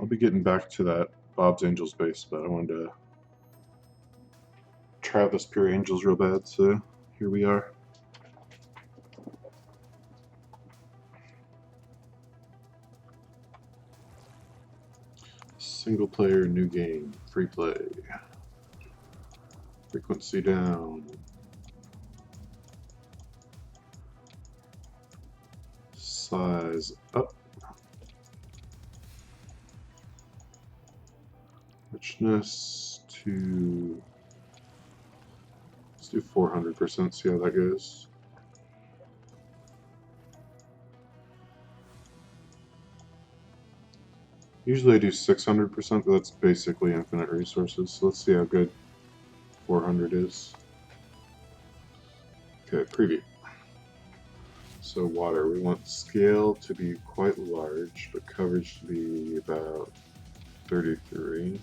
I'll be getting back to that Bob's Angels base, but I wanted to try out this Pure Angels real bad, so here we are. Single player, new game, free play. Frequency down. Size up. Richness to, let's do 400%, see how that goes. Usually I do 600%, but that's basically infinite resources, so let's see how good 400 is. Okay, preview. So water, we want scale to be quite large, but coverage to be about 33.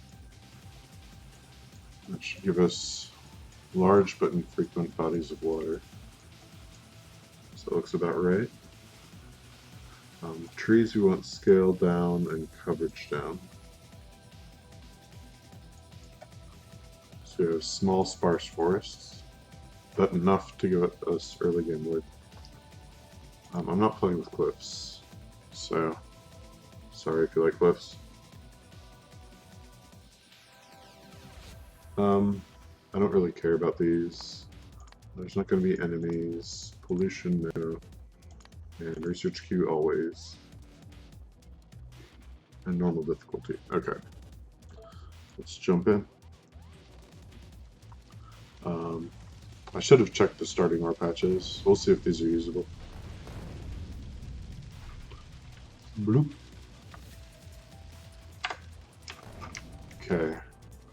That should give us large but infrequent bodies of water. So it looks about right. Trees we want scale down and coverage down. So we have small sparse forests, but enough to give us early game wood. I'm not playing with cliffs, so sorry if you like cliffs. I don't really care about these. There's not going to be enemies. Pollution, no. And research queue, always. And normal difficulty. Okay. Let's jump in. I should have checked the starting ore patches. We'll see if these are usable. Bloop. Okay.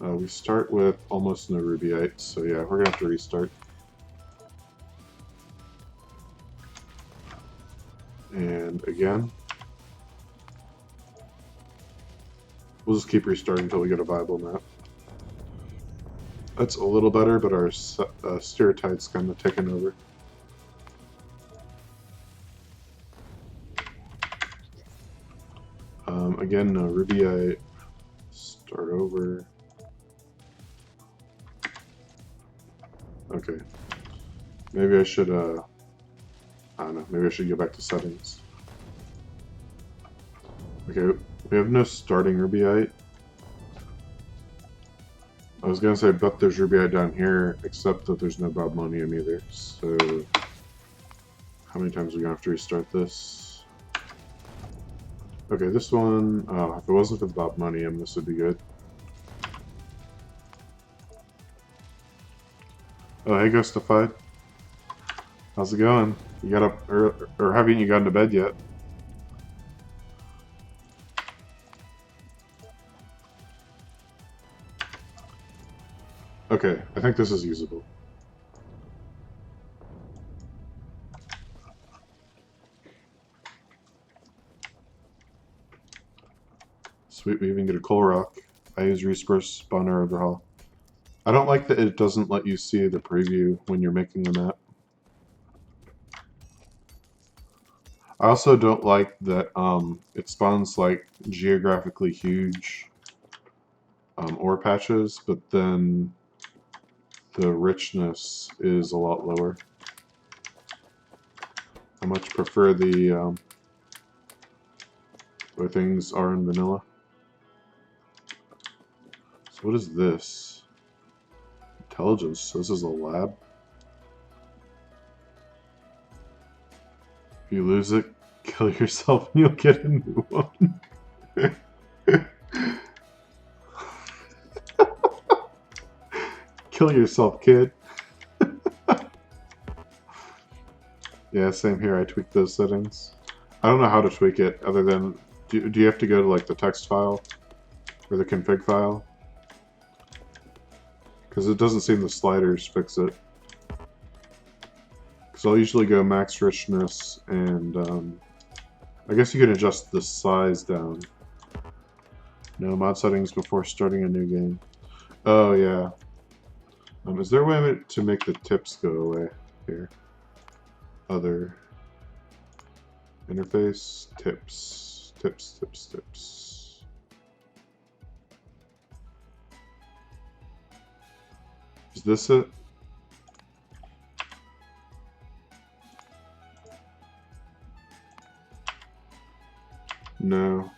We start with almost no rubyite, so yeah, we're gonna have to restart. And again, we'll just keep restarting until we get a viable map. That's a little better, but our stereotype's kind of taken over. Again, no rubyite. Start over. Okay. Maybe I should, I don't know, maybe I should go back to settings. Okay, we have no starting rubyite. I was gonna say, but there's rubyite down here, except that there's no bobmonium either, so how many times are we gonna have to restart this? Okay, this one, oh, if it wasn't for the bobmonium, this would be good. Oh, hey, Ghostified. How's it going? You got up, or haven't you gotten to bed yet? Okay, I think this is usable. Sweet, we even get a coal rock. I use resource spawner overhaul. I don't like that it doesn't let you see the preview when you're making the map. I also don't like that it spawns like geographically huge ore patches, but then the richness is a lot lower. I much prefer the where things are in vanilla. So what is this? Intelligence. This is a lab. If you lose it, kill yourself and you'll get a new one. Kill yourself, kid. Yeah, same here. I tweaked those settings. I don't know how to tweak it other than... Do you have to go to like the text file? Or the config file? Because it doesn't seem the sliders fix it. Because I'll usually go max richness and... I guess you can adjust the size down. No mod settings before starting a new game. Oh, yeah. Is there a way to make the tips go away here? Other interface, tips. Is this it? No.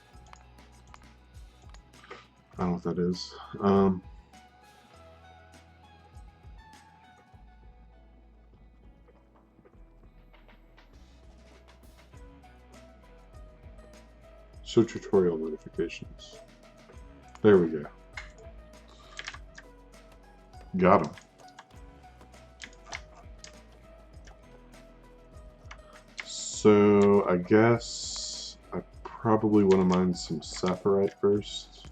I don't know what that is. Show tutorial notifications. There we go. Got him. So I guess I probably want to mine some saprite first.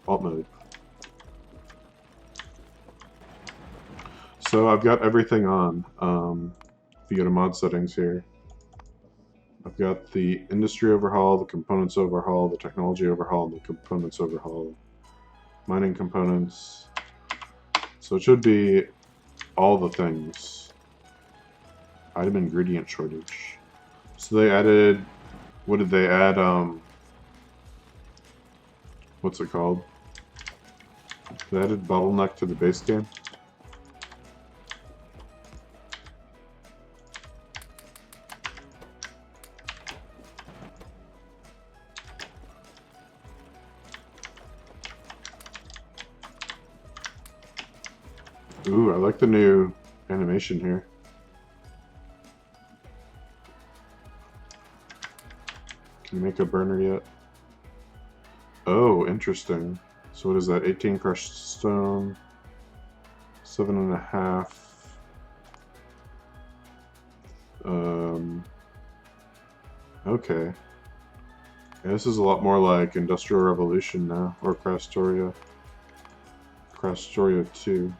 Alt mode. So I've got everything on. If you go to mod settings here, I've got the industry overhaul, the components overhaul, the technology overhaul, and the components overhaul. Mining components. So it should be all the things. Item ingredient shortage. So they added, what did they add? What's it called? They added bottleneck to the base game. Ooh, I like the new animation here. Can you make a burner yet? Oh, interesting. So what is that? 18 crushed stone, 7.5. Okay. Yeah, this is a lot more like Industrial Revolution now, or Crastoria 2.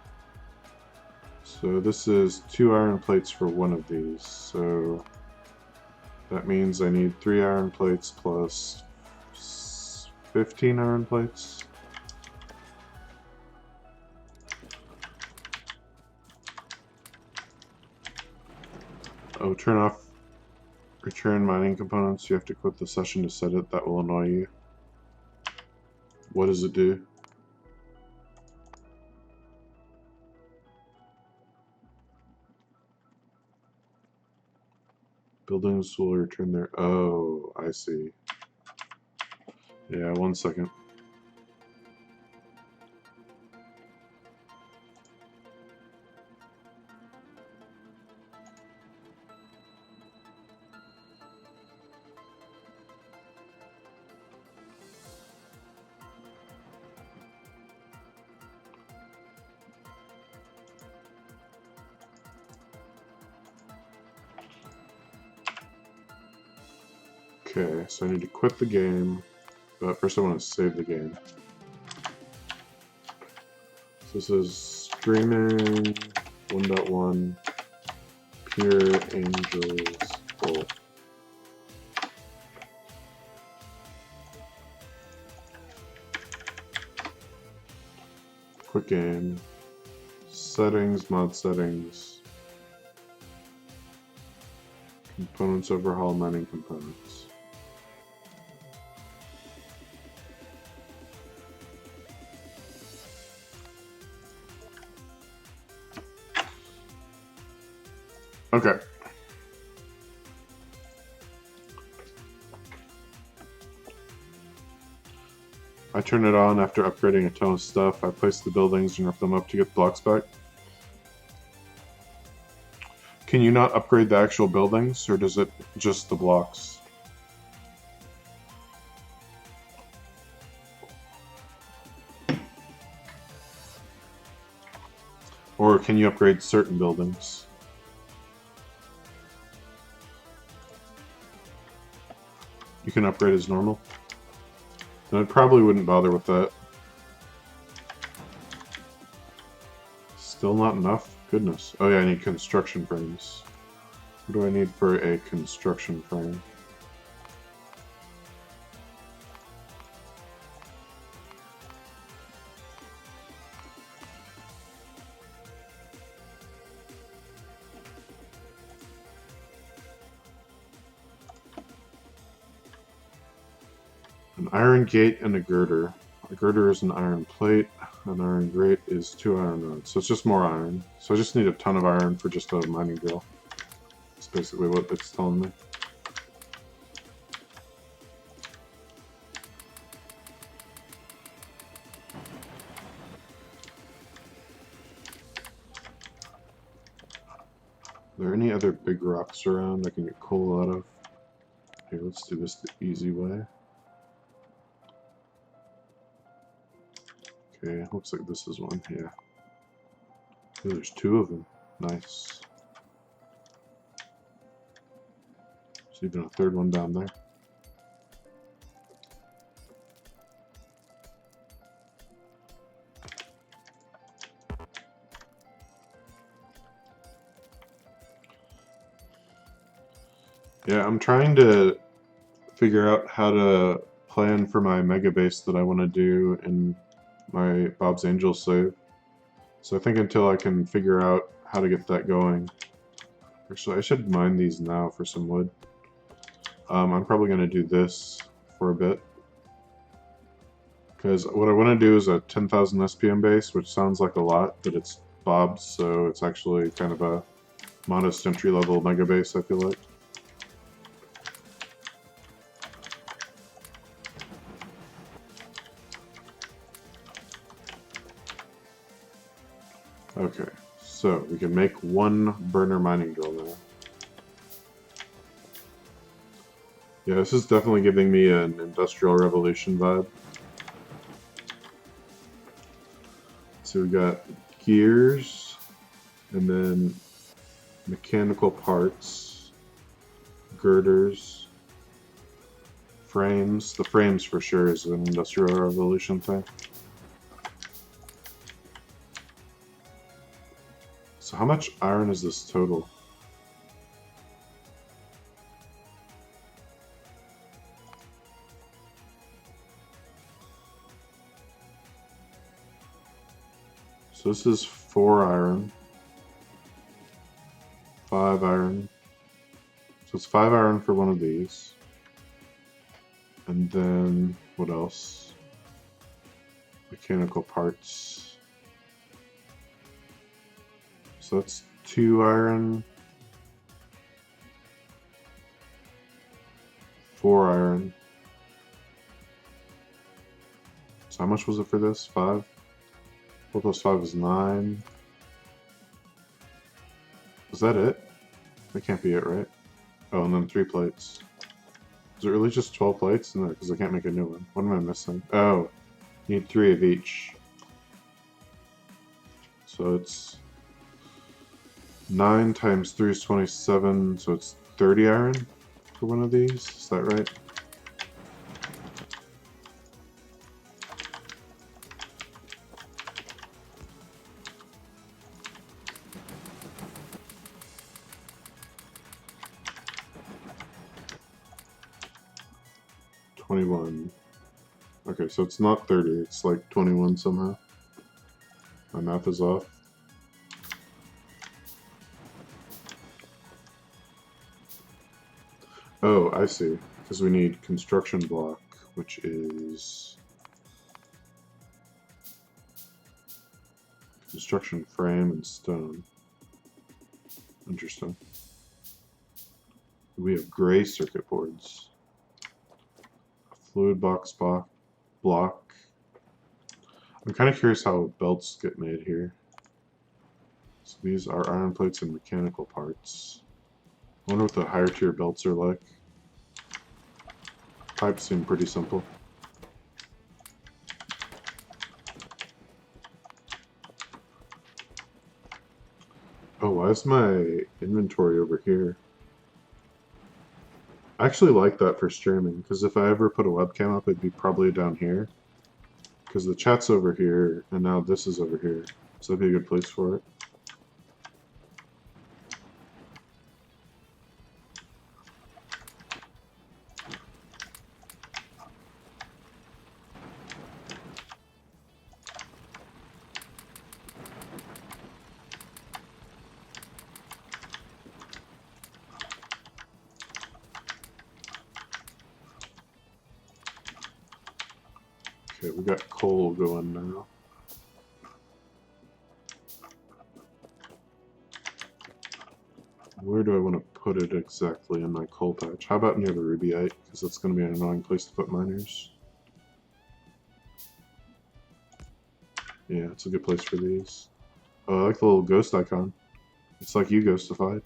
So this is 2 iron plates for one of these, so that means I need 3 iron plates plus 15 iron plates. Oh, turn off return mining components. You have to quit the session to set it. That will annoy you. What does it do? Buildings will return their... Oh, I see. Yeah, 1 second. Okay, so I need to quit the game, but first I want to save the game. So this is streaming 1.1 Pure Angels Bolt. Quick game. Settings, mod settings. Components overhaul, mining components. Okay. I turn it on after upgrading a ton of stuff. I place the buildings and rip them up to get blocks back. Can you not upgrade the actual buildings, or does it just the blocks? Or can you upgrade certain buildings? You can upgrade as normal? Then I probably wouldn't bother with that. Still not enough? Goodness. Oh yeah, I need construction frames. What do I need for a construction frame? An iron gate and a girder. A girder is an iron plate. An iron grate is 2 iron rods. So it's just more iron. So I just need a ton of iron for just a mining drill. That's basically what it's telling me. Are there any other big rocks around I can get coal out of? Here, let's do this the easy way. Okay, looks like this is one, yeah. Ooh, there's 2 of them. Nice. There's even a 3rd one down there. Yeah, I'm trying to figure out how to plan for my mega base that I want to do in my Bob's Angel save. So I think until I can figure out how to get that going. Actually, I should mine these now for some wood. I'm probably going to do this for a bit. Because what I want to do is a 10,000 SPM base, which sounds like a lot, but it's Bob's, so it's actually kind of a modest entry-level mega base, I feel like. Okay, so we can make 1 burner mining drill now. Yeah, this is definitely giving me an Industrial Revolution vibe. So we got gears, and then mechanical parts, girders, frames. The frames for sure is an Industrial Revolution thing. So how much iron is this total? So this is 4 iron, 5 iron. So it's 5 iron for one of these. And then, what else? Mechanical parts. So that's 2 iron, 4 iron. So how much was it for this? 5? 4 plus 5 is 9. Is that it? That can't be it, right? Oh, and then 3 plates. Is it really just 12 plates? No, because I can't make a new one. What am I missing? Oh, need 3 of each. So it's 9 times 3 is 27, so it's 30 iron for one of these. Is that right? Okay, so it's not 30, it's like 21 somehow. My math is off. Oh, I see. Because we need construction block, which is construction frame and stone. Interesting. We have gray circuit boards. A fluid box block. I'm kind of curious how belts get made here. So these are iron plates and mechanical parts. I wonder what the higher tier belts are like. Pipes seem pretty simple. Oh, why is my inventory over here? I actually like that for streaming, because if I ever put a webcam up, it'd be probably down here. Because the chat's over here, and now this is over here. So that'd be a good place for it. we got coal going now. Where do I want to put it exactly in my coal patch? How about near the rubyite? Because that's going to be an annoying place to put miners. Yeah, it's a good place for these. Oh, I like the little ghost icon. It's like you ghostified.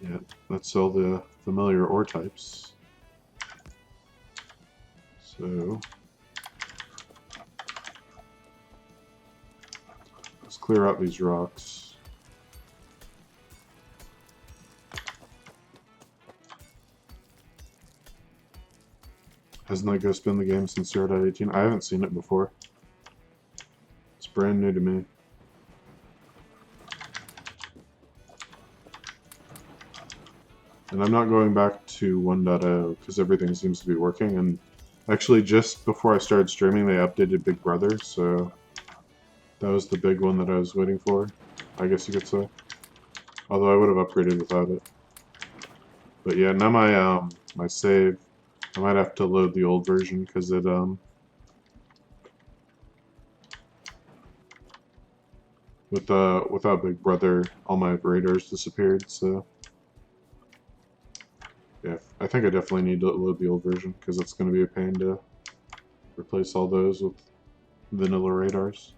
Yeah, that's all the familiar ore types. So let's clear out these rocks. Hasn't that ghost been in the game since 0.18? I haven't seen it before. It's brand new to me. And I'm not going back to 1.0 because everything seems to be working. And actually, just before I started streaming, they updated Big Brother, so that was the big one that I was waiting for, I guess you could say. Although I would have upgraded without it. But yeah, now my save, I might have to load the old version because it without Big Brother, all my radars disappeared. So yeah, I think I definitely need to load the old version because it's going to be a pain to replace all those with vanilla radars.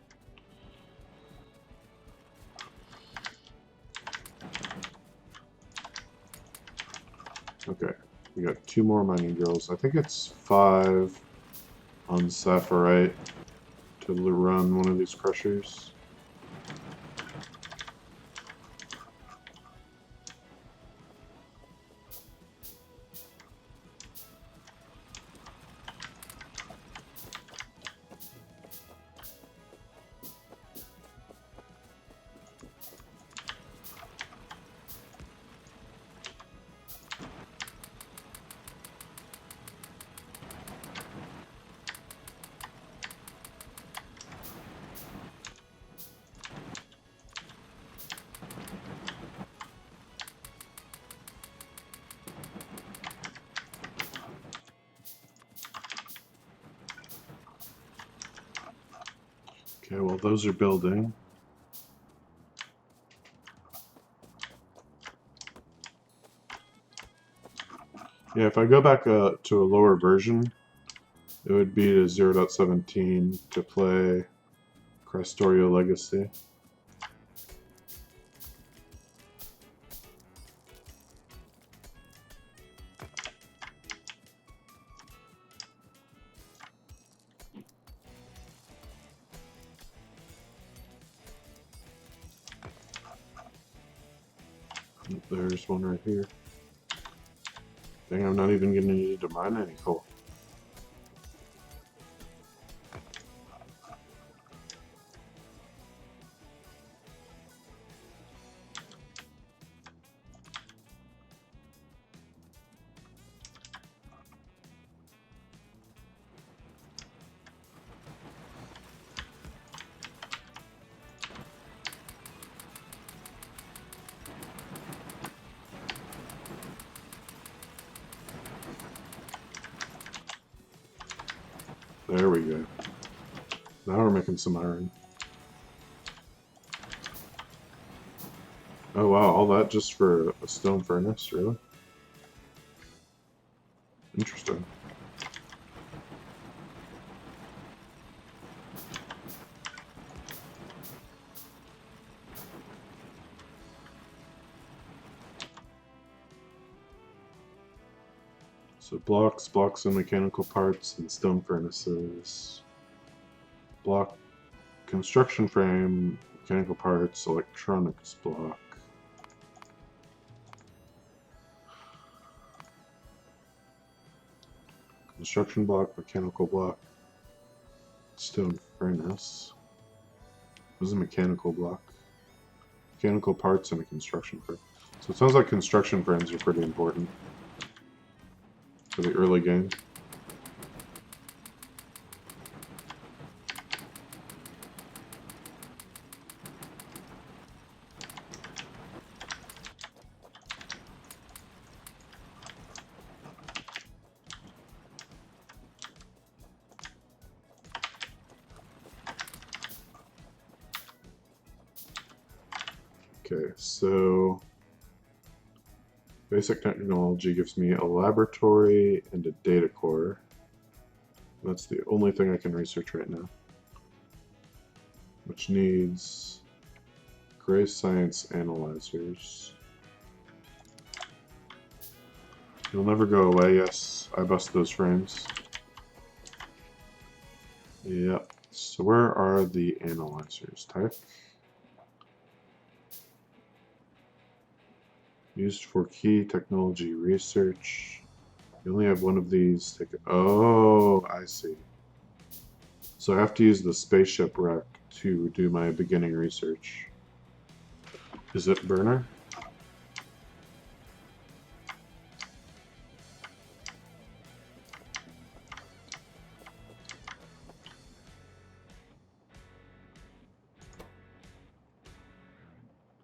Okay, we got 2 more mining drills. I think it's 5 on Saphirite to run one of these crushers. Okay, well those are building. Yeah, if I go back to a lower version, it would be to 0.17 to play Factorio Legacy. There's one right here. Dang, I'm not even going to need to mine any coal. There we go. Now we're making some iron. Oh wow, all that just for a stone furnace, really? Interesting. So blocks and mechanical parts and stone furnaces. Block, construction frame, mechanical parts, electronics block. Construction block, mechanical block, stone furnace. What is a mechanical block? Mechanical parts and a construction frame. So it sounds like construction frames are pretty important for the early game. Okay, so basic technology gives me a laboratory and a data core. That's the only thing I can research right now, which needs gray science analyzers. You'll never go away. Yes, I bust those frames. Yep. So where are the analyzers? Type. Used for key technology research. You only have one of these. Take it. Oh, I see. So I have to use the spaceship wreck to do my beginning research. Is it burner?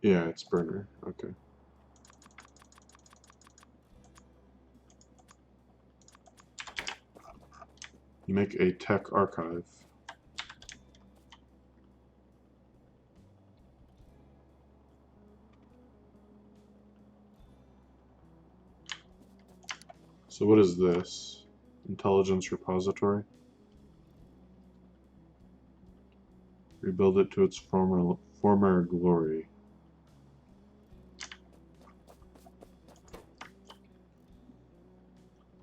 Yeah, it's burner. Okay. You make a tech archive. So what is this? Intelligence repository? Rebuild it to its former glory.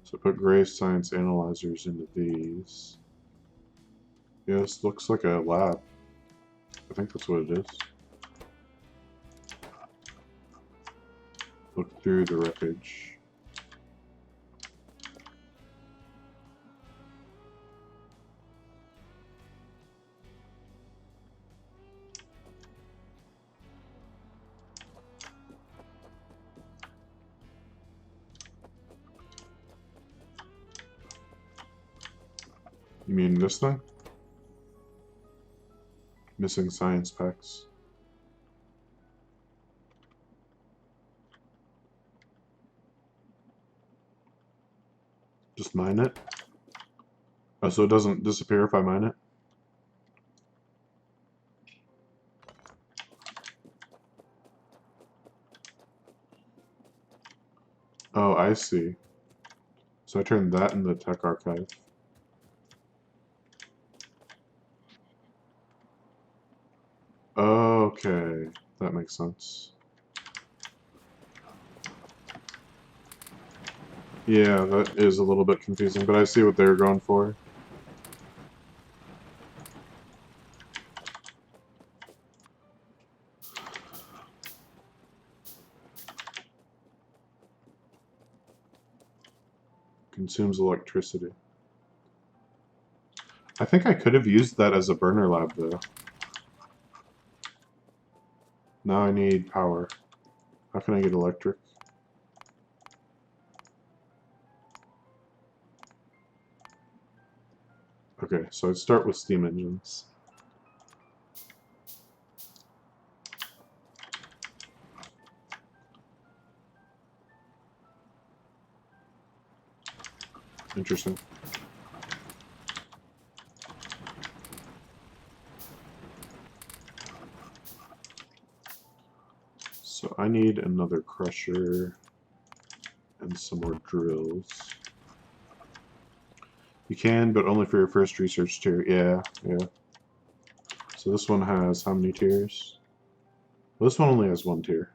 So put gray science analyzers into these. Yeah, this looks like a lab. I think that's what it is. Look through the wreckage. You mean this thing? Missing science packs. Just mine it? Oh, so it doesn't disappear if I mine it? Oh, I see. So I turned that in the tech archive. Okay, that makes sense. Yeah, that is a little bit confusing, but I see what they're going for. Consumes electricity. I think I could have used that as a burner lab, though. Now I need power. How can I get electric? Okay, so I'd start with steam engines. Interesting. So I need another crusher and some more drills. You can, but only for your first research tier. Yeah, yeah. So this one has how many tiers? Well, this one only has one tier.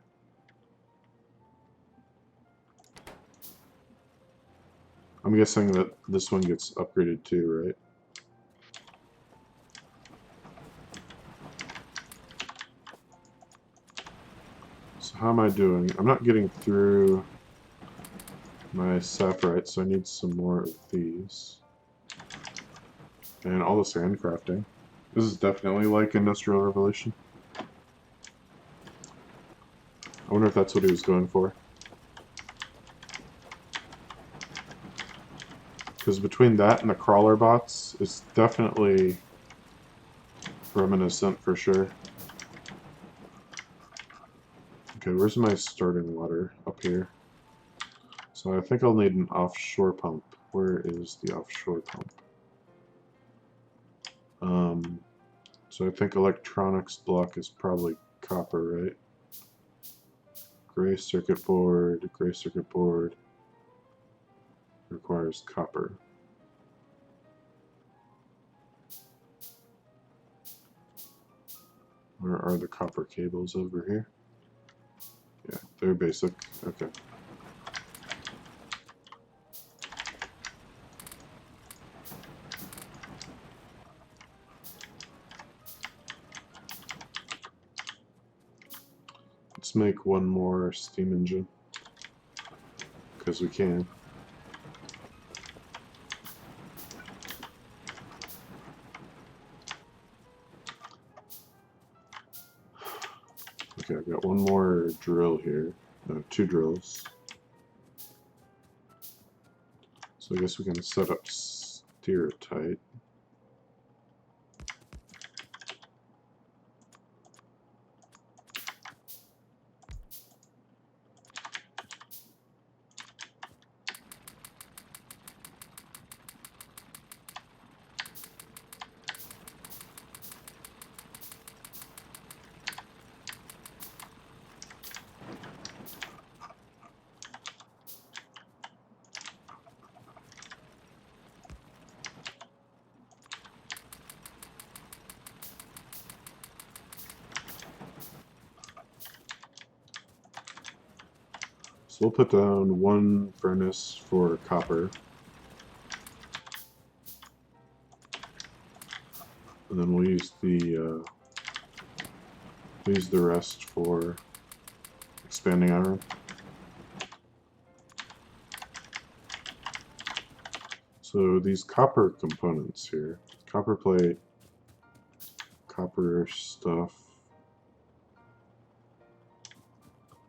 I'm guessing that this one gets upgraded too, right? So how am I doing? I'm not getting through my sapphire, so I need some more of these. And all the sand crafting. This is definitely like Industrial Revolution. I wonder if that's what he was going for. Because between that and the crawler bots, it's definitely reminiscent for sure. Okay, where's my starting water? Up here. So I think I'll need an offshore pump. Where is the offshore pump? So I think electronics block is probably copper, right? Gray circuit board. Gray circuit board requires copper. Where are the copper cables over here? Yeah, they're basic. Okay. Let's make one more steam engine, because we can. Okay, I've got one more drill here. No, 2 drills. So I guess we can set up steertight. So we'll put down 1 furnace for copper. And then we'll use the rest for expanding iron. So these copper components here, copper plate, copper stuff.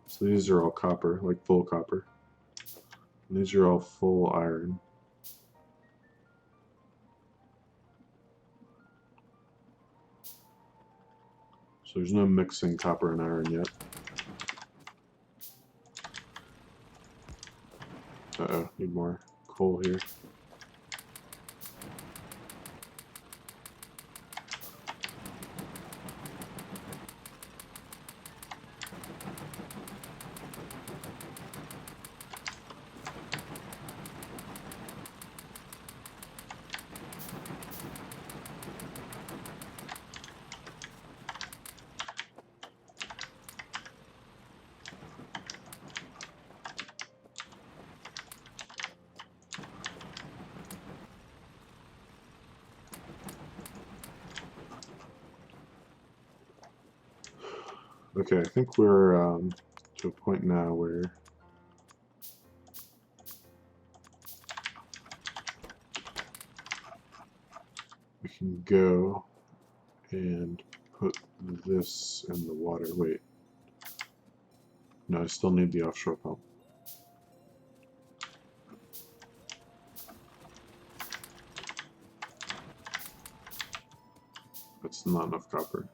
So these are all copper, like full copper. And these are all full iron. So there's no mixing copper and iron yet. Uh-oh, need more coal here. Okay, I think we're to a point now where we can go and put this in the water. Wait. No, I still need the offshore pump. That's not enough copper.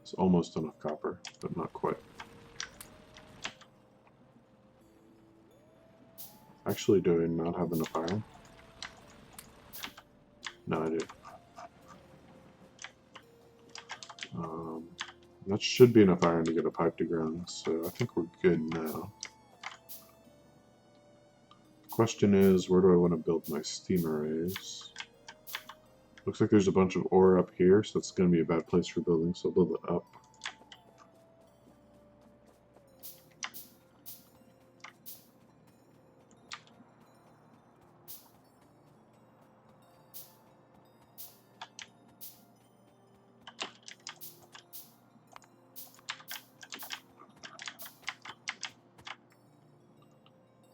It's almost enough copper, but not quite. Actually, do I not have enough iron? No, I do. That should be enough iron to get a pipe to ground, so I think we're good now. The question is, where do I want to build my steam arrays? Looks like there's a bunch of ore up here, so that's going to be a bad place for building, so I'll build it up.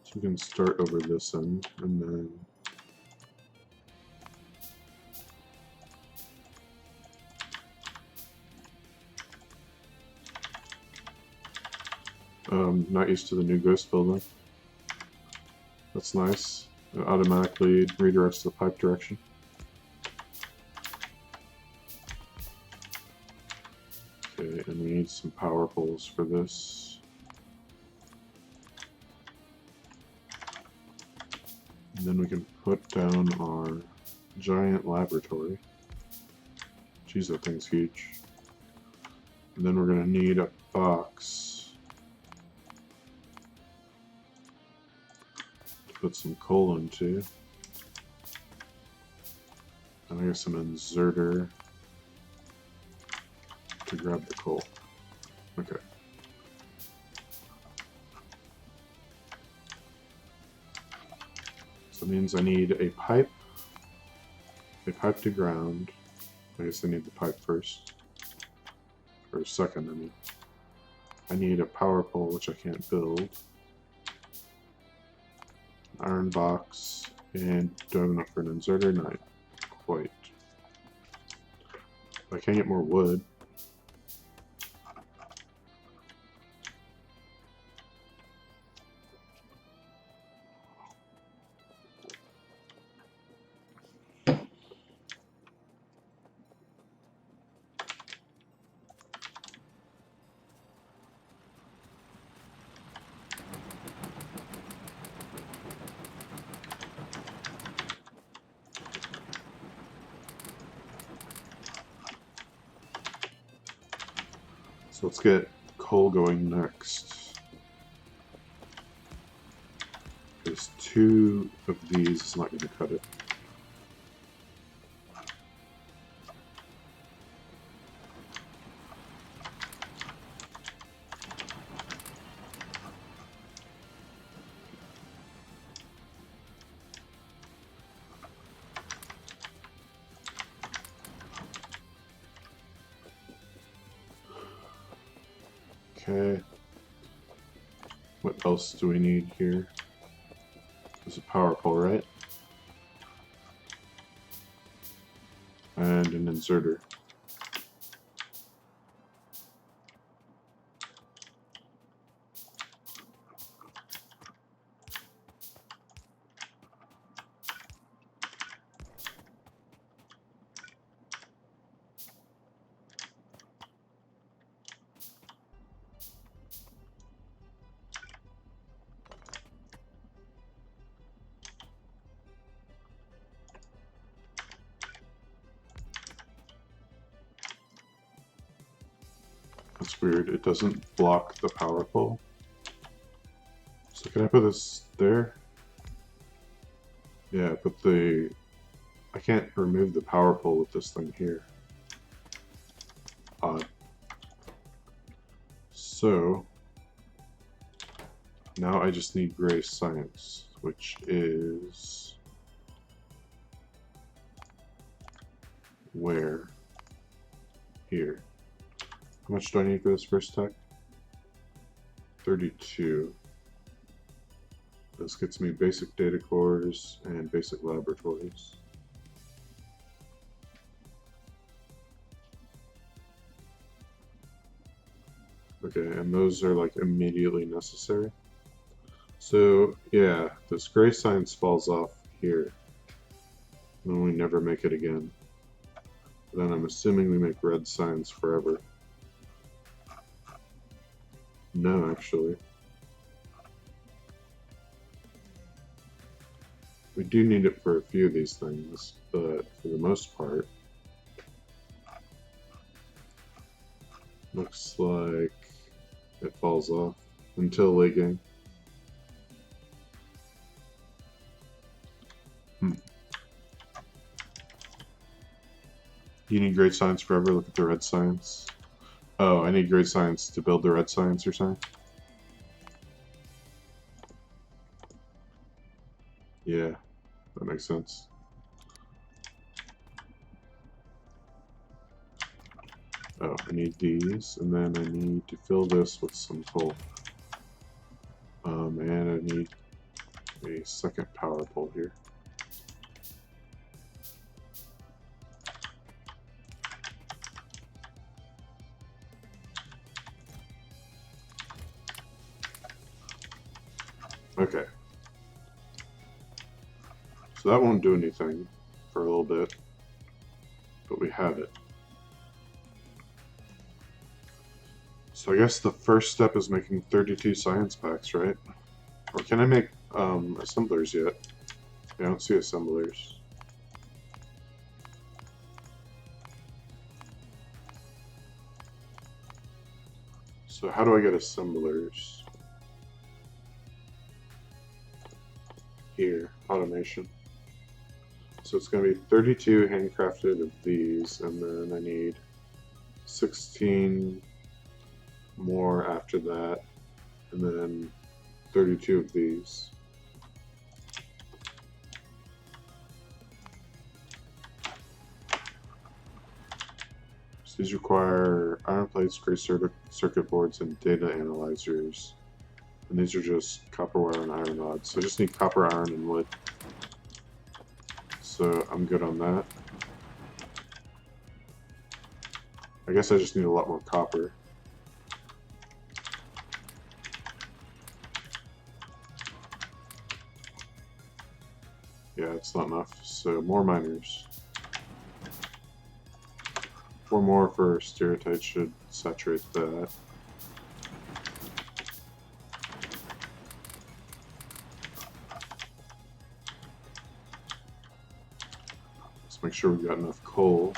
So we can start over this end, and then not used to the new ghost building. That's nice. It automatically redirects the pipe direction. Okay, and we need some power poles for this. And then we can put down our giant laboratory. Jeez, that thing's huge. And then we're going to need a box put some coal into. And I guess some inserter to grab the coal. Okay. So it means I need a pipe to ground. I guess I need the pipe first. Or second, I mean. I need a power pole, which I can't build. An iron box, and do I have enough for an inserter? Not quite. I can't get more wood. So let's get coal going next. Because 2 of these is not going to cut it. Okay. What else do we need here? There's a power pole, right? And an inserter. That's weird. It doesn't block the power pole. So can I put this there? Yeah, but I can't remove the power pole with this thing here. Odd. So now I just need gray science, which is where? Here. How much do I need for this first tech? 32. This gets me basic data cores and basic laboratories. Okay, and those are like immediately necessary. So yeah, this gray science falls off here. And we never make it again. Then I'm assuming we make red science forever. No, actually. We do need it for a few of these things, but for the most part, looks like it falls off until late game. You need grade science forever? Look at the red science. Oh, I need grade science to build the red science, you're saying? Yeah, that makes sense. Oh, I need these, and then I need to fill this with some coal. And I need a second power pole here. Okay. So that won't do anything for a little bit, but we have it. So I guess the first step is making 32 science packs, right? Or can I make assemblers yet? I don't see assemblers. So how do I get assemblers? here, automation. So it's going to be 32 handcrafted of these, and then I need 16 more after that, and then 32 of these. So these require iron plates, gray circuit boards, and data analyzers. And these are just copper wire and iron rods. So I just need copper, iron, and wood. So I'm good on that. I guess I just need a lot more copper. Yeah, it's not enough. So more miners. 4 more for stereotype should saturate that. Let's make sure we've got enough coal.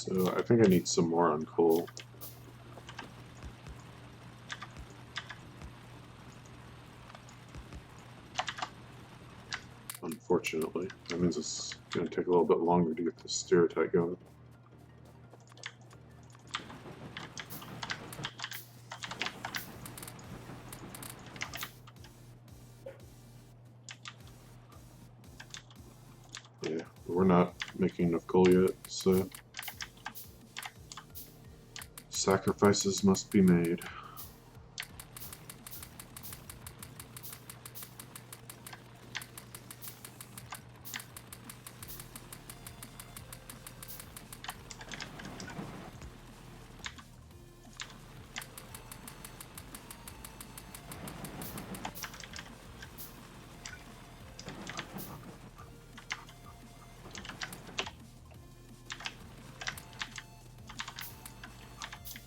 So I think I need some more on coal. Unfortunately, that means it's going to take a little bit longer to get this stereotype going. Yeah, we're not making enough coal yet, so sacrifices must be made.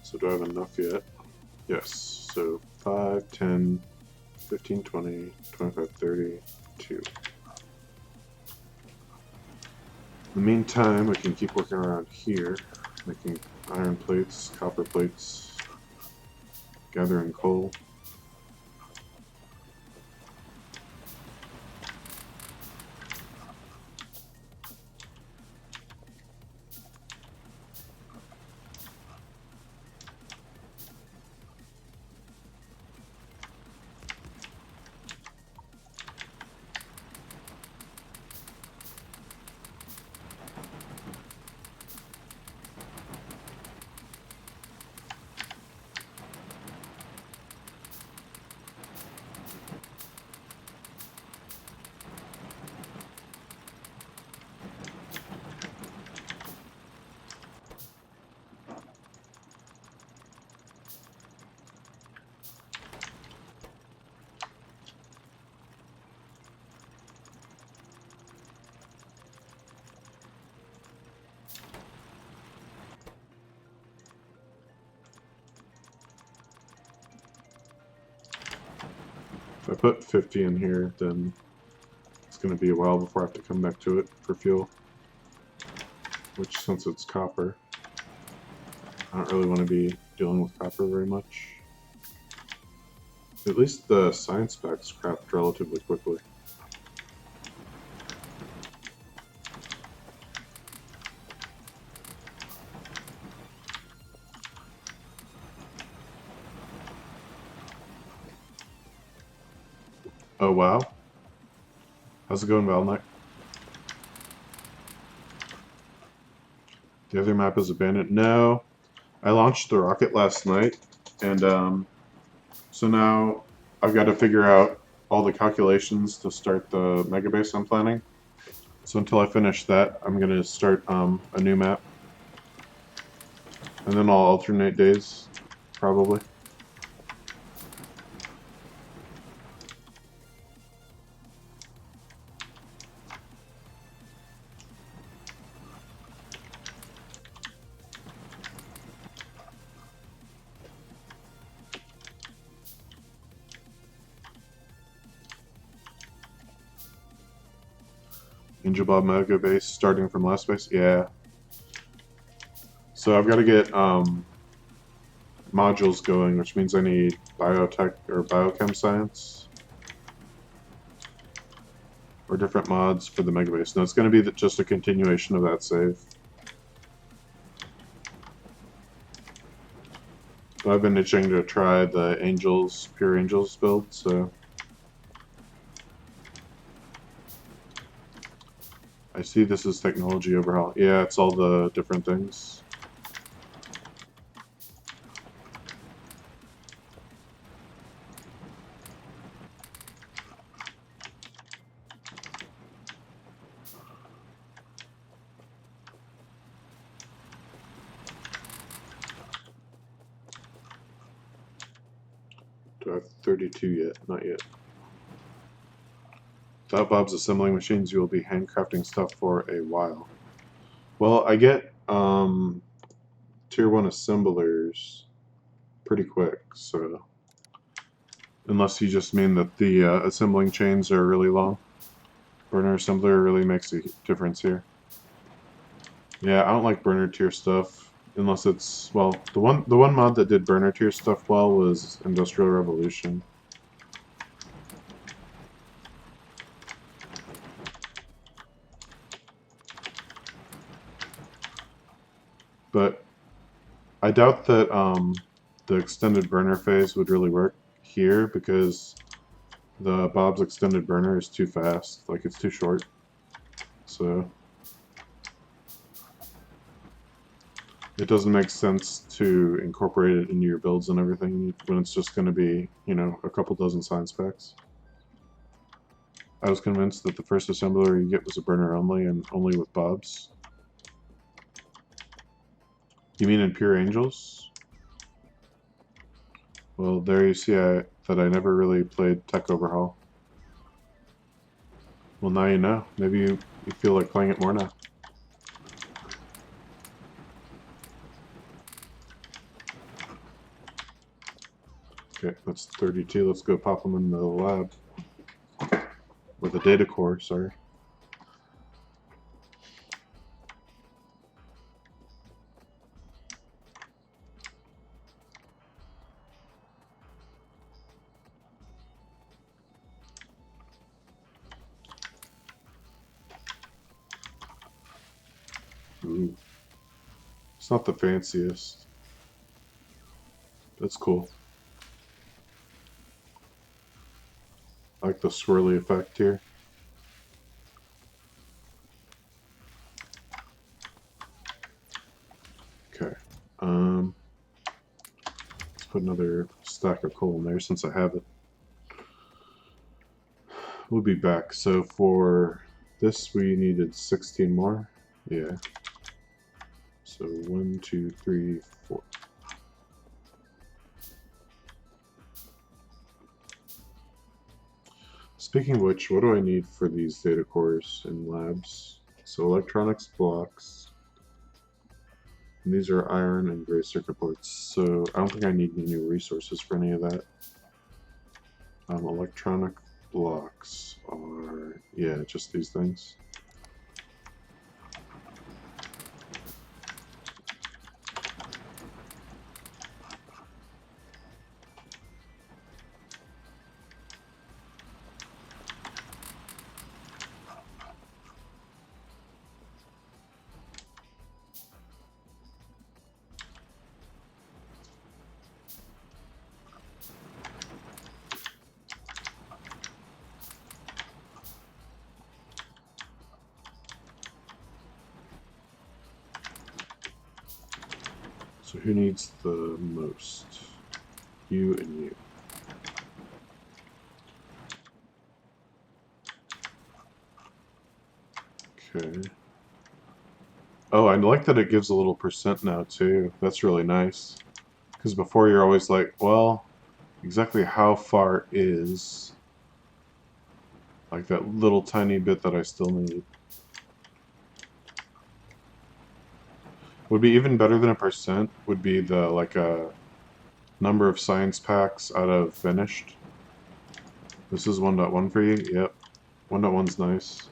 So do I have enough yet? Yes, so 5, 10, 15, 20, 25, 30, 2. In the meantime, we can keep working around here, making iron plates, copper plates, gathering coal. If I put 50 in here, then it's going to be a while before I have to come back to it for fuel. Which, since it's copper, I don't really want to be dealing with copper very much. At least the science packs craft relatively quickly. Oh wow. How's it going, Valnight? The other map is abandoned. No. I launched the rocket last night, and so now I've got to figure out all the calculations to start the mega base I'm planning. So until I finish that, I'm going to start a new map. And then I'll alternate days, probably. Angel Bob Mega Base starting from last base? Yeah. So I've got to get modules going, which means I need biotech or biochem science. Or different mods for the Mega Base. No, it's going to be just a continuation of that save. But I've been itching to try the Angels, Pure Angels build, so... I see this is technology overhaul. Yeah, it's all the different things. Do I have 32 yet? Not yet. Without Bob's assembling machines, you will be handcrafting stuff for a while. Well, I get tier 1 assemblers pretty quick, so... Unless you just mean that the assembling chains are really long. Burner assembler really makes a difference here. Yeah, I don't like burner tier stuff unless it's, well, the one mod that did burner tier stuff well was Industrial Revolution. But I doubt that the extended burner phase would really work here because the Bob's extended burner is too fast, like it's too short. So it doesn't make sense to incorporate it into your builds and everything when it's just going to be, you know, a couple dozen science packs. I was convinced that the first assembler you get was a burner only and only with Bob's. You mean in Pure Angels? Well, there you see that I never really played Tech Overhaul. Well, now you know. Maybe you feel like playing it more now. Okay, that's 32. Let's go pop them in the lab. With a data core, sorry. Ooh. It's not the fanciest. That's cool. I like the swirly effect here. Okay. Let's put another stack of coal in there since I have it. We'll be back. So for this we needed 16 more. Yeah. So 1, 2, 3, 4. Speaking of which, what do I need for these data cores in labs? So electronics blocks. And these are iron and gray circuit boards. So I don't think I need any new resources for any of that. Electronic blocks are, yeah, just these things. So who needs the most? You and you. Okay. Oh, I like that it gives a little percent now too. That's really nice. Because before you're always like, well, exactly how far is like that little tiny bit that I still need. Would be even better than a percent would be the like a number of science packs out of finished. This is 1.1 for you? Yep. 1.1's nice.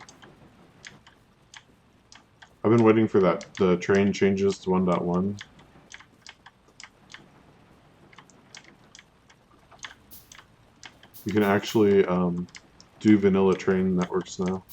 I've been waiting for the train changes to 1.1. You can actually do vanilla train networks now.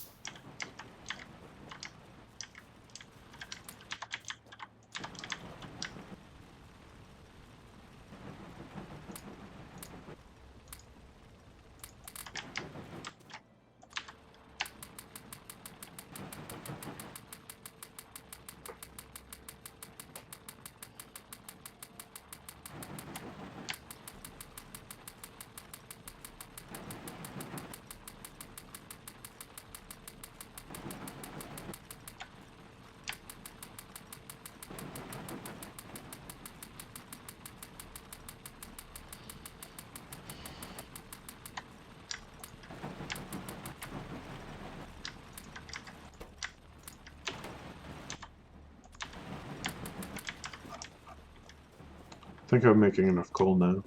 I think I'm making enough coal now.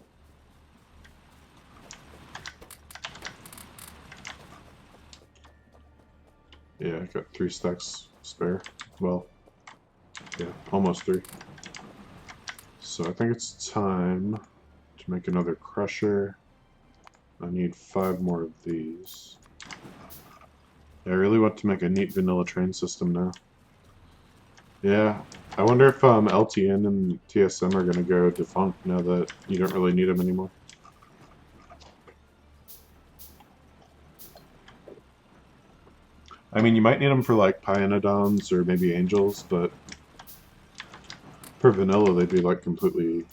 Yeah, I got 3 stacks spare. Well, yeah, almost 3. So I think it's time to make another crusher. I need 5 more of these. I really want to make a neat vanilla train system now. Yeah, I wonder if LTN and TSM are going to go defunct now that you don't really need them anymore. I mean, you might need them for like Pionodons or maybe Angels, but for vanilla they'd be like completely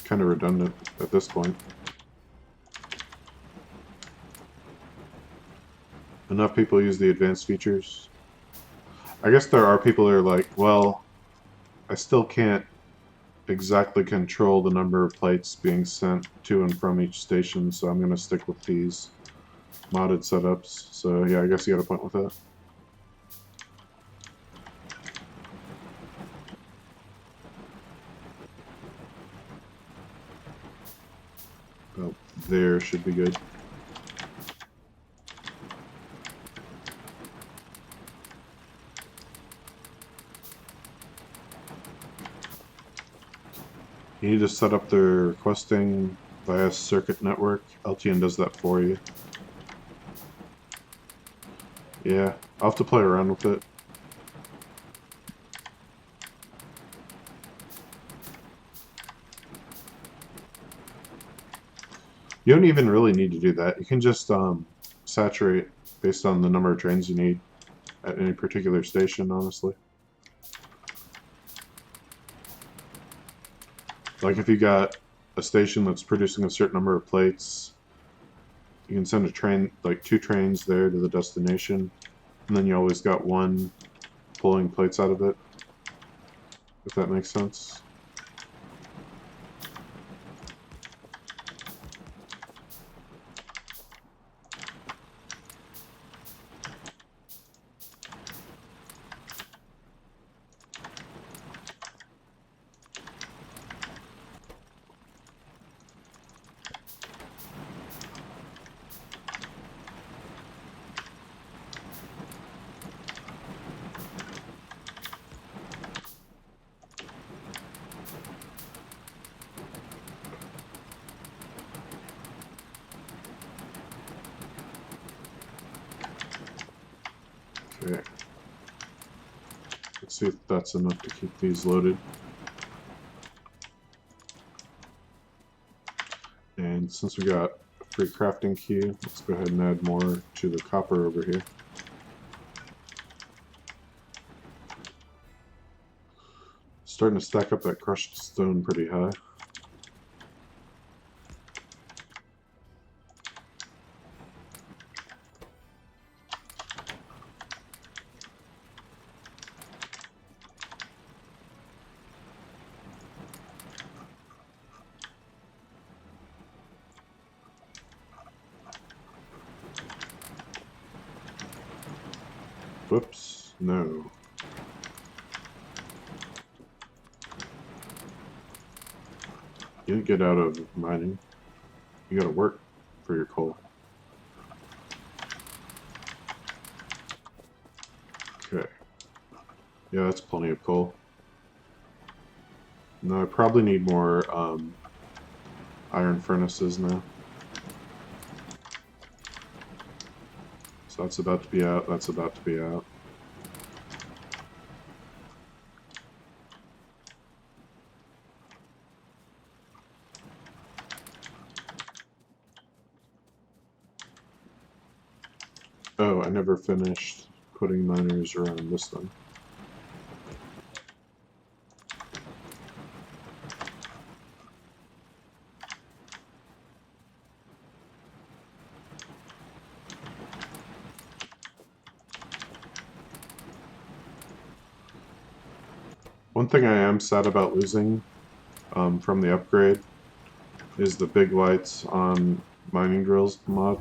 kind of redundant at this point. Enough people use the advanced features. I guess there are people that are like, well, I still can't exactly control the number of plates being sent to and from each station, so I'm going to stick with these modded setups. So yeah, I guess you got a point with that. About there should be good. You need to set up the requesting via circuit network. LTN does that for you. Yeah, I'll have to play around with it. You don't even really need to do that. You can just saturate based on the number of trains you need at any particular station, honestly. Like if you got a station that's producing a certain number of plates, you can send a train, like 2 trains there to the destination, and then you always got 1 pulling plates out of it, if that makes sense. Okay. Let's see if that's enough to keep these loaded. And since we got a free crafting queue, let's go ahead and add more to the copper over here. Starting to stack up that crushed stone pretty high. No. You didn't get out of mining. You gotta work for your coal. Okay. Yeah, that's plenty of coal. No, I probably need more iron furnaces now. So that's about to be out, that's about to be out. Oh, I never finished putting miners around this thing. One thing I am sad about losing from the upgrade is the big lights on mining drills mod.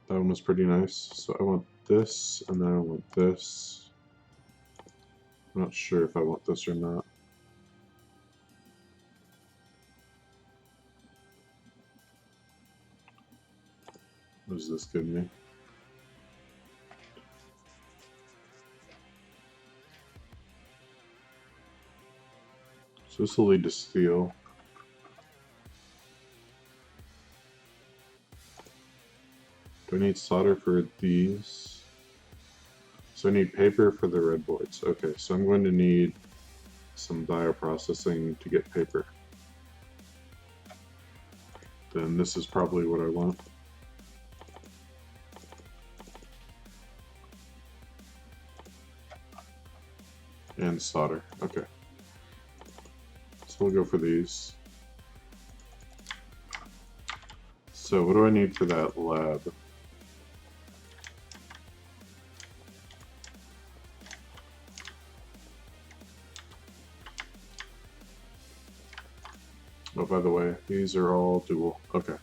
That one was pretty nice. So I want this, and then I want this. I'm not sure if I want this or not. What does this give me? So this will lead to steel. Do I need solder for these? So I need paper for the red boards. Okay, so I'm going to need some bioprocessing to get paper. Then this is probably what I want. And solder. Okay. So we'll go for these. So what do I need for that lab? Oh, by the way, these are all dual. Okay.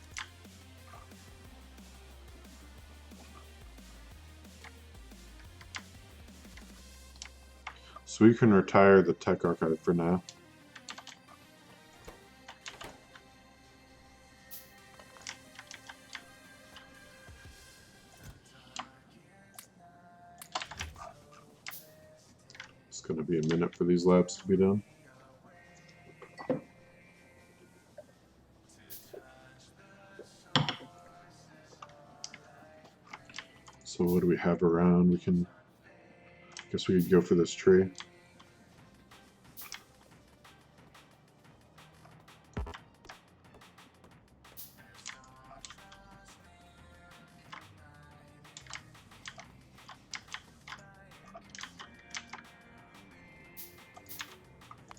So we can retire the tech archive for now. It's going to be a minute for these labs to be done. So what do we have around? We can, I guess we could go for this tree.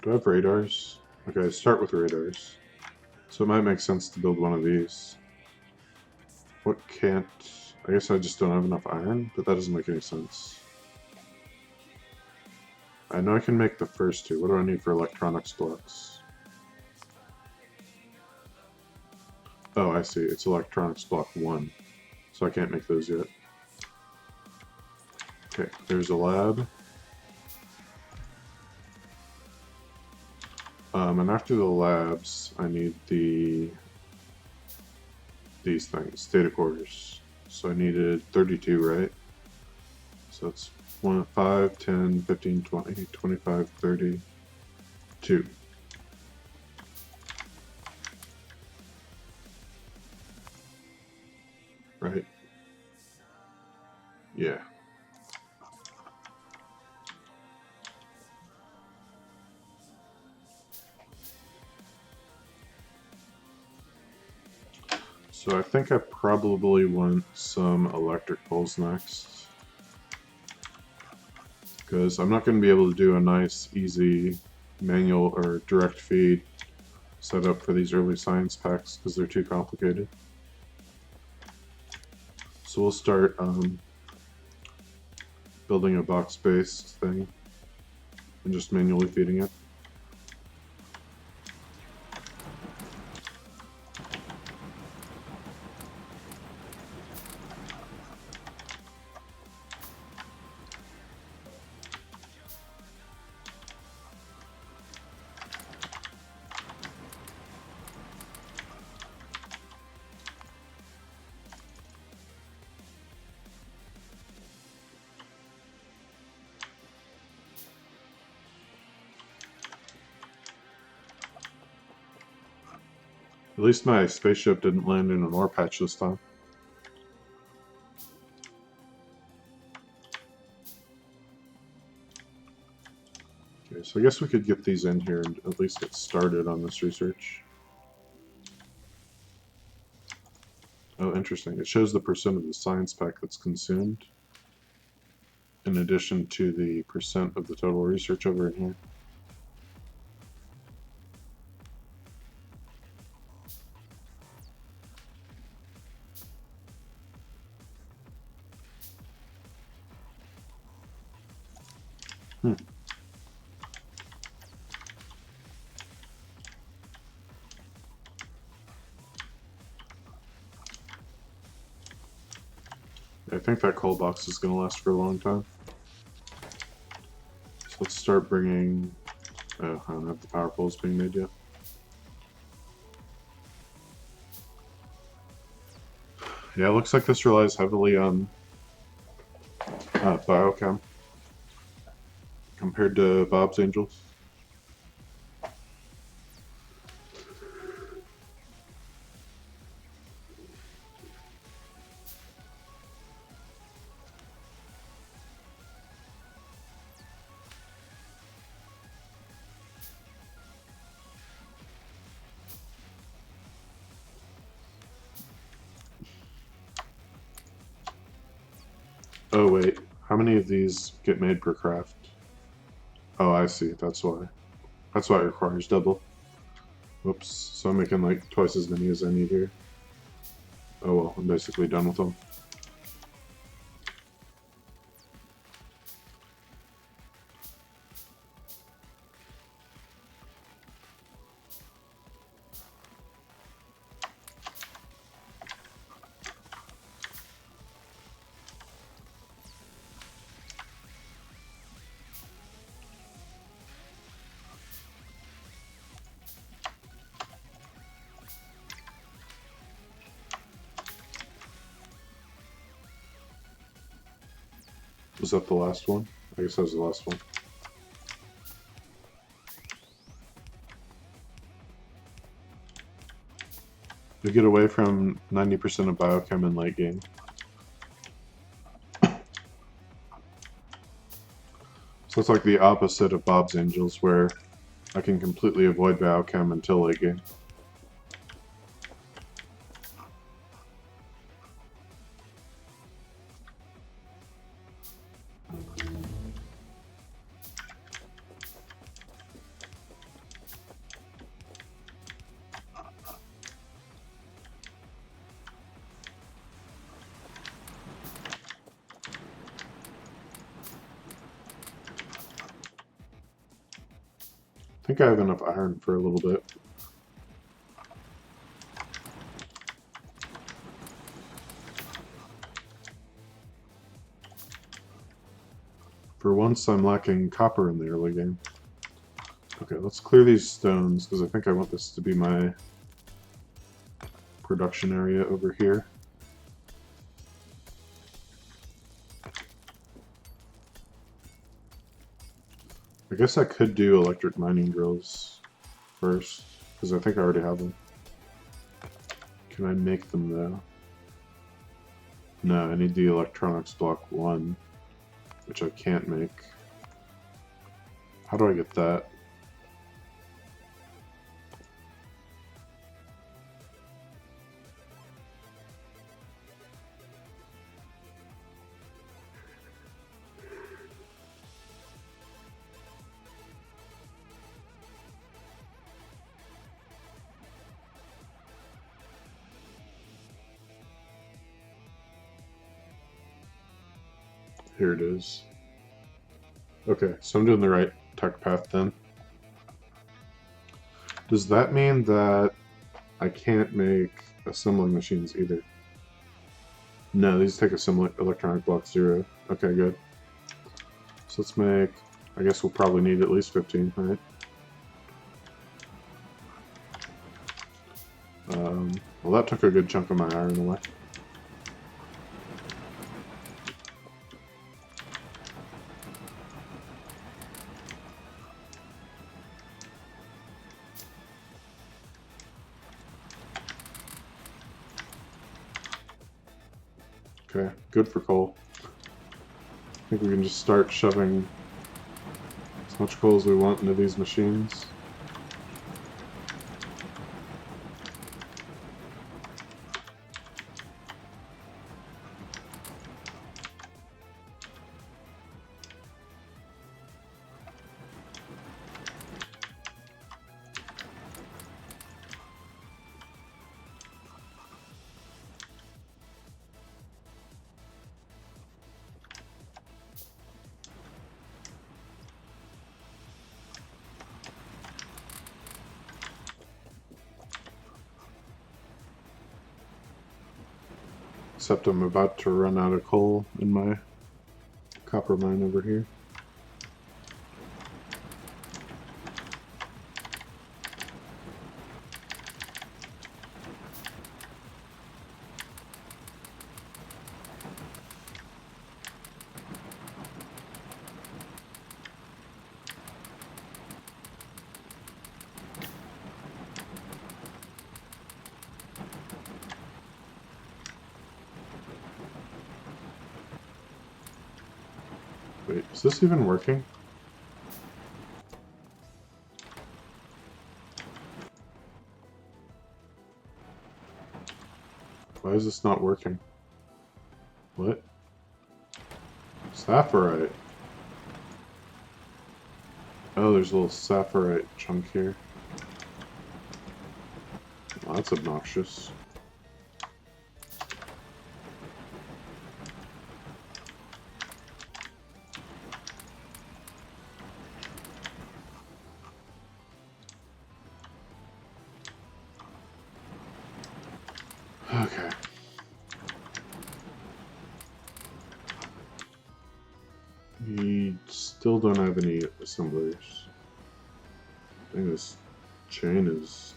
Do I have radars? Okay, start with radars. So it might make sense to build one of these. What can't... I guess I just don't have enough iron, but that doesn't make any sense. I know I can make the first two. What do I need for electronics blocks? Oh, I see. It's electronics block 1. So I can't make those yet. Okay, there's a lab. And after the labs, I need these things, data quarters. So I needed 32, right? So it's 1, 5, 10, 15, 20, 25, 30, 2. Right? Yeah. So I think I probably want some electric poles next. Because I'm not going to be able to do a nice, easy manual or direct feed setup for these early science packs because they're too complicated. So we'll start building a box-based thing and just manually feeding it. At least my spaceship didn't land in an ore patch this time. Okay, so I guess we could get these in here and at least get started on this research. Oh, interesting. It shows the percent of the science pack that's consumed, in addition to the percent of the total research over in here. I think that coal box is going to last for a long time. So let's start bringing... Oh, I don't have the power poles being made yet. Yeah, it looks like this relies heavily on biochem compared to Bob's Angels. Oh wait, how many of these get made per craft? Oh, I see, that's why. That's why it requires double. Whoops, so I'm making like twice as many as I need here. Oh well, I'm basically done with them. Was that the last one? I guess that was the last one. We get away from 90% of biochem in late game. So it's like the opposite of Bob's Angels, where I can completely avoid biochem until late game. I think I have enough iron for a little bit. For once, I'm lacking copper in the early game. Okay, let's clear these stones, because I think I want this to be my production area over here. I guess I could do electric mining drills first, because I think I already have them. Can I make them though? No, I need the electronics block 1, which I can't make. How do I get that? Here it is. Okay, so I'm doing the right tech path then. Does that mean that I can't make assembling machines either? No, these take assembly electronic block 0. Okay, good. So let's make, I guess we'll probably need at least 15, right? Well, that took a good chunk of my iron away. Okay, good for coal. I think we can just start shoving as much coal as we want into these machines. Except I'm about to run out of coal in my copper mine over here. Wait, is this even working? Why is this not working? What? Sapphirite. Oh, there's a little sapphirite chunk here. Well, that's obnoxious. Okay. We still don't have any assemblers. I think this chain is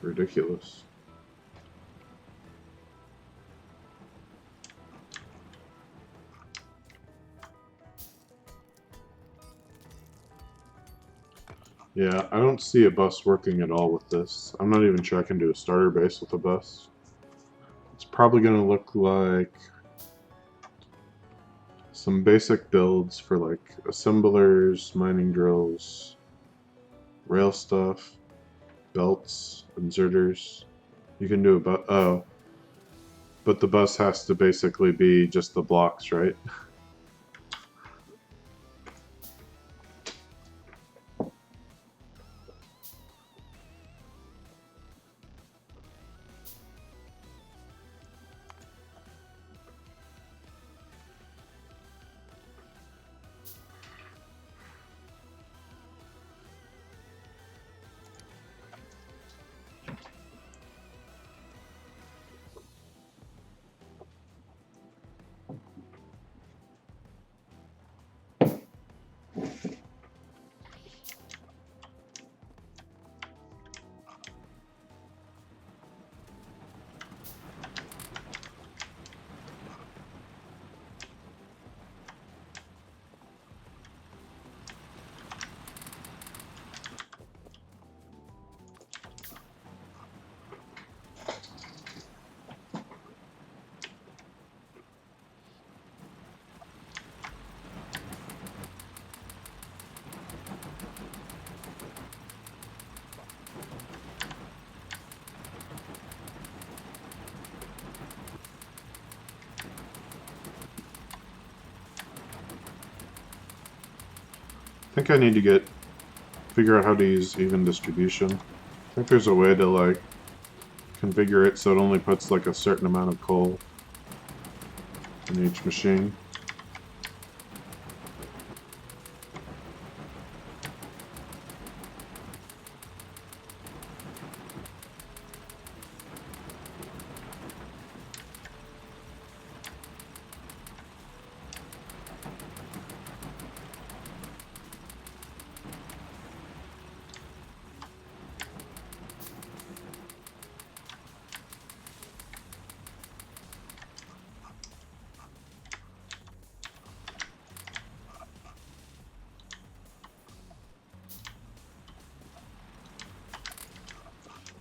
ridiculous. Yeah, I don't see a bus working at all with this. I'm not even sure I can do a starter base with a bus. It's probably going to look like some basic builds for like assemblers, mining drills, rail stuff, belts, inserters. You can do a bus. Oh, but the bus has to basically be just the blocks, right? I think I need to figure out how to use even distribution. I think there's a way to like configure it so it only puts like a certain amount of coal in each machine.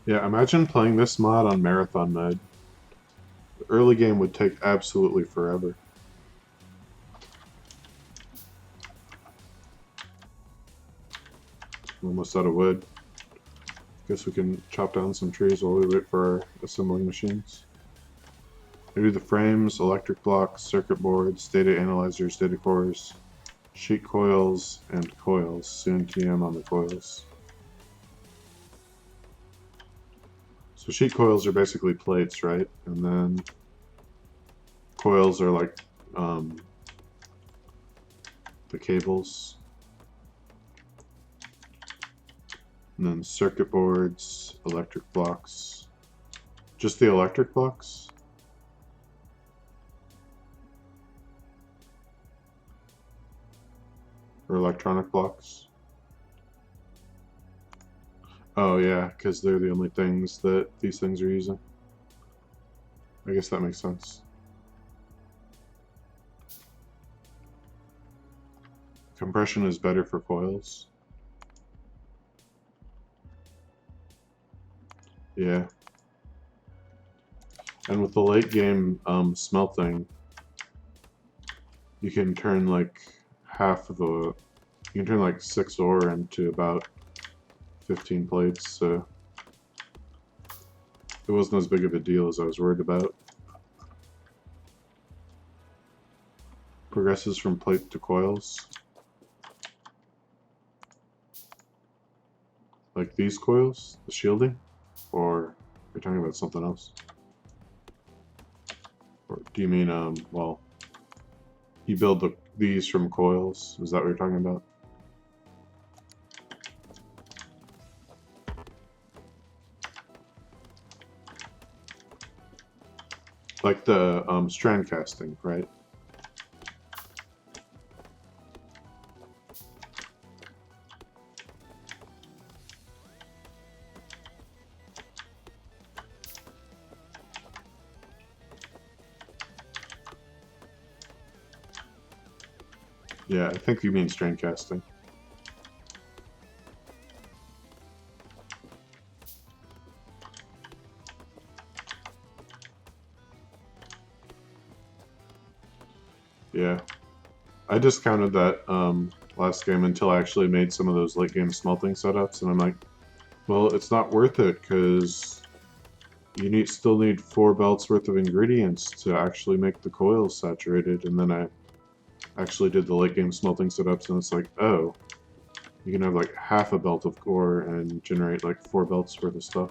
Yeah, imagine playing this mod on marathon mode. early game would take absolutely forever. Almost out of wood. Guess we can chop down some trees while we wait for our assembling machines. Maybe the frames, electric blocks, circuit boards, data analyzers, data cores, sheet coils, and coils. Soon TM on the coils. So sheet coils are basically plates, right? And then coils are like the cables. And then circuit boards, electric blocks. Just the electric blocks? Or electronic blocks? Oh yeah, because they're the only things that these things are using. I guess that makes sense. Compression is better for coils. Yeah. And with the late game smelting, you can turn like half of you can turn like 6 ore into about 15 plates, so it wasn't as big of a deal as I was worried about. Progresses from plate to coils. Like these coils, the shielding? Or you're talking about something else? Or do you mean, well, you build these from coils? Is that what you're talking about? Like the strand casting, right? Yeah, I think you mean strand casting. Yeah. I discounted that last game until I actually made some of those late game smelting setups, and I'm like, well, it's not worth it because you still need 4 belts worth of ingredients to actually make the coils saturated. And then I actually did the late game smelting setups, and it's like, oh, you can have like half a belt of ore and generate like 4 belts worth of stuff.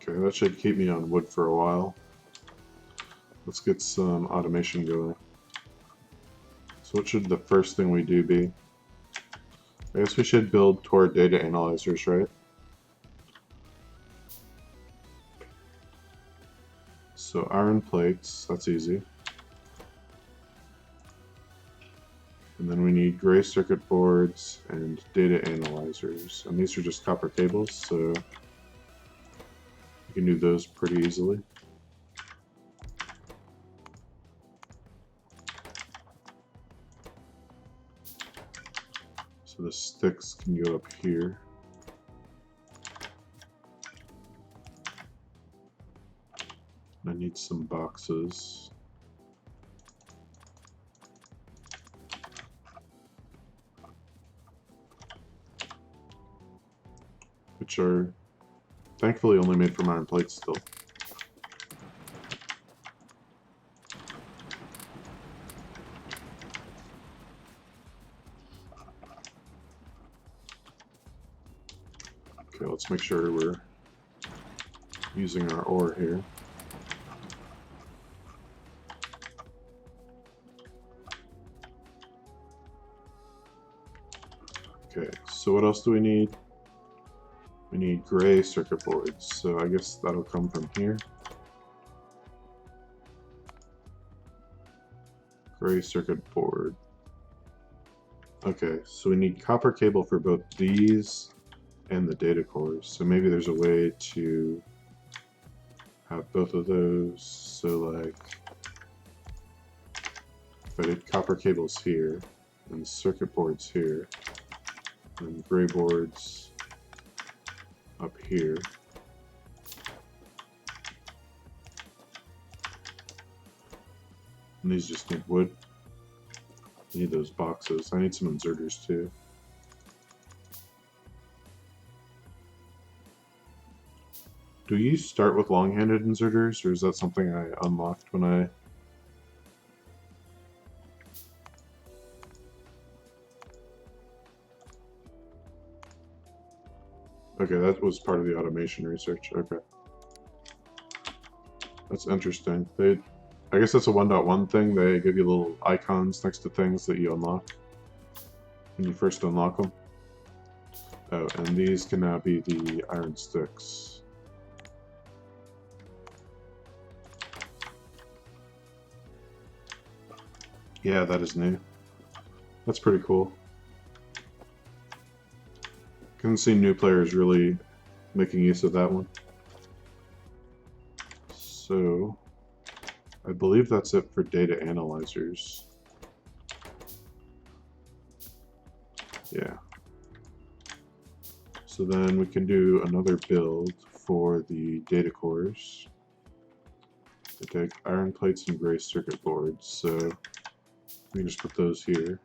Okay, that should keep me on wood for a while. Let's get some automation going. So what should the first thing we do be? I guess we should build toward data analyzers, right? So iron plates, that's easy. And then we need gray circuit boards and data analyzers. And these are just copper cables, so you can do those pretty easily. So the sticks can go up here. I need some boxes. Which are thankfully only made from iron plates still. Okay, let's make sure we're using our ore here. Okay, so what else do we need? We need gray circuit boards, so I guess that'll come from here. Gray circuit board. Okay, so we need copper cable for both these and the data cores. So maybe there's a way to have both of those. So like, if I did copper cables here, and circuit boards here, and gray boards up here. And these just need wood. I need those boxes. I need some inserters too. Do you start with long-handed inserters, or is that something I unlocked when I... Okay, that was part of the automation research. Okay. That's interesting. I guess that's a 1.1 thing. They give you little icons next to things that you unlock when you first unlock them. Oh, and these can now be the iron sticks. Yeah, that is new. That's pretty cool. Can see new players really making use of that one. So, I believe that's it for data analyzers. Yeah. So then we can do another build for the data cores. We take iron plates and gray circuit boards, so we can just put those here.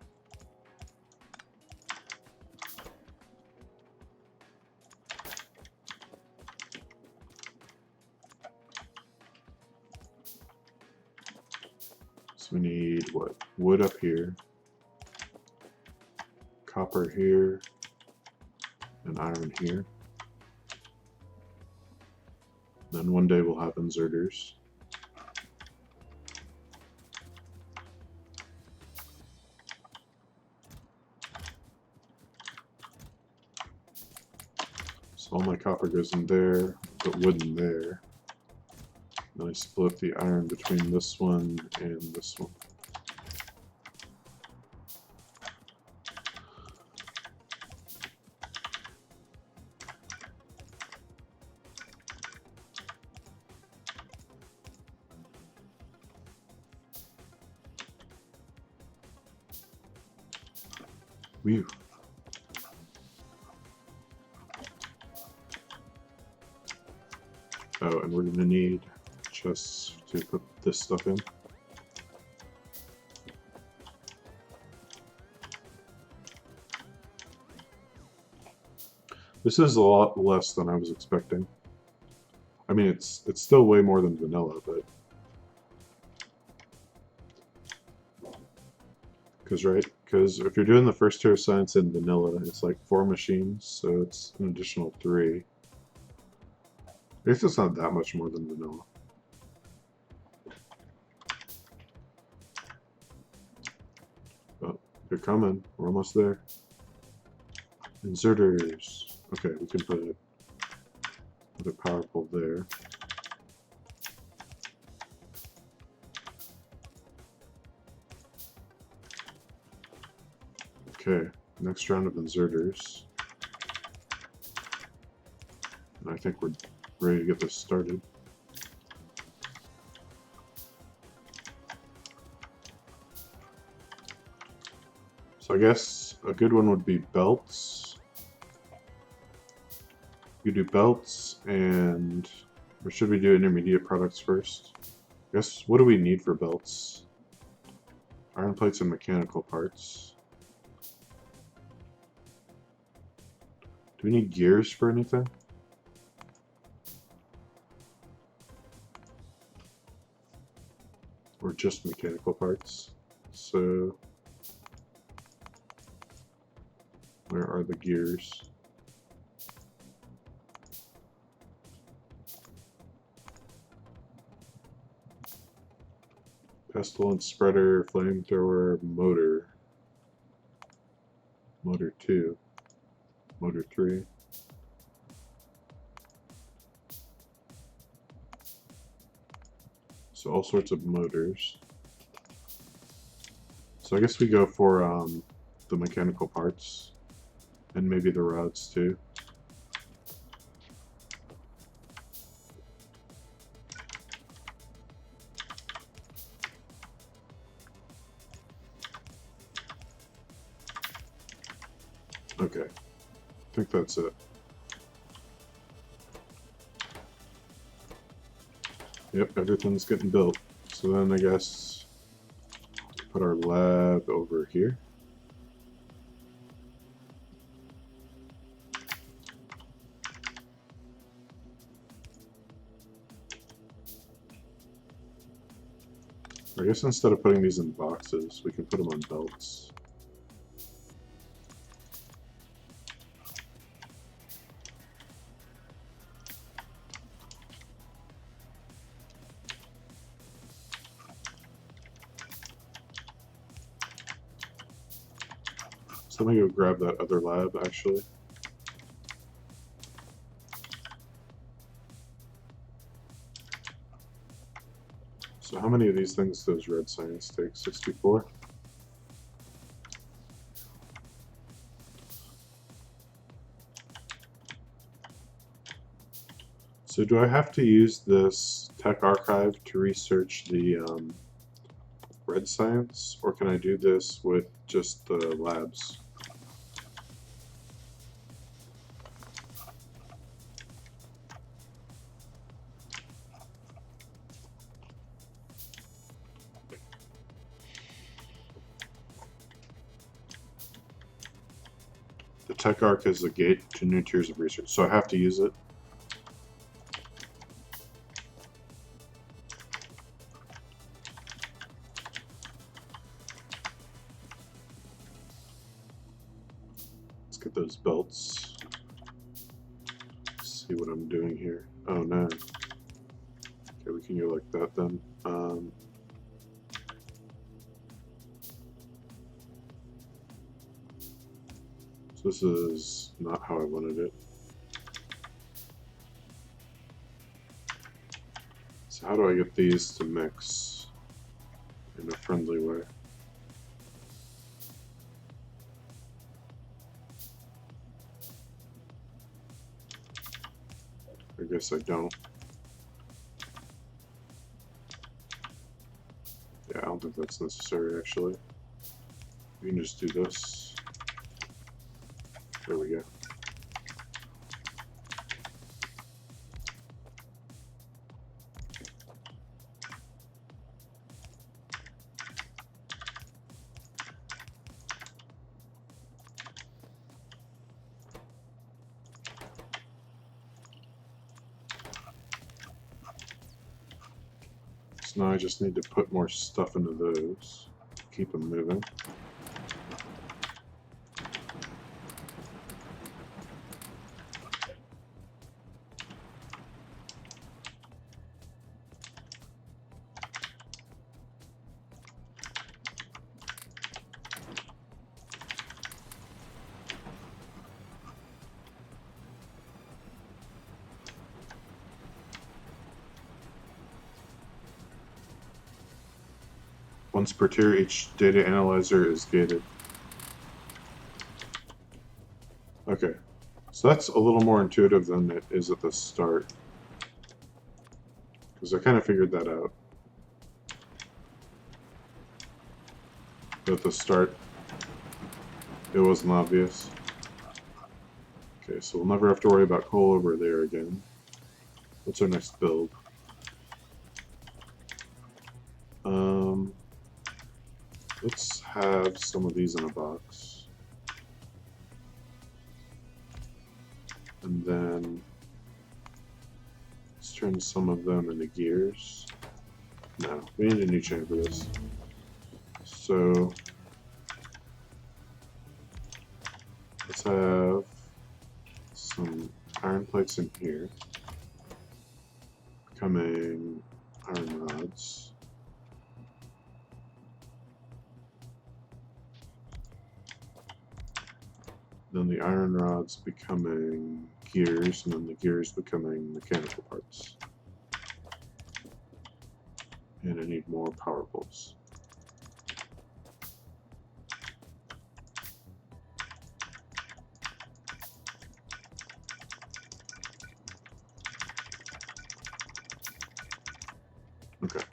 So we need, what, wood up here, copper here, and iron here. Then one day we'll have inserters. So all my copper goes in there, put wood in there. Then I split the iron between this one and this one. Whew. Oh, and we're going to need chests to put this stuff in. This is a lot less than I was expecting. I mean, it's still way more than vanilla, but... Because if you're doing the first tier of science in vanilla, it's like 4 machines, so it's an additional 3. I guess it's not that much more than vanilla. But they're coming. We're almost there. Inserters. Okay, we can put another power pole there. Okay, next round of inserters. And I think we're ready to get this started. So I guess a good one would be belts. You do belts, and or should we do intermediate products first? I guess, what do we need for belts? Iron plates and mechanical parts. Do we need gears for anything? Or just mechanical parts? So, where are the gears? Pestilence spreader, flamethrower, motor. Motor 2. Motor 3. So all sorts of motors. So I guess we go for the mechanical parts. And maybe the rods too. Okay, I think that's it. Yep, everything's getting built. So then I guess put our lab over here. I guess instead of putting these in boxes, we can put them on belts. So let me go grab that other lab, actually. So how many of these things does red science take? 64? So do I have to use this tech archive to research the red science, or can I do this with just the labs? The tech arc is a gate to new tiers of research, so I have to use it. Let's get those belts. Let's see what I'm doing here. Oh no. Okay, we can go like that then. So this is not how I wanted it. So how do I get these to mix in a friendly way? I guess I don't. Yeah, I don't think that's necessary actually. We can just do this. There we go. So now I just need to put more stuff into those. Keep them moving. Once per tier, each data analyzer is gated. Okay, so that's a little more intuitive than it is at the start. Because I kind of figured that out. But at the start, it wasn't obvious. Okay, so we'll never have to worry about coal over there again. What's our next build? Let's have some of these in a box. And then let's turn some of them into gears. No, we need a new chain for this. So let's have some iron plates in here, becoming iron rods. Then the iron rods becoming gears, and then the gears becoming mechanical parts. And I need more power poles. Okay.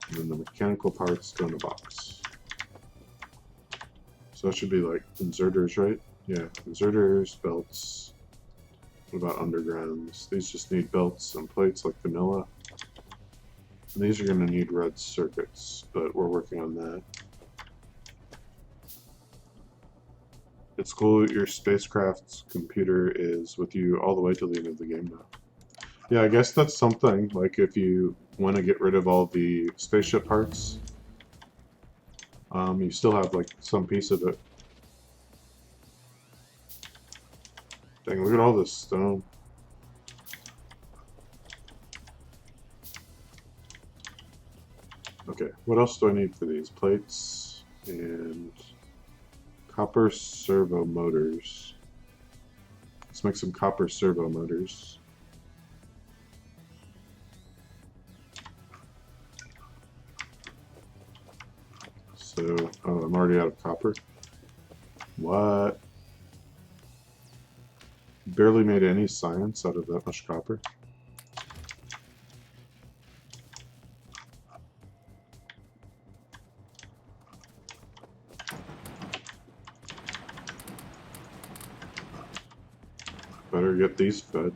And then the mechanical parts go in a box. So that should be like inserters, right? Yeah, inserters, belts. What about undergrounds? These just need belts and plates like vanilla. And these are going to need red circuits, but we're working on that. It's cool your spacecraft's computer is with you all the way till the end of the game now. Yeah, I guess that's something, like if you want to get rid of all the spaceship parts, you still have like some piece of it. Dang, look at all this stone. Okay, what else do I need for these? Plates and copper servo motors. Let's make some copper servo motors. So, oh, I'm already out of copper. What? Barely made any science out of that much copper. Better get these fed.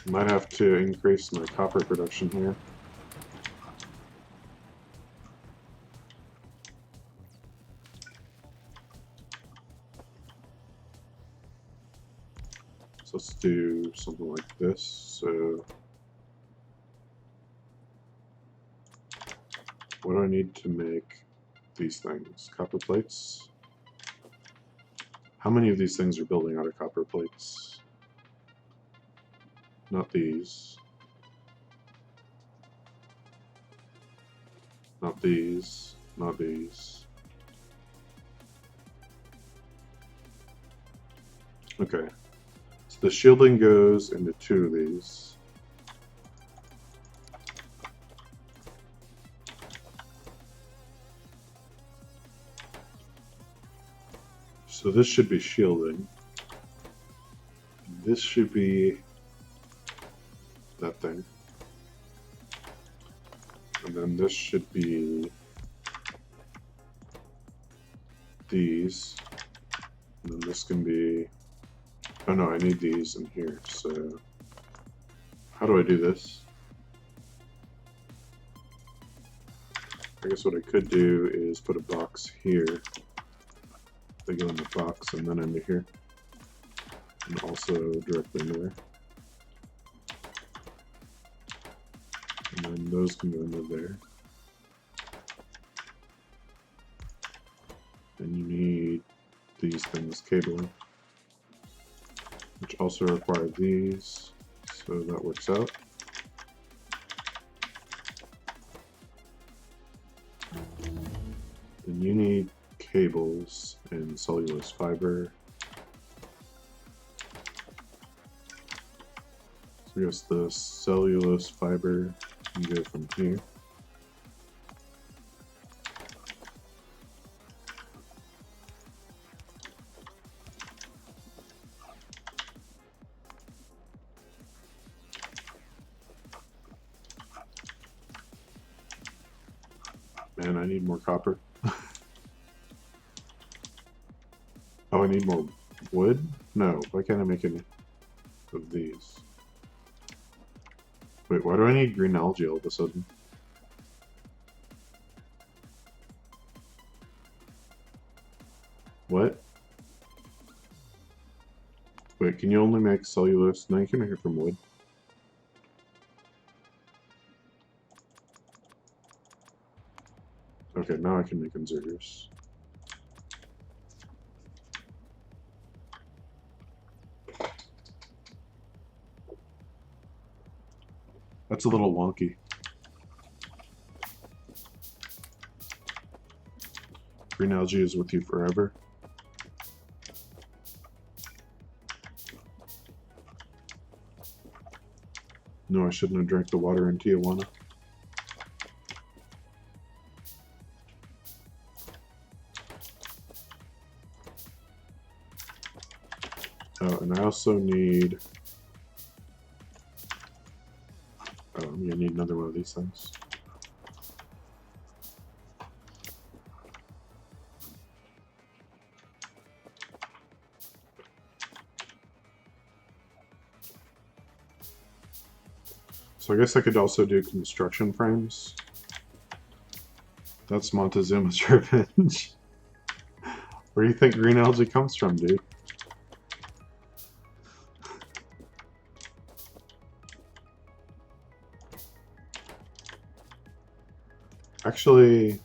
Might have to increase my copper production here. So let's do something like this. So what do I need to make these things? Copper plates? How many of these things are building out of copper plates? Not these. Not these. Not these. Okay. So the shielding goes into 2 of these. So this should be shielding. This should be that thing. And then this should be these. And then this can be... Oh no, I need these in here. So how do I do this? I guess what I could do is put a box here. They go in the box and then into here. And also directly into there. And then those can go into there. And you need these things cabling, which also require these, so that works out. And you need cables and cellulose fiber. So I guess the cellulose fiber can go from here. Man, I need more copper. Oh, I need more wood? No, why can't I make any of these? Wait, why do I need green algae all of a sudden? What? Wait, can you only make cellulose? No, you can make it from wood. Okay, now I can make inserters. That's a little wonky. Green algae is with you forever. No, I shouldn't have drank the water in Tijuana. Oh, and I also need... Oh, I'm gonna need another one of these things. So I guess I could also do construction frames. That's Montezuma's revenge. Where do you think green algae comes from, dude? Actually,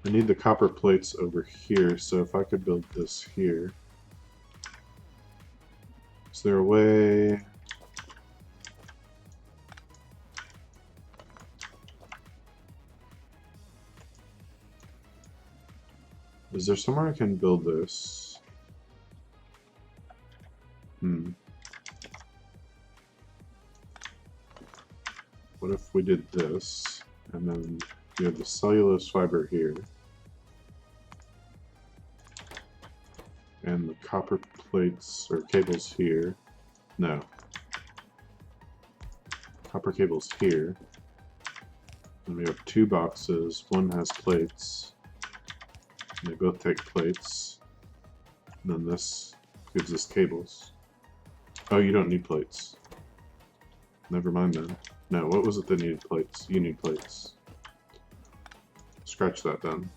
I need the copper plates over here, so if I could build this here. Is there a way... Is there somewhere I can build this? What if we did this, and then you have the cellulose fiber here, and the copper plates or cables here. No. Copper cables here. And we have two boxes. One has plates. And they both take plates. And then this gives us cables. Oh, you don't need plates. Never mind then. No, what was it that needed plates? You need plates. Scratch that then.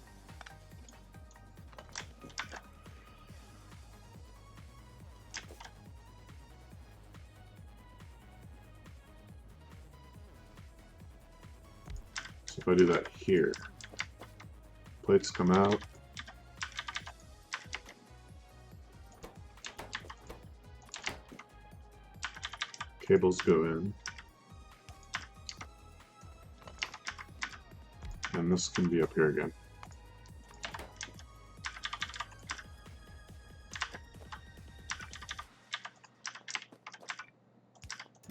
So if I do that here, plates come out. Cables go in. And this can be up here again.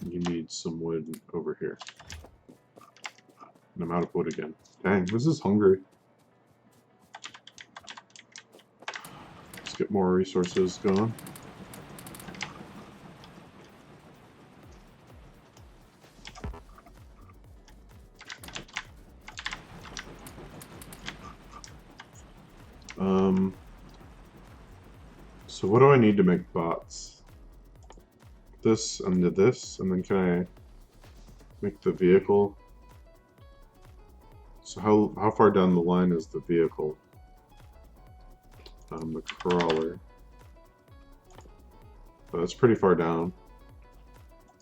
You need some wood over here. And I'm out of wood again. Dang, this is hungry. Let's get more resources going. So what do I need to make bots? This and this, and then can I make the vehicle? So how far down the line is the vehicle? The crawler. Oh, that's pretty far down.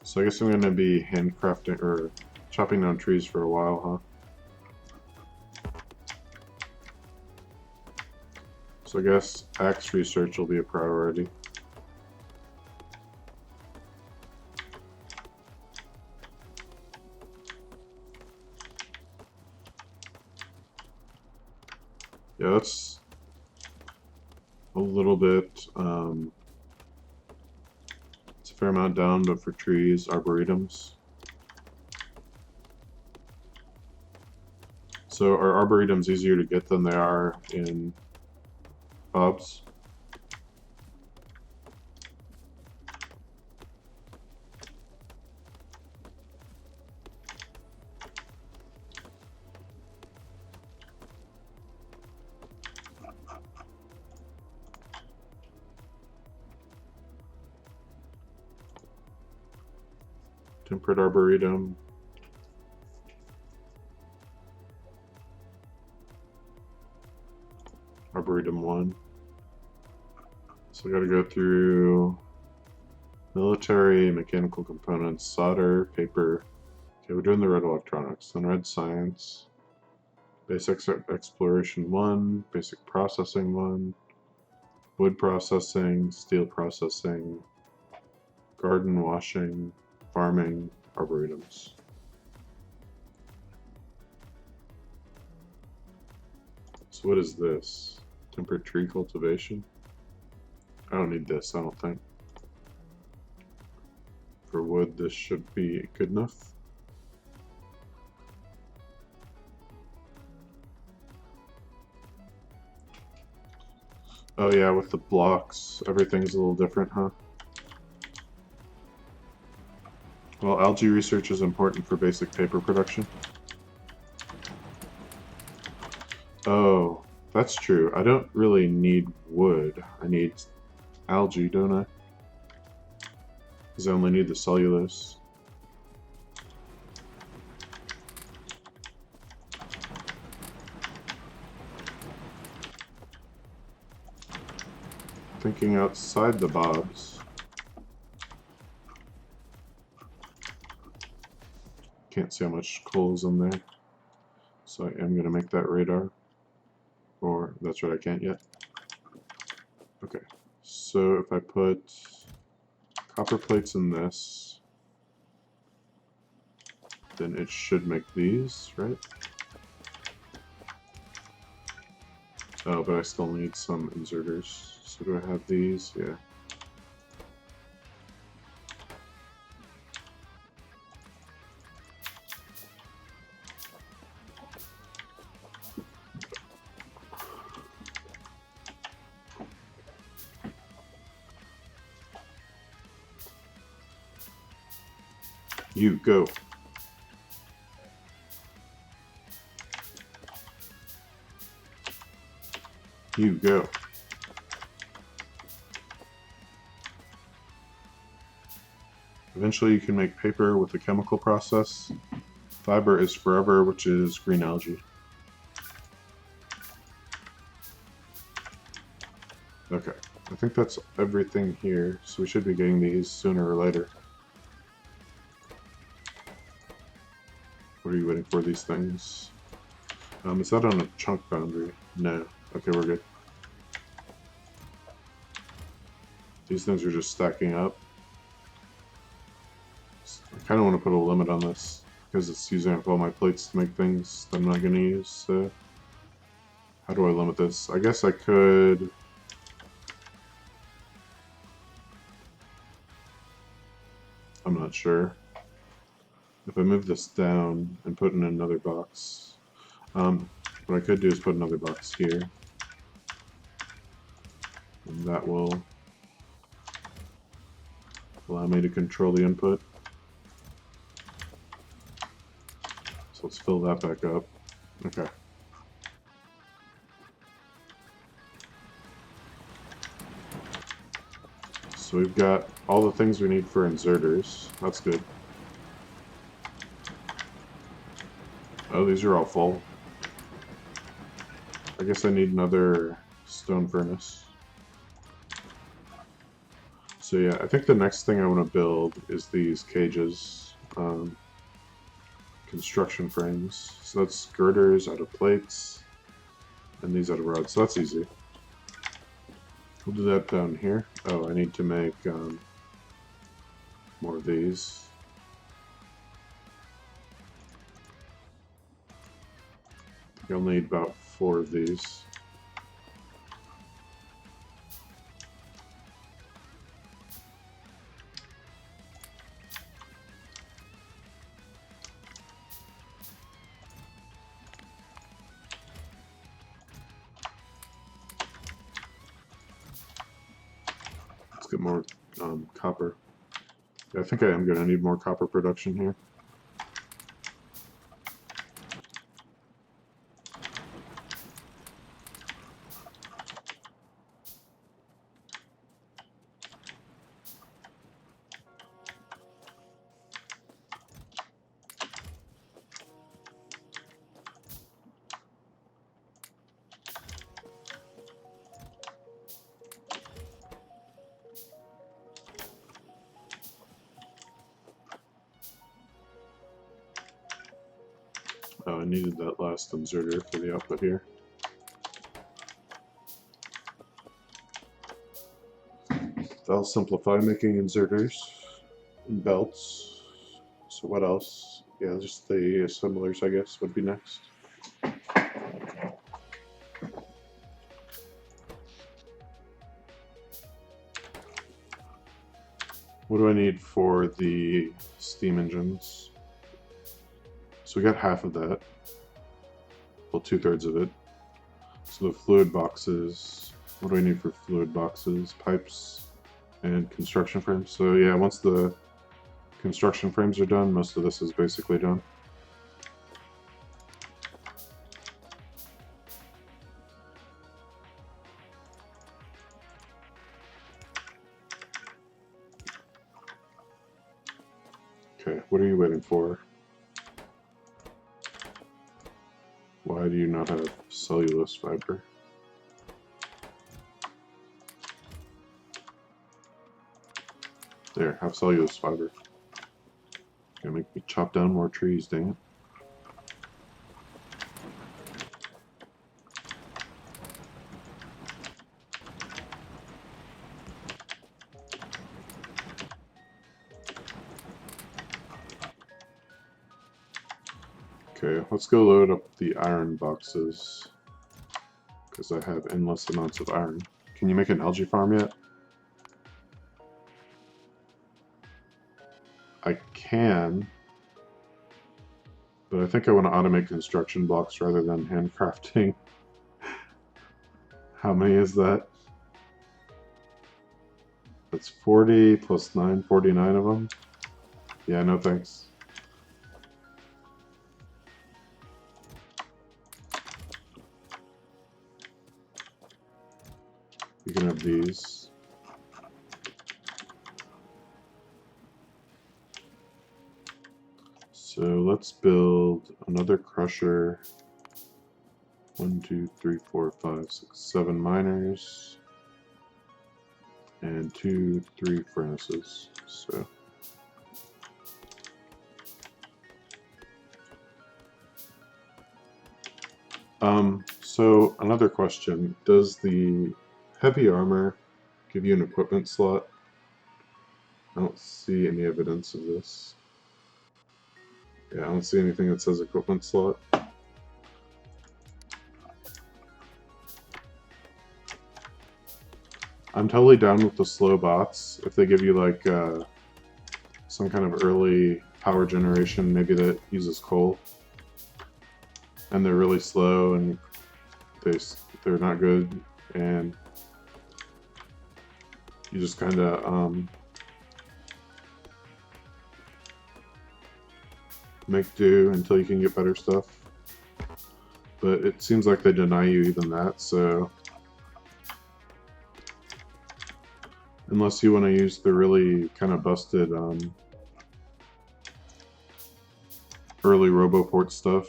So I guess I'm going to be handcrafting or chopping down trees for a while, huh? So I guess axe research will be a priority. Yeah, that's a little bit, it's a fair amount down, but for trees, arboretums. So are arboretums easier to get than they are in hubs? Temperate arboretum. Arboretum 1. So I gotta go through military, mechanical components, solder, paper. Okay, we're doing the red electronics. Then red science. Basic exploration 1, basic processing 1, wood processing, steel processing, garden washing, farming, arboretums. So what is this? Temperate tree cultivation? I don't need this, I don't think. For wood, this should be good enough. Oh yeah, with the blocks, everything's a little different, huh? Well, algae research is important for basic paper production. Oh, that's true. I don't really need wood. I need algae, don't I? Because I only need the cellulose. Thinking outside the box. Can't see how much coal is in there. So I am going to make that radar. Or, that's right, I can't yet. Okay, so if I put copper plates in this, then it should make these, right? Oh, but I still need some inserters. So do I have these? Yeah. You go. You go. Eventually you can make paper with a chemical process. Fiber is forever, which is green algae. Okay, I think that's everything here, so we should be getting these sooner or later. What are you waiting for, these things? Is that on a chunk boundary? No. Okay, we're good. These things are just stacking up. I kind of want to put a limit on this, because it's using up all my plates to make things that I'm not going to use, so... How do I limit this? I guess I could... I'm not sure. If I move this down and put in another box... what I could do is put another box here. And that will allow me to control the input. So let's fill that back up. Okay. So we've got all the things we need for inserters. That's good. Oh, these are all full. I guess I need another stone furnace. So yeah, I think the next thing I want to build is these cages. Construction frames. So that's girders out of plates, and these out of rods. So that's easy. We'll do that down here. Oh, I need to make more of these. I think I'll need about 4 of these. Get more copper. Yeah, I think I am going to need more copper production here. Oh, I needed that last inserter for the output here. That'll simplify making inserters and belts. So what else? Yeah, just the assemblers, I guess, would be next. What do I need for the steam engines? So we got half of that. Well, 2/3 of it. So the fluid boxes, what do I need for fluid boxes? Pipes and construction frames. So yeah, once the Construction frames are done. Most of this is basically done. Okay, what are you waiting for? Why do you not have cellulose fiber? There, have cellulose fiber. Gonna make me chop down more trees, dang it. Okay, let's go load up the iron boxes, because I have endless amounts of iron. Can you make an algae farm yet? I can, but I think I want to automate construction blocks rather than handcrafting. How many is that? That's 40 plus 9, 49 of them. Yeah, no thanks. You can have these. So let's build another crusher. 1, 2, 3, 4, 5, 6, 7 miners. And 2, 3 furnaces. So another question, does the heavy armor give you an equipment slot? I don't see any evidence of this. Yeah, I don't see anything that says equipment slot. I'm totally down with the slow bots. If they give you like some kind of early power generation, maybe that uses coal, and they're really slow and they're not good, and you just kind of make do until you can get better stuff. But it seems like they deny you even that, so unless you want to use the really kind of busted early Roboport stuff,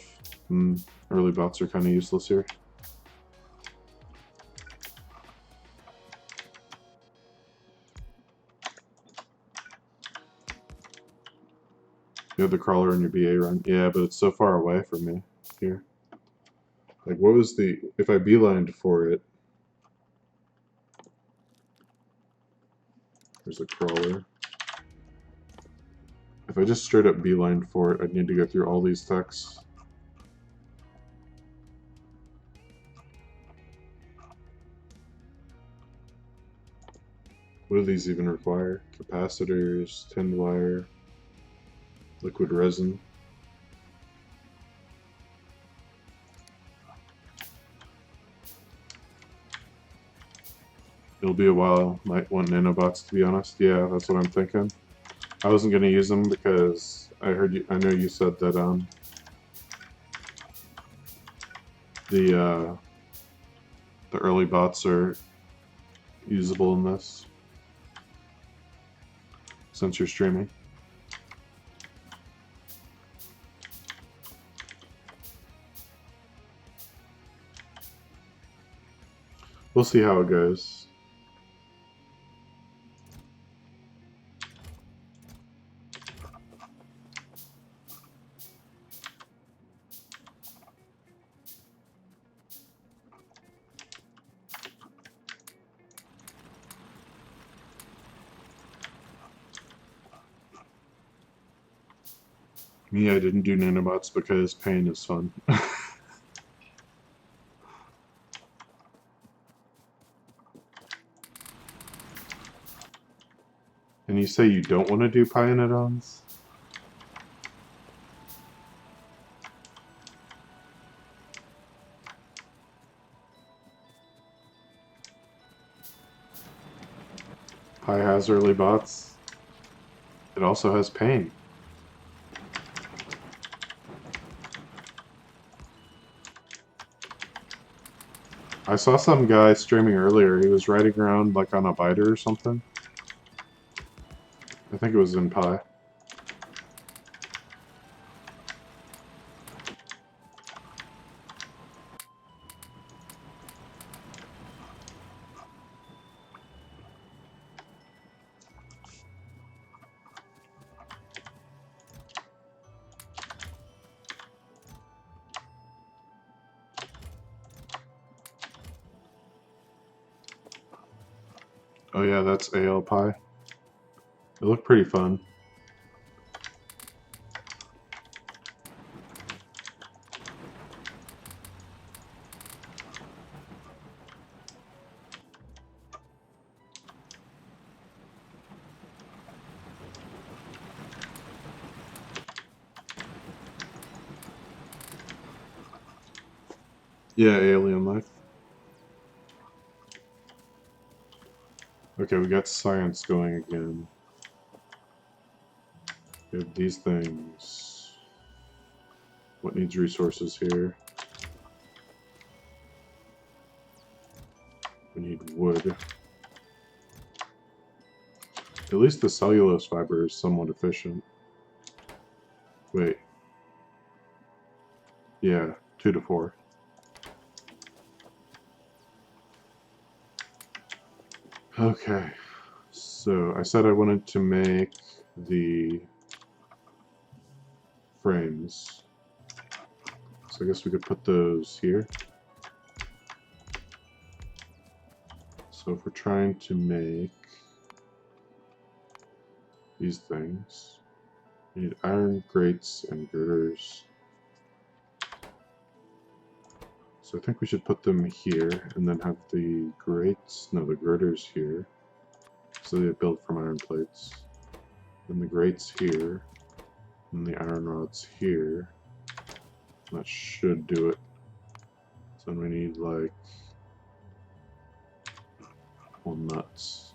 early bots are kind of useless here. You have the crawler in your BA run. Yeah, but it's so far away from me here. Like, what was the... If I beelined for it... There's a crawler. If I just straight up beelined for it, I'd need to go through all these techs. What do these even require? Capacitors, tinned wire, liquid resin. It'll be a while. Might want nanobots, to be honest. Yeah, that's what I'm thinking. I wasn't going to use them because I know you said that the early bots are usable in this since you're streaming. We'll see how it goes. Me, I didn't do nanobots because pain is fun. And you say you don't want to do pionodons? Pi has early bots? It also has paint. I saw some guy streaming earlier. He was riding around like on a biter or something. I think it was in Pi. Oh yeah, that's AL Pi. It looked pretty fun. Yeah, Alien Life. Okay, we got science going again. We have these things. What needs resources here? We need wood. At least the cellulose fiber is somewhat efficient. Wait. Yeah, 2 to 4. Okay. So I said I wanted to make the frames. So I guess we could put those here. So if we're trying to make these things, we need iron grates and girders. So I think we should put them here and then have the grates, no, the girders here. So they build from iron plates. Then the grates here, and the iron rods here. That should do it. So then we need like nuts.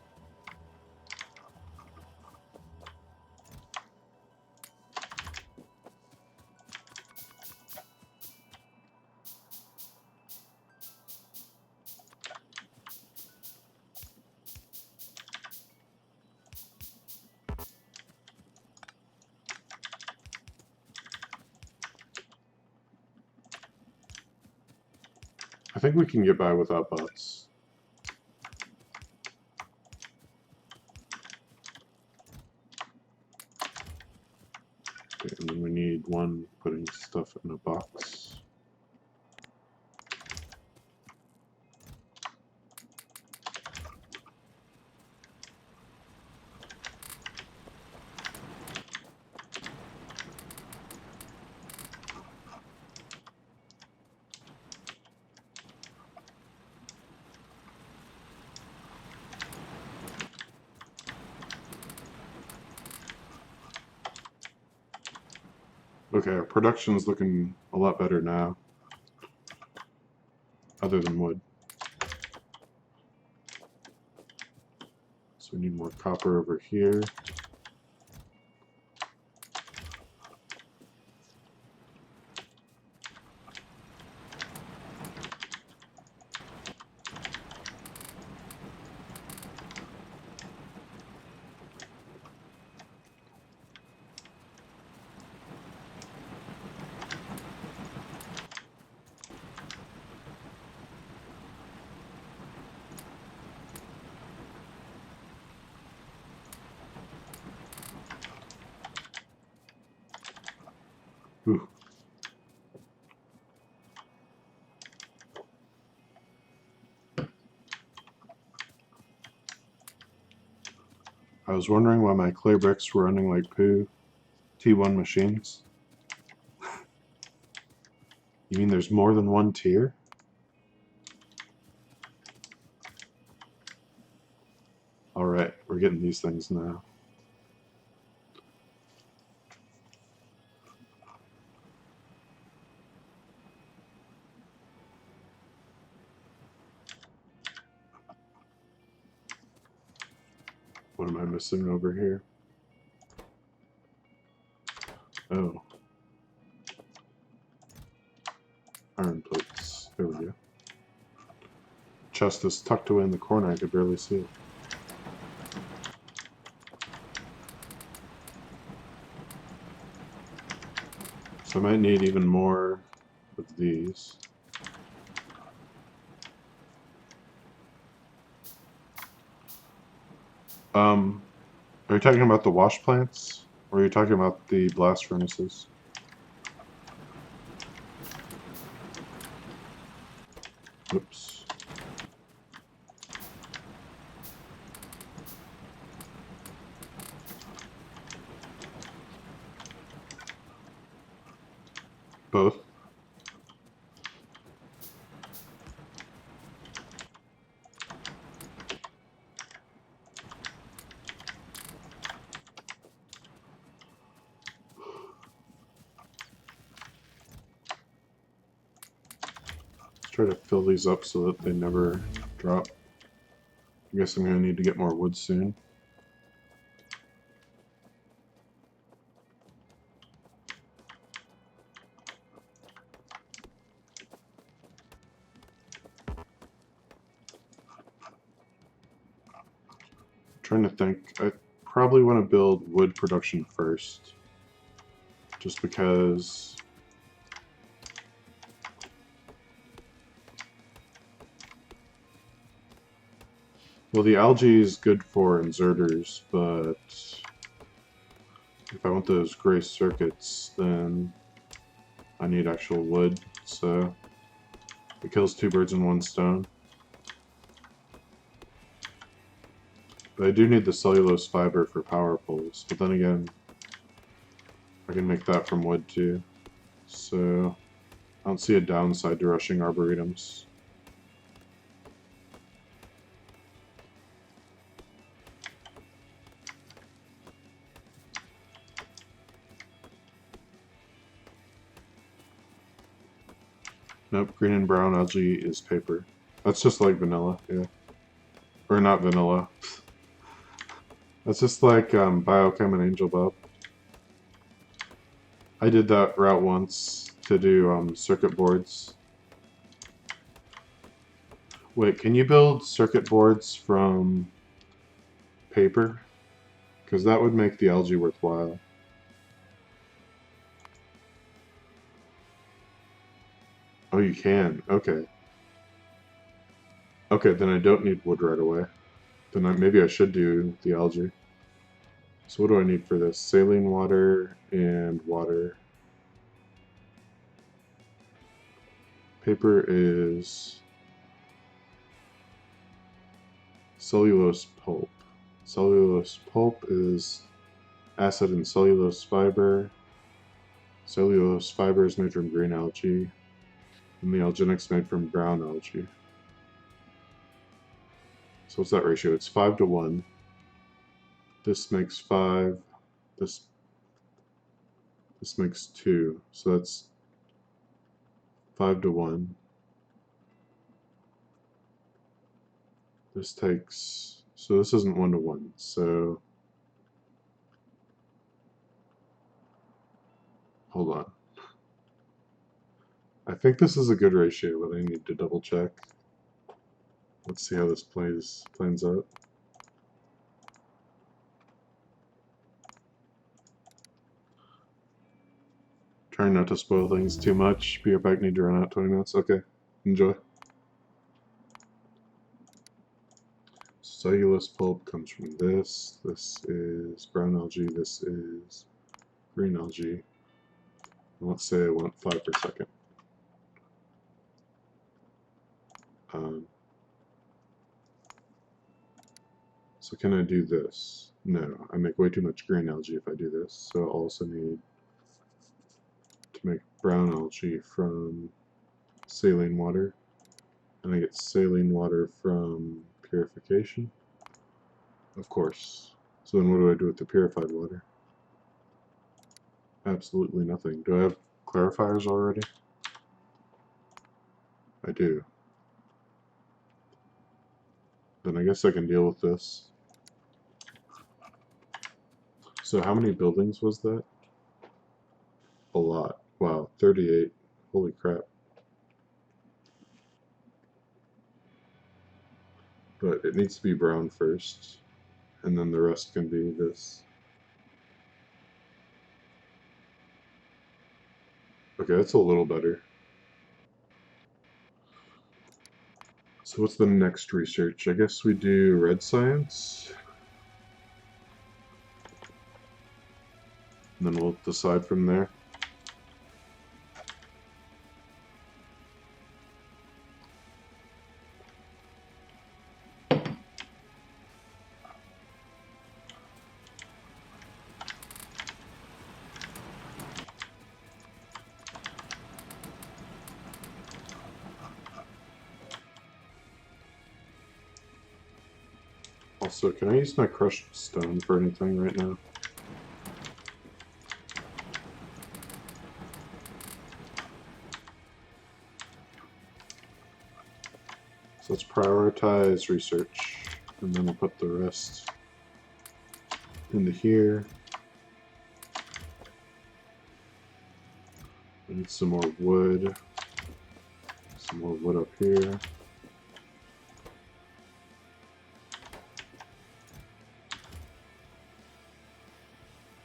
I think we can get by without bots. Okay, and then we need one putting stuff in a box. Okay, our production's looking a lot better now, other than wood. So we need more copper over here. Ooh. I was wondering why my clay bricks were running like poo. T1 machines. You mean there's more than one tier? Alright, we're getting these things now. What am I missing over here? Oh. Iron plates. There we go. Chest is tucked away in the corner. I could barely see it. So I might need even more of these. Are you talking about the wash plants? Or are you talking about the blast furnaces? Oops. Both. Let's try to fill these up so that they never drop. I guess I'm going to need to get more wood soon. Trying to think. I probably want to build wood production first. Just because... Well, the algae is good for inserters, but if I want those gray circuits, then I need actual wood, so it kills two birds in one stone. But I do need the cellulose fiber for power poles, but then again, I can make that from wood too. So I don't see a downside to rushing arboretums. Nope, green and brown algae is paper. That's just like vanilla, yeah. Or not vanilla. That's just like Biochem and Angel Bob. I did that route once to do circuit boards. Wait, can you build circuit boards from paper? Because that would make the algae worthwhile. Oh, you can. Okay. Okay, then I don't need wood right away. Then maybe I should do the algae. So what do I need for this? Saline water and water. Paper is cellulose pulp. Cellulose pulp is acid and cellulose fiber. Cellulose fiber is made from green algae. And the alginics made from brown algae. So what's that ratio? It's 5 to 1. This makes 5. This makes 2. So that's 5 to 1. This takes... So this isn't 1 to 1. So... Hold on. I think this is a good ratio, but I need to double check. Let's see how this plans out. Trying not to spoil things too much. Be right back, need to run out 20 minutes. Okay, enjoy. Cellulose pulp comes from this. This is brown algae. This is green algae. And let's say I want 5 per second. So can I do this? No, I make way too much green algae if I do this. So I'll also need to make brown algae from saline water. And I get saline water from purification. Of course. So then what do I do with the purified water? Absolutely nothing. Do I have clarifiers already? I do. Then I guess I can deal with this. So how many buildings was that? a lot. Wow, 38. Holy crap. But it needs to be brown first, and then the rest can be this. Okay, that's a little better. So what's the next research? I guess we do red science. And then we'll decide from there. Also, can I use my crushed stone for anything right now? So let's prioritize research, and then we'll put the rest into here. I need some more wood. Some more wood up here.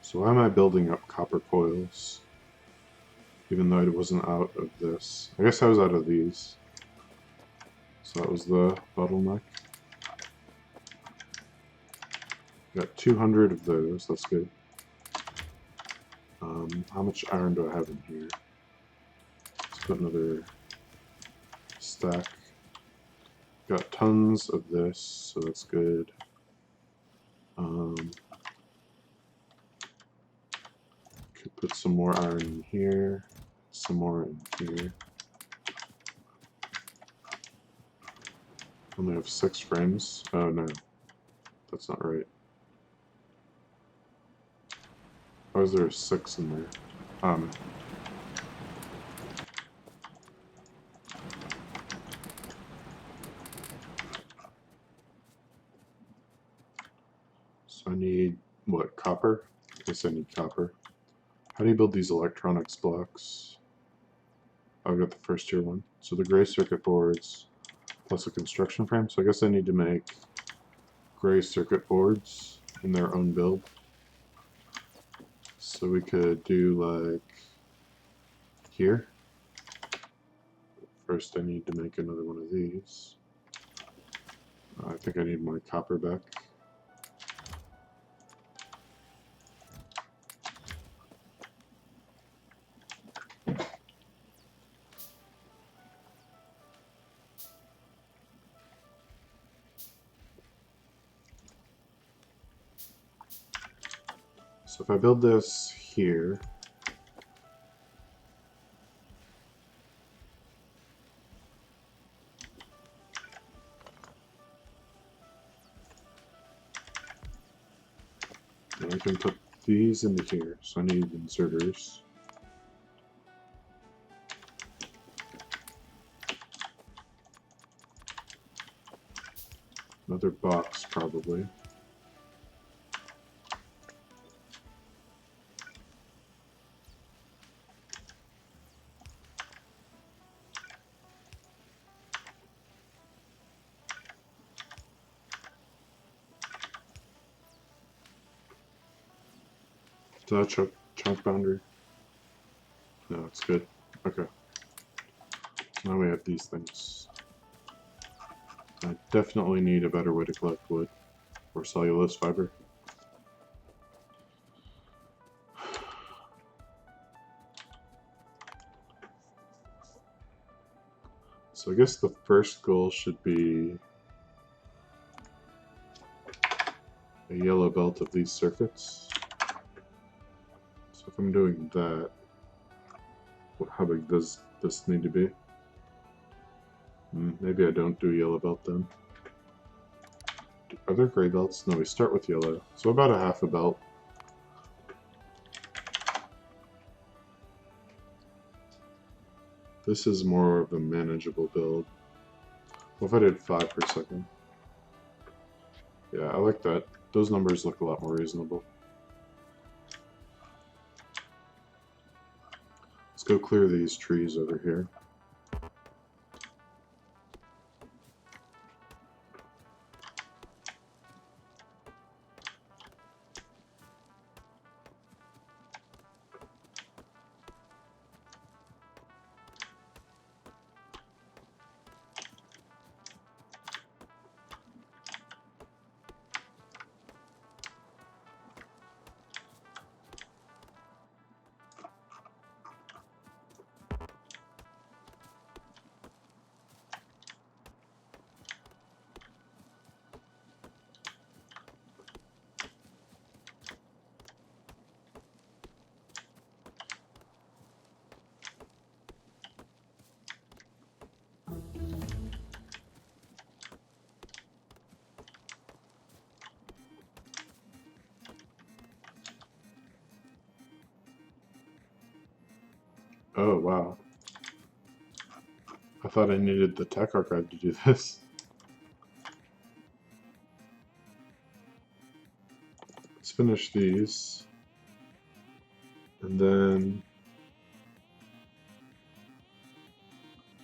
So why am I building up copper coils? Even though it wasn't out of this. I guess I was out of these. So that was the bottleneck. Got 200 of those, that's good. How much iron do I have in here? Let's put another stack. Got tons of this, so that's good. Could put some more iron in here, some more in here. Only have 6 frames. Oh no, that's not right. Why is there a 6 in there? So I need, what, copper? I guess I need copper. How do you build these electronics blocks? I've got the first tier one. So the gray circuit boards plus a construction frame. So I guess I need to make gray circuit boards in their own build. So we could do like here. First I need to make another one of these. I think I need my copper back. So if I build this here, then I can put these into here. So I need inserters. Another box probably. Did that chunk boundary? No, it's good. Okay. Now we have these things. I definitely need a better way to collect wood or cellulose fiber. So I guess the first goal should be a yellow belt of these circuits. So if I'm doing that, how big does this need to be? Maybe I don't do yellow belt then. Are there gray belts? No, we start with yellow. So about a half a belt. This is more of a manageable build. What if I did 5 per second? Yeah, I like that. Those numbers look a lot more reasonable. Let's go clear these trees over here. Oh, wow. I thought I needed the tech archive to do this. Let's finish these. And then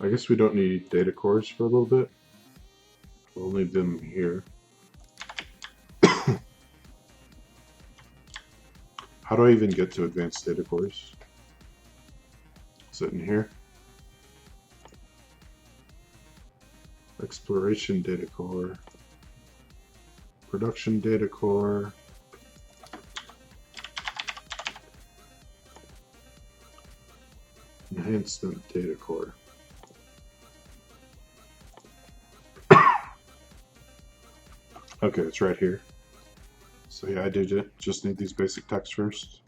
I guess we don't need data cores for a little bit. We'll leave them here. How do I even get to advanced data cores? Is it in here? Exploration data core. Production data core. Enhancement data core. Okay, it's right here. So yeah, I do just need these basic text first.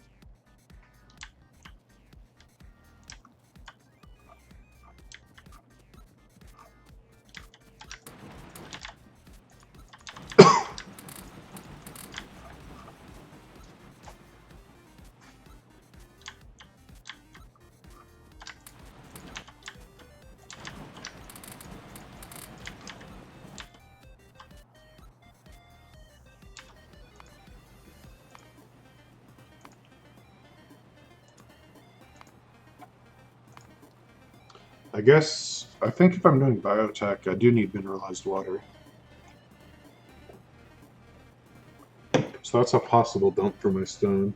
I think if I'm doing biotech, I do need mineralized water. So that's a possible dump for my stone.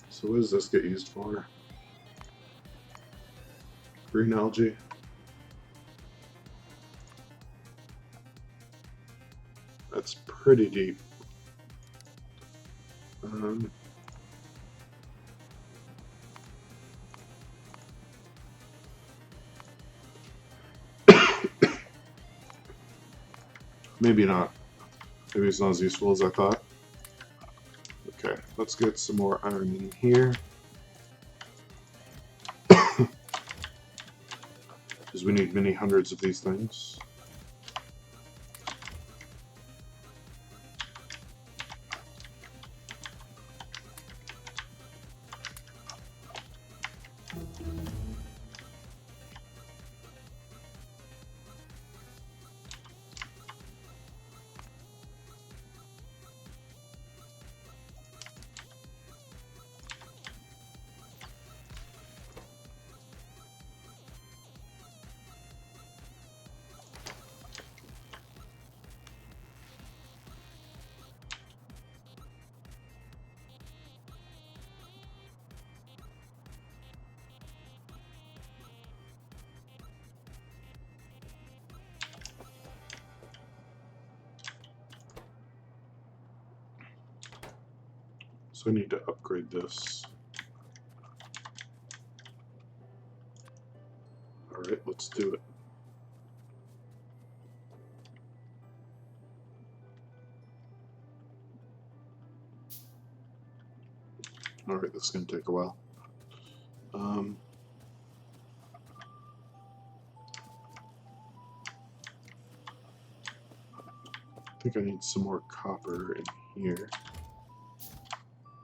So what does this get used for? Green algae. That's pretty deep. Maybe not. Maybe it's not as useful as I thought. Okay, let's get some more iron in here. Because we need many hundreds of these things. So I need to upgrade this. Alright, let's do it. Alright, this is going to take a while. I think I need some more copper in here.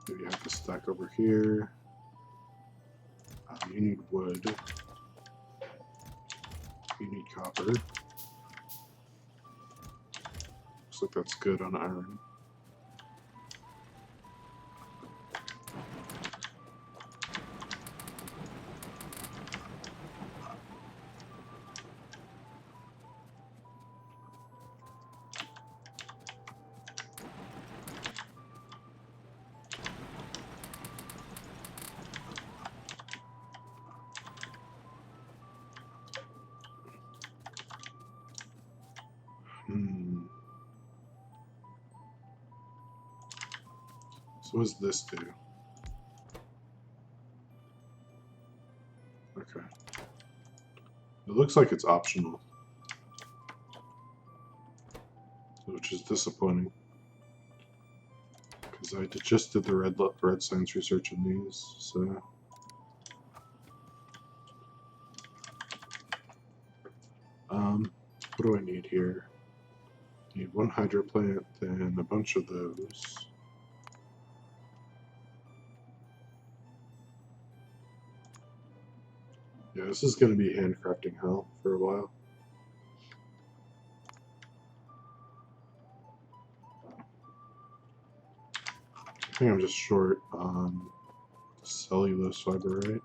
Maybe I have to stack over here. You need wood. You need copper. Looks like that's good on iron. So what does this do? Okay. It looks like it's optional, which is disappointing. Because I just did the red science research in these, so... what do I need here? I need one hydro plant, then a bunch of those. Yeah, this is going to be handcrafting hell for a while. I think I'm just short on cellulose fiber, right?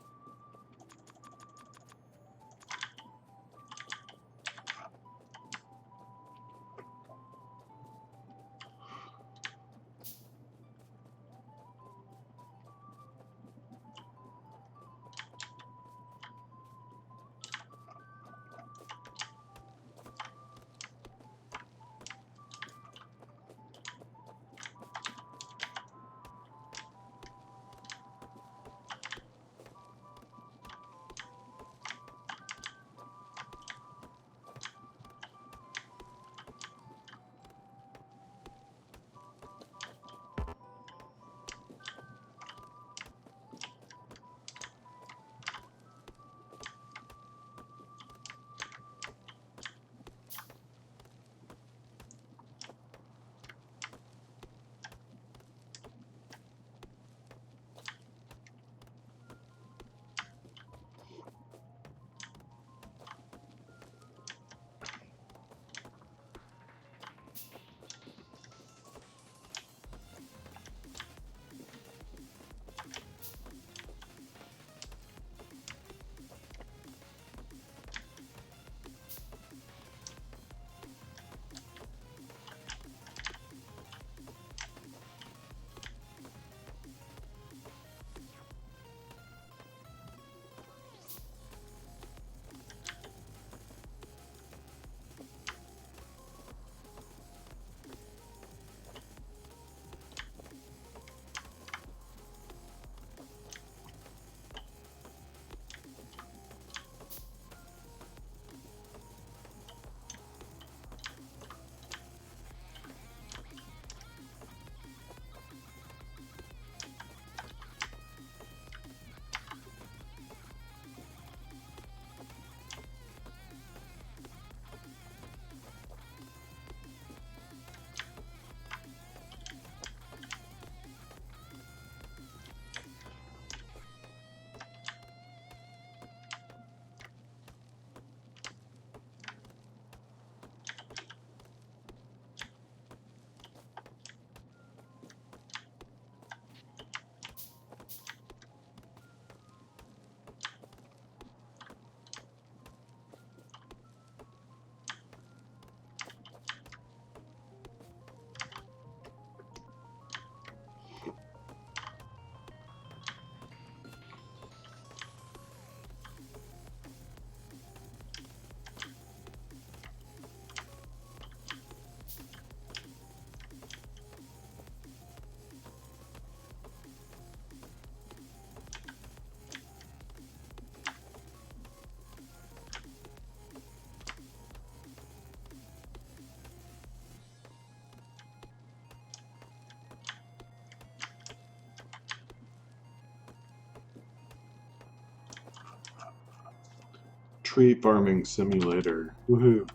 Tree farming simulator. Woohoo!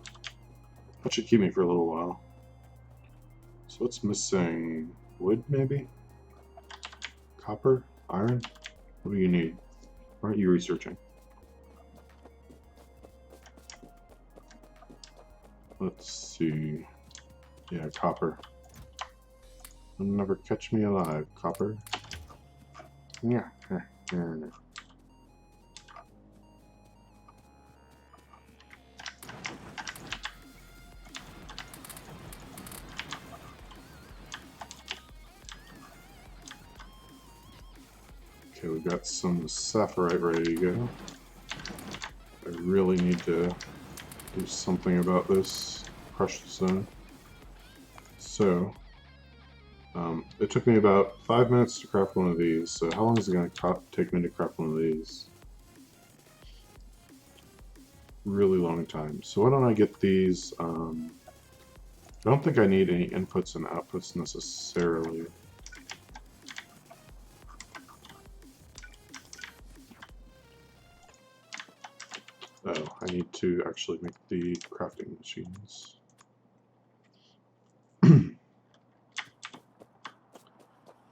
That should keep me for a little while. So what's missing? Wood, maybe? Copper? Iron? What do you need? Why aren't you researching? Let's see. Yeah, copper. You'll never catch me alive, copper. Yeah. Okay, we've got some sapphirite ready to go. I really need to do something about this crushed stone. So, it took me about 5 minutes to craft one of these, so how long is it going to take me to craft one of these? Really long time. So why don't I get these, I don't think I need any inputs and outputs necessarily. Oh, I need to actually make the crafting machines.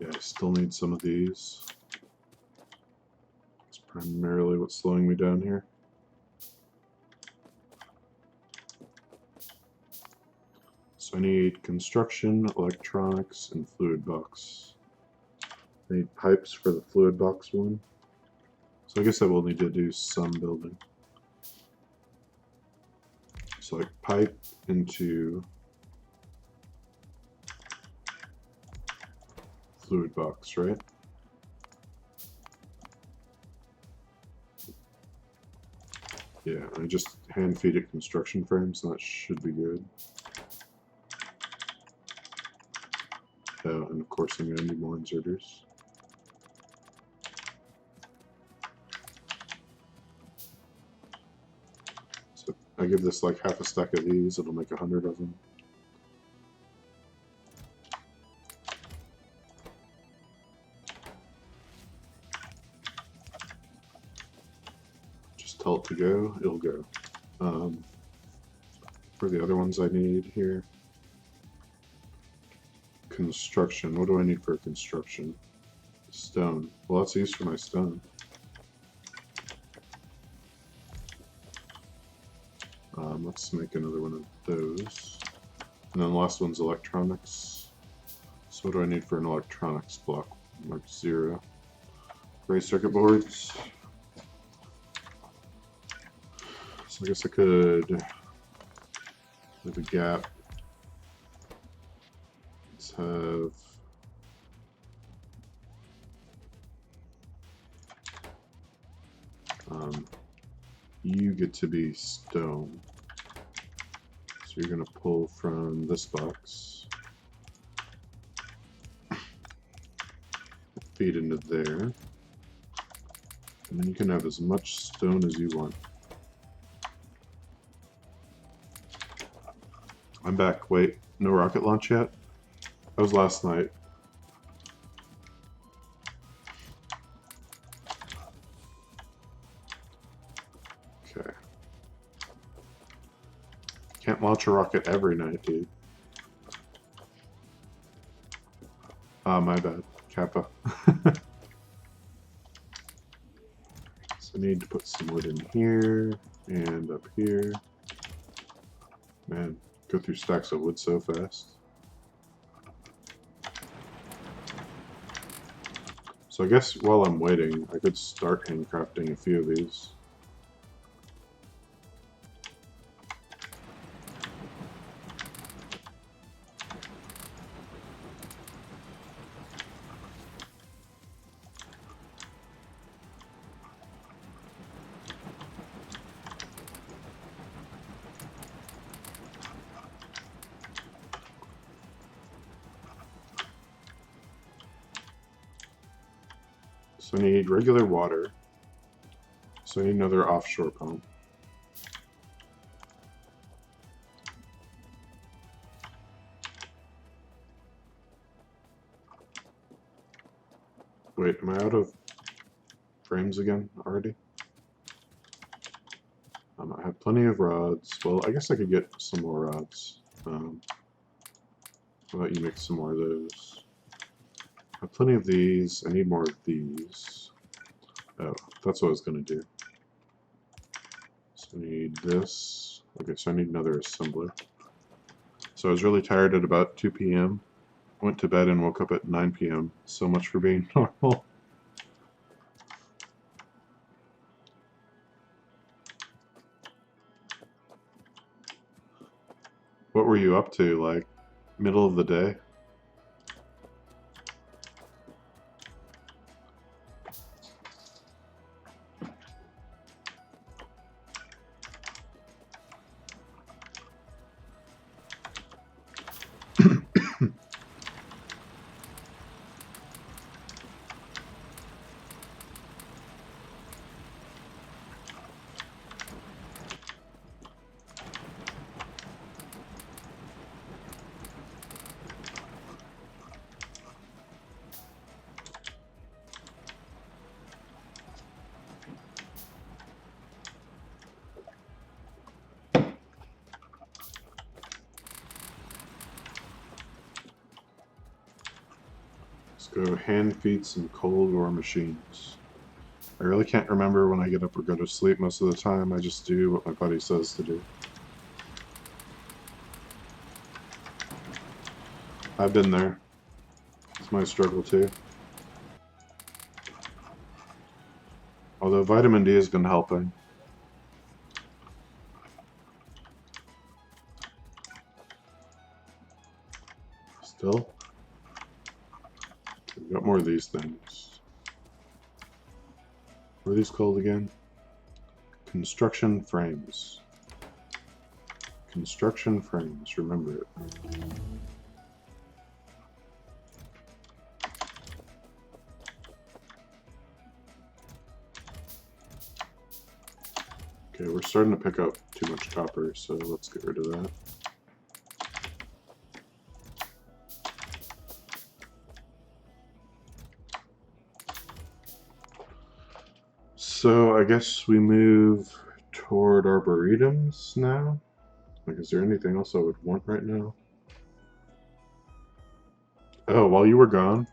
Yeah, I still need some of these. It's primarily what's slowing me down here. So I need construction, electronics, and fluid box. I need pipes for the fluid box one. So I guess I will need to do some building. So like pipe into fluid box, right? Yeah, I just hand feed it construction frames, and that should be good. Oh, and of course I'm going to need more inserters. So I give this like half a stack of these, it'll make 100 of them. Just tell it to go, it'll go. For the other ones I need here, construction. What do I need for construction? Stone. Well, that's used for my stone. Let's make another one of those. And then the last one's electronics. So what do I need for an electronics block? Mark 0. Gray circuit boards. So I guess I could, with a gap, let's have you get to be stone. So you're going to pull from this box, feed into there, and then you can have as much stone as you want. I'm back. Wait, no rocket launch yet? That was last night. Okay. Can't launch a rocket every night, dude. Ah, my bad. Kappa. So I need to put some wood in here and up here. Man, go through stacks of wood so fast. So I guess while I'm waiting, I could start handcrafting a few of these. So I need regular water. So I need another offshore pump. Wait, am I out of frames again already? I have plenty of rods. Well, I guess I could get some more rods. How about you make some more of those? I have plenty of these. I need more of these. Oh, that's what I was going to do. So I need this. Okay, so I need another assembler. So So I was really tired at about 2 p.m. Went to bed and woke up at 9 p.m. So much for being normal. What were you up to, like, middle of the day? Let's go hand feed some cold war machines. I really can't remember when I get up or go to sleep most of the time. I just do what my body says to do. I've been there. It's my struggle too. Although vitamin D has been helping. Still? We've got more of these things. What are these called again? Construction frames. Construction frames, remember it. Okay, we're starting to pick up too much copper, so let's get rid of that. So I guess we move toward arboretums now. Like, is there anything else I would want right now? Oh, while you were gone,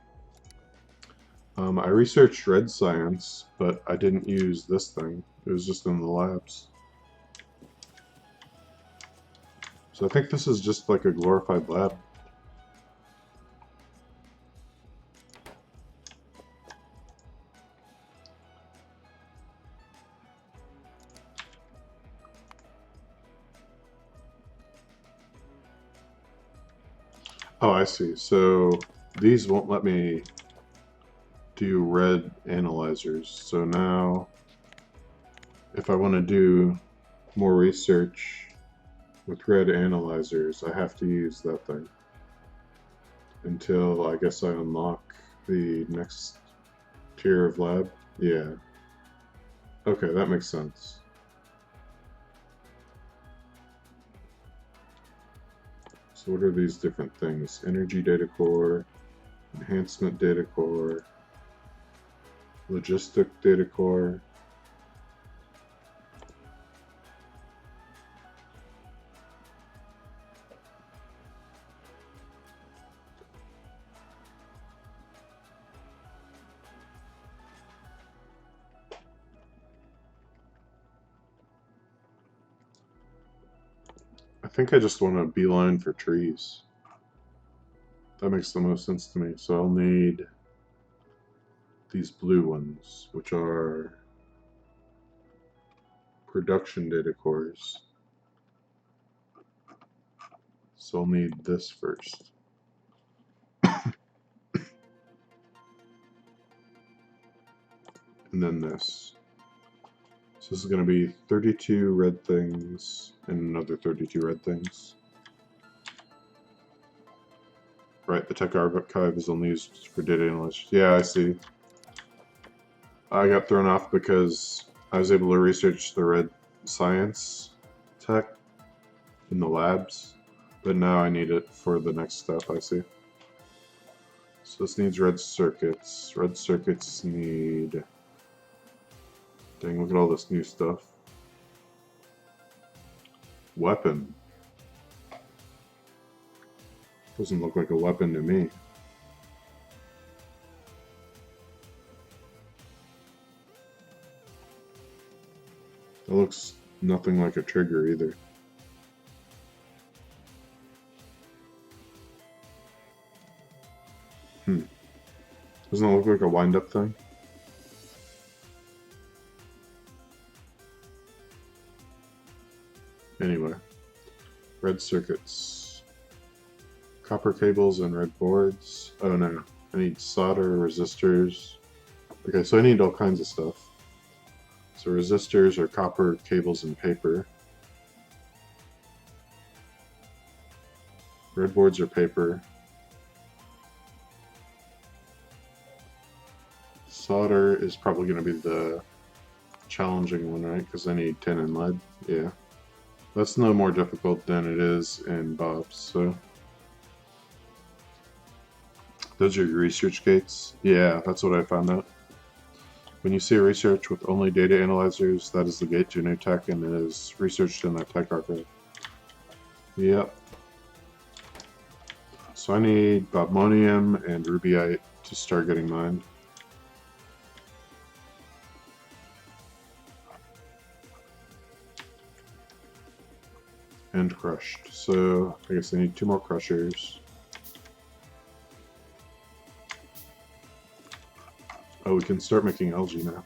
I researched red science, but I didn't use this thing. It was just in the labs. So I think this is just like a glorified lab. Oh, I see. So these won't let me do red analyzers. So now, if I want to do more research with red analyzers, I have to use that thing until I guess I unlock the next tier of lab. Yeah. Okay, that makes sense. So what are these different things? Energy data core, enhancement data core, logistic data core. I think I just want to beeline for trees. That makes the most sense to me. So I'll need these blue ones, which are production data cores. So I'll need this first. And then this. So this is going to be 32 red things and another 32 red things. Right, the tech archive is only used for data analysis. Yeah, I see. I got thrown off because I was able to research the red science tech in the labs, but now I need it for the next step, I see. So this needs red circuits. Red circuits need... Dang, look at all this new stuff. Weapon. Doesn't look like a weapon to me. That looks nothing like a trigger either. Doesn't it look like a wind-up thing? Anyway, red circuits. Copper cables and red boards. Oh no, I need solder, resistors. Okay, so I need all kinds of stuff. So resistors are copper cables and paper. Red boards are paper. Solder is probably going to be the challenging one, right? Because I need tin and lead. Yeah. That's no more difficult than it is in Bob's, so. Those are your research gates? Yeah, that's what I found out. When you see a research with only data analyzers, that is the gate to new tech and it is researched in that tech archive. Yep. So I need bobmonium and rubyite to start getting mined. And crushed. So I guess I need 2 more crushers. Oh, we can start making algae now.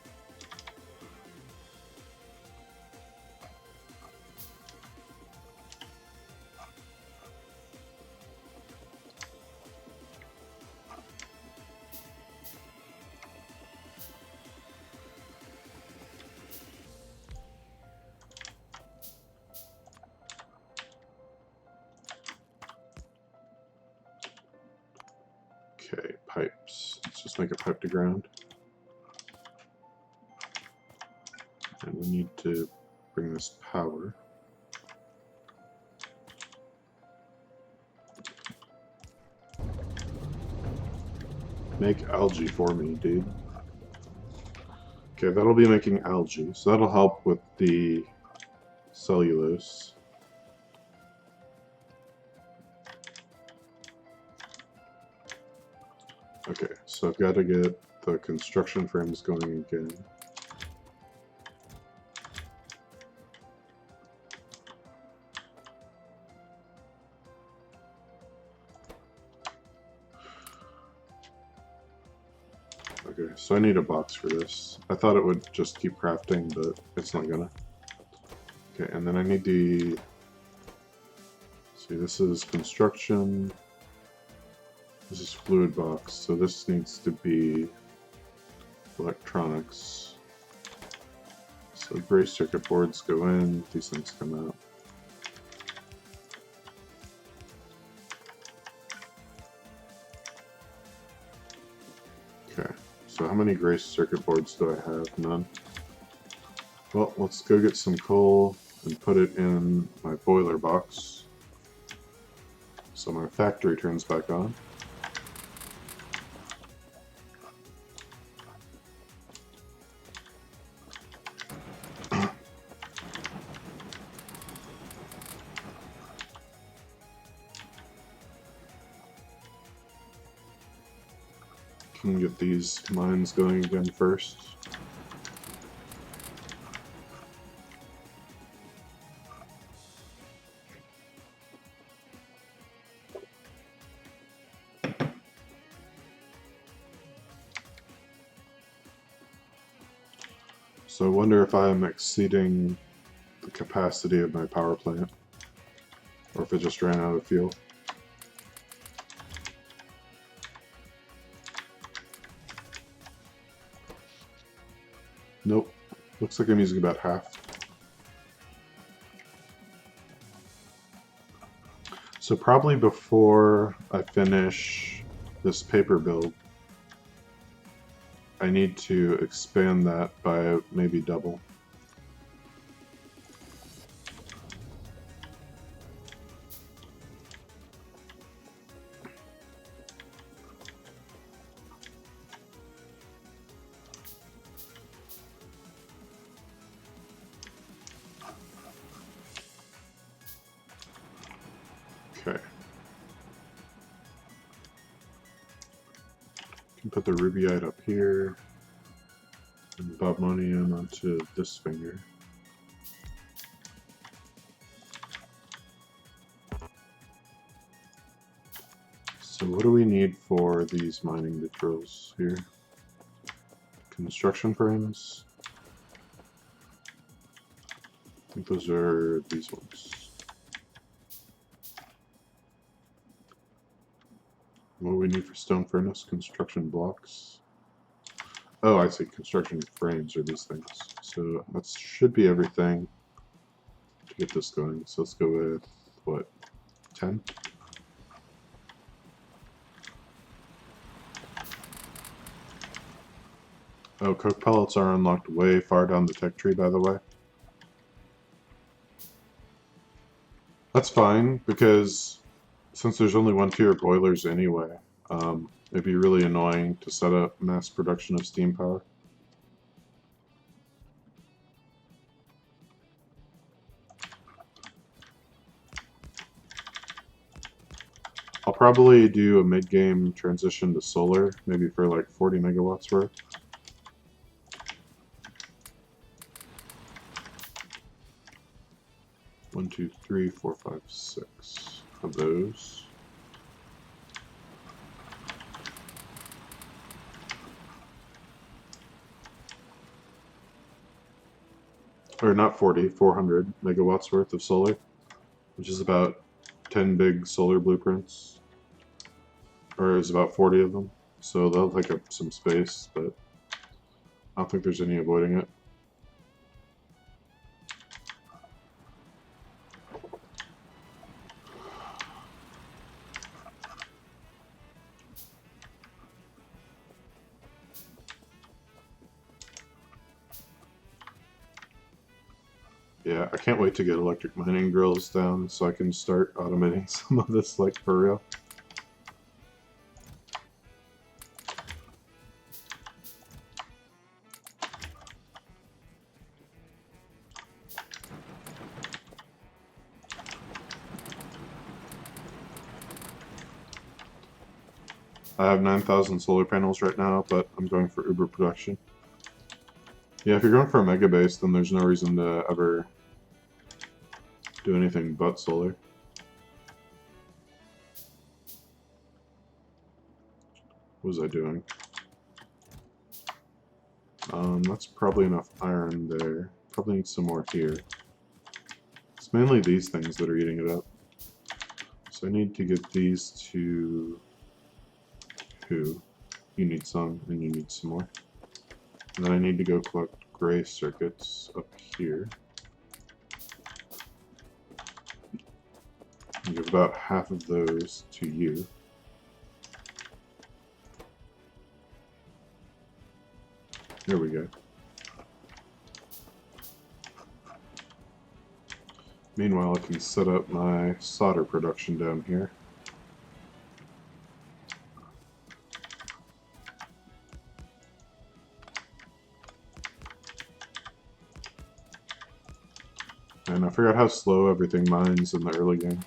Okay, pipes. Let's just make a pipe to ground. And we need to bring this power. Make algae for me, dude. Okay, that'll be making algae, so that'll help with the cellulose. Okay, so I've got to get the construction frames going again. Okay, so I need a box for this. I thought it would just keep crafting, but it's not gonna. Okay, and then I need the... See, this is construction. This is fluid box, so this needs to be electronics. So gray circuit boards go in, these things come out. Okay, so how many gray circuit boards do I have? None. Well, let's go get some coal and put it in my boiler box. So my factory turns back on. Can get these mines going again first. So I wonder if I'm exceeding the capacity of my power plant, or if it just ran out of fuel. Nope. Looks like I'm using about half. So probably before I finish this paper build, I need to expand that by maybe double. Okay. Can put the rubyite up here and bobmonium onto this finger. So what do we need for these mining materials here? Construction frames. I think those are these ones. What do we need for stone furnace? Construction blocks. Oh, I see. Construction frames are these things. So that should be everything to get this going. So let's go with, what, 10? Oh, coke pellets are unlocked way far down the tech tree, by the way. That's fine, because since there's only one tier of boilers anyway, it'd be really annoying to set up mass production of steam power. I'll probably do a mid-game transition to solar, maybe for like 40 megawatts worth. One, two, three, four, five, six of those. Or not 40, 400 megawatts worth of solar, which is about 10 big solar blueprints. Or there's about 40 of them. So they'll take up some space, but I don't think there's any avoiding it. Yeah, I can't wait to get electric mining drills down so I can start automating some of this, like, for real. I have 9,000 solar panels right now, but I'm going for uber production. Yeah, if you're going for a mega base, then there's no reason to ever do anything but solar. What was I doing? That's probably enough iron there. Probably need some more here. It's mainly these things that are eating it up. So I need to get these to 2. You need some, and you need some more. And then I need to go collect gray circuits up here. And give about half of those to you. There we go. Meanwhile, I can set up my solder production down here. And I forgot how slow everything mines in the early game.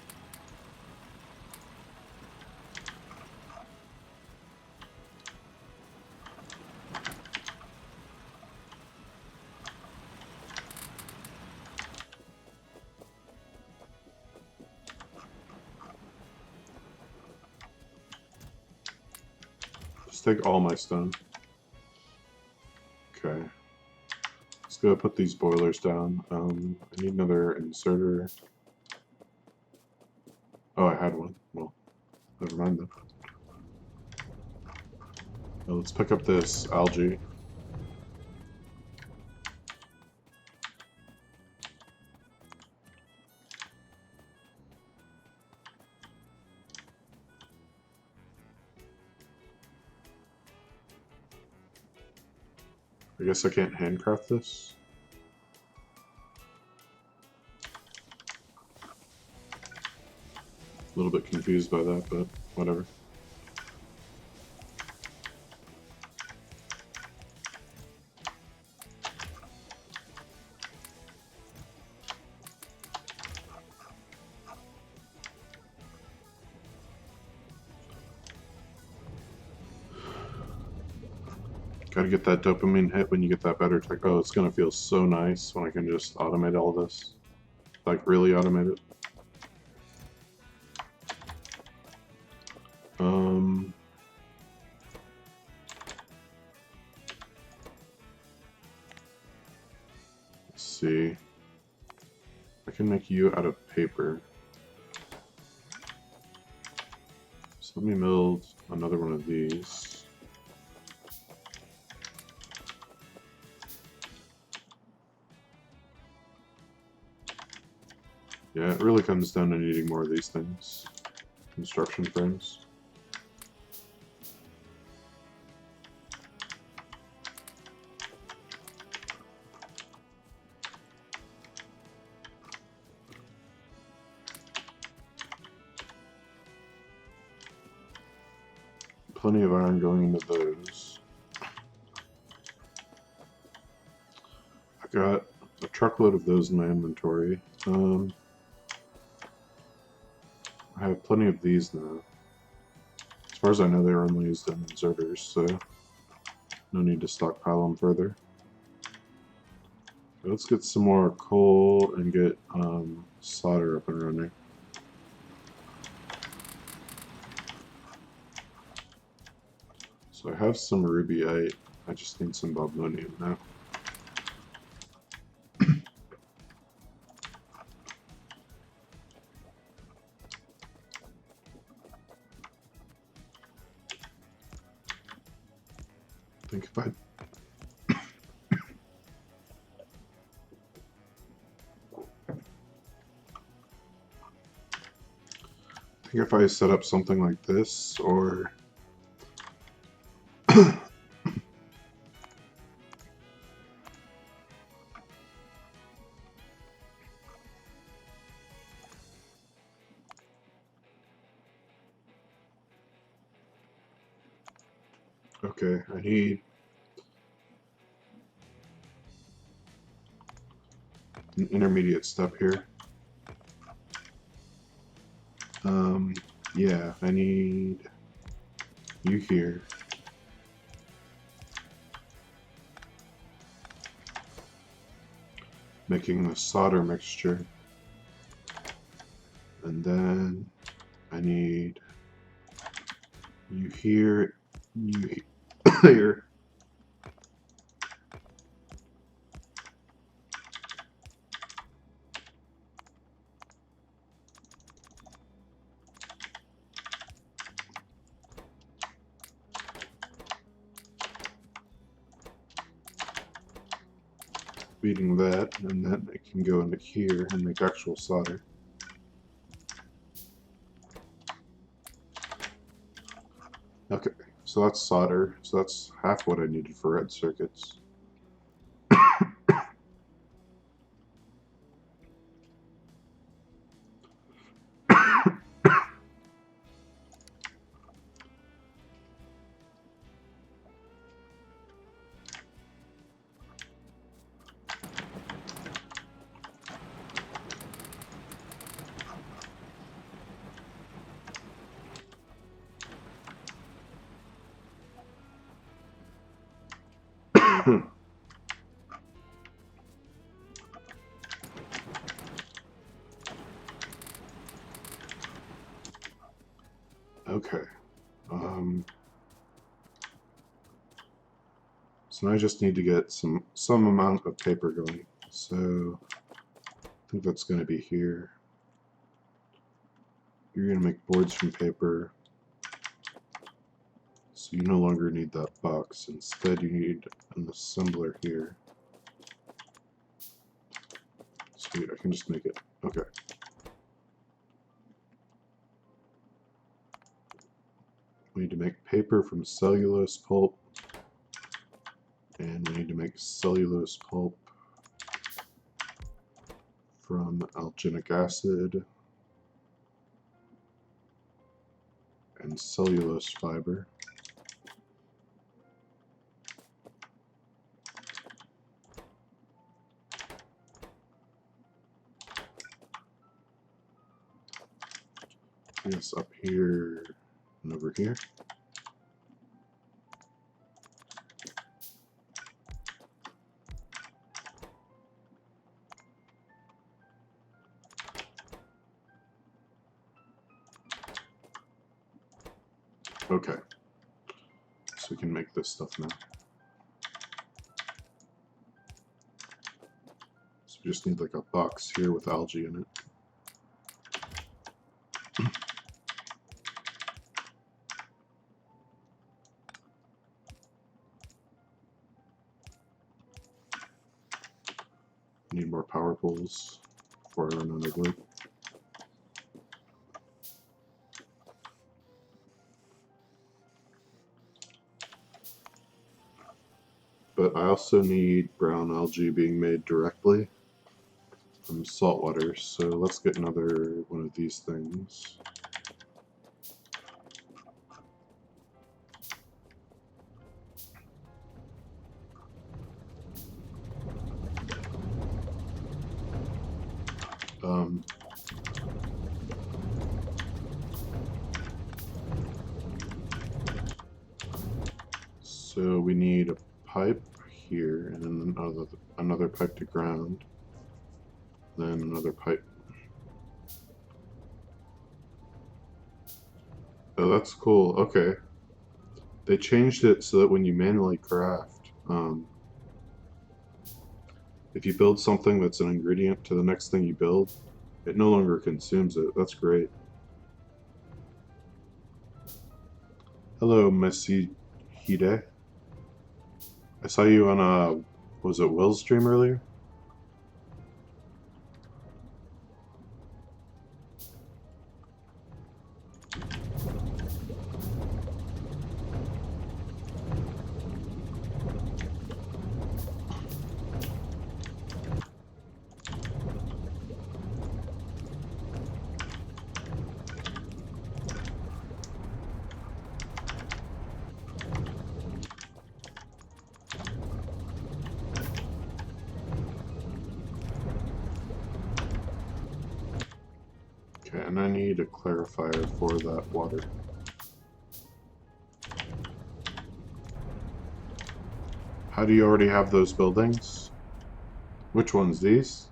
Just take all my stone. Okay. Let's go put these boilers down. I need another inserter. Oh, I had one. Well, never mind then. Now let's pick up this algae. I guess I can't handcraft this. A little bit confused by that, but whatever. Gotta get that dopamine hit when you get that better tech. Oh, it's gonna feel so nice when I can just automate all this. Like, really automate it. Um, let's see. I can make you out of paper. So let me build another one of these. Yeah, it really comes down to needing more of these things. Construction frames. Plenty of iron going into those. I got a truckload of those in my inventory. I have plenty of these now. As far as I know, they are only used in inserters, so no need to stockpile them further. So let's get some more coal and get solder up and running. So I have some rubyite. I just need some bobonium now. I think if I set up something like this, or okay, I need an intermediate step here. Yeah, I need you here. Making the solder mixture. And then I need you here, you here. Beating that, and then it can go into here and make actual solder. Okay, so that's solder. So that's half what I needed for red circuits. Okay. So now I just need to get some amount of paper going. So I think that's going to be here. You're going to make boards from paper. So you no longer need that box. Instead, you need an assembler here. Sweet, I can just make it. Okay. We need to make paper from cellulose pulp. And we need to make cellulose pulp from alginic acid and cellulose fiber. Yes, up here and over here. Okay. So we can make this stuff now. So we just need like a box here with algae in it. Need more power poles before I run out of wood. But I also need brown algae being made directly from salt water, so let's get another one of these things. So we need a pipe here, and then another pipe to ground, then another pipe. Oh, that's cool. Okay. They changed it so that when you manually craft, if you build something that's an ingredient to the next thing you build, it no longer consumes it. That's great. Hello, Messi Hide. I saw you on was it Will's stream earlier? Okay, and I need a clarifier for that water. How do you already have those buildings? Which ones? These?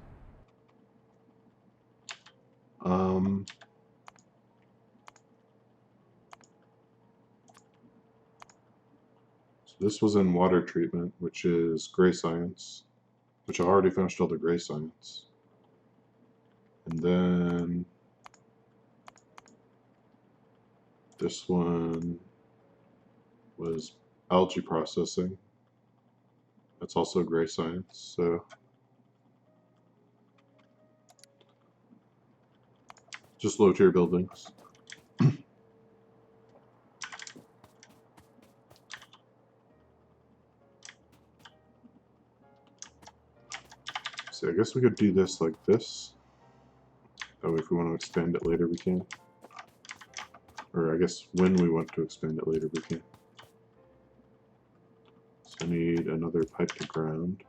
So this was in water treatment, which is gray science, which I already finished all the gray science. And then this one was algae processing. That's also gray science, so just low tier buildings. So I guess we could do this like this. That way if we want to expand it later we can. Or I guess when we want to expand it later we can. So I need another pipe to ground.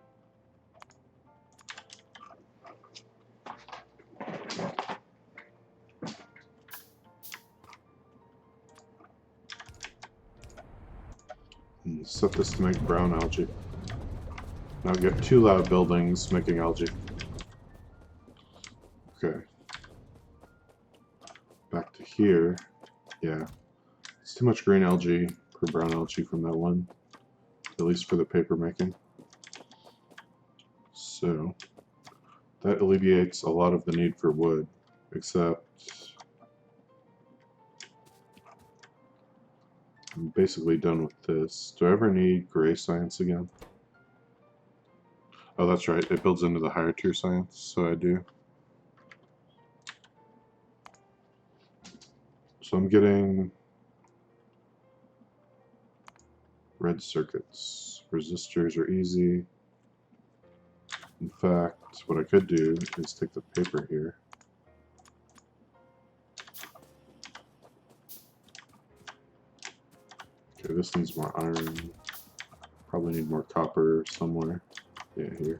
And set this to make brown algae. Now get 2 loud buildings making algae. Okay. Back to here. Yeah. It's too much green algae per brown algae from that one. At least for the paper making. So that alleviates a lot of the need for wood, except I'm basically done with this. Do I ever need gray science again? Oh, that's right. It builds into the higher tier science, so I do. So I'm getting red circuits. Resistors are easy. In fact, what I could do is take the paper here. Okay, this needs more iron. Probably need more copper somewhere. Yeah, here.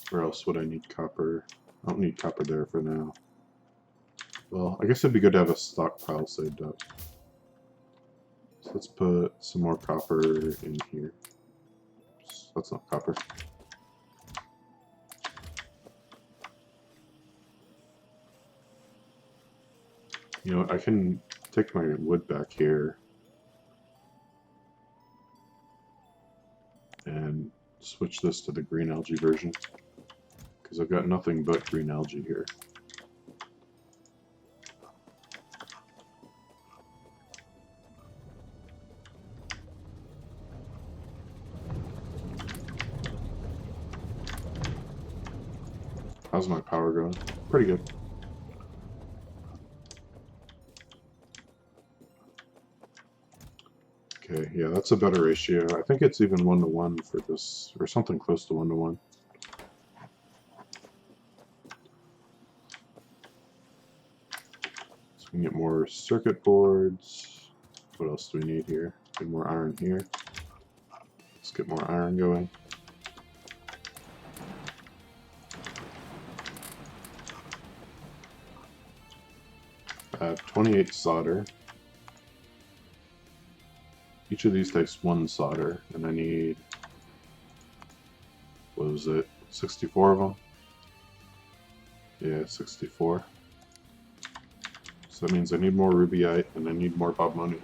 Where else would I need copper? I don't need copper there for now. Well, I guess it'd be good to have a stockpile saved up. So let's put some more copper in here. That's not copper. You know, I can take my wood back here and switch this to the green algae version, because I've got nothing but green algae here. How's my power going? Pretty good. Okay, yeah, that's a better ratio. I think it's even 1-to-1 for this, or something close to 1-to-1. So we can get more circuit boards. What else do we need here? Need more iron here. Let's get more iron going. 28 solder. Each of these takes 1 solder, and I need, what was it, 64 of them? Yeah, 64. So that means I need more rubyite, and I need more bobmonium.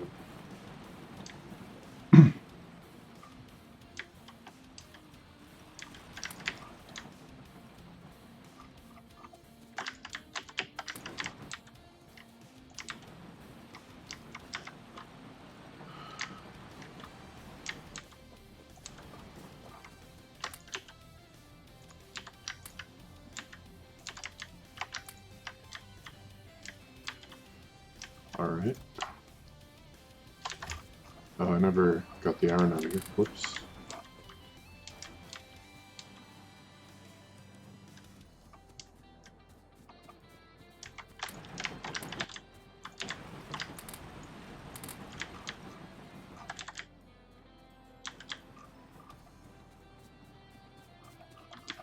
Alright. Oh, I never got the iron out of here. Whoops.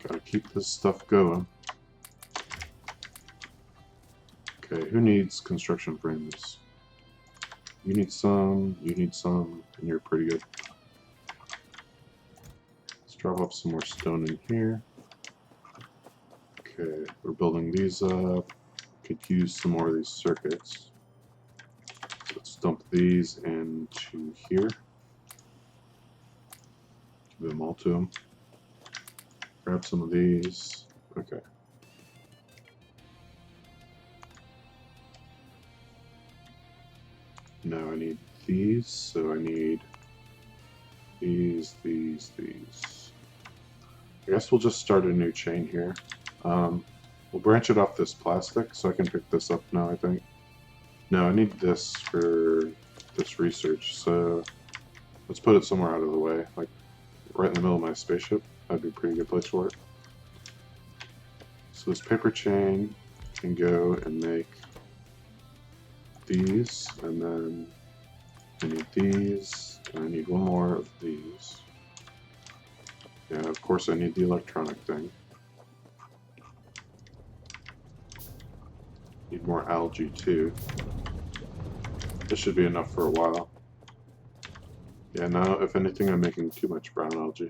Gotta keep this stuff going. Okay, who needs construction frames? You need some, and you're pretty good. Let's drop off some more stone in here. Okay, we're building these up. Could use some more of these circuits. Let's dump these into here. Give them all to them. Grab some of these. Okay. Now I need these, so I need these. I guess we'll just start a new chain here. We'll branch it off this plastic, so I can pick this up now, I think. No, I need this for this research, so let's put it somewhere out of the way, like right in the middle of my spaceship. That'd be a pretty good place for it. So this paper chain can go and make these, and then I need these, and I need one more of these. Yeah, of course I need the electronic thing. Need more algae too. This should be enough for a while. Yeah, now if anything I'm making too much brown algae.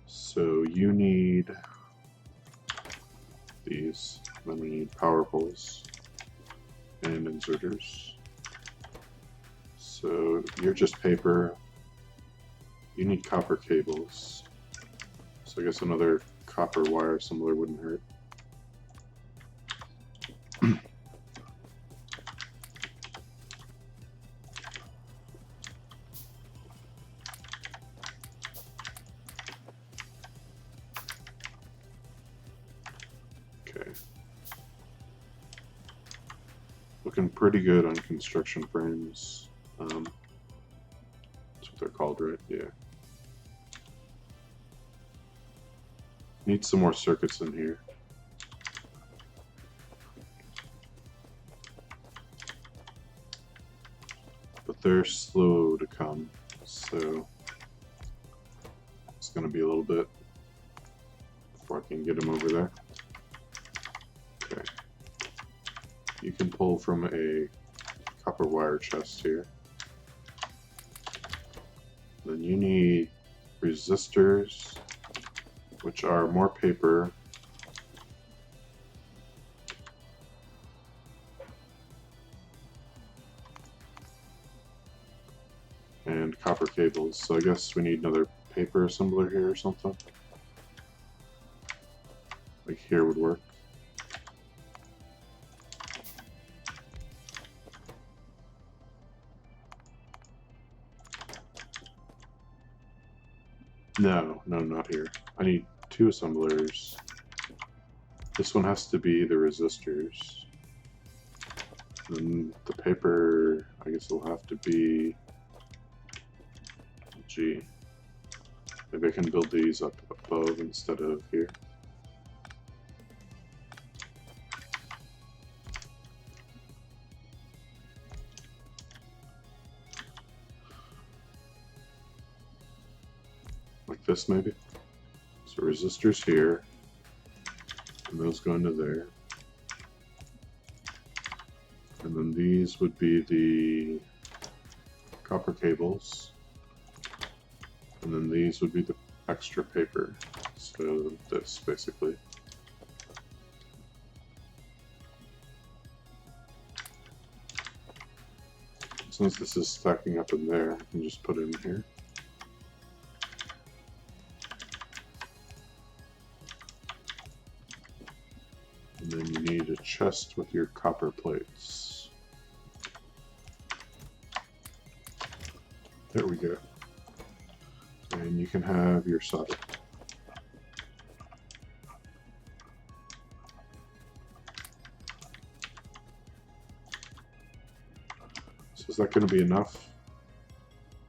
So you need these, then we need power poles and inserters. So you're just paper. You need copper cables. So I guess another copper wire similar wouldn't hurt. Okay. Looking pretty good on construction frames. That's what they're called, right? Yeah. Need some more circuits in here. But they're slow to come, so it's going to be a little bit before I can get them over there. Okay. you can pull from a copper wire chest here. Then you need resistors, which are more paper. And copper cables, so I guess we need another paper assembler here or something. Like here would work. No, not here. I need 2 assemblers. This one has to be the resistors. And the paper, I guess it'll have to be... Gee. Maybe I can build these up above instead of here. Like this, maybe? So resistors here, and those go into there. And then these would be the copper cables. And then these would be the extra paper. So this, basically. Since this is stacking up in there, I can just put it in here. And then you need a chest with your copper plates. There we go. And you can have your solder. So is that going to be enough?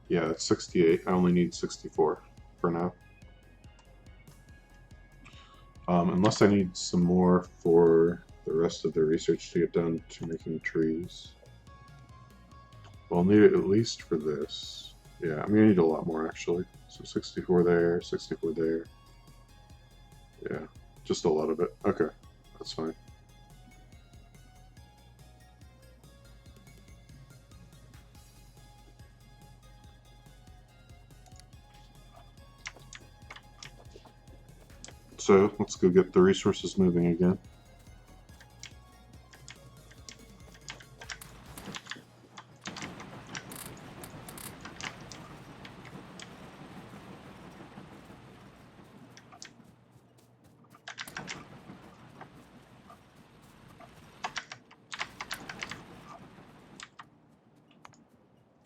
Yeah, it's 68. I only need 64 for now. Unless I need some more for the rest of the research to get down to making trees. Well, I'll need it at least for this. Yeah, I'm gonna need a lot more actually. So 64 there, 64 there. Yeah, just a lot of it. Okay, that's fine. So let's go get the resources moving again.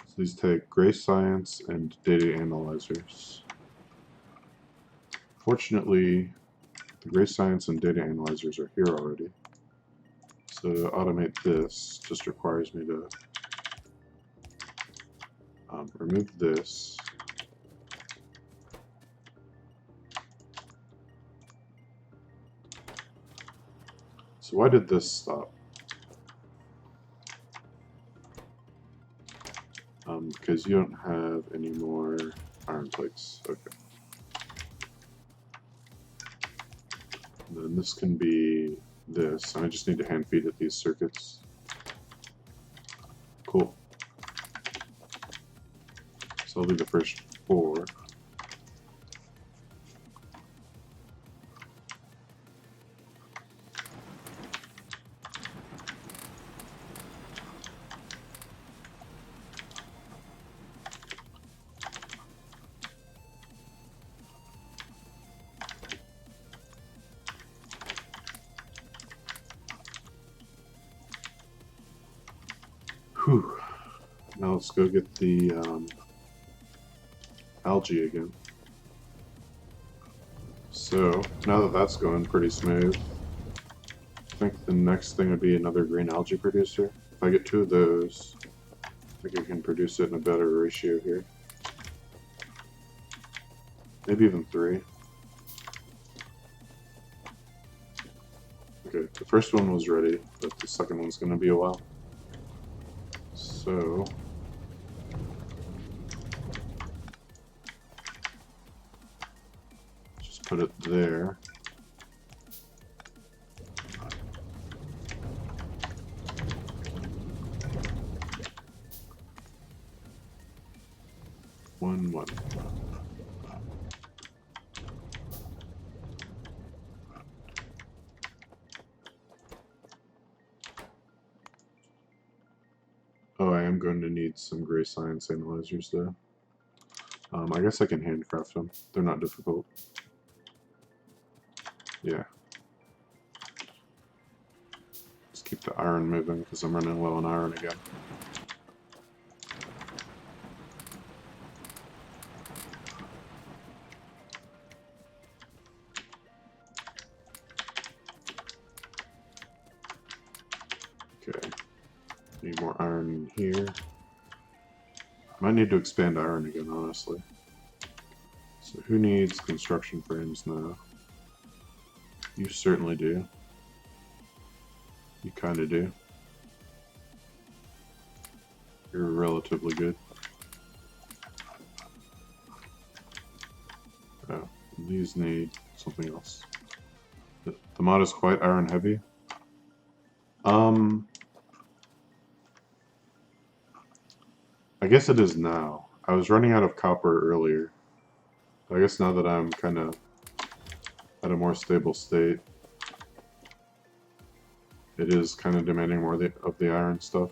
So these take gray science and data analyzers. Fortunately, the gray science and data analyzers are here already. So to automate this just requires me to remove this. So why did this stop? Because you don't have any more iron plates. Okay. And then this can be this. I just need to hand feed it these circuits. Cool. So I'll do the first 4. Whew. Now let's go get the algae again. So now that that's going pretty smooth, I think the next thing would be another green algae producer. If I get 2 of those, I think I can produce it in a better ratio here. Maybe even 3. Okay, the first one was ready, but the second one's going to be a while. So just put it there. going to need some gray science analyzers though. I guess I can handcraft them. They're not difficult. Yeah. Let's keep the iron moving because I'm running low on iron again. Okay. Need more iron in here. Might need to expand iron again, honestly. So who needs construction frames now? You certainly do. You kind of do. You're relatively good. Oh, these need something else. The mod is quite iron heavy. I guess it is now. I was running out of copper earlier. I guess now that I'm kind of at a more stable state, it is kind of demanding more of the iron stuff.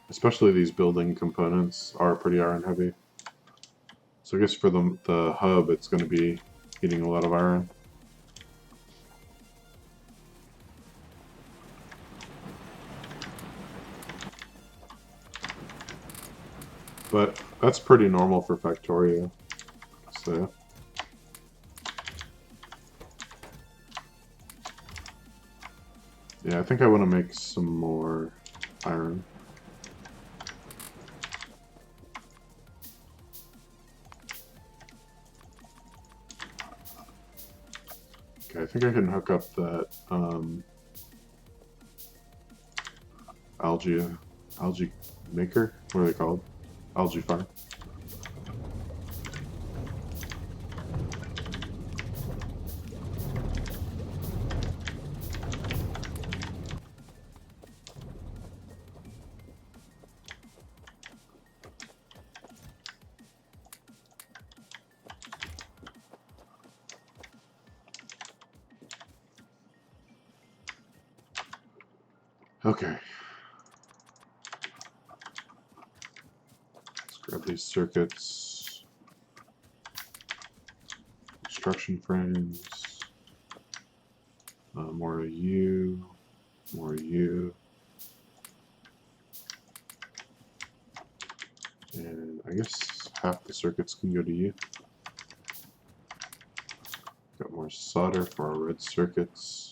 Especially these building components are pretty iron heavy. So I guess for the hub, it's going to be eating a lot of iron. But that's pretty normal for Factorio. So yeah, I think I want to make some more iron. Okay, I think I can hook up that algae maker. What are they called? Algae farm. Okay. Let's grab these circuits. Construction frames. More of you. More of you. And I guess half the circuits can go to you. Got more solder for our red circuits.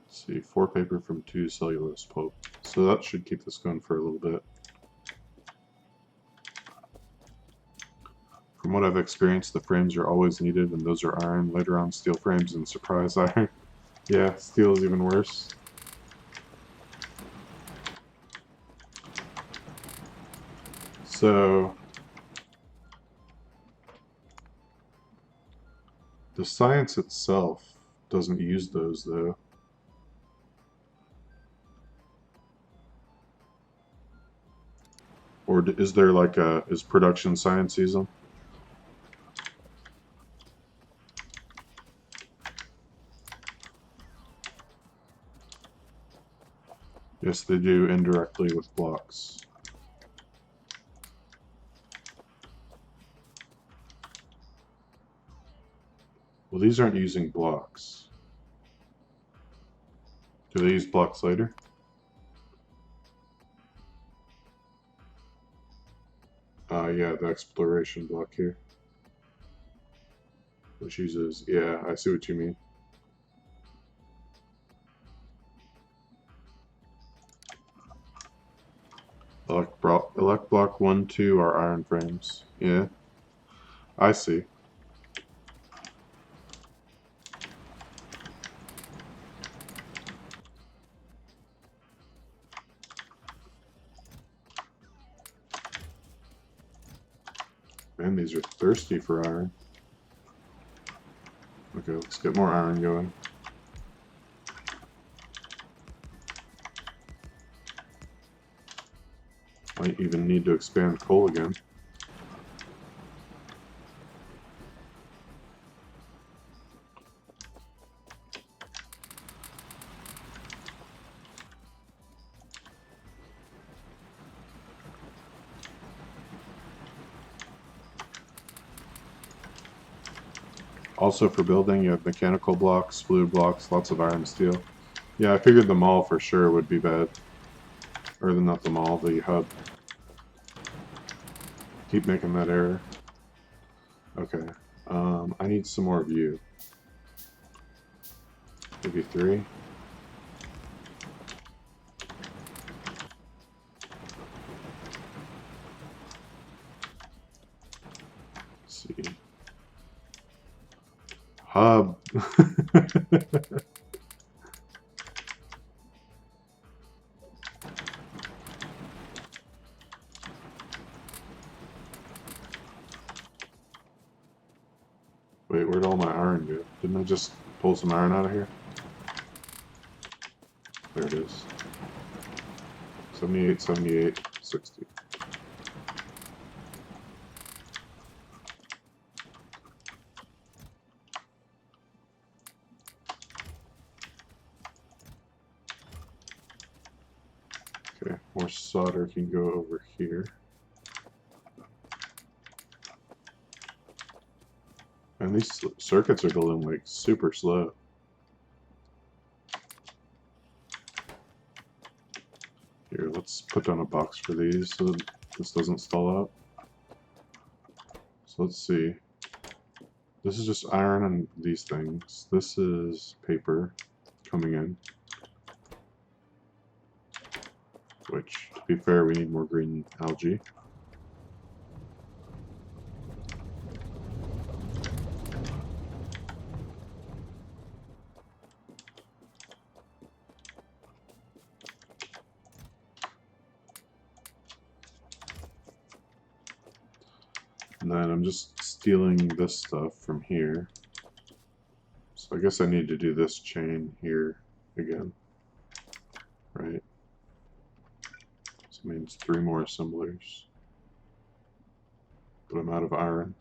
See, 4 paper from 2 cellulose pulp. So that should keep this going for a little bit. From what I've experienced, the frames are always needed, and those are iron. Later on, steel frames and surprise iron. Yeah, steel is even worse. So the science itself doesn't use those, though. Or is there like is production science use them? Yes, they do indirectly with blocks. Well, these aren't using blocks. Do they use blocks later? Yeah, the exploration block here. Which uses, yeah, I see what you mean. Elect block 1, 2 are iron frames. Yeah, I see. Man, these are thirsty for iron. Okay, let's get more iron going. Might even need to expand coal again. Also for building, you have mechanical blocks, fluid blocks, lots of iron steel. Yeah, I figured the mall for sure would be bad. Or not the mall, the hub. Keep making that error. Okay. I need some more of you. Maybe 3. Let's see. Hub. Wait, where'd all my iron go? Didn't I just pull some iron out of here? There it is. 78, 78, 60. Okay, more solder can go over here. And these circuits are building like super slow. Here, let's put down a box for these so that this doesn't stall out. So let's see. This is just iron and these things. This is paper coming in. Which, to be fair, we need more green algae. And then I'm just stealing this stuff from here. So I guess I need to do this chain here again. Right? So it means 3 more assemblers. But I'm out of iron.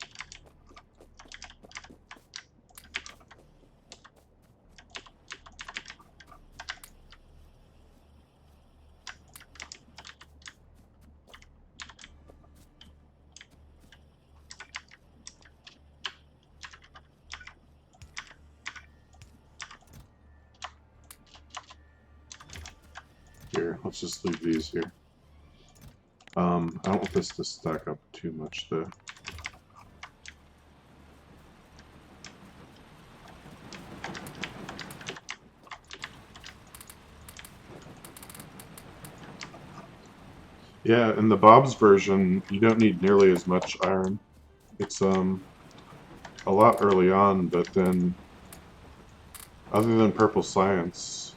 Here, let's just leave these here. I don't want this to stack up too much though. Yeah, in the Bob's version, you don't need nearly as much iron. It's a lot early on, but then other than purple science,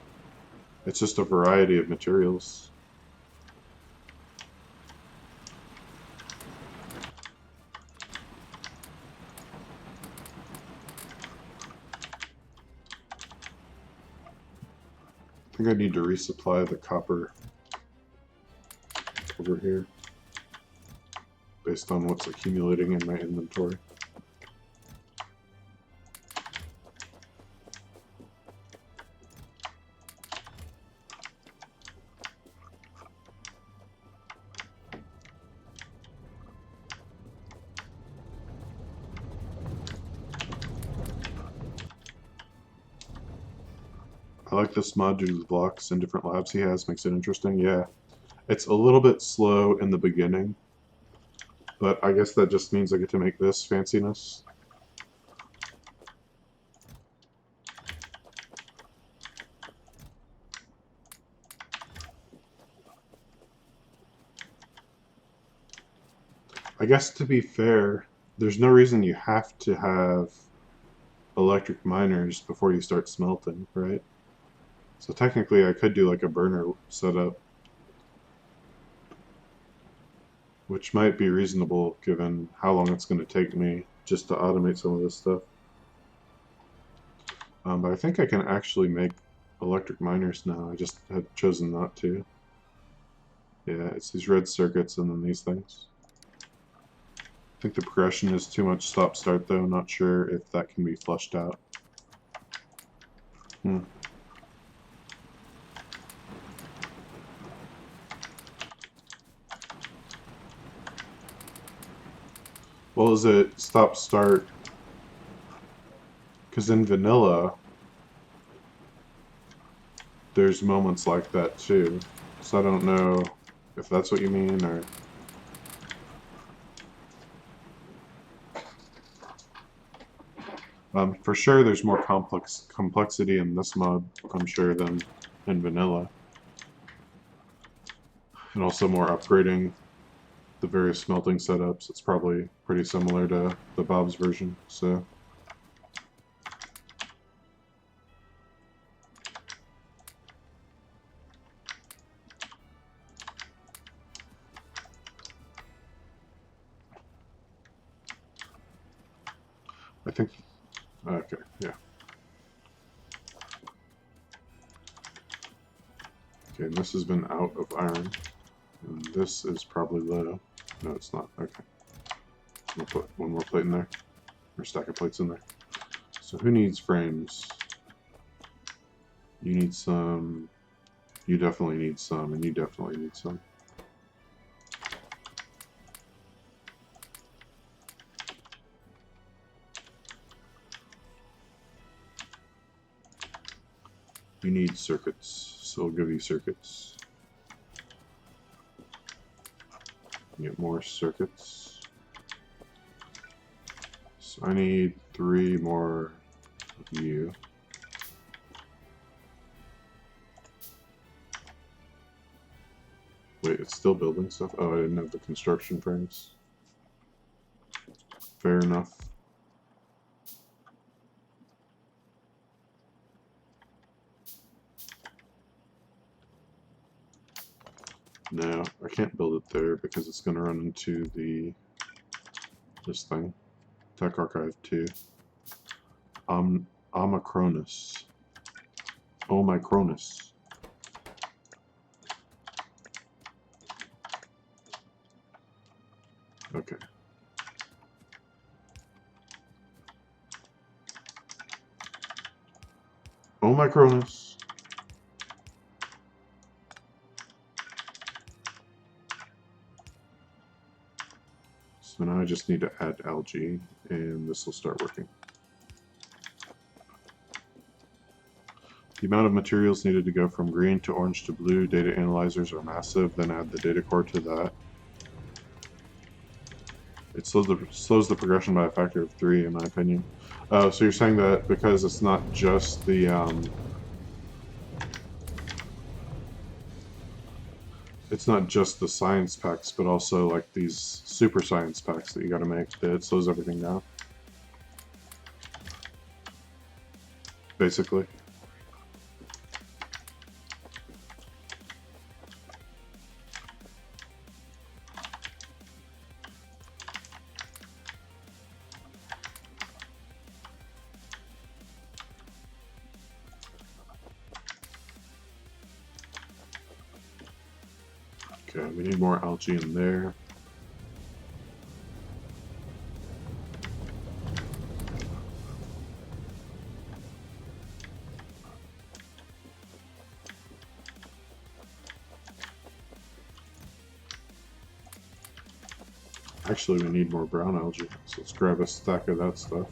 it's just a variety of materials. I think I need to resupply the copper over here based on what's accumulating in my inventory. I like this mod due to the blocks and different labs he has, makes it interesting. Yeah, it's a little bit slow in the beginning, but I guess that just means I get to make this fanciness. I guess to be fair, there's no reason you have to have electric miners before you start smelting, right? So technically I could do like a burner setup, which might be reasonable given how long it's going to take me just to automate some of this stuff. But I think I can actually make electric miners now. I just had chosen not to. Yeah, it's these red circuits and then these things. I think the progression is too much stop-start though. Not sure if that can be flushed out. Well, is it stop-start? Because in vanilla, there's moments like that too. So I don't know if that's what you mean or... for sure, there's more complexity in this mod, I'm sure, than in vanilla. And also more upgrading the various smelting setups. It's probably pretty similar to the Bob's version, so... I think... Okay, yeah. Okay, and this has been out of iron. And this is probably low. No, it's not. Okay. We'll put one more plate in there. Or stack of plates in there. So who needs frames? You need some. You definitely need some, and you definitely need some. You need circuits, so I'll give you circuits. Get more circuits. So I need 3 more of you. Wait, it's still building stuff? Oh, I didn't have the construction frames. Fair enough. No, I can't build it there because it's going to run into this thing. Tech Archive 2. Omicronus. Omicronus. Okay. Omicronus. So now I just need to add algae, and this will start working. The amount of materials needed to go from green to orange to blue data analyzers are massive, then add the data core to that. It slows the progression by a factor of 3, in my opinion. So you're saying that because it's not just the... it's not just the science packs, but also like these super science packs that you gotta make that slows everything down. Basically. Okay, we need more algae in there. Actually, we need more brown algae, so let's grab a stack of that stuff.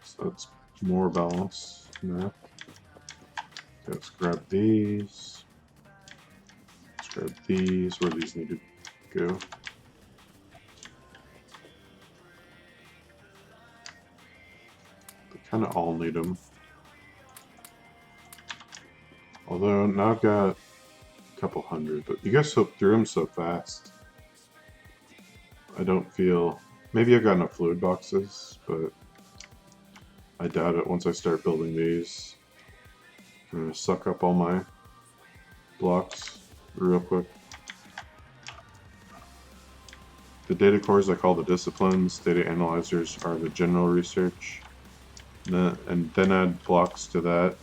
So that's more balance now. Okay, let's grab these. Let's grab these where these need to go. They kind of all need them. Although now I've got a couple hundred, but you guys soak through them so fast. I don't feel... Maybe I've got enough fluid boxes, but I doubt it. Once I start building these, I'm going to suck up all my blocks real quick. The data cores I call the disciplines, data analyzers are the general research, and then add blocks to that.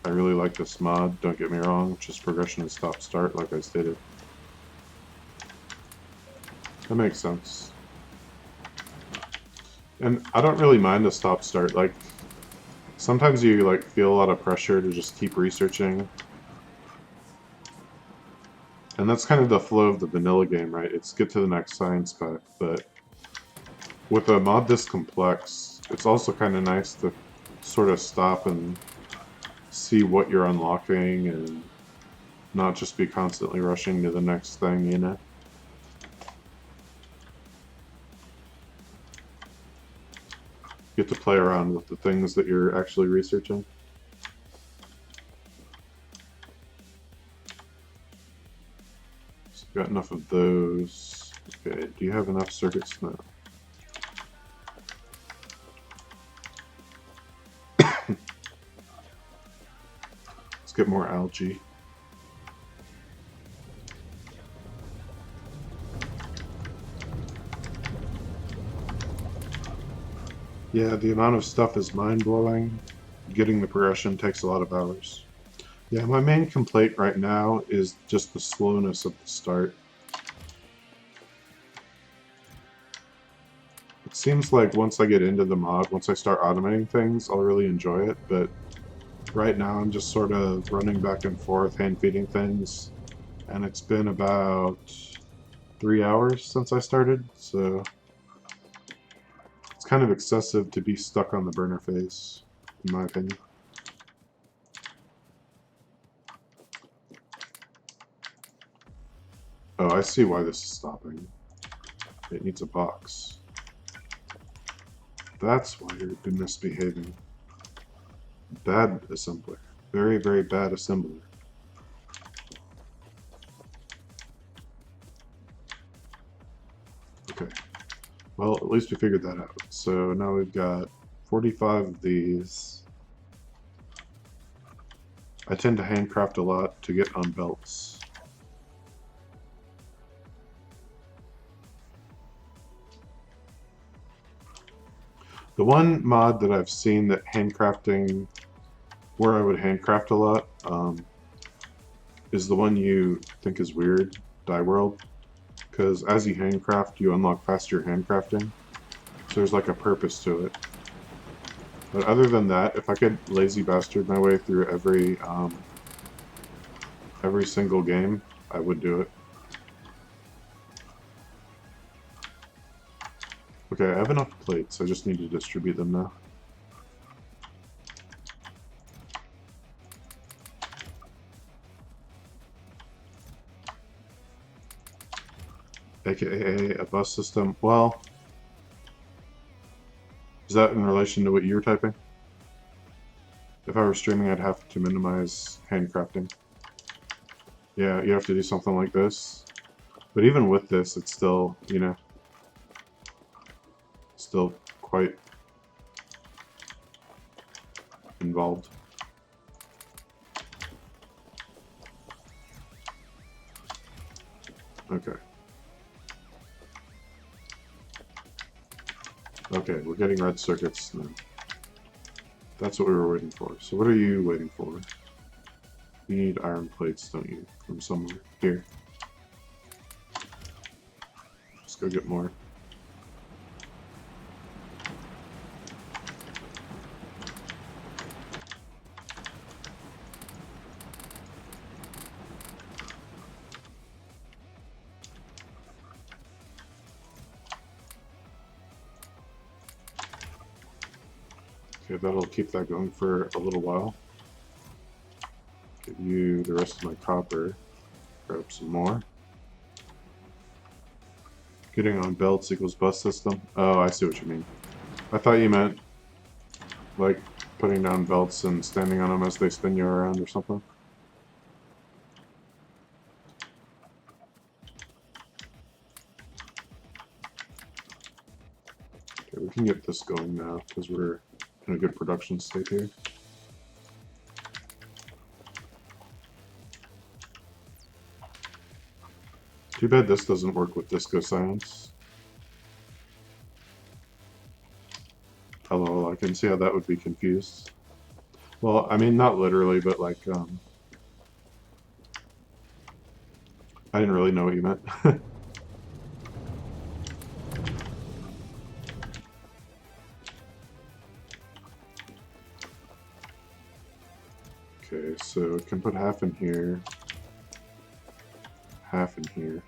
I really like this mod, don't get me wrong, just progression and stop-start like I stated. That makes sense. And I don't really mind the stop-start, like, sometimes you like feel a lot of pressure to just keep researching. And that's kind of the flow of the vanilla game, right? It's get to the next science spec, but with a mod this complex, it's also kind of nice to sort of stop and see what you're unlocking and not just be constantly rushing to the next thing, you know? Get to play around with the things that you're actually researching. So got enough of those. Okay, do you have enough circuits now? Let's get more algae. Yeah, the amount of stuff is mind-blowing. Getting the progression takes a lot of hours. Yeah, my main complaint right now is just the slowness of the start. It seems like once I get into the mod, once I start automating things, I'll really enjoy it, but right now I'm just sort of running back and forth, hand-feeding things, and it's been about 3 hours since I started, so it's kind of excessive to be stuck on the burner phase, in my opinion. Oh, I see why this is stopping. It needs a box. That's why you've been misbehaving. Bad assembler. Very, very bad assembler. Okay. Well, at least we figured that out. So now we've got 45 of these. I tend to handcraft a lot to get on belts. The one mod that I've seen that handcrafting, where I would handcraft a lot, is the one you think is weird, Die World. Because as you handcraft, you unlock faster handcrafting. So there's like a purpose to it. But other than that, if I could lazy bastard my way through every single game, I would do it. Okay, I have enough plates, I just need to distribute them now. AKA a bus system. Well, is that in relation to what you were typing? If I were streaming, I'd have to minimize handcrafting. Yeah, you have to do something like this. But even with this, it's still, you know, still quite involved. Okay. Okay, we're getting red circuits now. That's what we were waiting for. So what are you waiting for? You need iron plates, don't you? From somewhere. Here. Let's go get more. Okay, that'll keep that going for a little while. Give you the rest of my copper. Grab some more. Getting on belts equals bus system. Oh, I see what you mean. I thought you meant like putting down belts and standing on them as they spin you around or something. can get this going now because we're in a good production state here. Too bad this doesn't work with disco science. Hello, I can see how that would be confused. Well, I mean, not literally, but like, I didn't really know what you meant. Okay, so I can put half in here, half in here.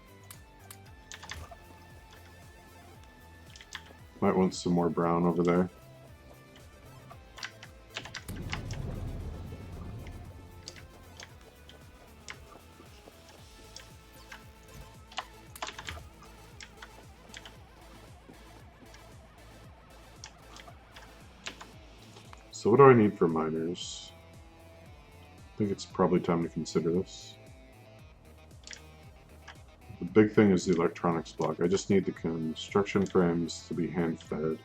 Might want some more brown over there. So what do I need for miners? I think it's probably time to consider this. The big thing is the electronics block. I just need the construction frames to be hand-fed.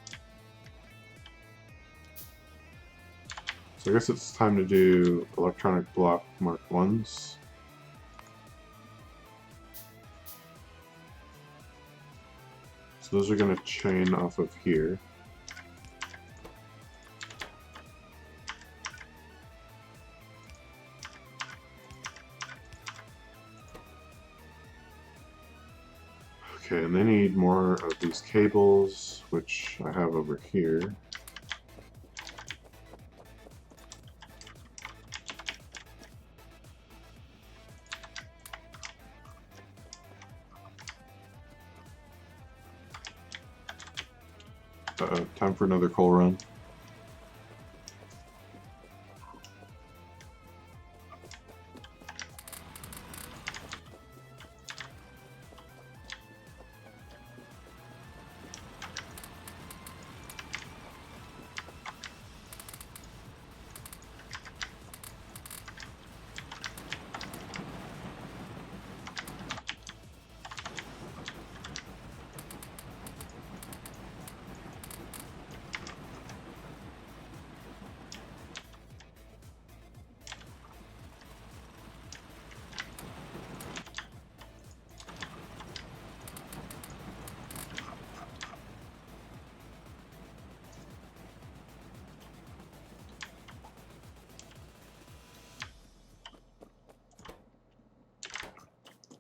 So I guess it's time to do electronic block Mark 1s. So those are going to chain off of here. Okay, and they need more of these cables, which I have over here. Uh-oh, time for another coal run.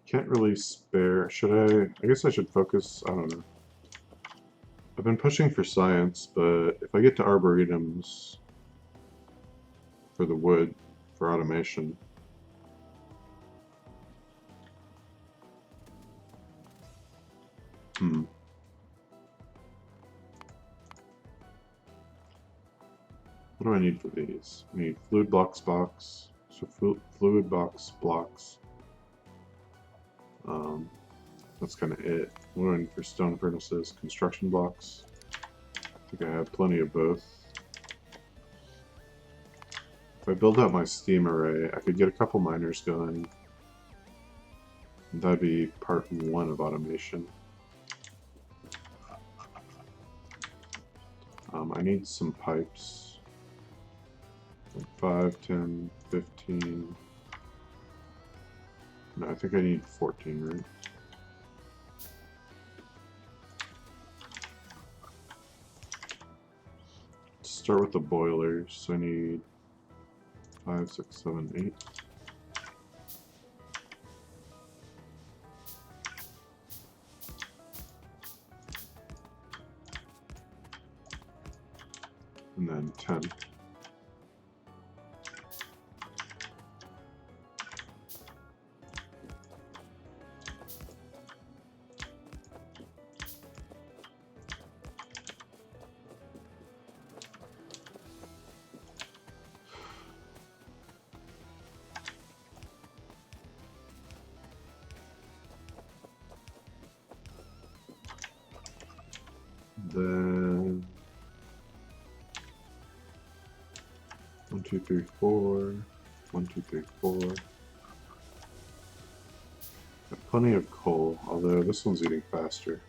Can't really spare. Should I? I guess I should focus. I don't know. I've been pushing for science, but if I get to arboretums for the wood, for automation. What do I need for these? I need fluid box. So fluid box blocks. That's kind of it. What do I need for stone furnaces? Construction blocks. I think I have plenty of both. If I build out my steam array, I could get a couple miners going. That'd be part 1 of automation. I need some pipes. 5, 10, 15. No, I think I need 14, right? Start with the boilers. So I need 5, 6, 7, 8. And then 10. Then 1, 2, 3, 4. 1, 2, 3, 4. Got plenty of coal, although this one's eating faster.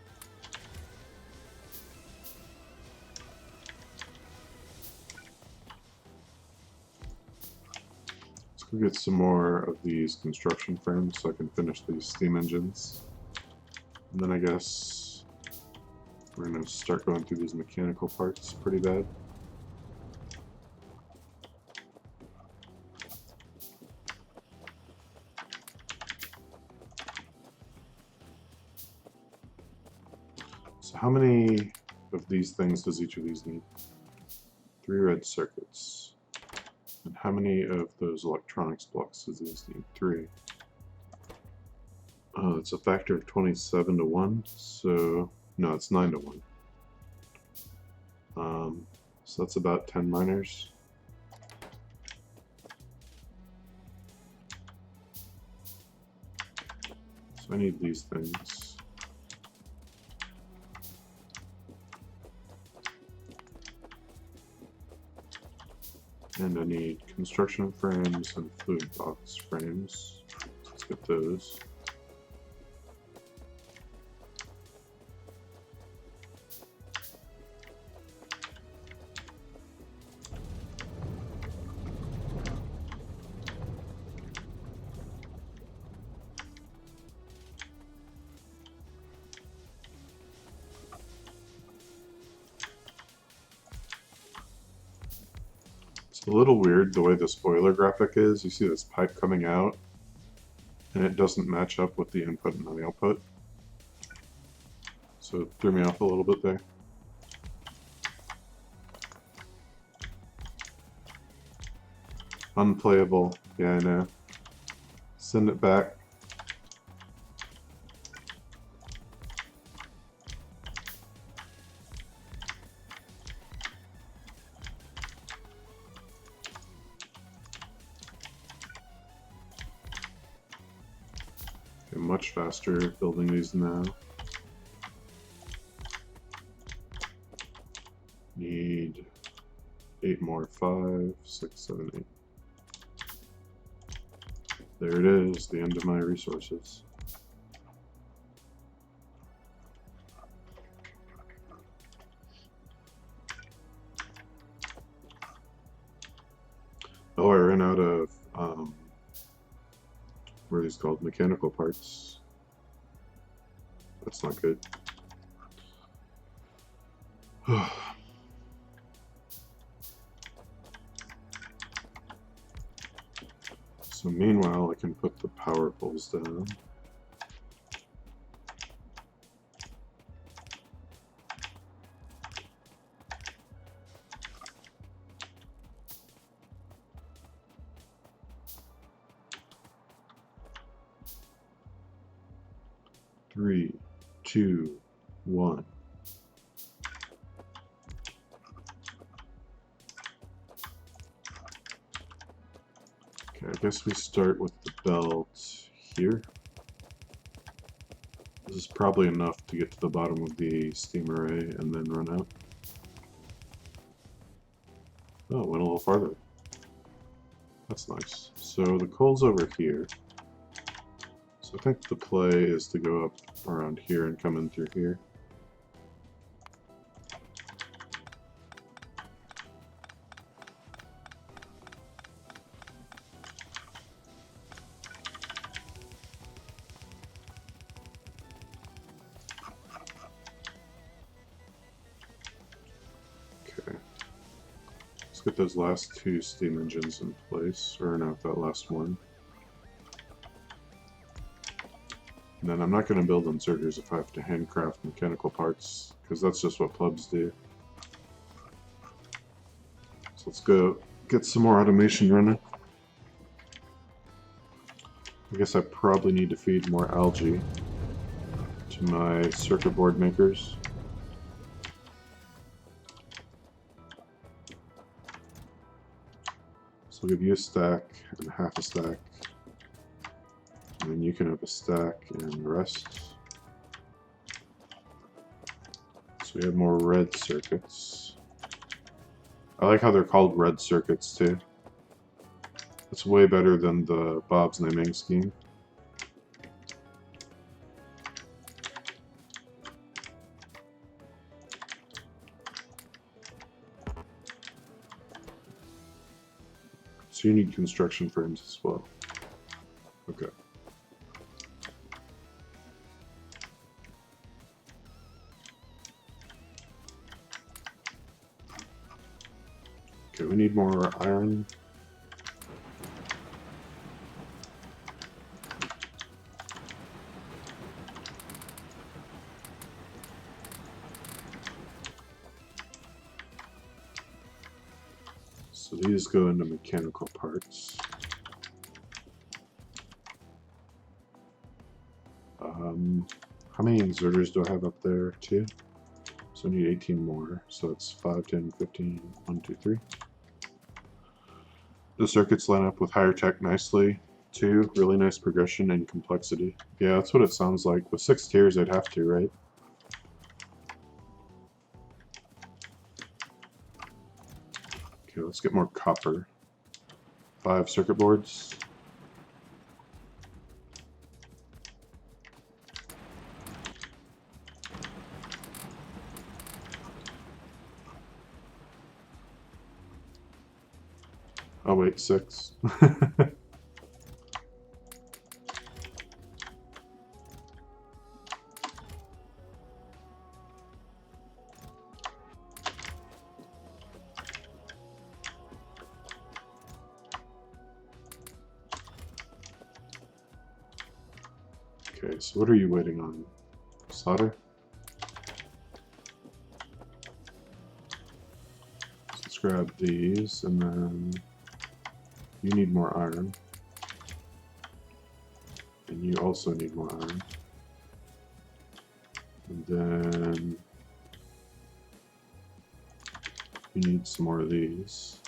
We'll get some more of these construction frames so I can finish these steam engines. And then I guess we're going to start going through these mechanical parts pretty bad. So how many of these things does each of these need? 3 red circuits. And how many of those electronics blocks does these need? 3. Oh, it's a factor of 27 to 1, so no, it's 9 to 1. So that's about 10 miners. So I need these things. And I need construction frames and fluid box frames. Let's get those. It's a little weird the way this boiler graphic is. You see this pipe coming out, and it doesn't match up with the input and the output. So it threw me off a little bit there. Unplayable. Yeah, I know. Send it back. Much faster building these now. Need 8 more. 5, 6, 7, 8. There it is, the end of my resources. Oh, I ran out of what are these called? Mechanical parts. That's not good. So meanwhile, I can put the power poles down. Three, 2, 1. Okay, I guess we start with the belt here. This is probably enough to get to the bottom of the steam array and then run out. Oh, it went a little farther. That's nice. So the coal's over here. So I think the play is to go up around here and come in through here. Okay. Let's get those last 2 steam engines in place, or no, that last one. And then I'm not going to build inserters if I have to handcraft mechanical parts, because that's just what plebs do. So let's go get some more automation running. I guess I probably need to feed more algae to my circuit board makers. So I'll give you a stack and half a stack. And then you can have a stack and the rest. So we have more red circuits. I like how they're called red circuits too. It's way better than the Bob's naming scheme. So you need construction frames as well. Okay. Okay, we need more iron. So these go into mechanical parts. How many inserters do I have up there? 2. So I need 18 more. So it's 5, 10, 15, 1, 2, 3. The circuits line up with higher tech nicely. 2, really nice progression and complexity. Yeah, that's what it sounds like. With 6 tiers, I'd have to, right? Okay, let's get more copper. 5 circuit boards. Oh wait, 6. Okay, so what are you waiting on? Solder? So let's grab these, and then you need more iron. And you also need more iron. And then you need some more of these.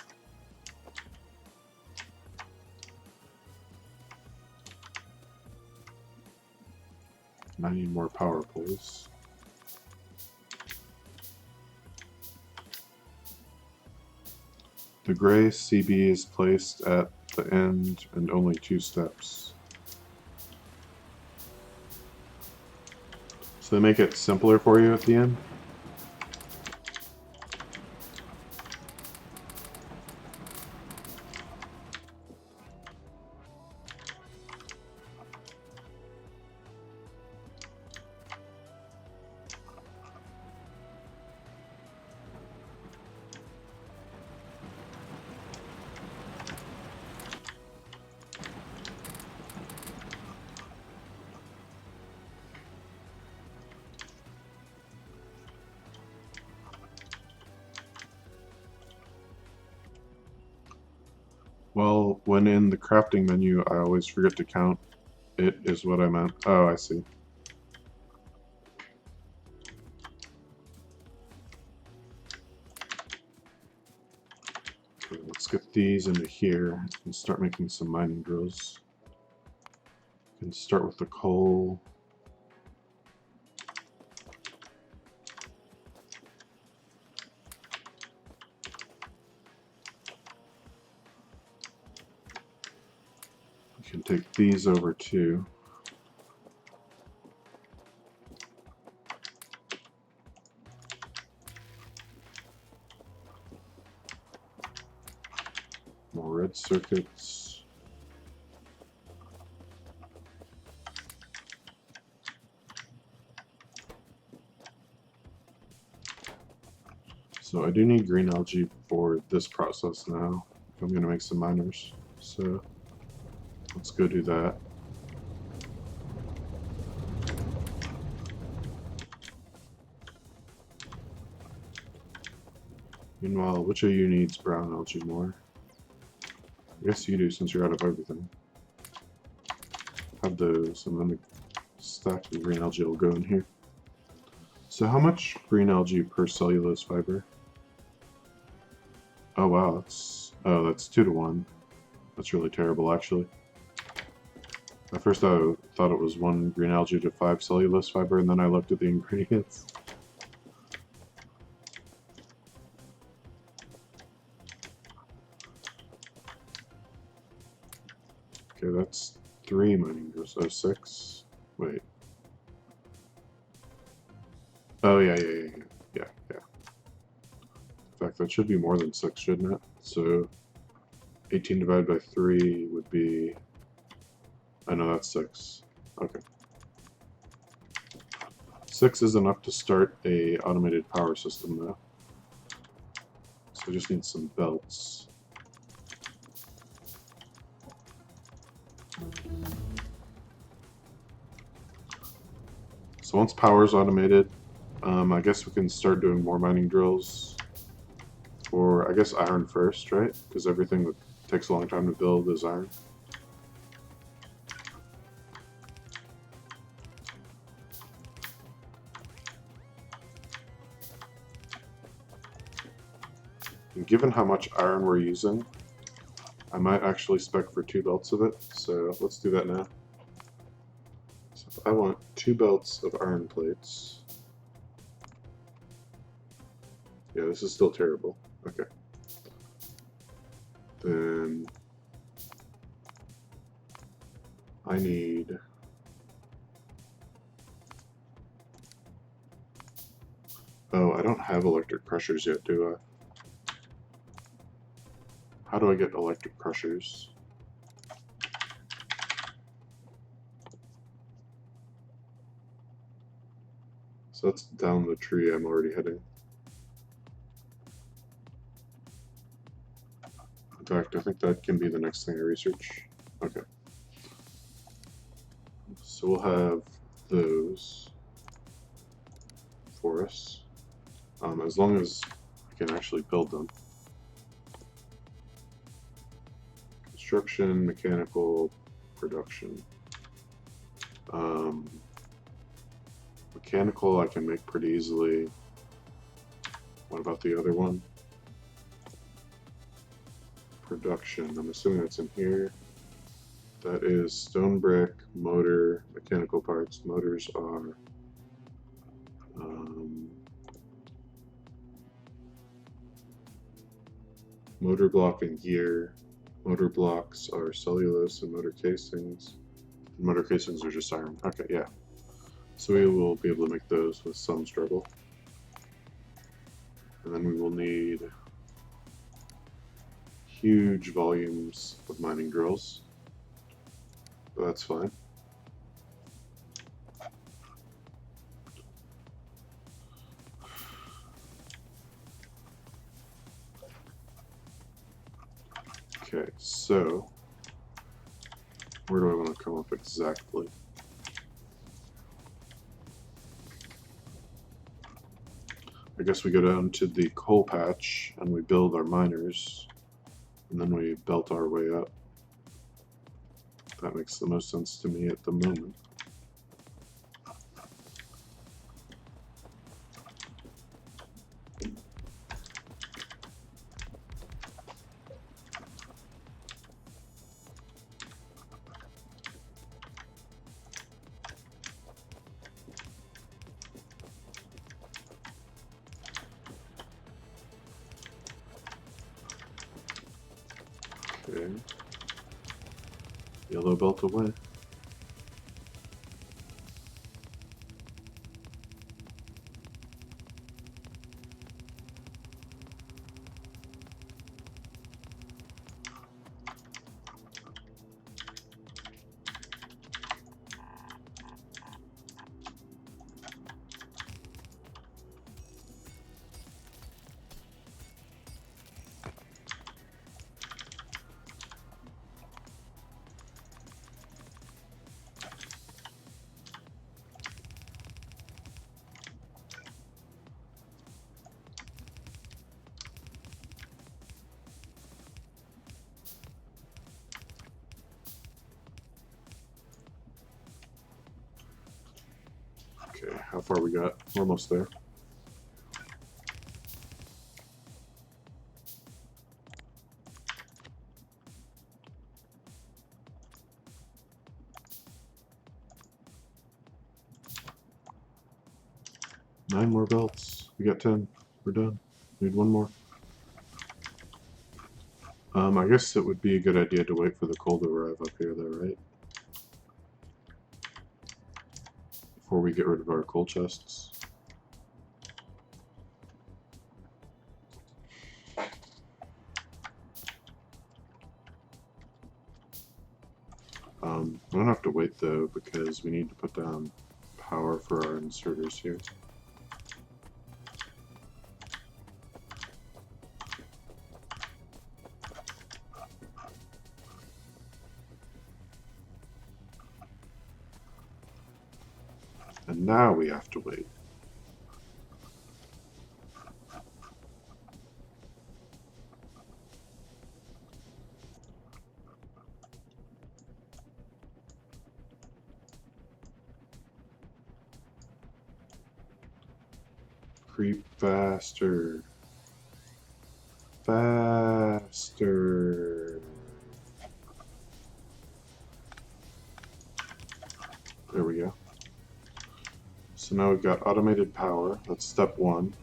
And I need more power poles. The gray CB is placed at the end and only 2 steps. So they make it simpler for you at the end. Well, when in the crafting menu, I always forget to count. It is what I meant. Oh, I see. Okay, let's get these into here and start making some mining drills. We can start with the coal. We can take these over too. More red circuits. So I do need green algae for this process now, if I'm going to make some miners. So let's go do that. Meanwhile, which of you needs brown algae more? I guess you do, since you're out of everything. Have those, and then the stack of green algae will go in here. So how much green algae per cellulose fiber? Oh wow, that's 2 to 1. That's really terrible, actually. At first I thought it was 1 green algae to 5 cellulose fiber, and then I looked at the ingredients. Okay, that's 3 mining drills. Oh, 6? Wait. Oh, yeah. In fact, that should be more than 6, shouldn't it? So 18 divided by 3 would be... I know that's 6. Okay. 6 is enough to start a automated power system though. So we just need some belts. So once power is automated, I guess we can start doing more mining drills. Or I guess iron first, right? Because everything that takes a long time to build is iron. And given how much iron we're using, I might actually spec for 2 belts of it. So let's do that now. So if I want 2 belts of iron plates. Yeah, this is still terrible. Okay. Then I need... Oh, I don't have electric crushers yet, do I? How do I get electric crushers? So that's down the tree I'm already heading. In fact, I think that can be the next thing I research. Okay. So we'll have those for us, as long as I can actually build them. Construction, mechanical, production. Mechanical I can make pretty easily. What about the other one? Production. I'm assuming that's in here. That is stone brick, motor, mechanical parts. Motors are motor block and gear. Motor blocks are cellulose and motor casings. Motor casings are just iron. Okay, yeah. So we will be able to make those with some struggle. And then we will need huge volumes of mining drills. But that's fine. Okay, so where do I want to come up exactly? I guess we go down to the coal patch and we build our miners, and then we belt our way up. That makes the most sense to me at the moment. Okay. Yellow belt away. Okay, how far we got? We're almost there. Nine more belts. We got 10. We're done. Need one more. I guess it would be a good idea to wait for the coal to arrive up here, though, right? Before we get rid of our coal chests. I don't have to wait though because we need to put down power for our inserters here. And now we have to wait. Creep faster. Faster. There we go. So now we've got automated power. That's step one.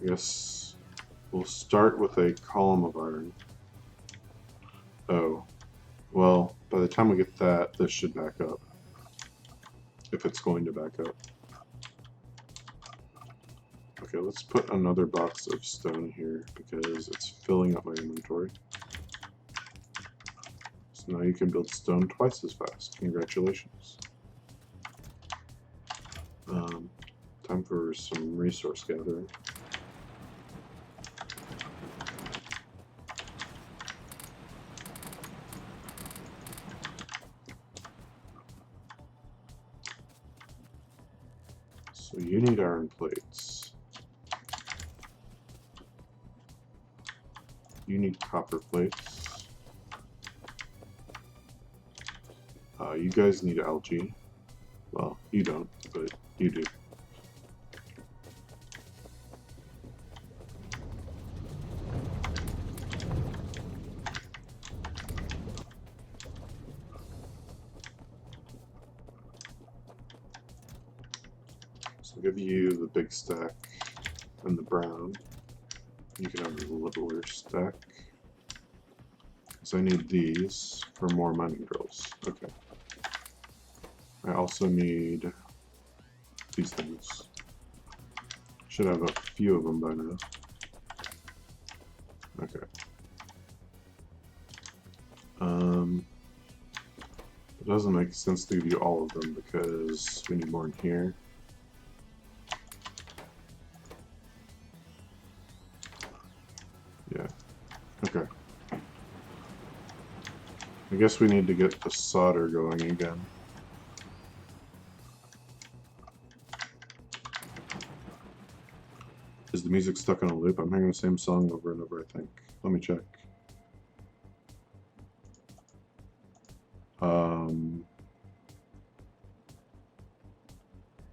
I guess we'll start with a column of iron. Oh, well, by the time we get that, this should back up. If it's going to back up. Okay, let's put another box of stone here because it's filling up my inventory. So now you can build stone twice as fast. Congratulations. Time for some resource gathering. So you need iron plates. You need copper plates. You guys need algae. Well, you don't, but you do. So I'll give you the big stack and the brown. You can have the littler stack. So I need these for more mining drills. Okay. I also need these things. Should have a few of them by now. Okay. It doesn't make sense to give you all of them because we need more in here. Yeah. Okay. I guess we need to get the solder going again. Is the music stuck on a loop? I'm hearing the same song over and over, I think. Let me check.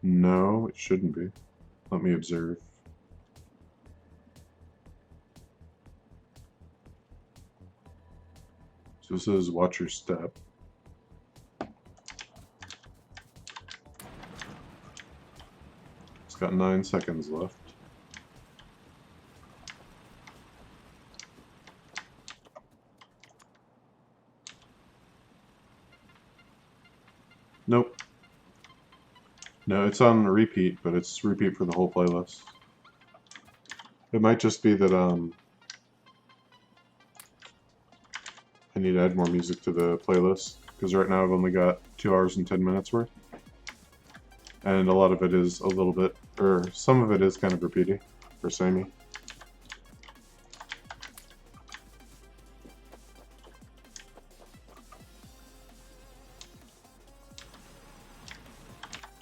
No, it shouldn't be. Let me observe. So this is watch your step. It's got 9 seconds left. Nope. No, it's on repeat, but it's repeat for the whole playlist. It might just be that I need to add more music to the playlist, because right now I've only got 2 hours and 10 minutes worth. And a lot of it is a little bit, or some of it is kind of repeaty, or samey.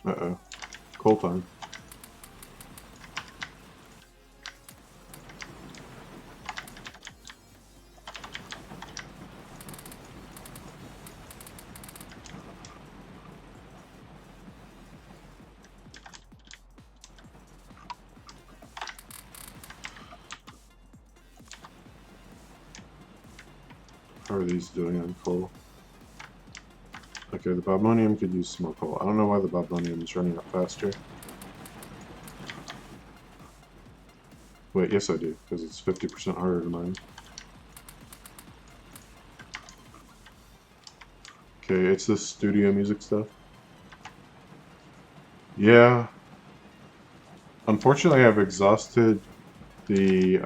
Uh-oh. Coal time. How are these doing on coal? Okay, the Boblonium could use some more coal. I don't know why the Boblonium is running up faster. Wait, yes I do, because it's 50% harder to mine. Okay, it's this studio music stuff. Yeah. Unfortunately, I've exhausted the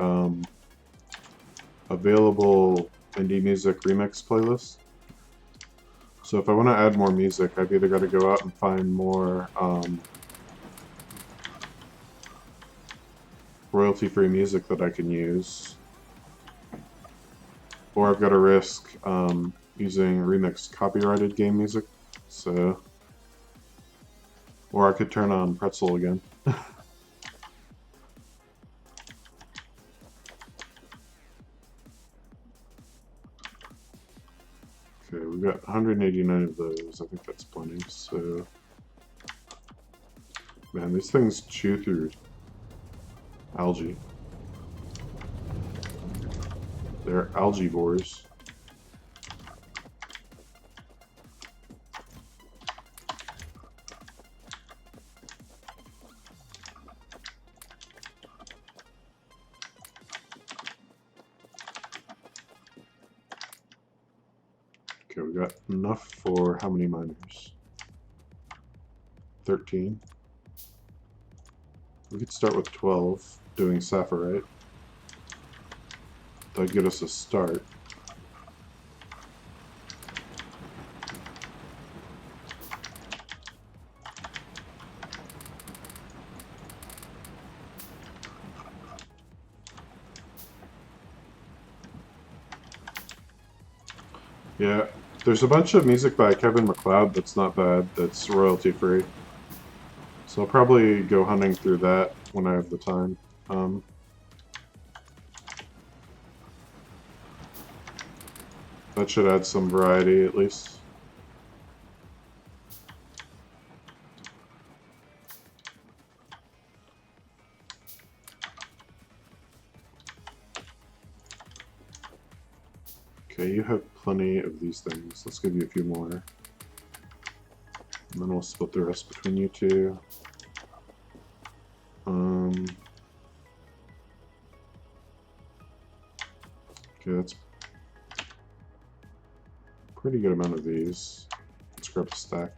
available indie music remix playlist. So if I want to add more music, I've either got to go out and find more royalty-free music that I can use, or I've got to risk using remixed copyrighted game music. So, or I could turn on Pretzel again. Okay, we've got 189 of those. I think that's plenty. So, man, these things chew through algae. They're algivores. Okay, we got enough for how many miners? 13. We could start with 12, doing saphirite. That'd get us a start. Yeah, there's a bunch of music by Kevin MacLeod that's not bad, that's royalty free. So I'll probably go hunting through that when I have the time. That should add some variety at least. Okay, you have plenty of these things. Let's give you a few more. And then we'll split the rest between you two. Okay, that's a pretty good amount of these. Let's grab a stack.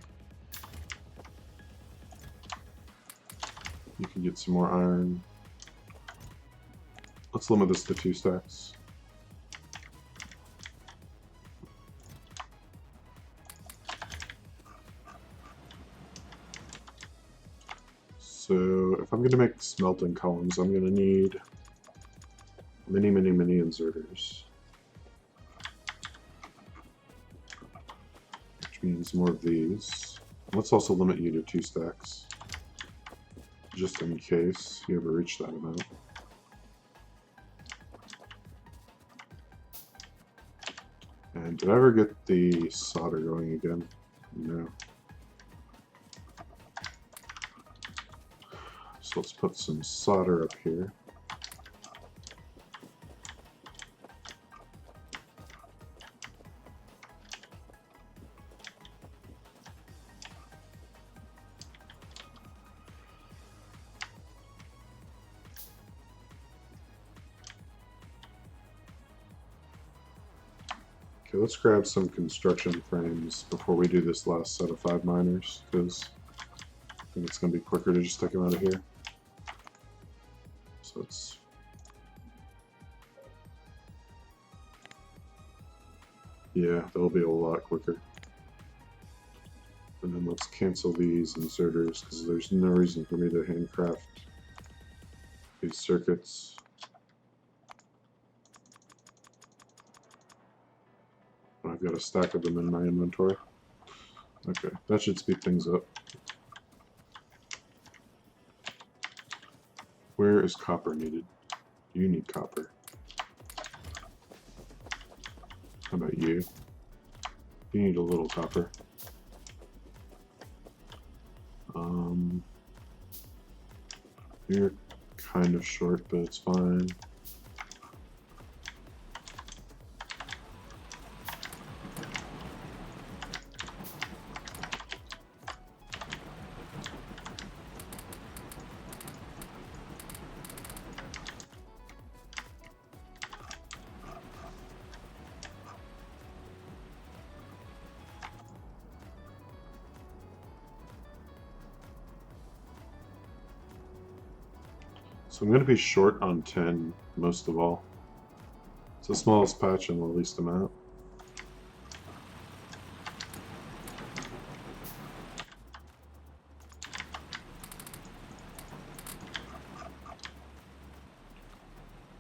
You can get some more iron. Let's limit this to 2 stacks. So if I'm going to make smelting columns, I'm going to need many inserters. Which means more of these. Let's also limit you to 2 stacks. Just in case you ever reach that amount. And did I ever get the solder going again? No. So let's put some solder up here. Okay, let's grab some construction frames before we do this last set of 5 miners, because I think it's going to be quicker to just take them out of here. So it's... yeah, that'll be a lot quicker. And then let's cancel these inserters, because there's no reason for me to handcraft these circuits. I've got a stack of them in my inventory. Okay, that should speed things up. Where is copper needed? You need copper. How about you? You need a little copper. You're kind of short, but it's fine. So I'm going to be short on 10 most of all. It's the smallest patch and the least amount.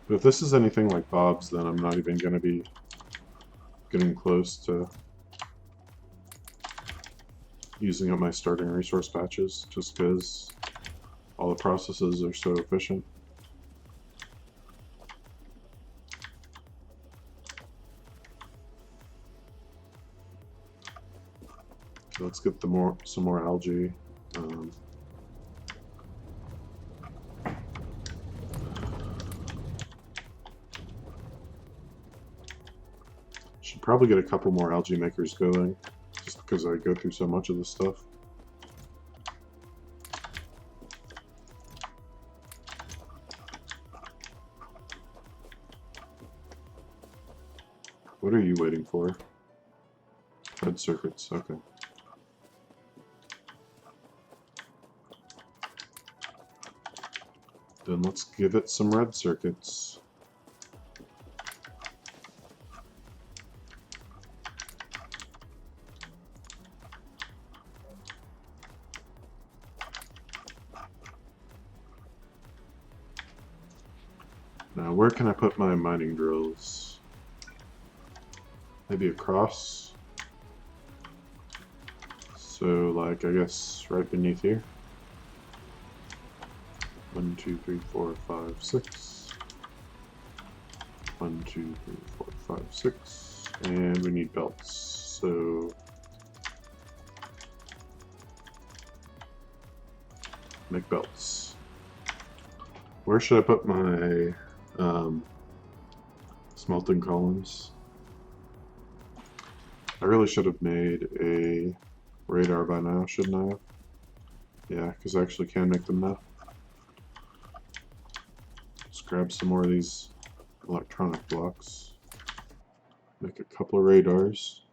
But if this is anything like Bob's, then I'm not even going to be getting close to using up my starting resource patches, just because all the processes are so efficient. So let's get some more algae. Should probably get a couple more algae makers going, just because I go through so much of this stuff. What are you waiting for? Red circuits, okay. Then let's give it some red circuits. Now, where can I put my mining drills? Maybe across. So, like, I guess right beneath here. 1, 2, 3, 4, 5, 6. 1, 2, 3, 4, 5, 6. And we need belts. So, make belts. Where should I put my smelting columns? I really should have made a radar by now, shouldn't I have? Yeah, because I actually can make them now. Let's grab some more of these electronic blocks. Make a couple of radars.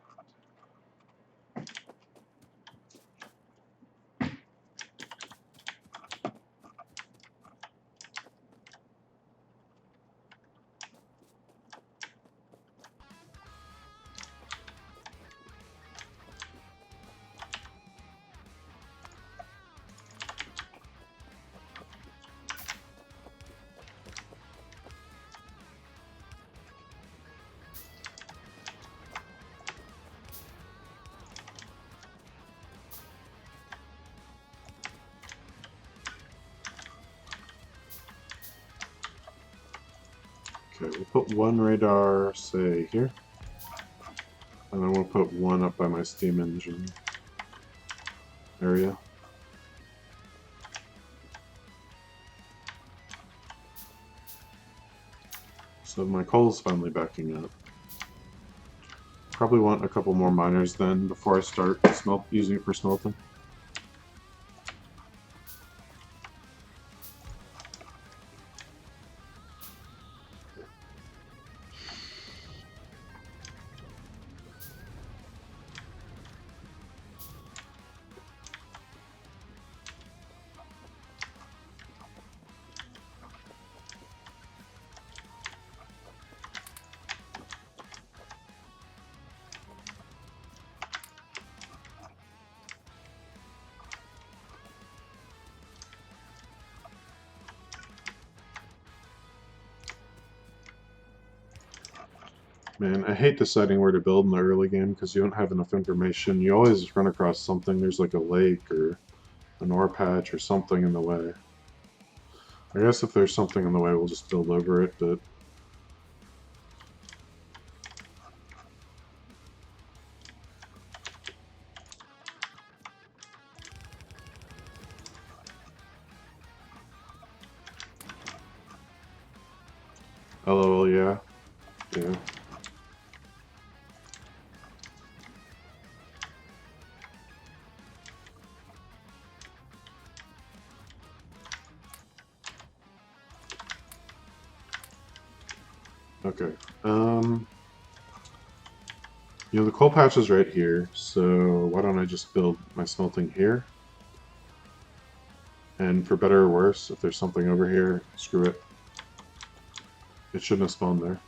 Okay, we'll put one radar, say, here. And then we'll put one up by my steam engine area. So my coal's finally backing up. Probably want a couple more miners then before I start using it for smelting. Man, I hate deciding where to build in the early game because you don't have enough information. You always run across something. There's like a lake or an ore patch or something in the way. I guess if there's something in the way, we'll just build over it, but... LOL, yeah. Yeah. Okay. You know, the coal patch is right here, so why don't I just build my smelting here? And for better or worse, if there's something over here, screw it. It shouldn't have spawned there.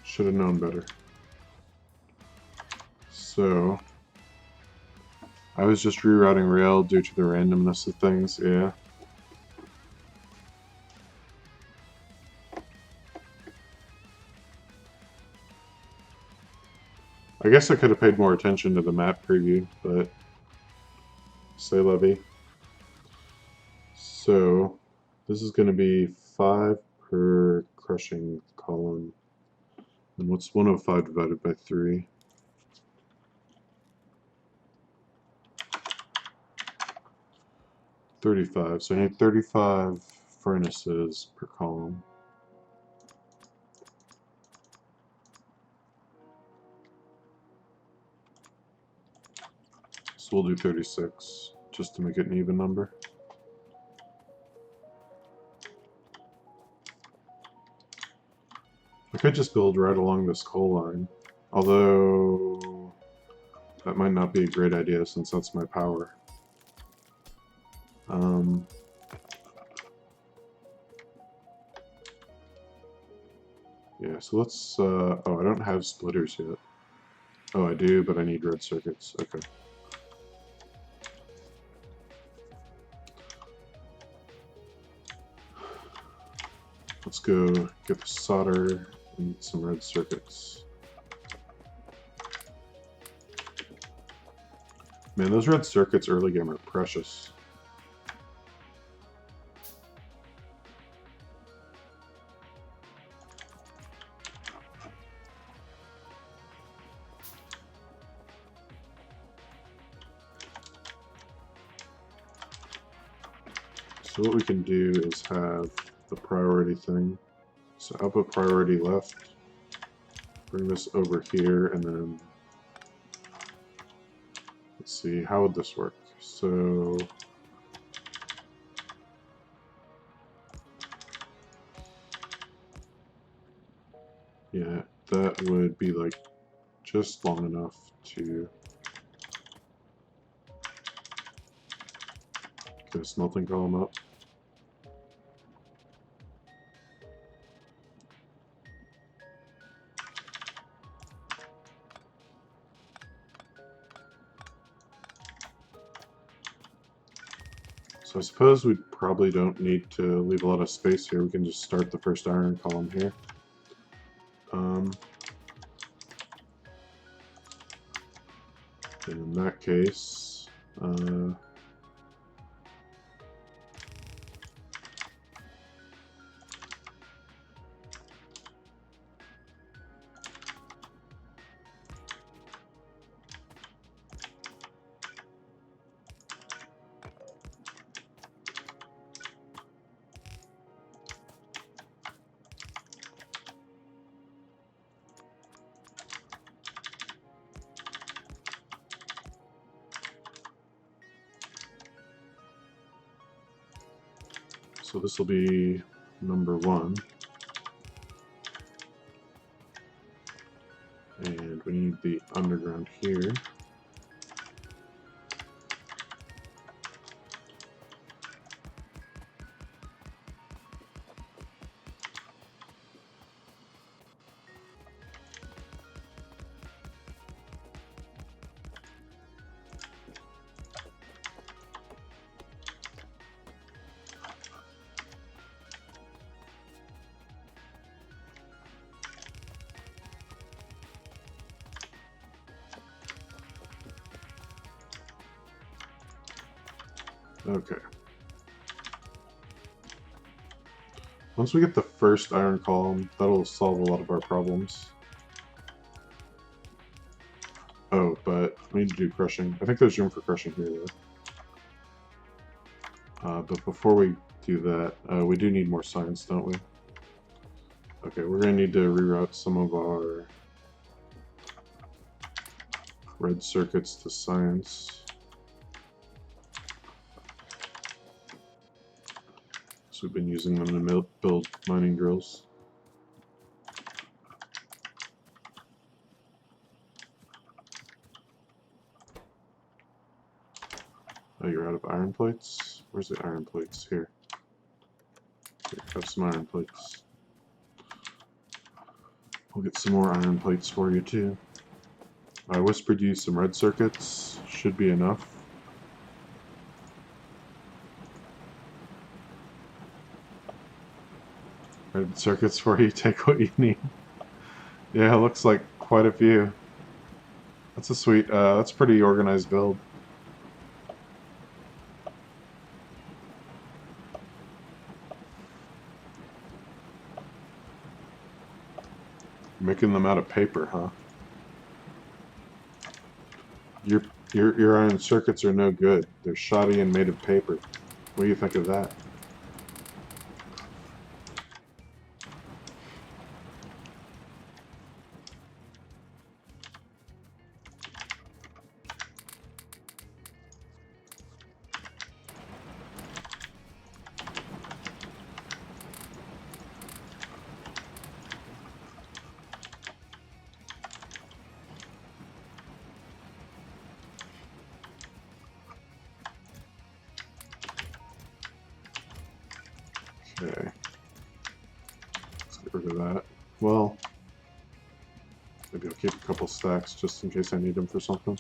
Should have known better. So, I was just rerouting rail due to the randomness of things, yeah. I guess I could have paid more attention to the map preview, but c'est la vie. So, this is going to be 5 per crushing column. And what's 105 divided by 3? 35. So I need 35 furnaces per column. So we'll do 36, just to make it an even number. I could just build right along this coal line, although that might not be a great idea since that's my power. Yeah, so let's, oh, I don't have splitters yet. Oh, I do, but I need red circuits. Okay. Let's go get the solder and some red circuits. Man, those red circuits early game are precious. So what we can do is have the priority thing. So I'll put priority left, bring this over here, and then let's see, how would this work? So yeah, that would be like just long enough to get a smelting column up. So I suppose we probably don't need to leave a lot of space here. We can just start the first iron column here. In that case, so this will be number 1. And we need the underground here. Okay. Once we get the first iron column, that'll solve a lot of our problems. Oh, but we need to do crushing. I think there's room for crushing here, though. But before we do that, we do need more science, don't we? Okay, we're going to need to reroute some of our red circuits to science. So we've been using them to build mining drills. Oh, you're out of iron plates? Where's the iron plates? Here. Here, have some iron plates. We'll get some more iron plates for you too. I whispered you some red circuits. Should be enough. Red circuits for you. Take what you need. Yeah, it looks like quite a few. That's a sweet, that's a pretty organized build. Making them out of paper, huh? Your iron circuits are no good. They're shoddy and made of paper. What do you think of that? Okay. Let's get rid of that. Well, maybe I'll keep a couple stacks just in case I need them for something.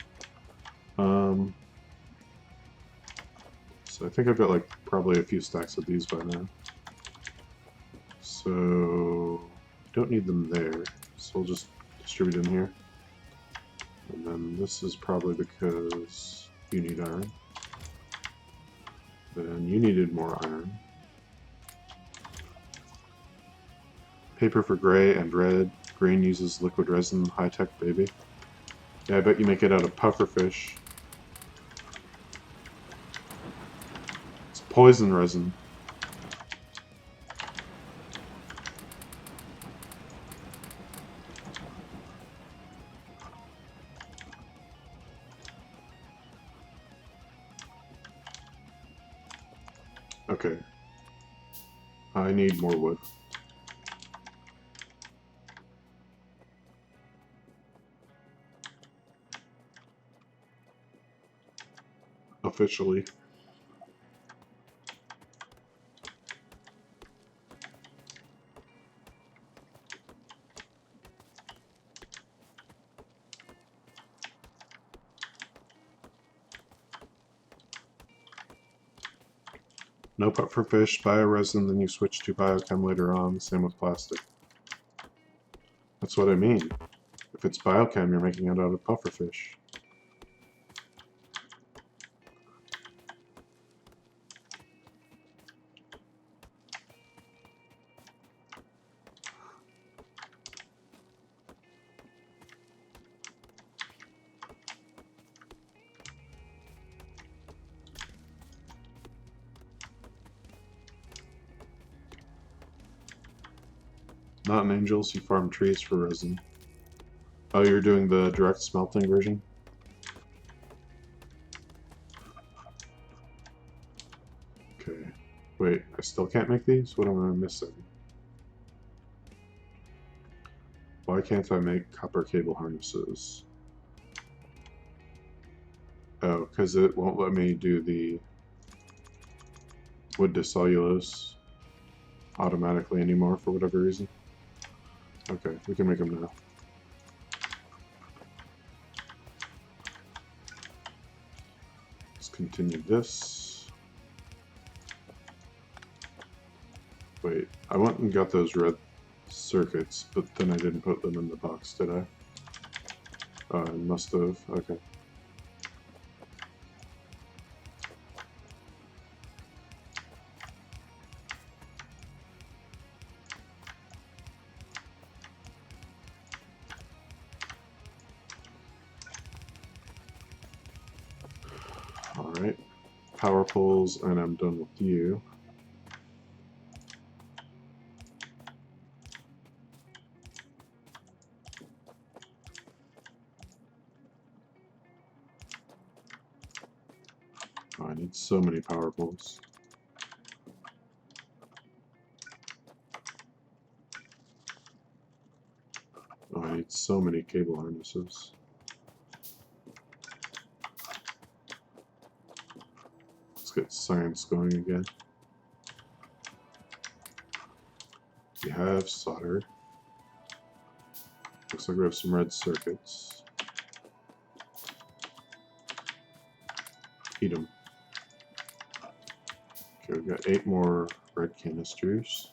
So I think I've got like probably a few stacks of these by now. So don't need them there. So we'll just distribute them here. And then this is probably because you need iron. Then you needed more iron. Paper for gray and red. Green uses liquid resin, high-tech baby. Yeah, I bet you make it out of pufferfish. It's poison resin. Okay. I need more wood. Officially. No pufferfish, bioresin, then you switch to biochem later on. Same with plastic. That's what I mean. If it's biochem, you're making it out of pufferfish. Not in Angels, you farm trees for resin. Oh, you're doing the direct smelting version? Okay. Wait, I still can't make these? What am I missing? Why can't I make copper cable harnesses? Oh, because it won't let me do the wood to cellulose automatically anymore for whatever reason. Okay, we can make them now. Let's continue this. Wait, I went and got those red circuits, but then I didn't put them in the box, did I? I must have. Okay. Alright. Power poles, and I'm done with you. Oh, I need so many power poles. Oh, I need so many cable harnesses. get science going again. We have solder. Looks like we have some red circuits. Heat them. Okay, we've got 8 more red canisters.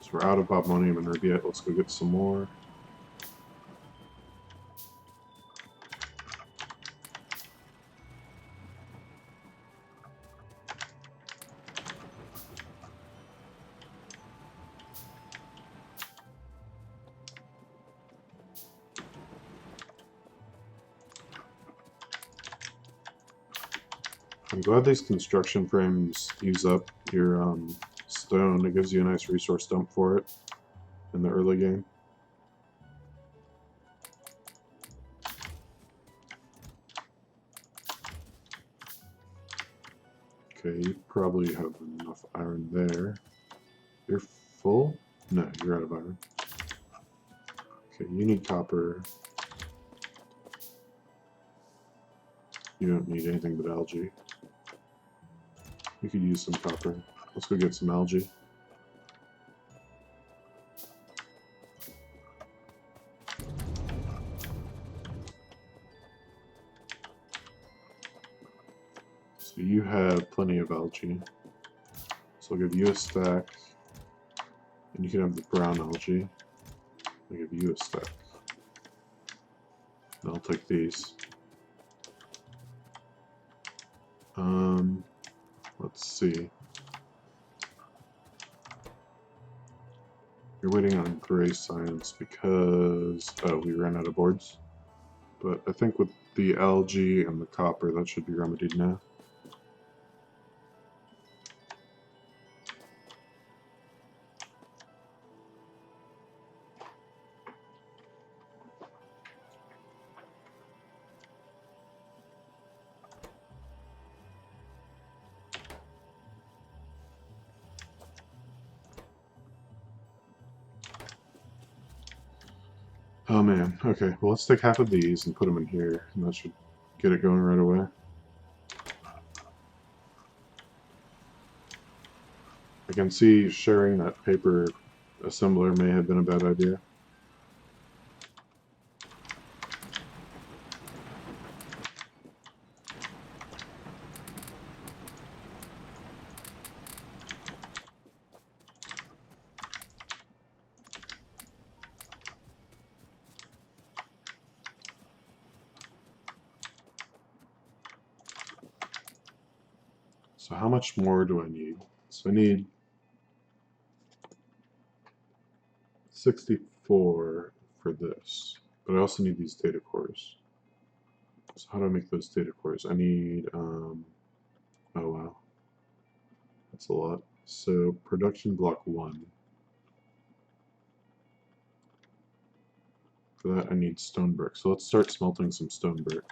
So we're out of bobmonium and rubiette. Let's go get some more. I'm glad these construction frames use up your stone. It gives you a nice resource dump for it in the early game. Okay, you probably have enough iron there. You're full? No, you're out of iron. Okay, you need copper. You don't need anything but algae. We could use some copper. Let's go get some algae. So you have plenty of algae. So I'll give you a stack. And you can have the brown algae. I'll give you a stack. And I'll take these. Let's see. You're waiting on gray science because we ran out of boards. But I think with the algae and the copper, that should be remedied now. Oh man, okay, well let's take half of these and put them in here, and that should get it going right away. I can see sharing that paper assembler may have been a bad idea. So how much more do I need? So I need 64 for this, but I also need these data cores. So how do I make those data cores? I need, oh wow, that's a lot. So production block 1. For that I need stone brick. So let's start smelting some stone brick.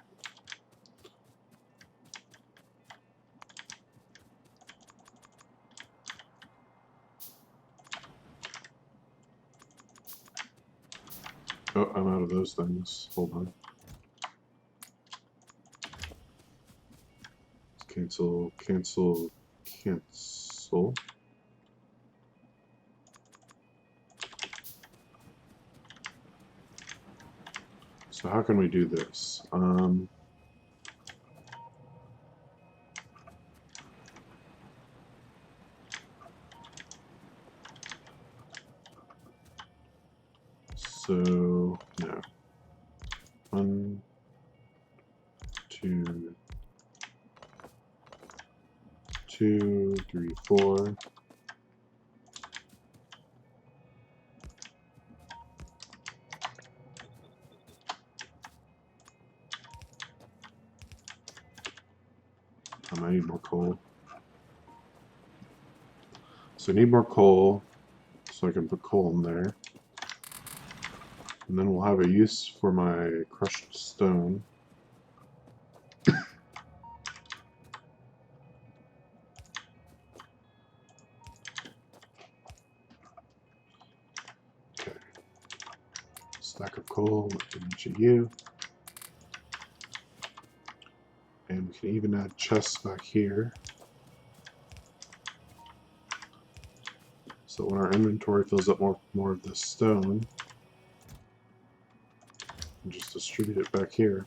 Oh, I'm out of those things. Hold on. Cancel, cancel, cancel. So how can we do this? So, no. 1, 2, 2, 3, 4. I need more coal. So I need more coal, so I can put coal in there. And then we'll have a use for my crushed stone. coal, image of you. And we can even add chests back here. So when our inventory fills up more of this stone, we just distribute it back here.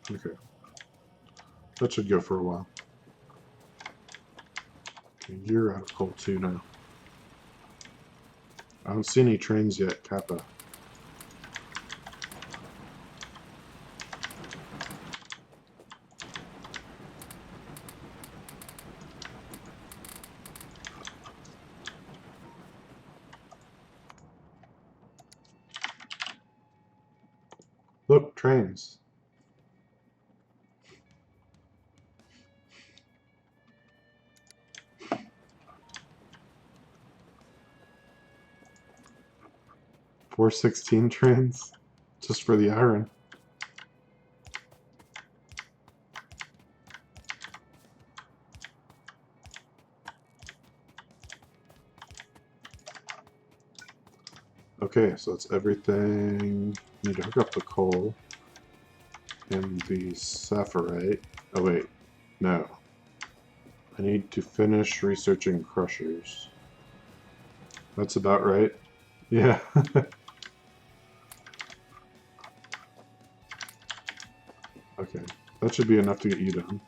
Okay. That should go for a while. Okay, you're out of coal too now. I don't see any trains yet, Kappa. Look, trains. $416 trains? Just for the iron. Okay, so that's everything. Need to hook up the coal and the sapphirite. Oh wait, no. I need to finish researching crushers. That's about right. Yeah. Okay, that should be enough to get you done.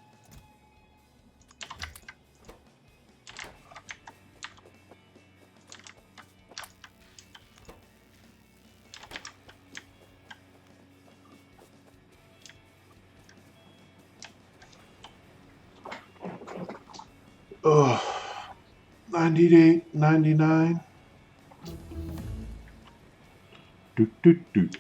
Oh, 98, 99. Doot, doot, doot.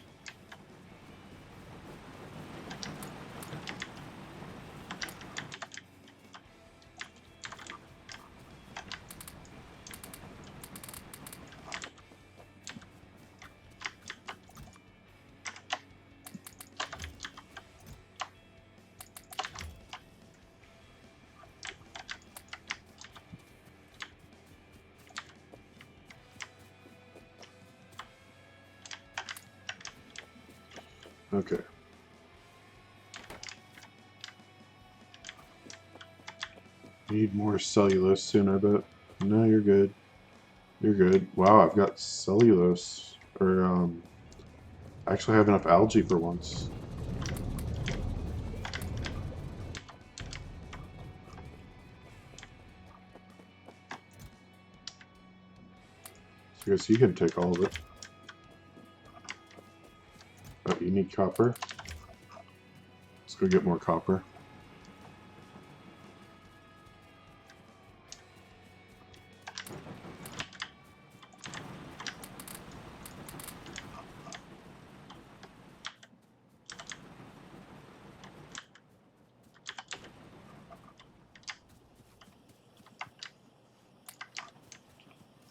Okay. Need more cellulose soon, I bet. No, you're good. You're good. Wow, I've got cellulose. Or, I actually have enough algae for once. So I guess you can take all of it. Oh, you need copper? Let's go get more copper.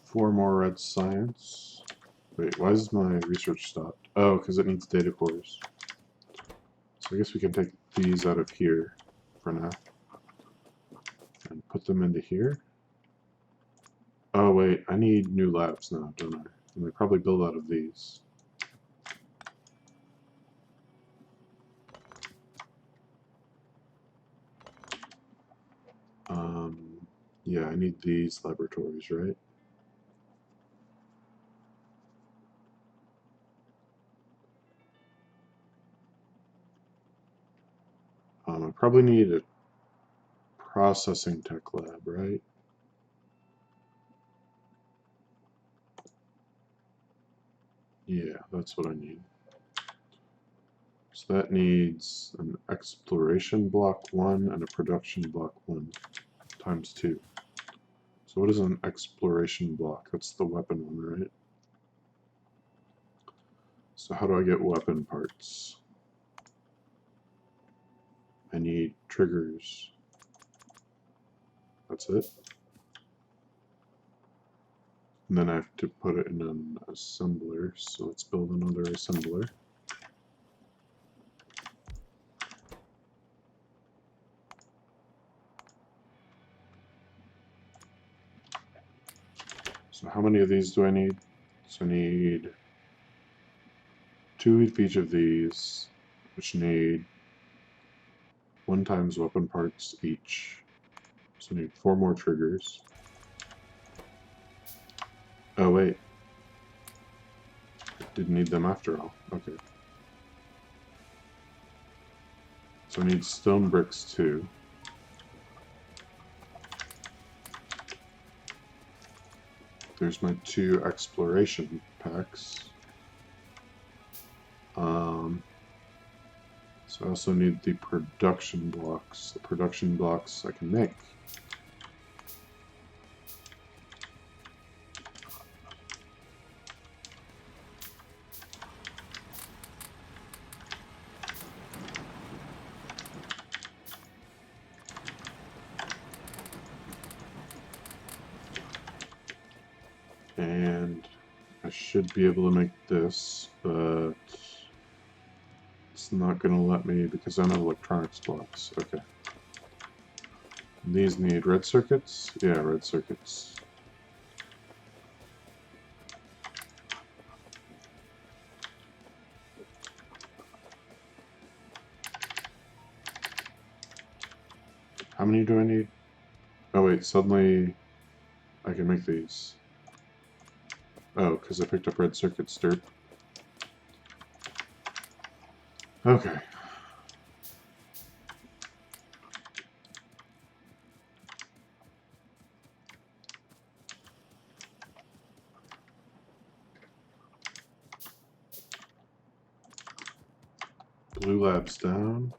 Four more red science. Wait, why is my research stopped? Oh, because it needs data cores. So I guess we can take these out of here for now. And put them into here. Oh wait, I need new labs now, don't I? And we probably build out of these. Yeah, I need these laboratories, right? I probably need a processing tech lab, right? Yeah, that's what I need. So that needs an exploration block 1 and a production block 1 times 2. So what is an exploration block? That's the weapon one, right? So how do I get weapon parts? I need triggers. That's it. And then I have to put it in an assembler, so let's build another assembler. So how many of these do I need? So I need 2 of each of these, which need 1 times weapon parts each. So I need 4 more triggers. Oh wait, I didn't need them after all. Okay. So I need stone bricks too. There's my 2 exploration packs. So I also need the production blocks. The production blocks I can make. And I should be able to make this, but it's not going to let me because I don't have electronics blocks. Okay. These need red circuits? Yeah, red circuits. How many do I need? Oh wait, suddenly I can make these. Oh, because I picked up red circuits, derp. Okay. Blue labs down.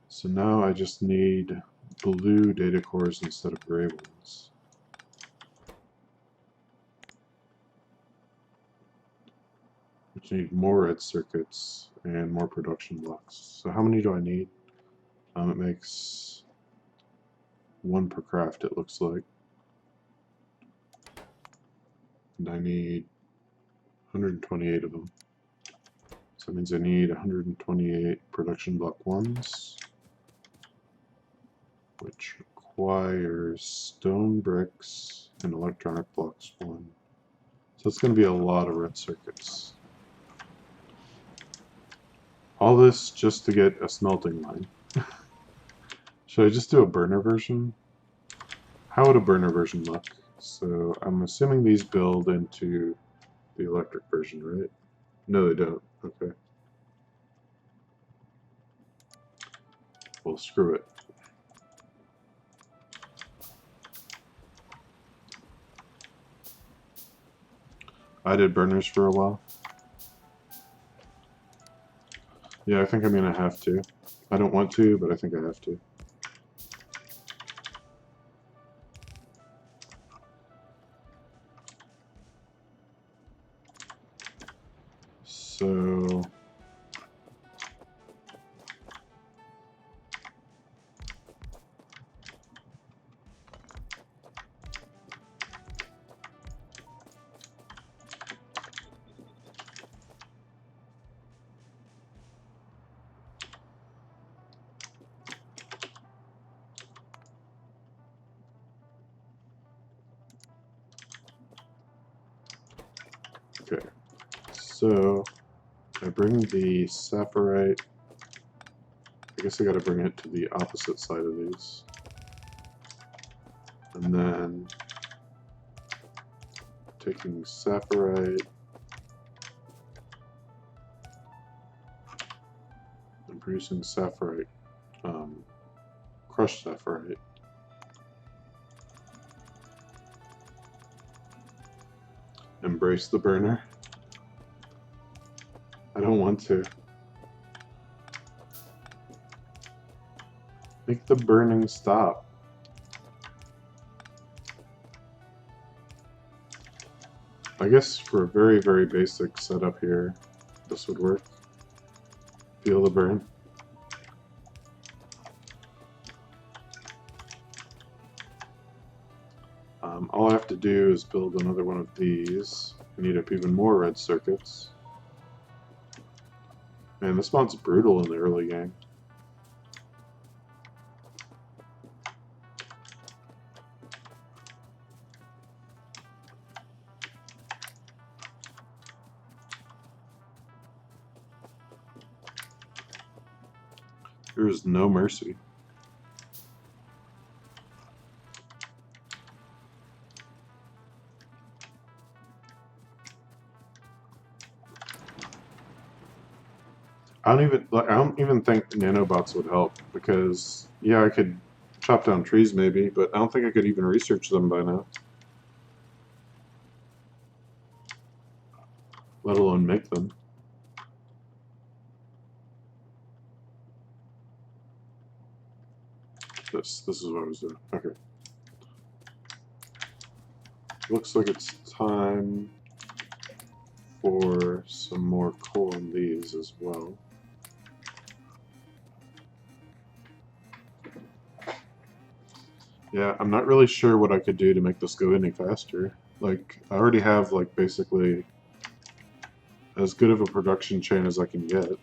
So now I just need blue data cores instead of gray ones. Which need more red circuits and more production blocks. So how many do I need? It makes 1 per craft, it looks like. And I need 128 of them. So that means I need 128 production block 1s, which requires stone bricks and electronic blocks 1. So it's going to be a lot of red circuits. All this just to get a smelting line. Should I just do a burner version? How would a burner version look? So I'm assuming these build into the electric version, right? No, they don't. Okay. Well, screw it. I did burners for a while. Yeah, I think I'm gonna have to. I don't want to, but I think I have to. So okay. So I bring the sapphirite. I guess I gotta bring it to the opposite side of these. And then taking sapphirite and producing sapphirite, crushed sapphirite. Embrace the burner. I don't want to. Make the burning stop. I guess for a very, very basic setup here, this would work. Feel the burn. do is build another one of these. I need up even more red circuits. Man, this mod's brutal in the early game. There is no mercy. I don't even think nanobots would help, because yeah, I could chop down trees maybe, but I don't think I could even research them by now. Let alone make them. This is what I was doing. Okay. Looks like it's time for some more coal in these as well. Yeah, I'm not really sure what I could do to make this go any faster. Like, I already have, like, basically as good of a production chain as I can get.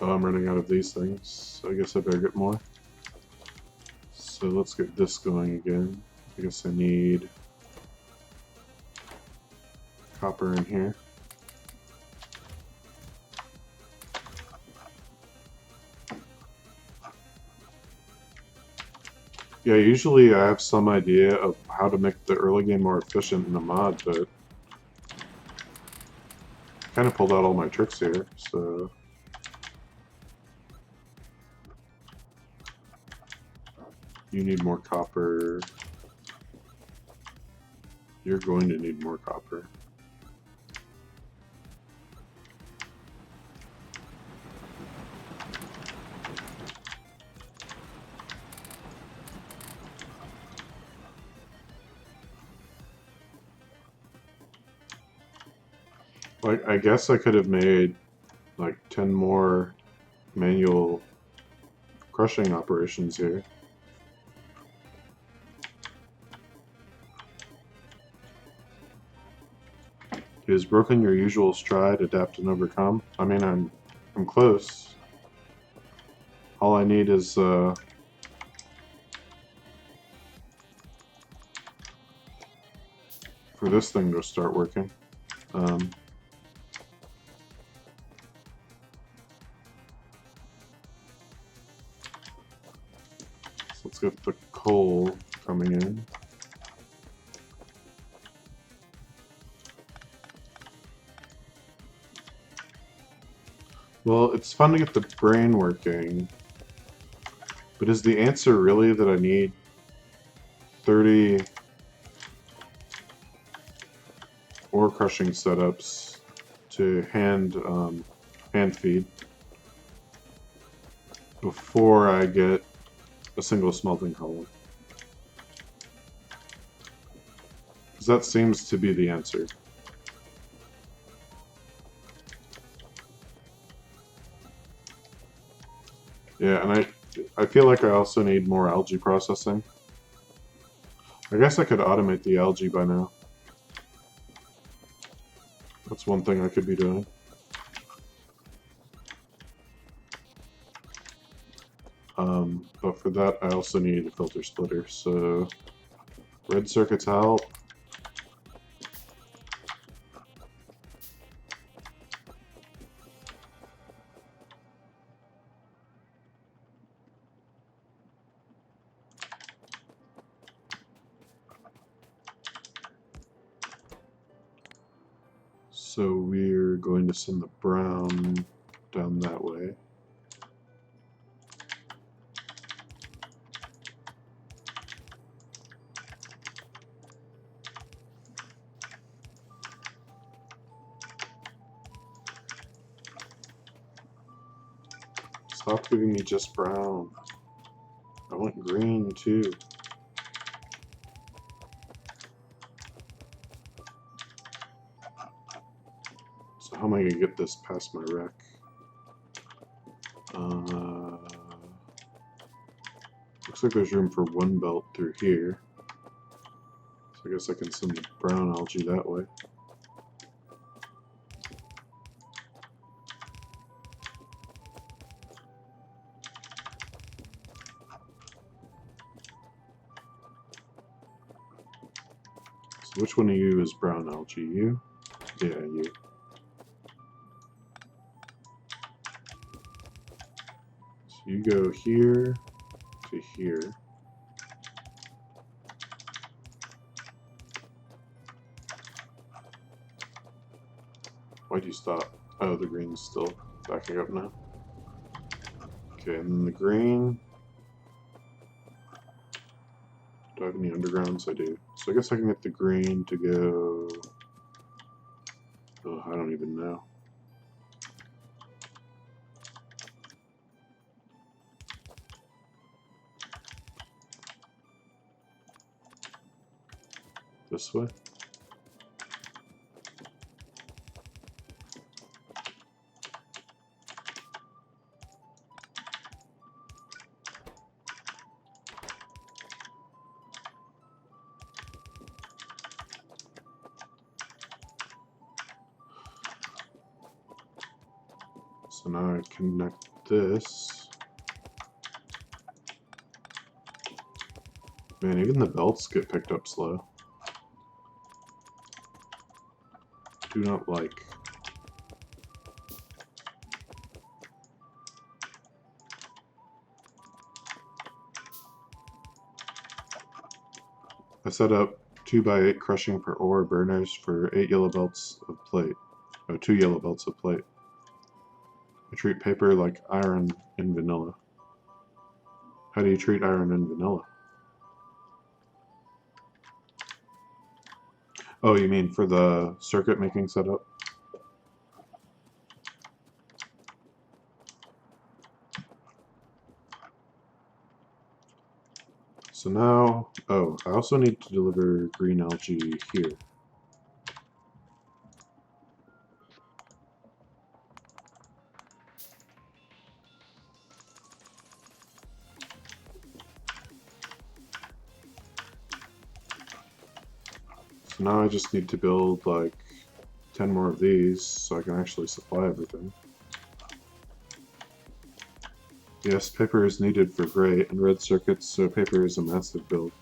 Oh, I'm running out of these things, so I guess I better get more. So let's get this going again. I guess I need copper in here. Yeah, usually I have some idea of how to make the early game more efficient in the mod, but I kind of pulled out all my tricks here, so... You need more copper. You're going to need more copper. Like, I guess I could have made like 10 more manual crushing operations here. Is broken your usual stride, adapt and overcome? I mean, I'm close. All I need is for this thing to start working. So let's get the coal coming in. Well, it's fun to get the brain working, but is the answer really that I need 30 ore crushing setups to hand feed before I get a single smelting column? Because that seems to be the answer. Yeah, and I feel like I also need more algae processing. I guess I could automate the algae by now. That's one thing I could be doing. But for that, I also need a filter splitter. So red circuits out. So we're going to send the brown down that way. Stop giving me just brown. I want green too. So how am I going to get this past my wreck? Looks like there's room for one belt through here. So I guess I can send the brown algae that way. So which one of you is brown algae? You? Yeah, you. So you go here to here. Why'd you stop? Oh, the green's still backing up now. Okay, and then the green. Do I have any undergrounds? I do. So I guess I can get the green to go... Oh, I don't even know. This way? So now I connect this. Man, even the belts get picked up slow. Do not like. I set up 2x8 crushing per ore burners for 8 yellow belts of plate. Oh, 2 yellow belts of plate. I treat paper like iron in vanilla. How do you treat iron in vanilla? Oh, you mean for the circuit making setup? So now, oh, I also need to deliver green algae here. So now I just need to build like 10 more of these so I can actually supply everything. Yes, paper is needed for gray and red circuits, so paper is a massive build.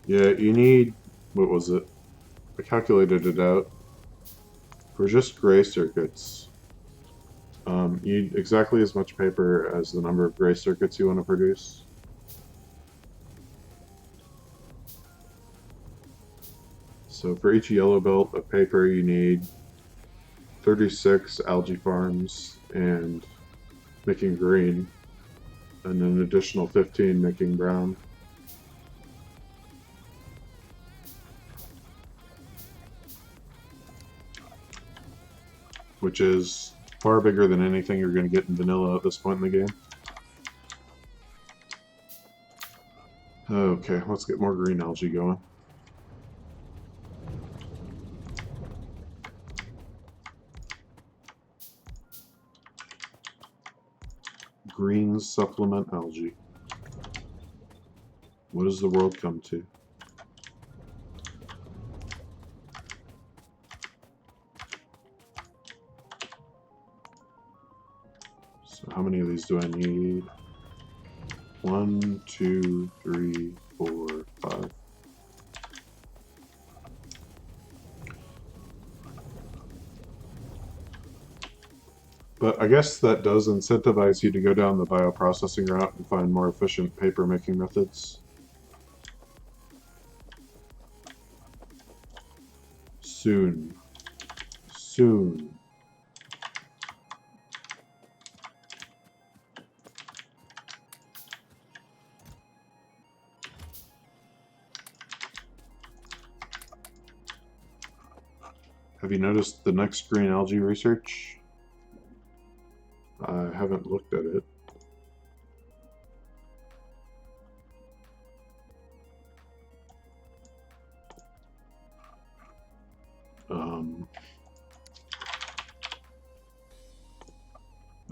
Yeah, you need, what was it? I calculated it out. For just gray circuits, you need exactly as much paper as the number of gray circuits you want to produce. So for each yellow belt of paper, you need 36 algae farms and making green, and an additional 15 making brown. Which is far bigger than anything you're going to get in vanilla at this point in the game. Okay, let's get more green algae going. Green supplement algae. What does the world come to? So how many of these do I need? 1, 2, 3, 4, 5. But I guess that does incentivize you to go down the bioprocessing route and find more efficient paper making methods. Soon. Soon. Have you noticed the next green algae research? I haven't looked at it.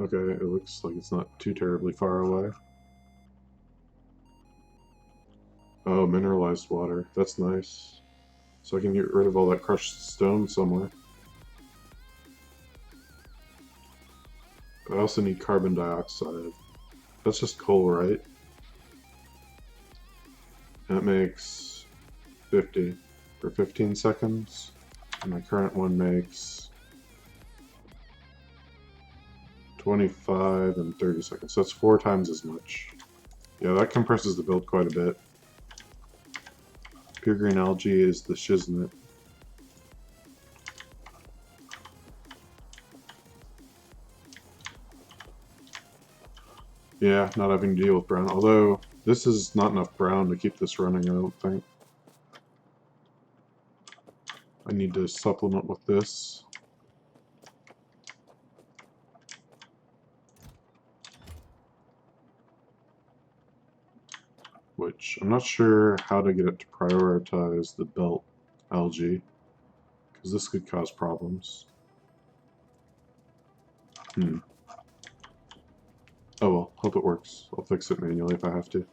Okay, it looks like it's not too terribly far away. Oh, mineralized water. That's nice. So I can get rid of all that crushed stone somewhere. I also need carbon dioxide. That's just coal, right? That makes 50 for 15 seconds. And my current one makes 25 and 30 seconds. So that's 4 times as much. Yeah, that compresses the build quite a bit. Pure green algae is the shiznit. Yeah, not having to deal with brown. Although, this is not enough brown to keep this running, I don't think. I need to supplement with this. Which, I'm not sure how to get it to prioritize the belt algae, because this could cause problems. Oh well, hope it works. I'll fix it manually if I have to.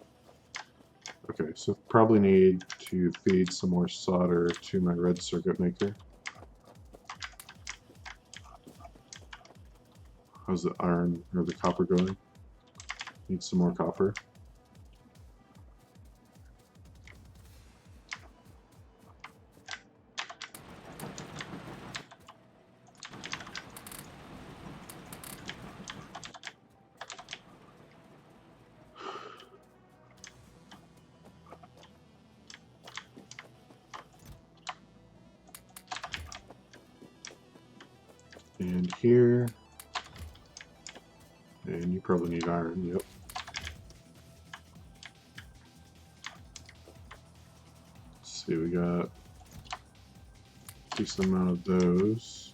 Okay, so probably need to feed some more solder to my red circuit maker. How's the iron or the copper going? Need some more copper. And here. And you probably need iron, yep. Let's see, we got a decent amount of those.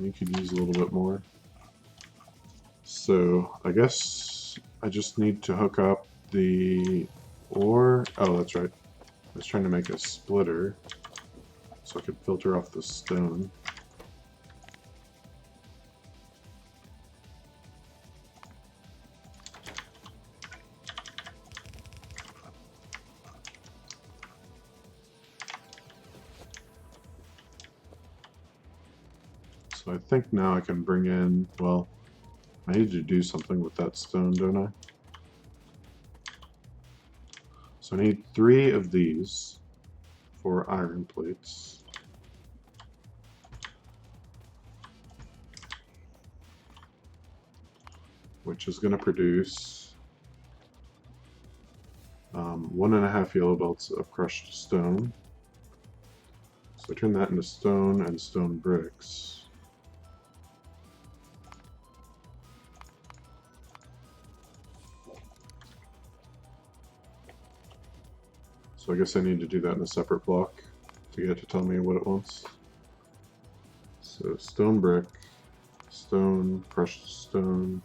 You could use a little bit more. So, I guess I just need to hook up the ore. Oh, that's right. I was trying to make a splitter so I could filter off the stone. So I think now I can bring in, well, I need to do something with that stone, don't I? So I need 3 of these for iron plates. Which is going to produce 1.5 yellow belts of crushed stone. So I turn that into stone and stone bricks. So I guess I need to do that in a separate block to get it to tell me what it wants. So stone brick, stone, crushed stone,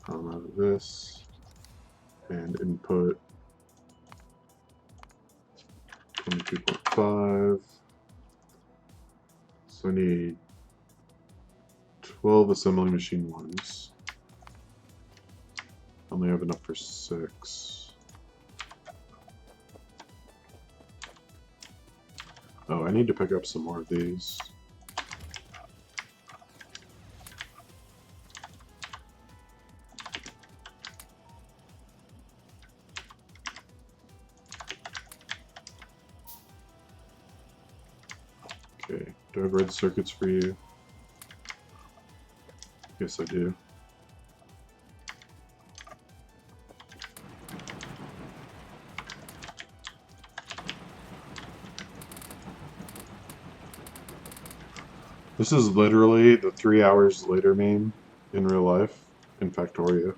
out of this, and input 22.5. So I need 12 assembly machine ones. I only have enough for 6. Oh, I need to pick up some more of these. Okay, do I have red circuits for you? Yes, I do. This is literally the 3 hours later meme in real life in Factorio.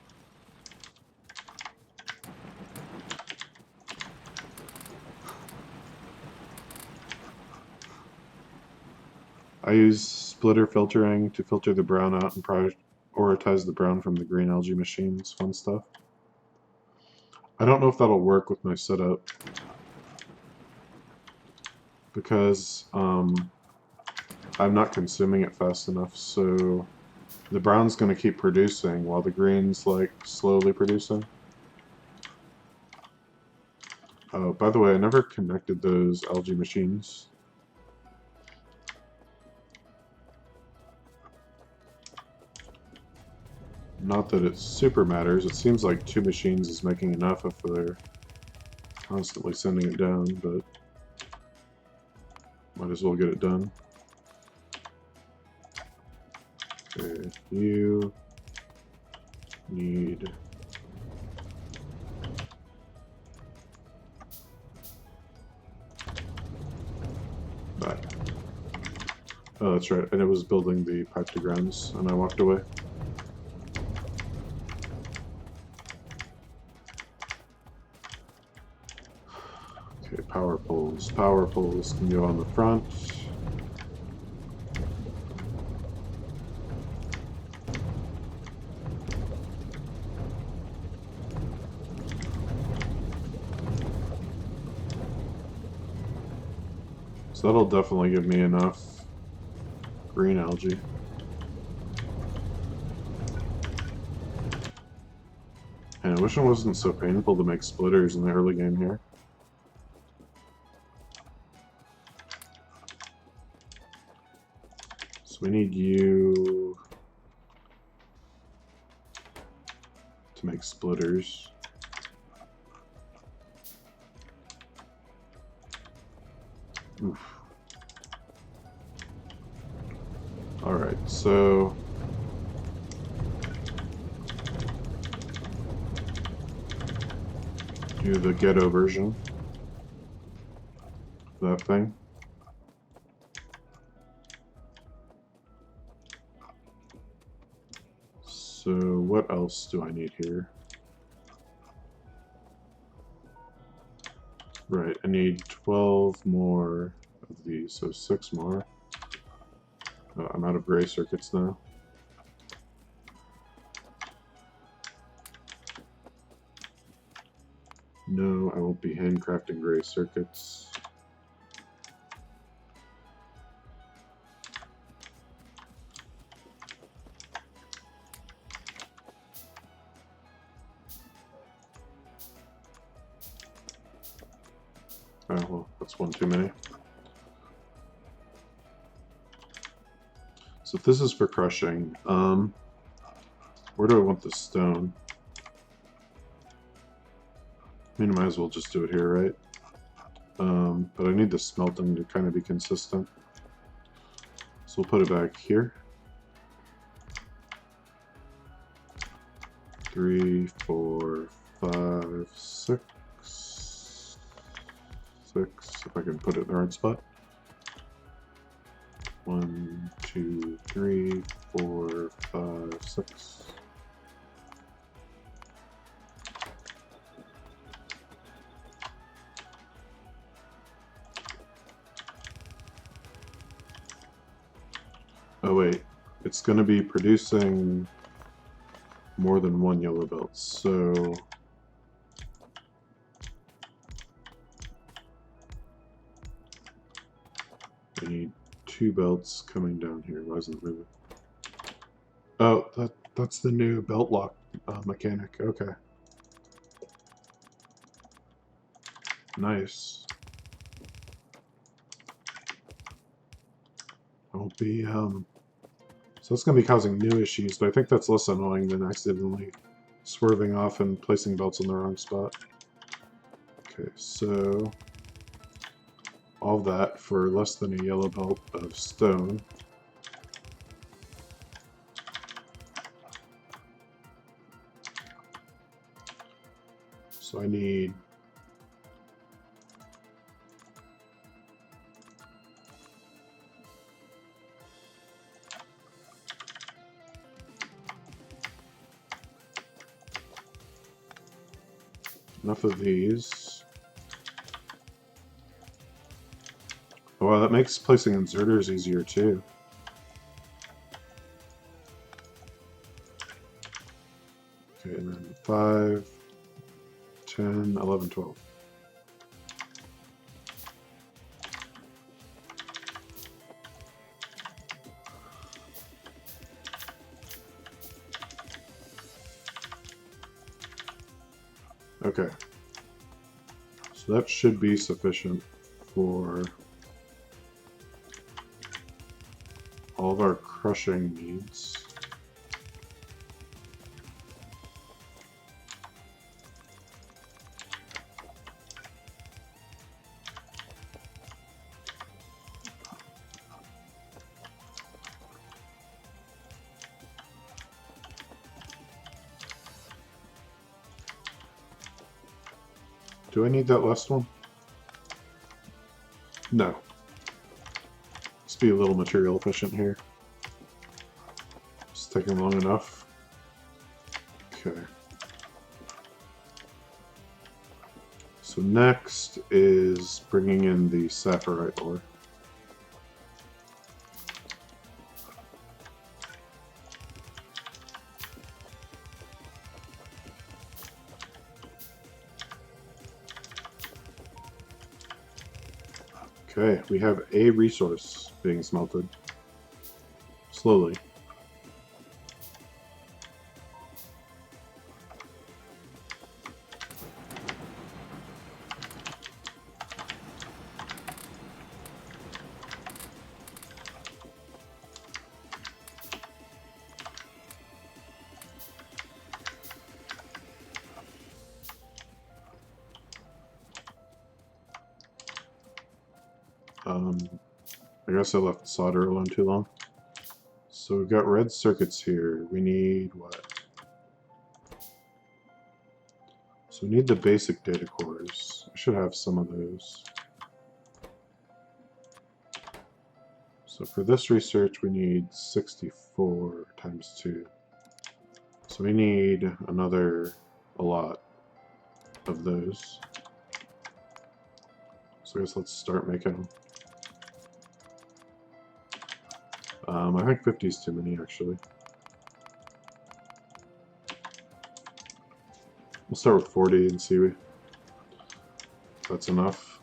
I use splitter filtering to filter the brown out and prioritize the brown from the green algae machines. Fun stuff. I don't know if that'll work with my setup because I I'm not consuming it fast enough, so the brown's going to keep producing while the green's like slowly producing. Oh, by the way, I never connected those algae machines. Not that it super matters. It seems like 2 machines is making enough if they're constantly sending it down, but might as well get it done. Okay, you need that. Oh, that's right. And it was building the pipe to grounds, and I walked away. Okay, power poles. Power poles can go on the front. So that'll definitely give me enough green algae. And I wish it wasn't so painful to make splitters in the early game here. So we need you to make splitters. Oof. Alright, so do the ghetto version of that thing. So what else do I need here? Right, I need 12 more of these, so 6 more. I'm out of gray circuits now. No, I won't be handcrafting gray circuits. Oh, well, that's one too many. So if this is for crushing, where do I want the stone? I mean, I might as well just do it here, right? But I need the smelting to kind of be consistent. So we'll put it back here. 3, 4, 5, 6. 6, if I can put it in the right spot. 1, 2, 3, 4, 5, 6. Oh wait, it's going to be producing more than 1 yellow belt, so I need 2 belts coming down here. Why isn't it moving? Oh, that's the new belt lock mechanic. Okay. Nice. I won't be, so it's going to be causing new issues, but I think that's less annoying than accidentally swerving off and placing belts in the wrong spot. Okay, so all that for less than a yellow belt of stone. So I need enough of these. Oh, wow, that makes placing inserters easier too. Okay, and then 5, 10, 11, 12. Okay. So that should be sufficient for all of our crushing needs. Do I need that last one? No. Let's be a little material efficient here. It's taking long enough. Okay. So next is bringing in the saphirite ore. Okay, we have a resource being smelted. Slowly. I guess I left the solder alone too long. So we've got red circuits here. We need what? So we need the basic data cores. I should have some of those. So for this research we need 64 times 2. So we need a lot of those. So I guess let's start making them. I think 50 is too many, actually. We'll start with 40 and see if that's enough.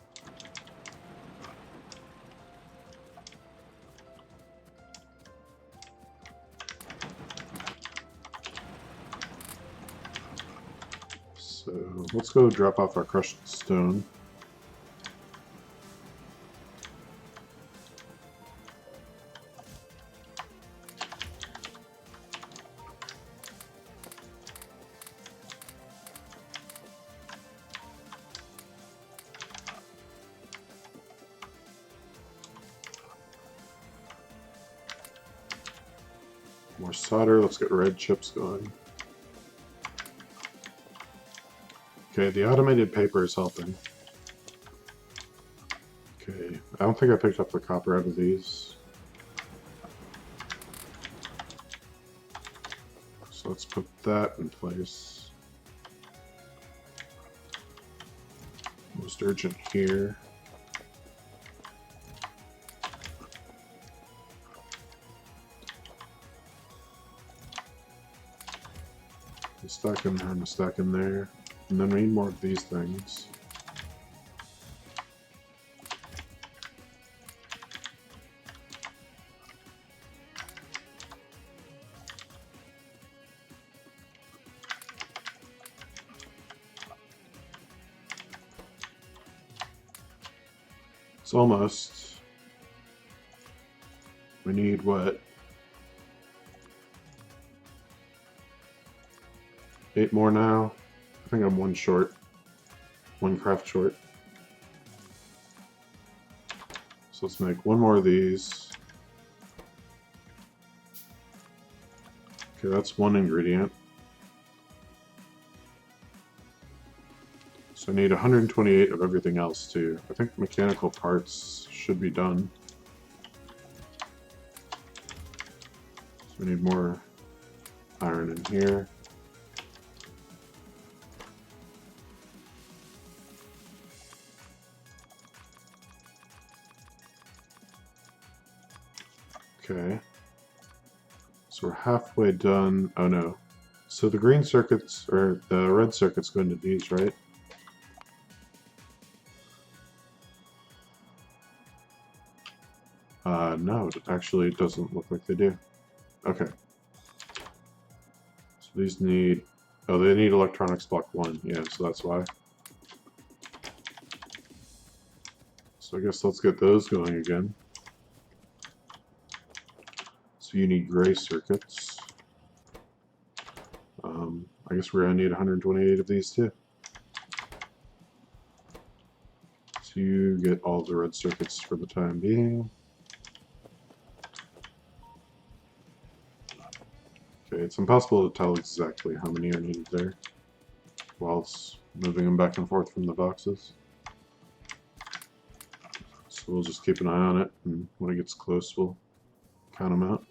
So let's go drop off our crushed stone. More solder, let's get red chips going. Okay, the automated paper is helping. Okay, I don't think I picked up the copper out of these. So let's put that in place. Most urgent here. A stack in there and a stack in there. And then we need more of these things. It's almost. We need what? 8 more now. I think I'm one short. One craft short. So let's make one more of these. Okay, that's one ingredient. So I need 128 of everything else too. I think mechanical parts should be done. So we need more iron in here. Okay. So we're halfway done. Oh no. So the green circuits, or the red circuits go into these, right? No, actually it doesn't look like they do. Okay. So these need Oh, they need electronics block 1. Yeah, so that's why. So I guess let's get those going again. So you need gray circuits. I guess we're going to need 128 of these too. So you get all the red circuits for the time being. Okay, it's impossible to tell exactly how many are needed there whilst moving them back and forth from the boxes. So we'll just keep an eye on it, and when it gets close, we'll count them out.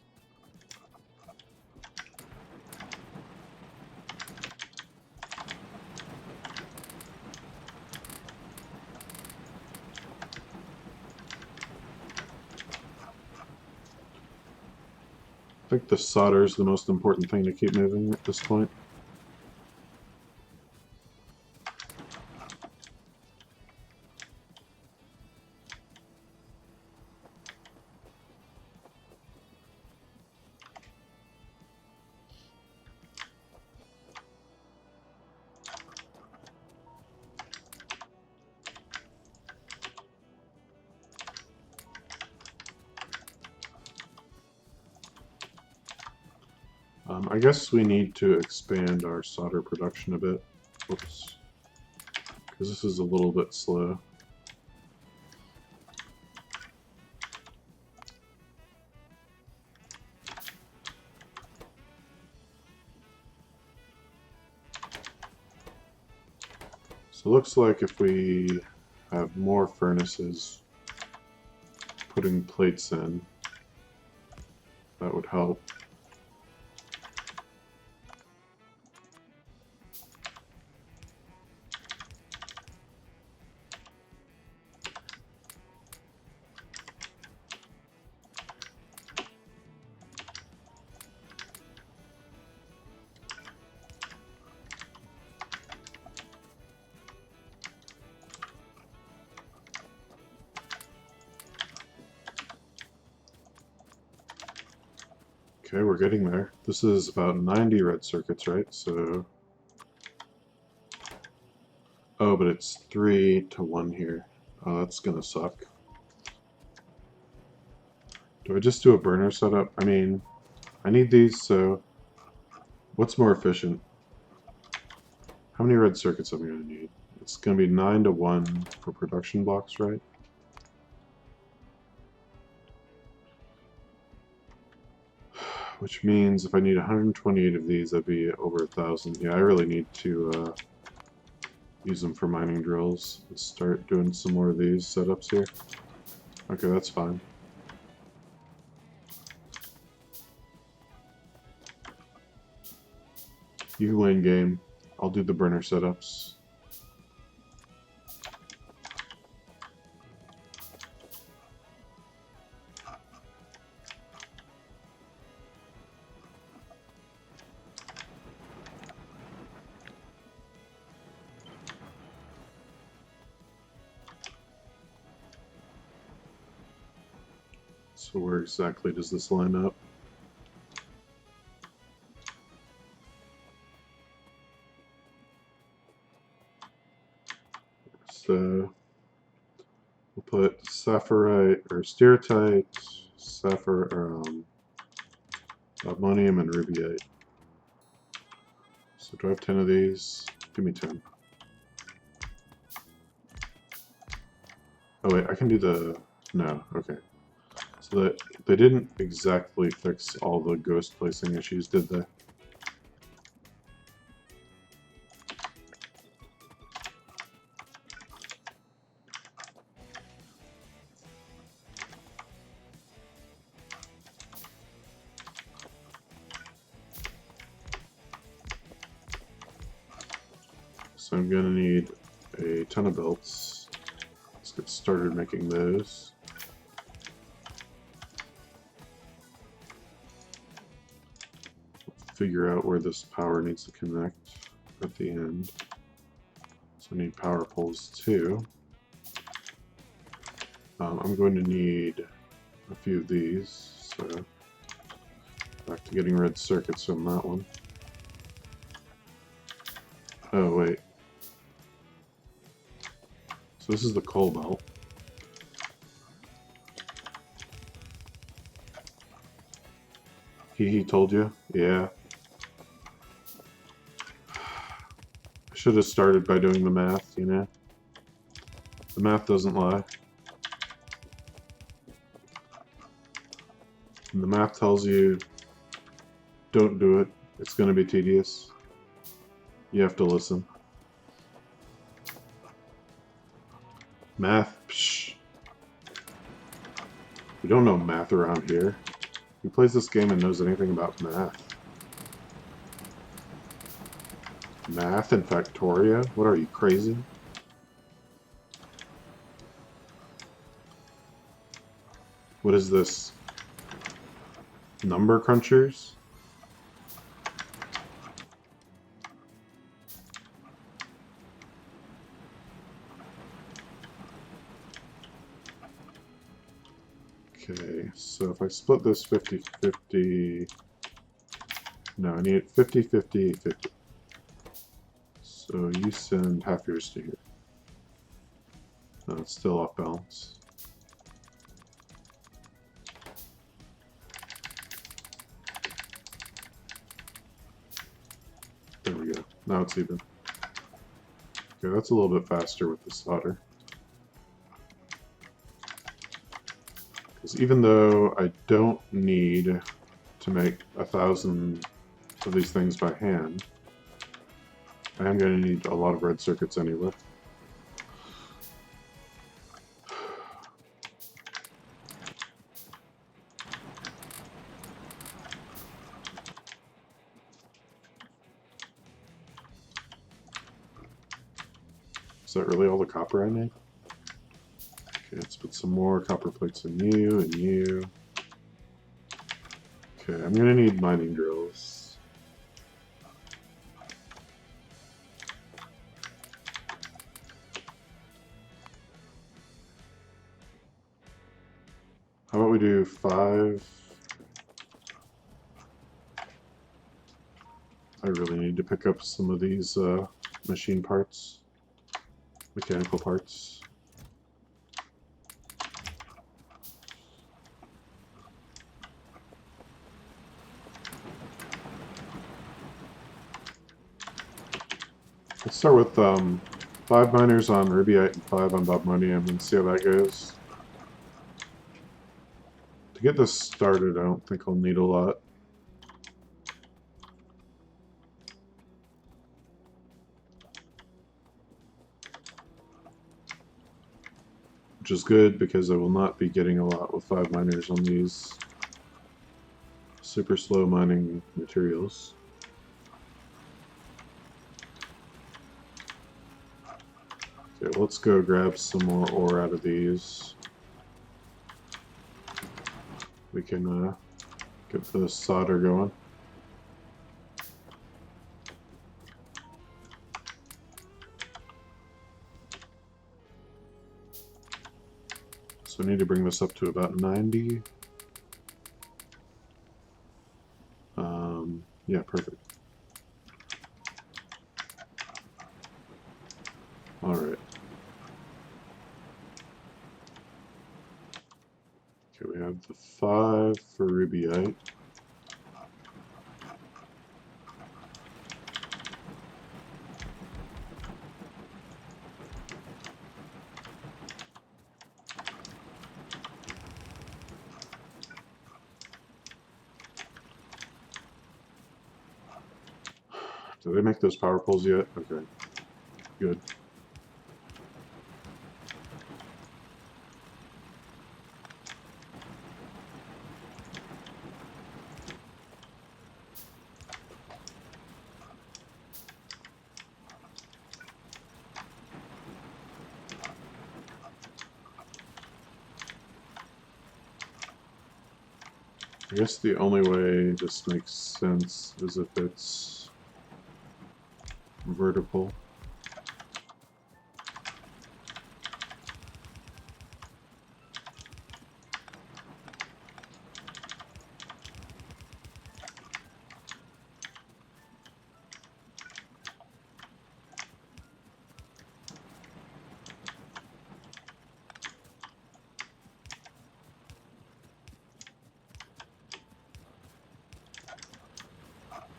I think the solder is the most important thing to keep moving at this point. I guess we need to expand our solder production a bit. Whoops. Because this is a little bit slow. So it looks like if we have more furnaces putting plates in, that would help. Okay, we're getting there. This is about 90 red circuits, right? So... Oh, but it's 3 to 1 here. Oh, that's gonna suck. Do I just do a burner setup? I mean, I need these, so... What's more efficient? How many red circuits am I gonna need? It's gonna be 9 to 1 for production blocks, right? Which means if I need 128 of these, that'd be over 1,000. Yeah, I really need to use them for mining drills. Let's start doing some more of these setups here. Okay, that's fine. You win game. I'll do the burner setups. So where exactly does this line up? So we'll put sapphirite or stereotyte, ammonium, and rubyite. So do I have 10 of these? Give me 10. Oh wait, I can do the... No, okay. So that they didn't exactly fix all the ghost placing issues, did they? So I'm gonna need a ton of belts. Let's get started making those. Figure out where this power needs to connect at the end. So I need power poles too. I'm going to need a few of these, so back to getting red circuits on that one. Oh, wait. So this is the coal belt. He told you? Yeah. I should have started by doing the math, you know? The math doesn't lie. And the math tells you, don't do it. It's going to be tedious. You have to listen. Math? Psh. We don't know math around here. Who plays this game and knows anything about math? Math in Factorio? What are you, crazy? What is this? Number crunchers? Okay, so if I split this 50-50... No, I need it 50-50-50. So you send half yours to here. No, it's still off balance. There we go. Now it's even. Okay, that's a little bit faster with the solder. Because even though I don't need to make 1,000 of these things by hand, I am going to need a lot of red circuits anyway. Is that really all the copper I need? Okay, let's put some more copper plates in you and you. Okay, I'm going to need mining drills. How about we do 5? I really need to pick up some of these machine parts, mechanical parts. Let's start with 5 miners on rubyite and 5 on bobmonium and see how that goes. To get this started, I don't think I'll need a lot. Which is good because I will not be getting a lot with 5 miners on these super slow mining materials. Okay, let's go grab some more ore out of these. We can get the solder going. So I need to bring this up to about 90. Yeah, perfect. Alright. Okay, we have the 5 for rubyite. Did they make those power poles yet? Okay, good. I guess the only way this makes sense is if it's vertical.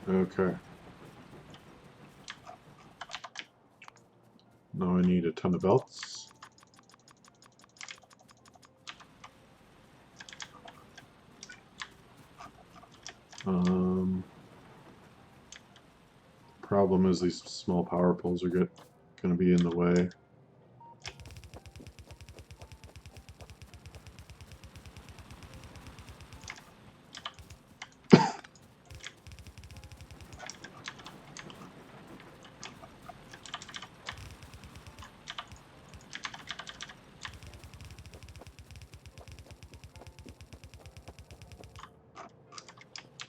Okay. Now I need a ton of belts. Problem is these small power poles are going to be in the way.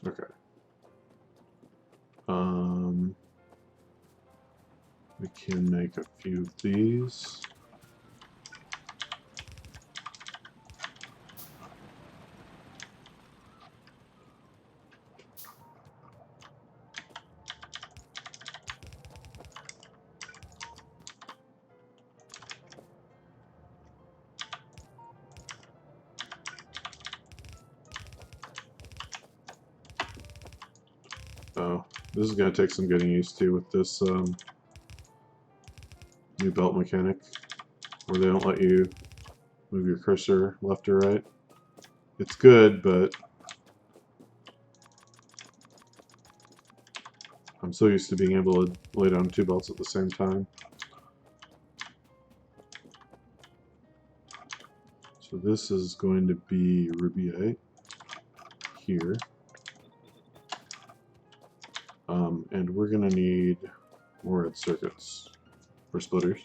Okay. We can make a few of these. Oh, this is going to take some getting used to with this new belt mechanic, where they don't let you move your cursor left or right. It's good, but I'm so used to being able to lay down 2 belts at the same time. So this is going to be rubiite here. And we're going to need more red circuits for splitters.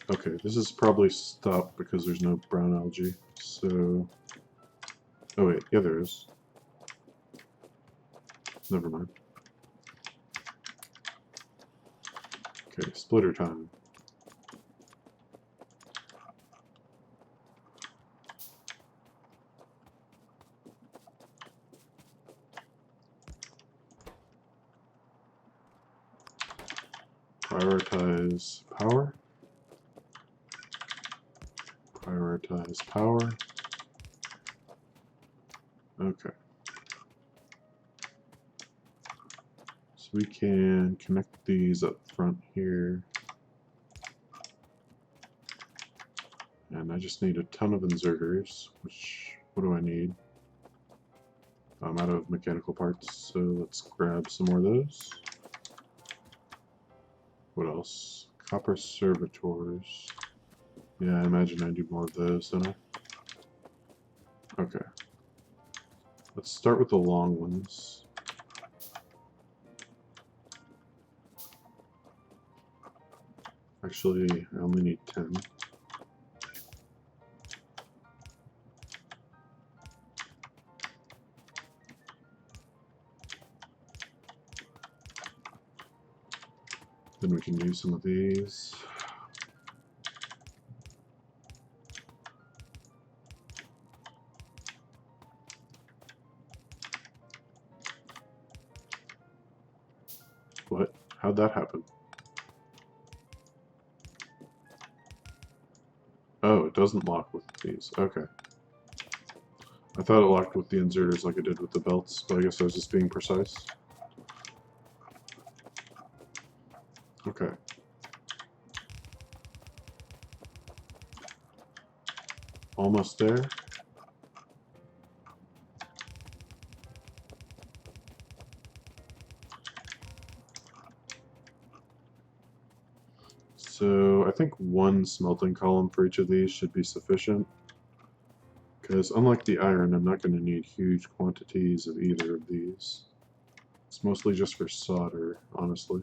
Okay, this is probably stopped because there's no brown algae. So, oh wait, yeah there is. Never mind. Okay, splitter time. Prioritize power. Prioritize power. Okay. So we can connect these up front here. And I just need a ton of inserters, which, what do I need? I'm out of mechanical parts, so let's grab some more of those. What else? Copper servitors. Yeah, I imagine I need more of those, don't I? Okay. Let's start with the long ones. Actually, I only need 10. Then we can use some of these. What? How'd that happen? Oh, it doesn't lock with these. Okay. I thought it locked with the inserters like it did with the belts, but I guess I was just being precise. Okay. Almost there. So I think one smelting column for each of these should be sufficient. Because unlike the iron, I'm not going to need huge quantities of either of these. It's mostly just for solder, honestly.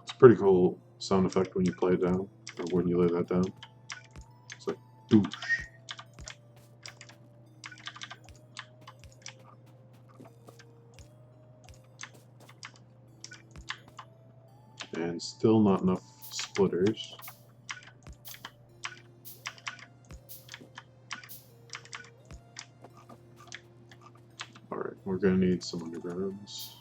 It's a pretty cool sound effect when you play it down, or when you lay that down. It's like, doosh. And still not enough splitters. Alright, we're going to need some undergrounds.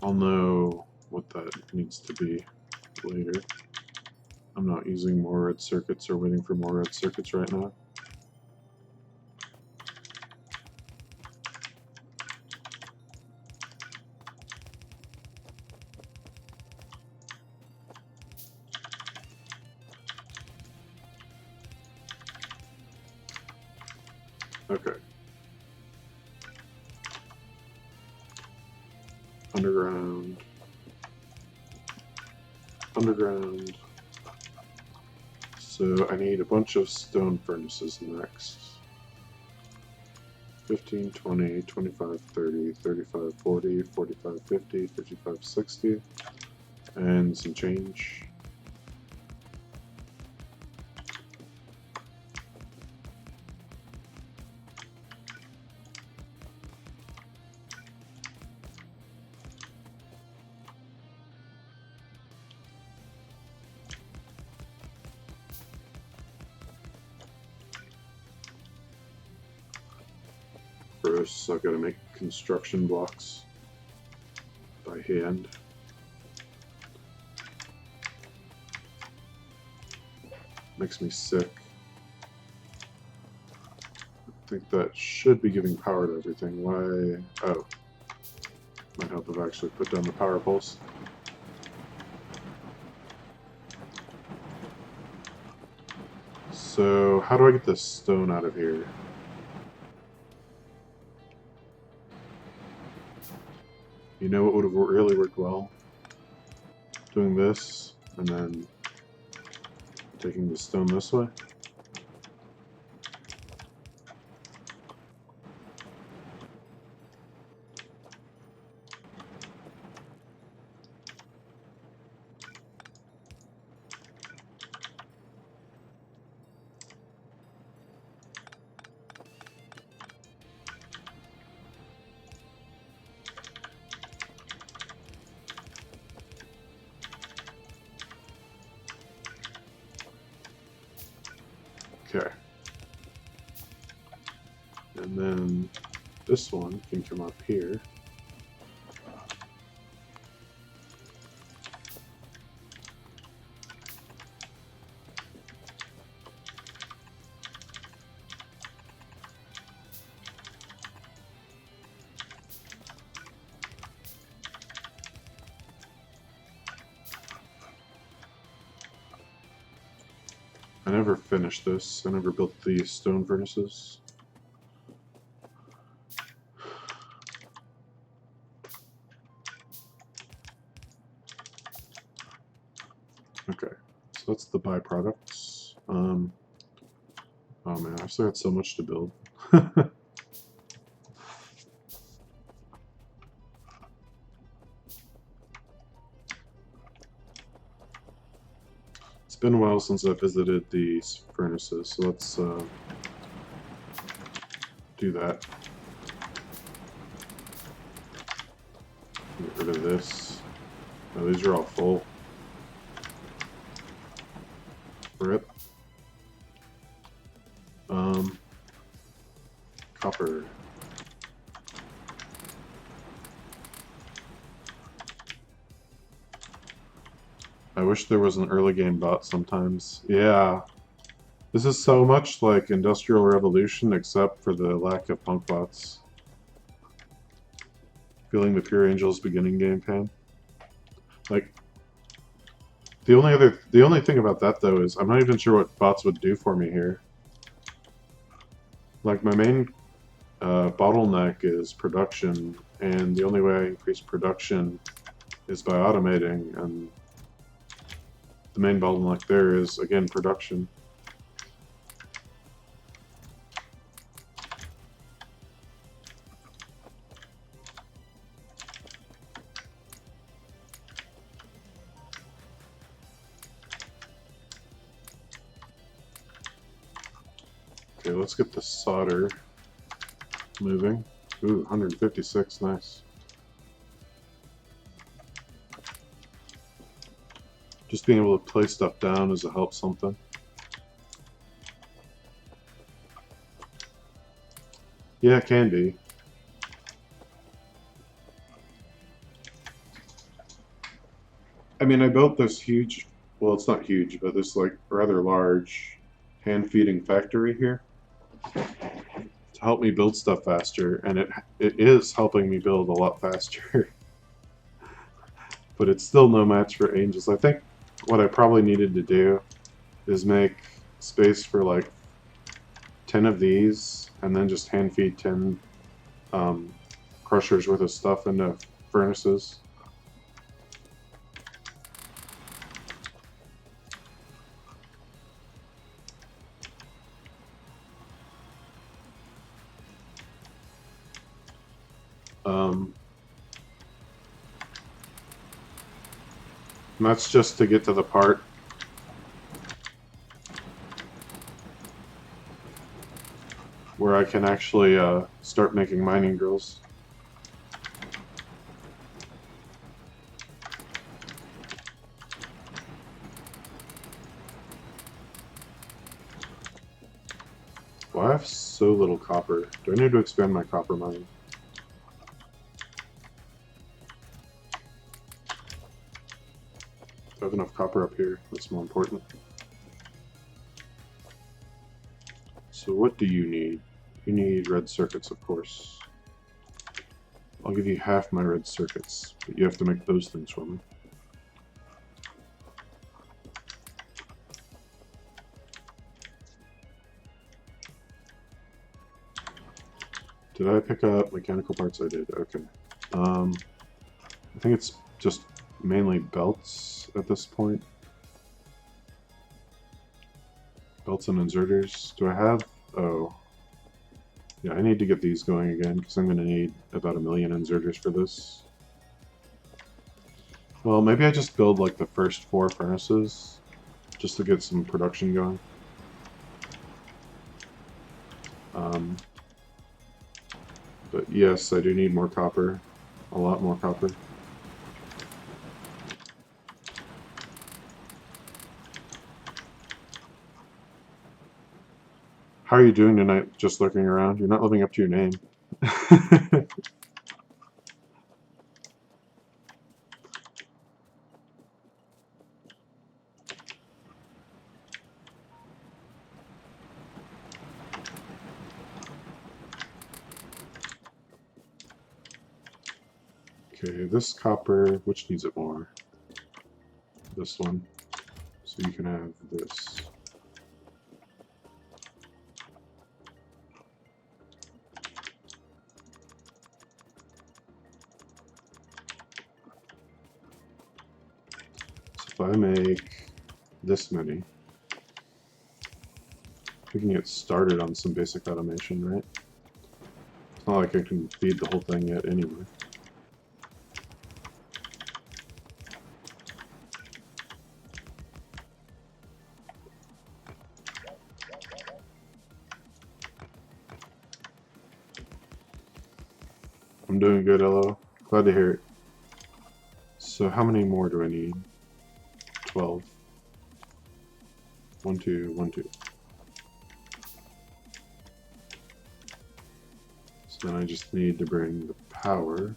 I'll know what that needs to be later. I'm not using more red circuits or waiting for more red circuits right now. Okay. Underground. Underground. So I need a bunch of stone furnaces next. 15, 20, 25, 30, 35, 40, 45, 50, 55, 60, and some change. First, I gotta make construction blocks by hand. Makes me sick. I think that should be giving power to everything. Why? Oh. Might help if I actually put down the power poles. So, how do I get this stone out of here? You know what would have really worked well? Doing this, and then taking the stone this way. Okay. And then this one can come up here. I never finished this. I never built the stone furnaces. Okay, so that's the byproducts. Oh man, I've still got so much to build. It's been a while since I visited these furnaces, so let's do that. Get rid of this. Oh, these are all full. Rip. Copper. I wish there was an early game bot sometimes. Yeah. This is so much like Industrial Revolution except for the lack of punk bots. Feeling the Pure Angels beginning game pain. Like, the only thing about that though is I'm not even sure what bots would do for me here. Like, my main bottleneck is production, and the only way I increase production is by automating, and the main bottleneck there is, again, production. Okay, let's get the solder moving. Ooh, 156, nice. Just being able to place stuff down is a help something. Yeah, it can be. I mean, I built this huge, well, it's not huge, but this like rather large hand feeding factory here to help me build stuff faster, and it is helping me build a lot faster. But it's still no match for angels. I think what I probably needed to do is make space for like 10 of these, and then just hand feed 10 crushers worth of stuff into furnaces. And that's just to get to the part where I can actually start making mining drills. Well, I have so little copper. Do I need to expand my copper mining? I have enough copper up here. That's more important. So what do you need? You need red circuits, of course. I'll give you half my red circuits, but you have to make those things for me. Did I pick up mechanical parts? I did. Okay. I think it's just mainly belts at this point. Belts and inserters. Do I have... Oh. Yeah, I need to get these going again, because I'm going to need about 1,000,000 inserters for this. Well, maybe I just build like the first 4 furnaces, just to get some production going. But yes, I do need more copper. A lot more copper. How are you doing tonight, just lurking around? You're not living up to your name. Okay, this copper, which needs it more? This one. So you can have this. So if I make this many, we can get started on some basic automation, right? It's not like I can feed the whole thing yet anyway. I'm doing good, Elo. Glad to hear it. So how many more do I need? 12. 1, 2, 1, 2. So then I just need to bring the power.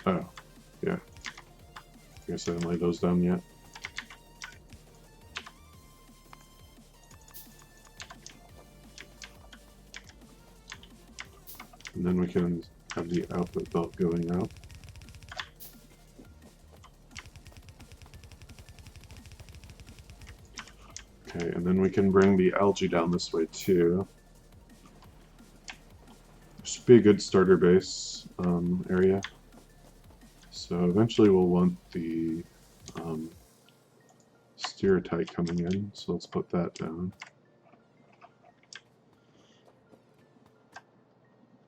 Oh, yeah. I guess I didn't lay those down yet. And then we can have the output belt going out. Okay, and then we can bring the algae down this way too. Should be a good starter base area. So eventually we'll want the stereotype coming in, so let's put that down.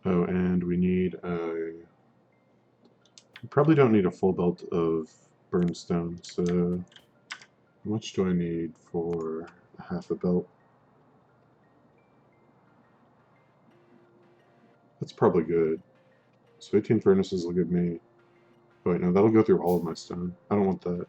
Oh, and we need a... We probably don't need a full belt of burnstone, so how much do I need for half a belt? That's probably good. So 18 furnaces will give me Wait, no, that'll go through all of my stone. I don't want that.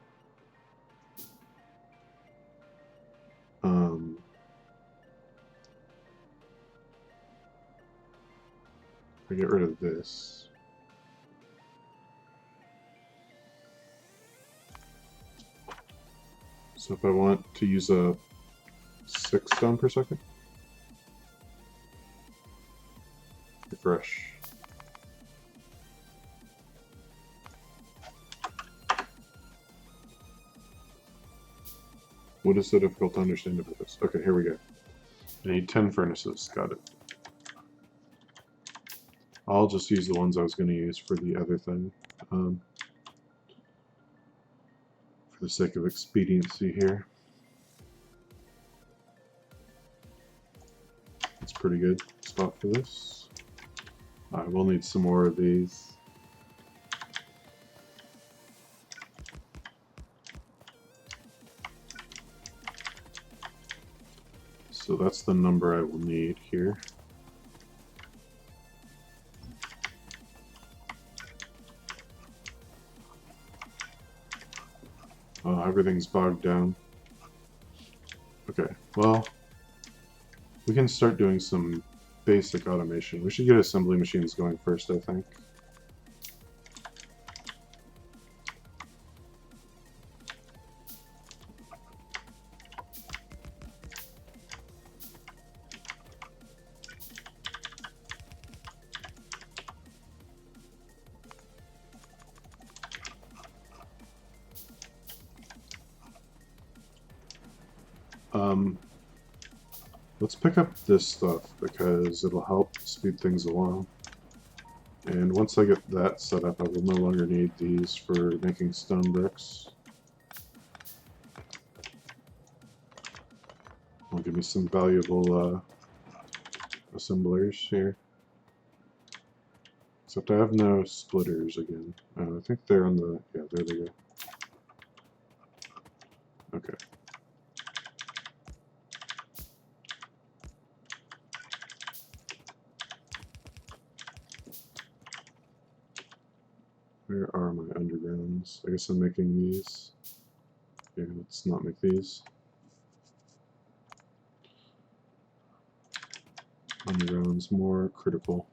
I get rid of this. So if I want to use a 6 stone per second, refresh. What is so difficult to understand about this? Okay, here we go. I need 10 furnaces. Got it. I'll just use the ones I was going to use for the other thing. For the sake of expediency here. That's pretty good spot for this. I will need some more of these. So that's the number I will need here. Everything's bogged down. Okay, well, we can start doing some basic automation. We should get assembly machines going first, I think. Let's pick up this stuff because it'll help speed things along. And once I get that set up, I will no longer need these for making stone bricks. Will give me some valuable assemblers here. Except I have no splitters again. I think they're on the... yeah, there they go. Okay. Where are my undergrounds? I guess I'm making these. Okay, let's not make these. Underground's more critical.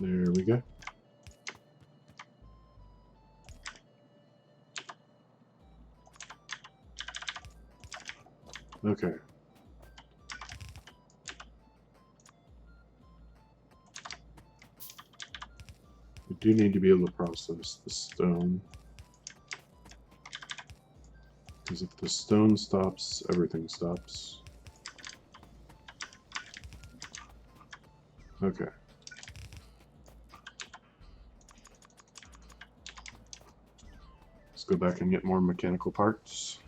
There we go. Okay. We do need to be able to process the stone. Because if the stone stops, everything stops. Okay. Let's go back and get more mechanical parts.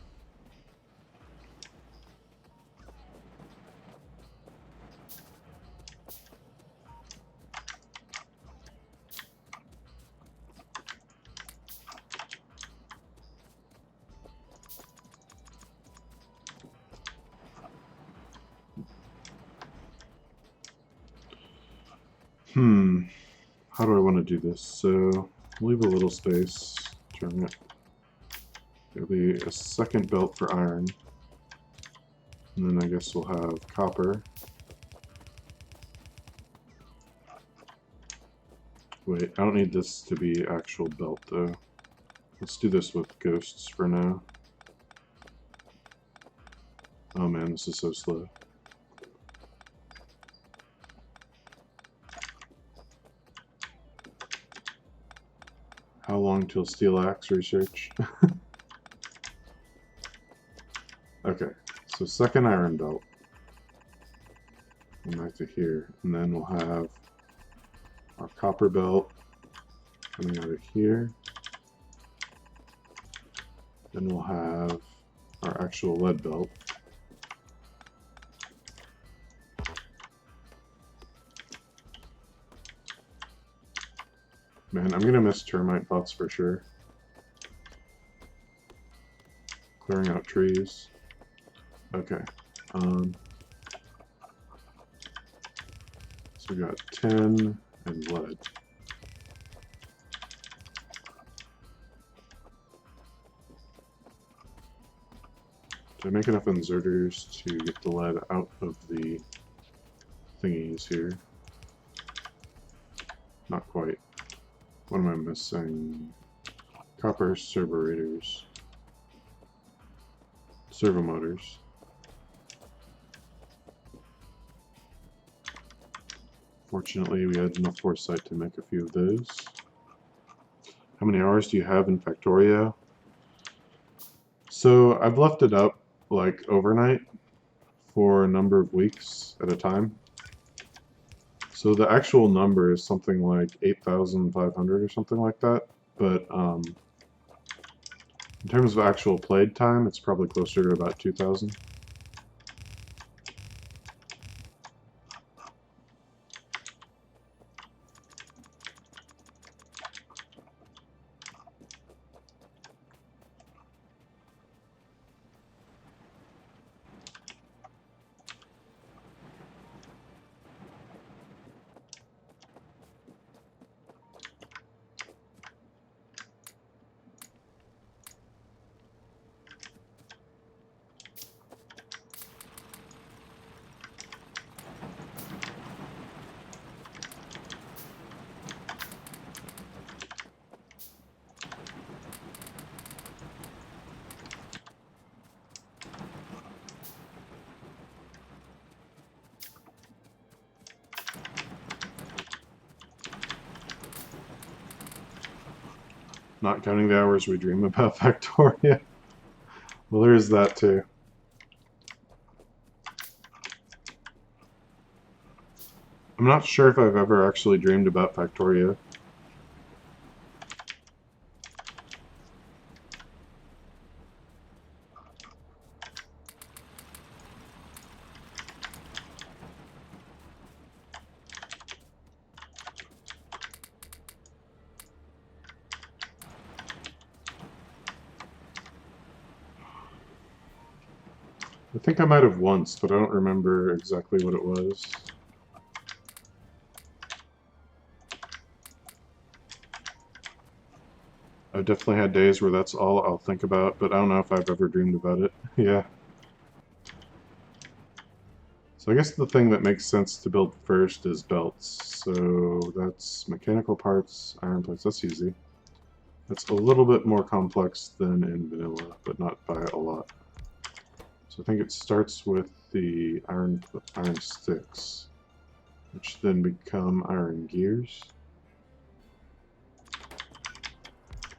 How do I want to do this? So, leave a little space, turn it. There'll be a second belt for iron. And then I guess we'll have copper. Wait, I don't need this to be actual belt though. Let's do this with ghosts for now. Oh man, this is so slow. How long till steel axe research? Okay, so second iron belt. Come back to here, and then we'll have our copper belt coming out of here. Then we'll have our actual lead belt. Man, I'm gonna miss termite pots for sure. Clearing out trees. Okay. So we got tin and lead. Did I make enough inserters to get the lead out of the thingies here? Not quite. What am I missing? Copper servorators. Servo motors. Fortunately, we had enough foresight to make a few of those. How many hours do you have in Factorio? So I've left it up like overnight for a number of weeks at a time. So the actual number is something like 8,500 or something like that. But in terms of actual played time, it's probably closer to about 2,000. Not counting the hours we dream about Factoria. Well, there is that too. I'm not sure if I've ever actually dreamed about Factoria. I think I might have once, but I don't remember exactly what it was. I've definitely had days where that's all I'll think about, but I don't know if I've ever dreamed about it. Yeah. So I guess the thing that makes sense to build first is belts. So that's mechanical parts, iron plates, that's easy. That's a little bit more complex than in vanilla, but not by a lot. So I think it starts with the iron sticks, which then become iron gears,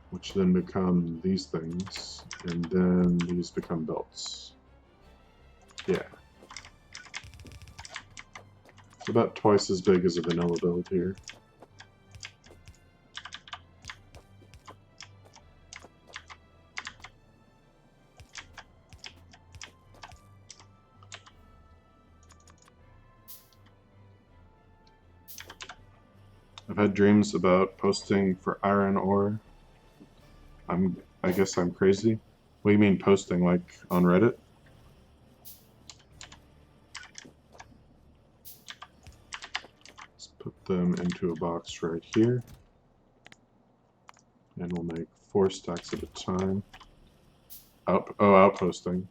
which then become these things, and then these become belts. Yeah. It's about twice as big as a vanilla build here. I've had dreams about posting for iron ore. I guess I'm crazy. What do you mean posting, like on Reddit? Let's put them into a box right here. And we'll make 4 stacks at a time. Outposting.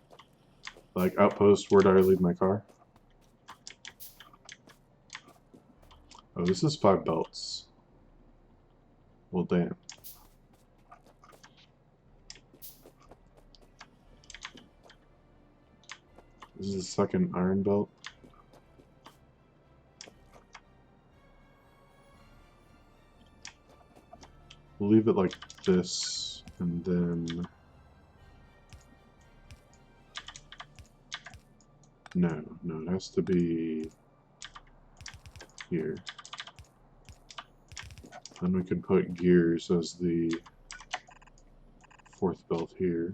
Like outpost, where do I leave my car? Oh, this is 5 belts. Well, damn. This is the second iron belt. We'll leave it like this, and then... No, it has to be here. Then we can put gears as the 4th belt here.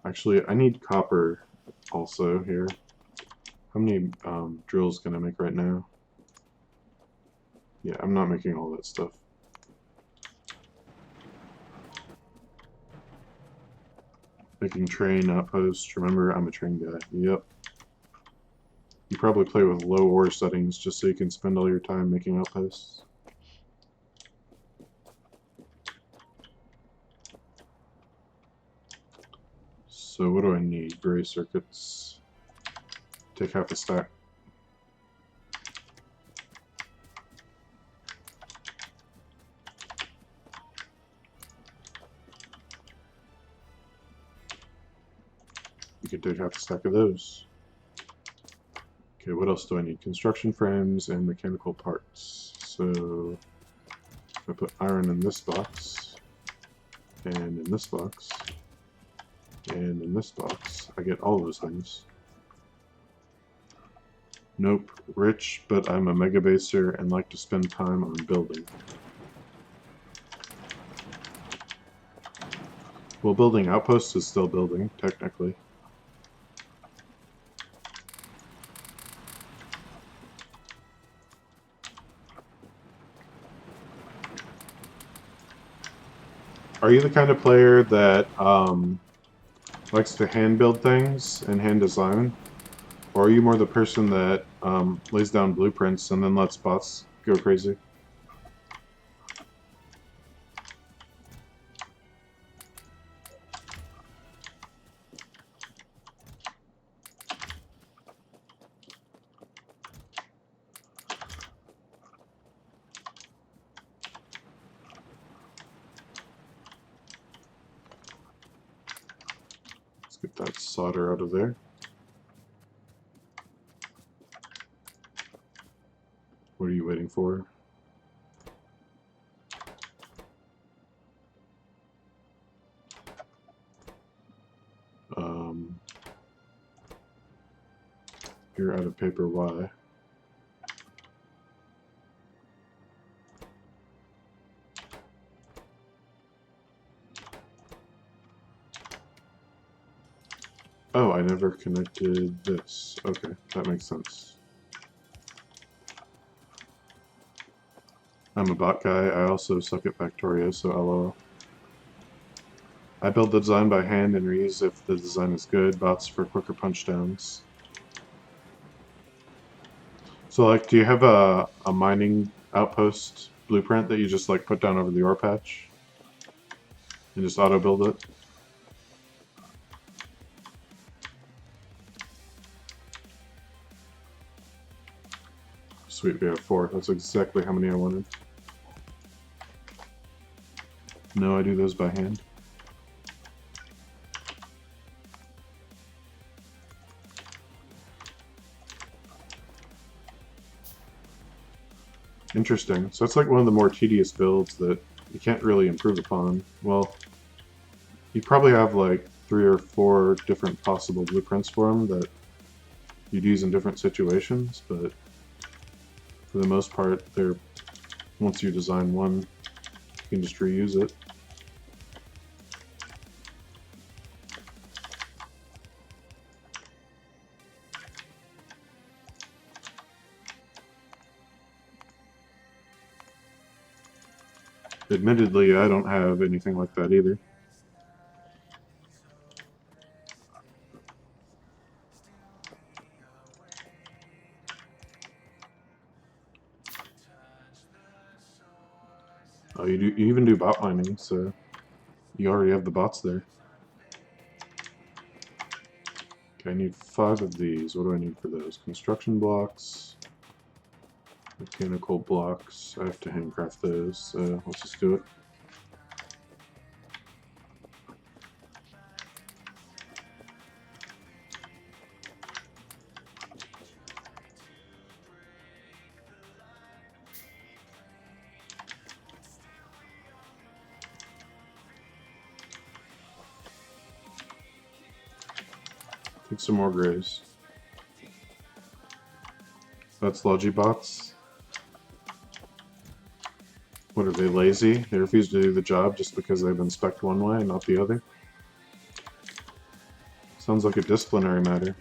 Actually, I need copper also here. How many drills can I make right now? Yeah, I'm not making all that stuff. Making train outposts. Remember, I'm a train guy. Yep. You probably play with low ore settings just so you can spend all your time making outposts. So what do I need? Gray circuits. Take half a stack. You can take half a stack of those. Okay, what else do I need? Construction frames and mechanical parts. So if I put iron in this box, and in this box, and in this box, I get all those things. Nope, rich, but I'm a mega baser and like to spend time on building. Well, building outposts is still building, technically. Are you the kind of player that likes to hand build things and hand design? Or are you more the person that lays down blueprints and then lets bots go crazy? Let's get that solder out of there. What are you waiting for? You're out of paper, why? Oh, I never connected this. Okay, that makes sense. I'm a bot guy. I also suck at Factorio, so LOL. I build the design by hand and reuse if the design is good. Bots for quicker punch downs. So, like, do you have a mining outpost blueprint that you just, like, put down over the ore patch? And just auto-build it? Sweet, we have 4. That's exactly how many I wanted. No, I do those by hand. Interesting. So it's like one of the more tedious builds that you can't really improve upon. Well, you probably have like 3 or 4 different possible blueprints for them that you'd use in different situations, but for the most part, they're once you design one, you can just reuse it. Admittedly, I don't have anything like that either. Oh, you even do bot mining, so you already have the bots there. Okay, I need 5 of these. What do I need for those? Construction blocks, mechanical blocks. I have to handcraft those, so let's just do it. Take some more grays. That's Logibots. What are they, lazy? They refuse to do the job just because they've been spec'd one way and not the other? Sounds like a disciplinary matter.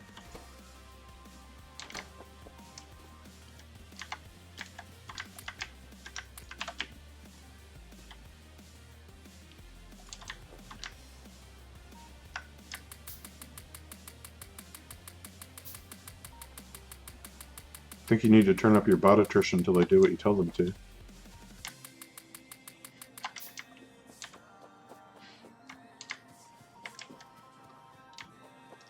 I think you need to turn up your bot attrition until they do what you tell them to.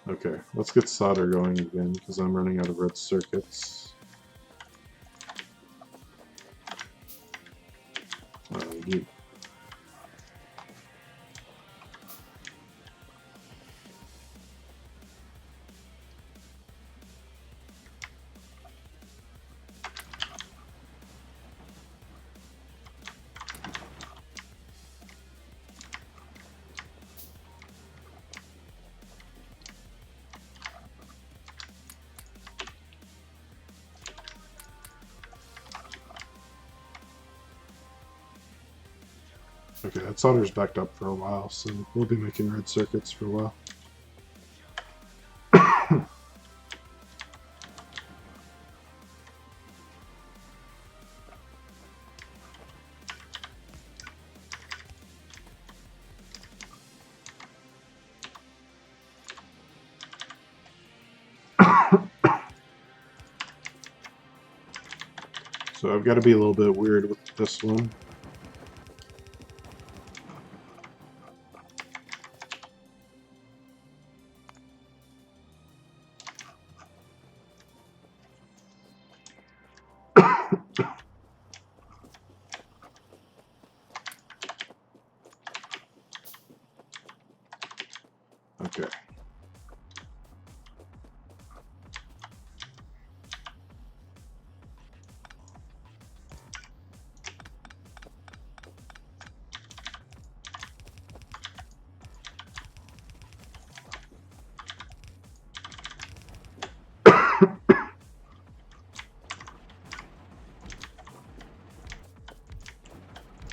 Okay, let's get solder going again because I'm running out of red circuits. You. Okay, that solder's backed up for a while, so we'll be making red circuits for a while. So I've got to be a little bit weird with this one. Okay.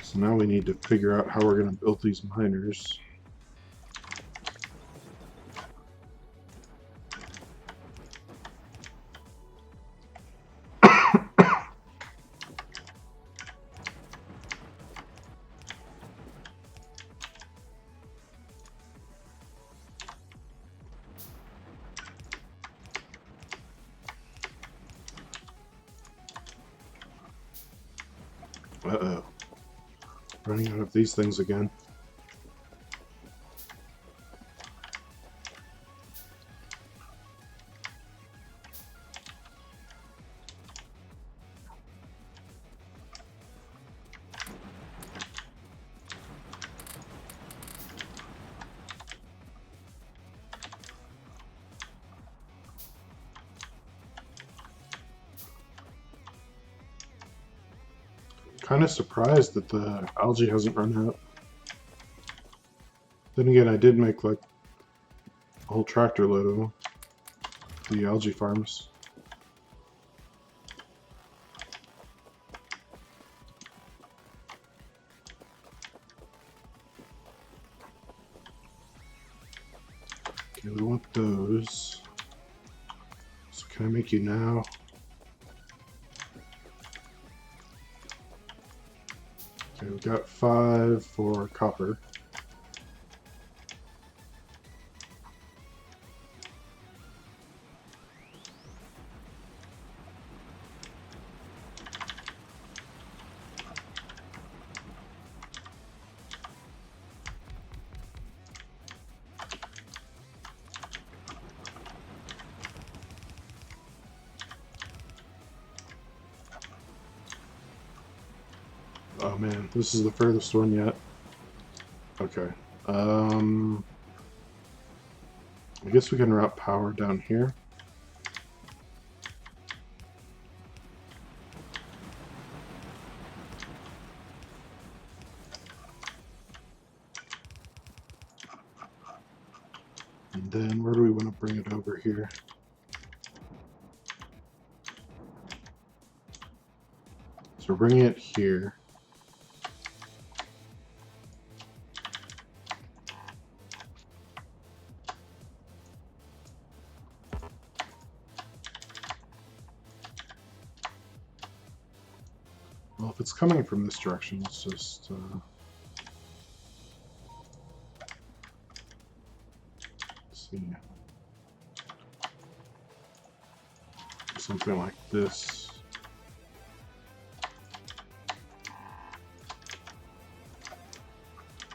So now we need to figure out how we're going to build these miners. Uh-oh. Running out of these things again. Kind of surprised that the algae hasn't run out. Then again, I did make like a whole tractor load of them. The algae farms. Okay, we want those. So can I make you now? Okay, we've got 5 for copper. Oh man, this is the furthest one yet. Okay. I guess we can route power down here. And then where do we want to bring it over here? So we're bringing it here. Well, if it's coming from this direction, let's just... let's see. something like this.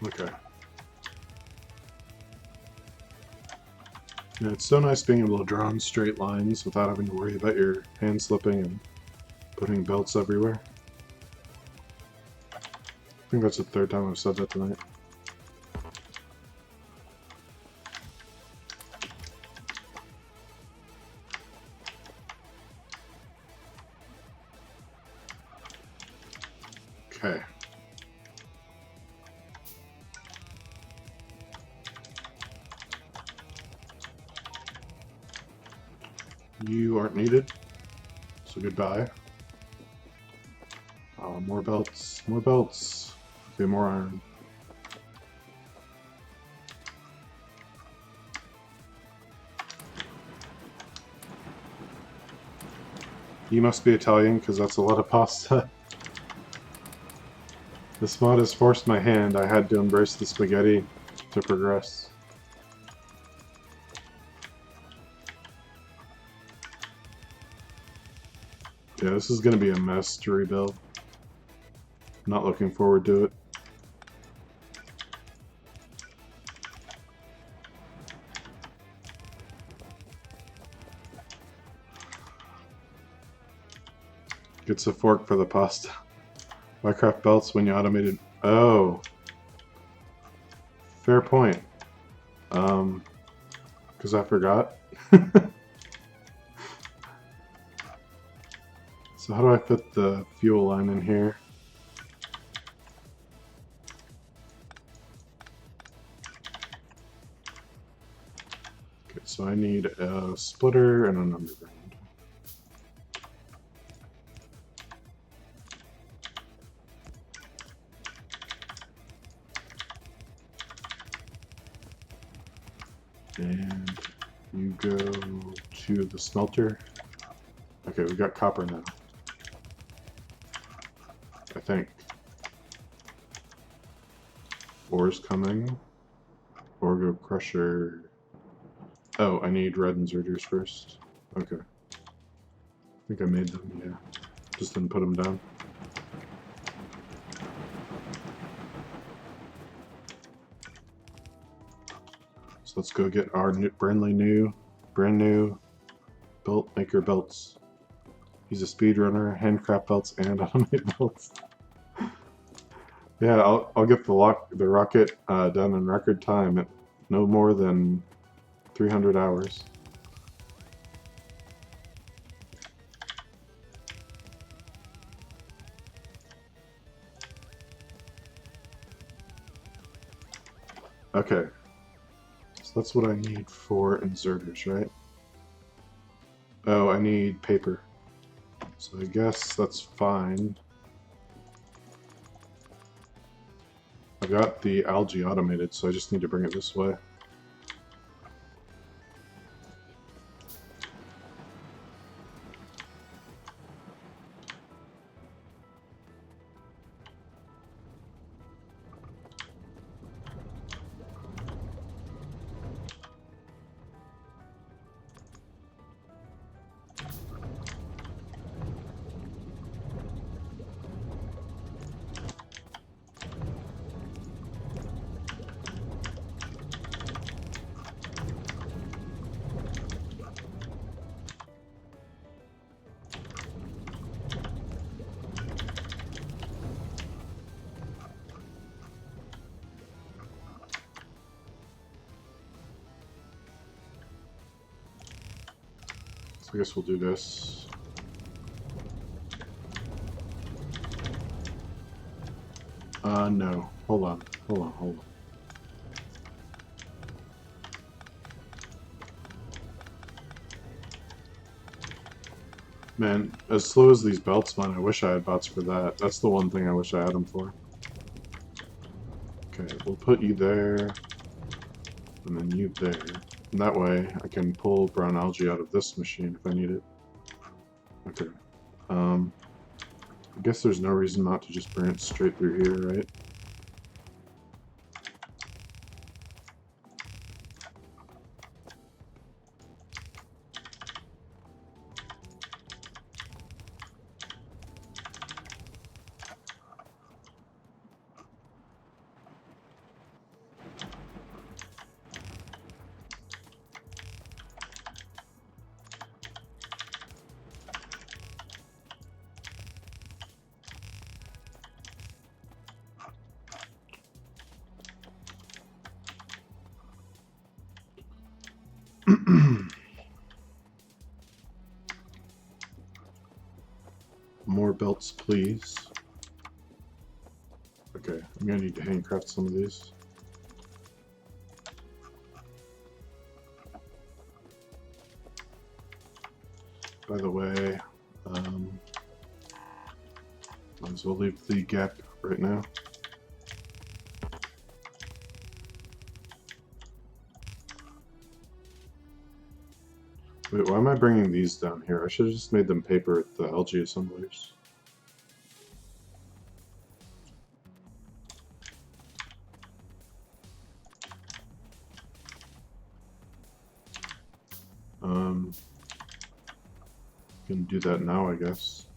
Okay. Yeah, it's so nice being able to draw in straight lines without having to worry about your hand slipping and putting belts everywhere. I think that's the third time I've said that tonight. Okay. You aren't needed, so goodbye. More belts, more belts. Okay, more iron. You must be Italian, because that's a lot of pasta. This mod has forced my hand. I had to embrace the spaghetti to progress. Yeah, this is going to be a mess to rebuild. Not looking forward to it. Gets a fork for the pasta. Why craft belts when you automated? Oh. Fair point. Because I forgot. So how do I fit the fuel line in here? Okay, so I need a splitter and an underground. And you go to the smelter. Okay, we got copper now. I think. Ore's coming. Ore go crusher. Oh, I need red inserters first. Okay. I think I made them, yeah. Just didn't put them down. So let's go get our brand new belt maker belts. He's a speedrunner, handcraft belts, and automated belts. Yeah, I'll get the rocket done in record time at no more than 300 hours. Okay, so that's what I need for inserters, right? Oh, I need paper. So I guess that's fine. I've got the algae automated, so I just need to bring it this way. So I guess we'll do this. No. Hold on. Man, as slow as these belts mine, I wish I had bots for that. That's the one thing I wish I had them for. Okay, we'll put you there, and then you there. And that way, I can pull brown algae out of this machine if I need it. Okay. I guess there's no reason not to just bring it straight through here, right? More belts, please. Okay, I'm gonna need to handcraft some of these. By the way, might as well leave the gap right now. Wait, why am I bringing these down here? I should have just made them paper at the algae assemblers. Gonna do that now, I guess.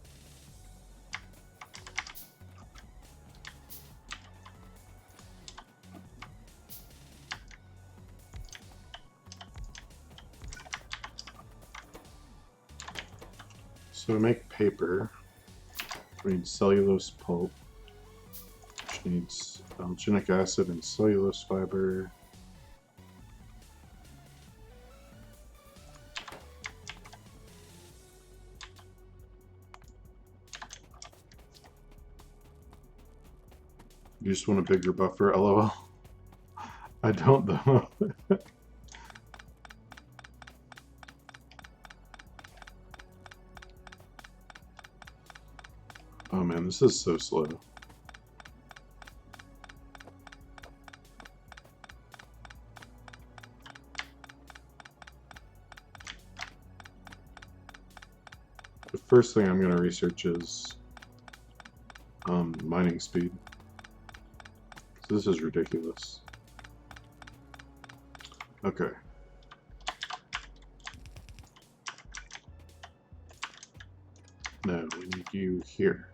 So to make paper, we need cellulose pulp, which needs alginic acid and cellulose fiber. You just want a bigger buffer, lol. I don't though. Oh man, this is so slow. The first thing I'm going to research is mining speed. This is ridiculous. Okay. No, we need you here.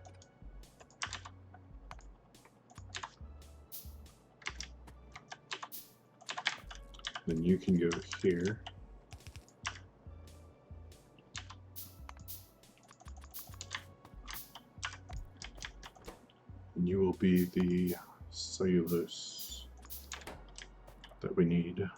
Then you can go here. And you will be the cellulose that we need.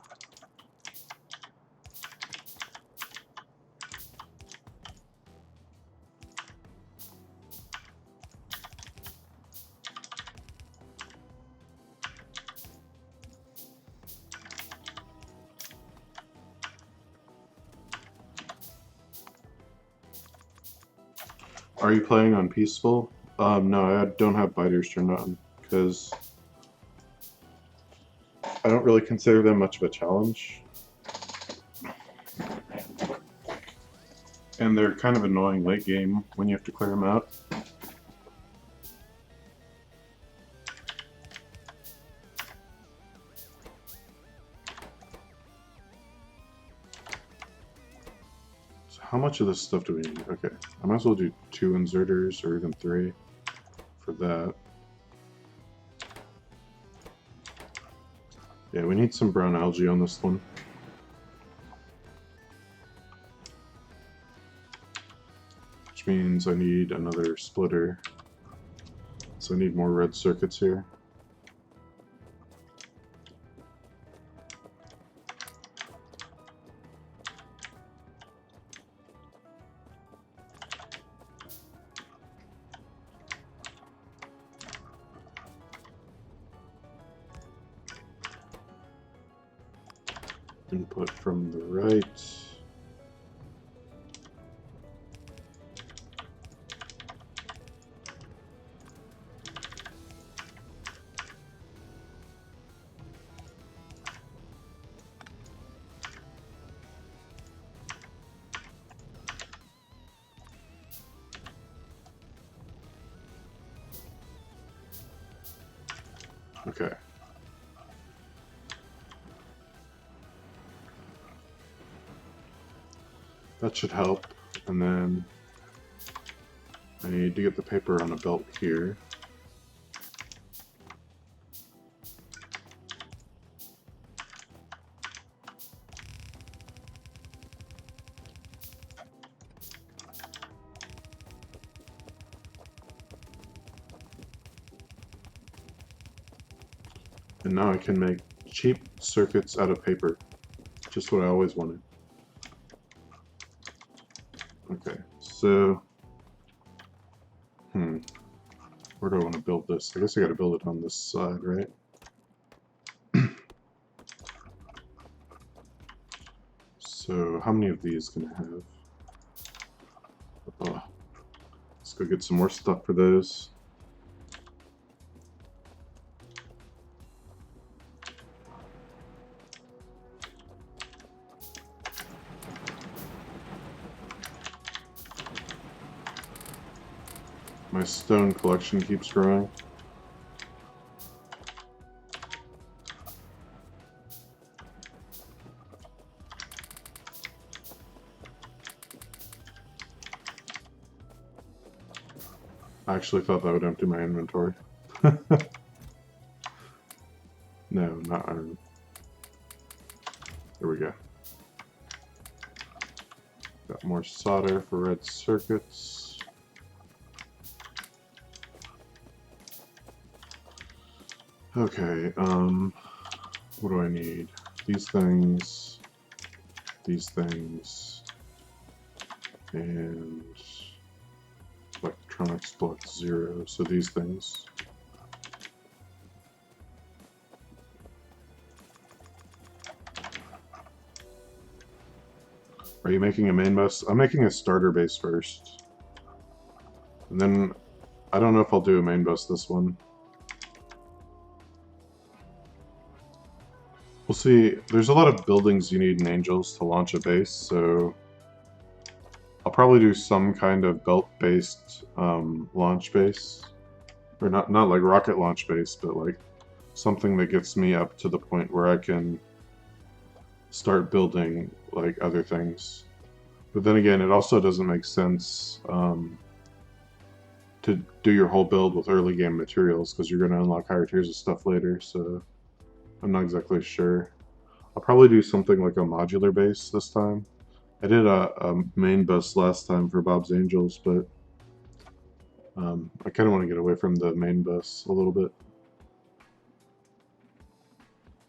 Are you playing on peaceful? No, I don't have biters turned on because I don't really consider them much of a challenge. And they're kind of annoying late game when you have to clear them out. So how much of this stuff do we need? Okay, I might as well do 2 inserters or even 3 for that. Yeah, we need some brown algae on this one. Which means I need another splitter. So I need more red circuits here. Input from the right. Okay. That should help. And then I need to get the paper on a belt here. And now I can make cheap circuits out of paper. Just what I always wanted. Okay, so where do I want to build this? I guess I got to build it on this side, right? So how many of these can I have? Oh, let's go get some more stuff for those. My stone collection keeps growing. I actually thought that would empty my inventory. No, not iron. There we go. Got more solder for red circuits. Okay, what do I need? These things, and electronics block 0, so these things. Are you making a main bus? I'm making a starter base first. And then, I don't know if I'll do a main bus this one. We'll see. There's a lot of buildings you need in Angels to launch a base, so I'll probably do some kind of belt-based launch base. Or not like rocket launch base, but like something that gets me up to the point where I can start building like other things. But then again, it also doesn't make sense to do your whole build with early game materials because you're going to unlock higher tiers of stuff later, so I'm not exactly sure. I'll probably do something like a modular base this time. I did a main bus last time for Bob's Angels, but I kind of want to get away from the main bus a little bit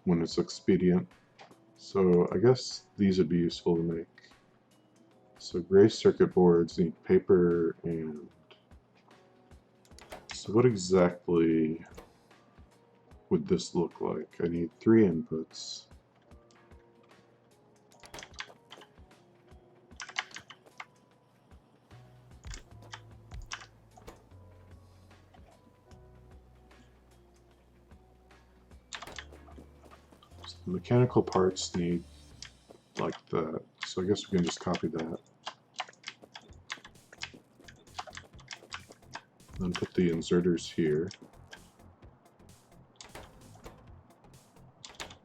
when it's expedient. So I guess these would be useful to make. So gray circuit boards need paper and... So what exactly would this look like? I need 3 inputs. So the mechanical parts need like that. So I guess we can just copy that. Then put the inserters here.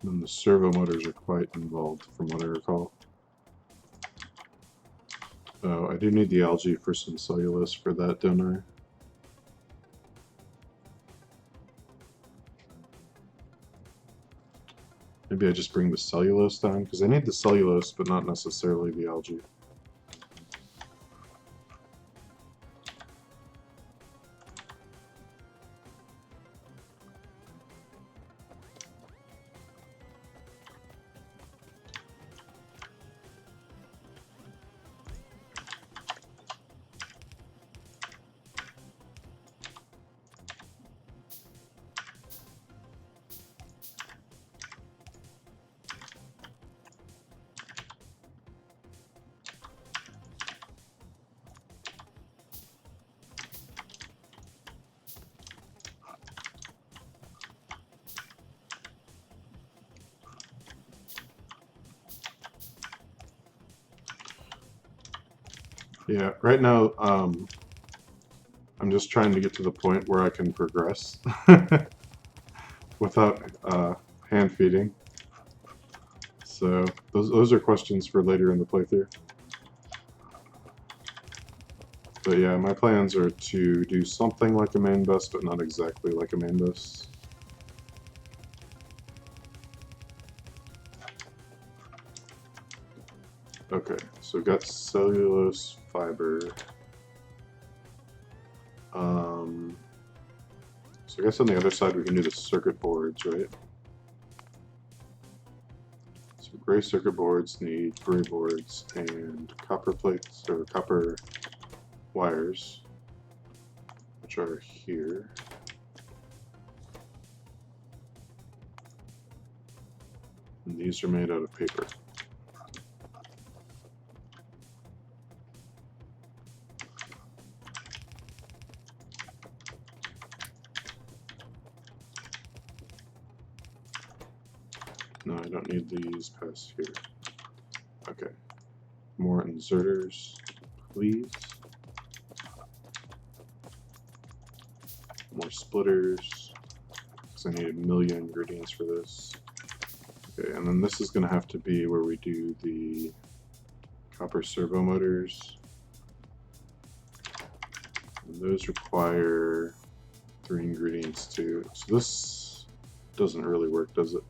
And the servo motors are quite involved from what I recall. Oh, I do need the algae for some cellulose for that, don't I? Maybe I just bring the cellulose down, because I need the cellulose, but not necessarily the algae. Yeah, right now, I'm just trying to get to the point where I can progress without hand feeding. So those are questions for later in the playthrough. But yeah, my plans are to do something like a main bus, but not exactly like a main bus. Okay, so we've got cellulose fiber. So I guess on the other side we can do the circuit boards, right? So gray circuit boards need gray boards, and copper plates or copper wires, which are here. And these are made out of paper. No, I don't need these past here. Okay. More inserters, please. More splitters, because I need 1,000,000 ingredients for this. Okay, and then this is going to have to be where we do the copper servo motors. And those require 3 ingredients too. So this doesn't really work, does it?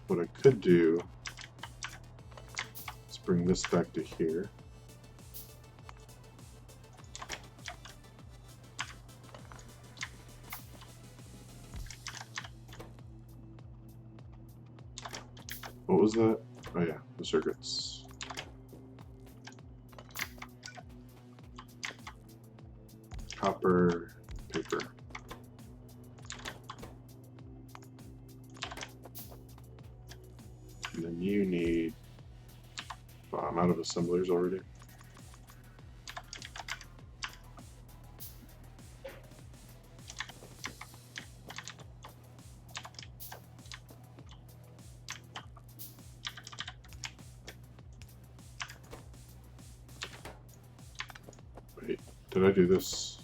What I could do is bring this back to here. What was that? Oh yeah, the circuits. Copper, paper. And then you need... Wow, I'm out of assemblers already. Wait, did I do this?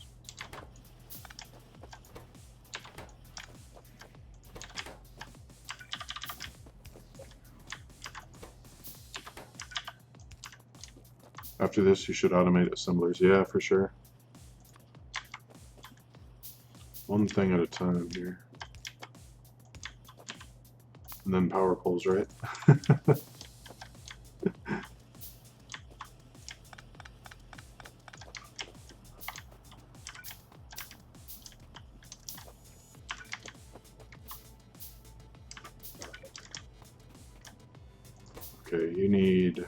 After this, you should automate assemblers. Yeah, for sure. One thing at a time here. And then power poles, right? Okay, you need...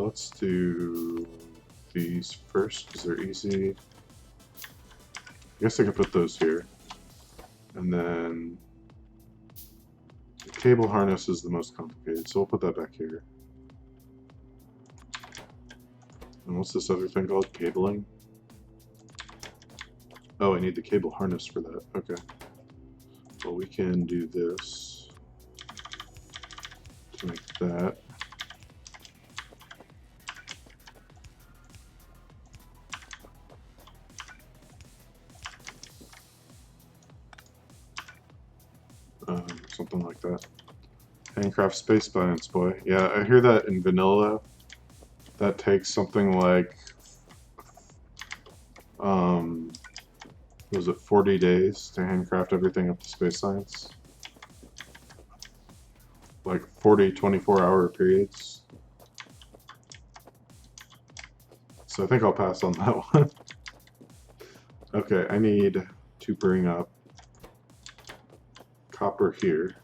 let's do these first because they're easy. I guess I could put those here. And then the cable harness is the most complicated, so we'll put that back here. And what's this other thing called? Cabling? Oh, I need the cable harness for that. Okay. Well, we can do this to make that. Something like that. Handcraft space science, boy. Yeah, I hear that in vanilla. That takes something like, was it 40 days to handcraft everything up to space science? Like 40, 24-hour periods. So I think I'll pass on that one. Okay, I need to bring up copper here.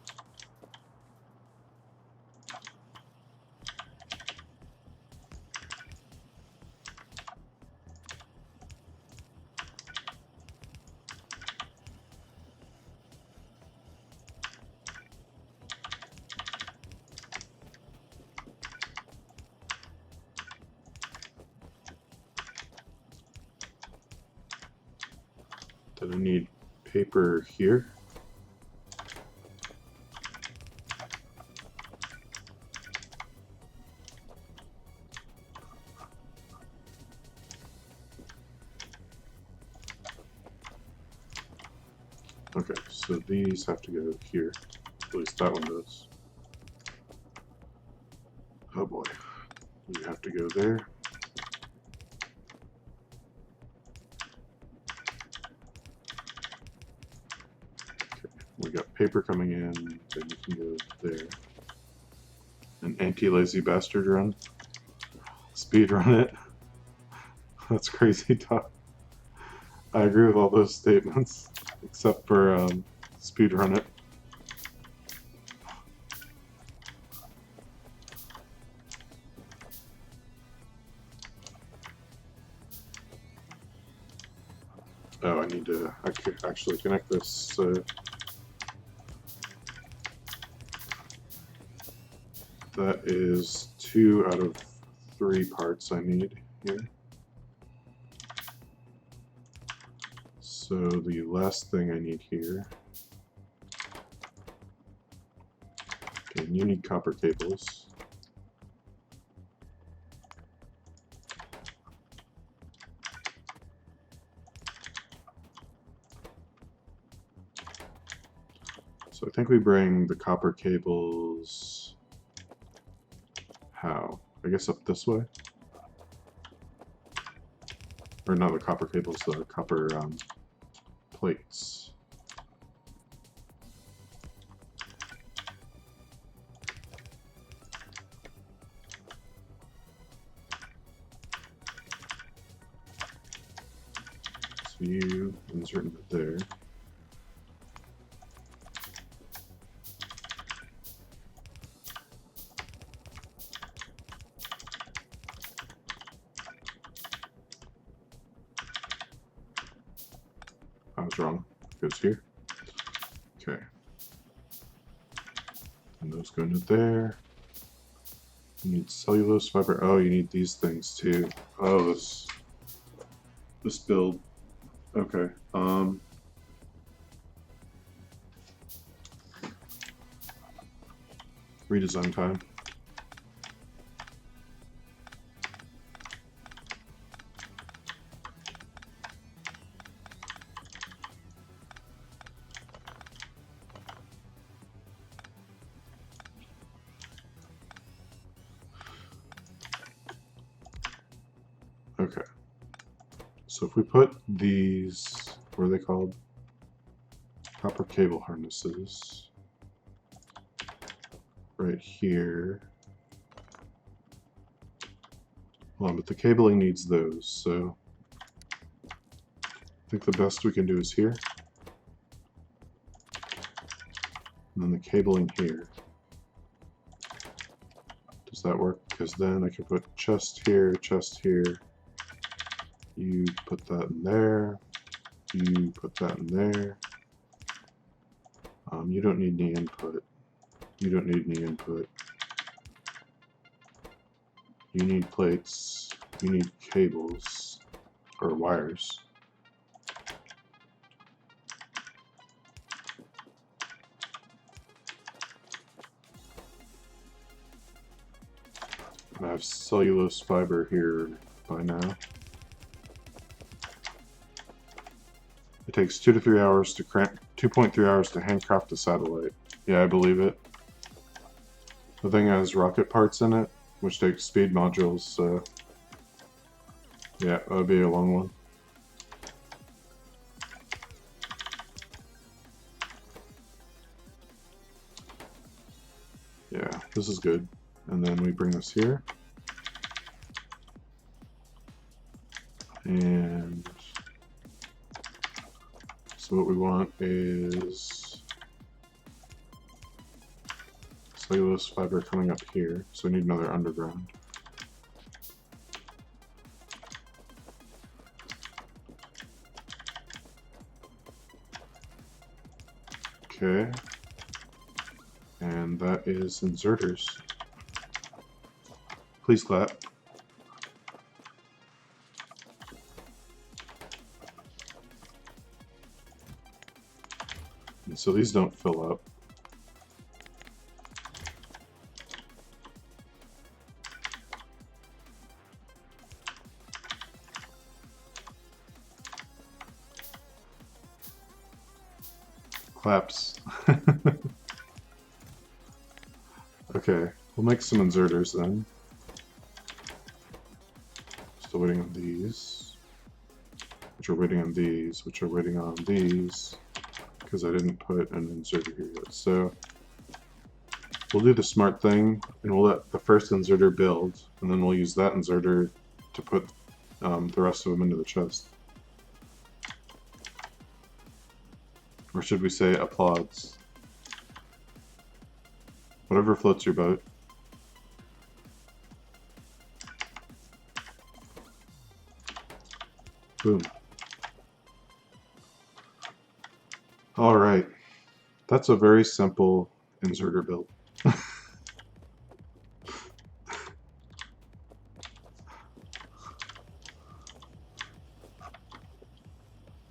Then I need paper here. Okay, so these have to go here. At least that one does. Oh boy. You have to go there. Okay, we got paper coming in, then you can go there. An anti-lazy bastard run. Speed run it. That's crazy talk. I agree with all those statements, except for speedrun it. Oh, I need to actually connect this. So that is 2 out of 3 parts I need here. So the last thing I need here. Okay, and you need copper cables. So I think we bring the copper cables. How? I guess up this way? Or not the copper cables, the copper plates. So you insert it there. I was wrong. It goes here. Okay. And those go into there. You need cellulose fiber. Oh, you need these things too. Oh, this build. Okay. Redesign time. Okay. So if we put these, what are they called? Copper cable harnesses right here. Hold on, but the cabling needs those, so I think the best we can do is here. And then the cabling here. Does that work? Because then I can put chest here, you put that in there, you put that in there. You don't need any input. You don't need any input. You need plates. You need cables or wires. I have cellulose fiber here by now. It takes 2 to 3 hours to 2.3 hours to handcraft a satellite. Yeah, I believe it. The thing has rocket parts in it, which takes speed modules, so yeah, that would be a long one. Yeah, this is good. And then we bring this here. And so what we want is cellulose fiber coming up here. So we need another underground. Okay. And that is inserters. Please clap. And so these don't fill up. Claps. Okay, we'll make some inserters then. Still waiting on these, which are waiting on these, which are waiting on these, because I didn't put an inserter here yet. So we'll do the smart thing, and we'll let the first inserter build, and then we'll use that inserter to put the rest of them into the chest. Or should we say applauds? Whatever floats your boat. Boom. Alright. That's a very simple inserter build.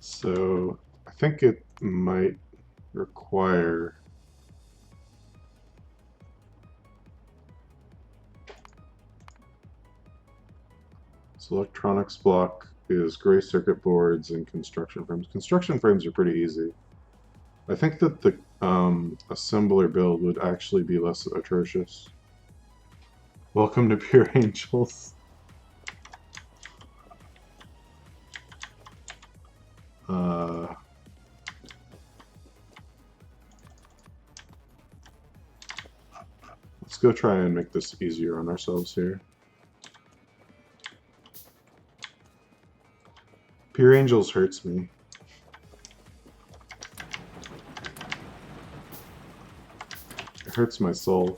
So I think it might require electronics block is gray circuit boards and construction frames. Construction frames are pretty easy. I think that the assembler build would actually be less atrocious. Welcome to Pure Angels. Let's go try and make this easier on ourselves here. Pure Angels hurts me. It hurts my soul.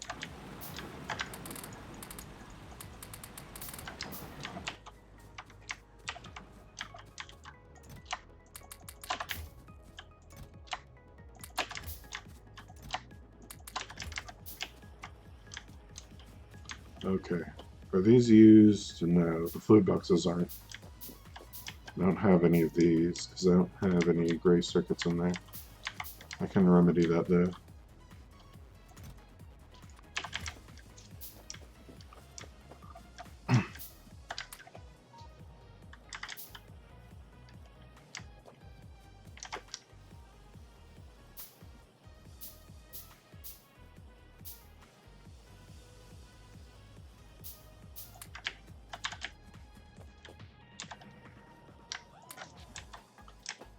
Okay. Are these used? No, the fluid boxes aren't. I don't have any of these because I don't have any gray circuits in there. I can remedy that though.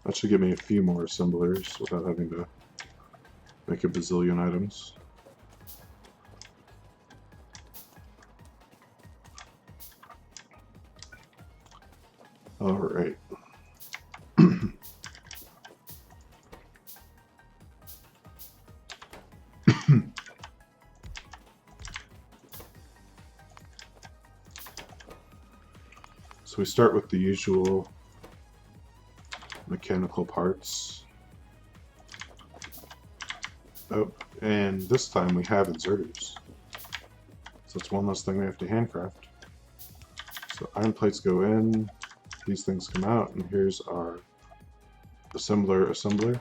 That should give me a few more assemblers without having to make a bazillion items. Alright. So we start with the usual mechanical parts. Oh, and this time we have inserters. So that's one less thing we have to handcraft. So iron plates go in, these things come out, and here's our assembler.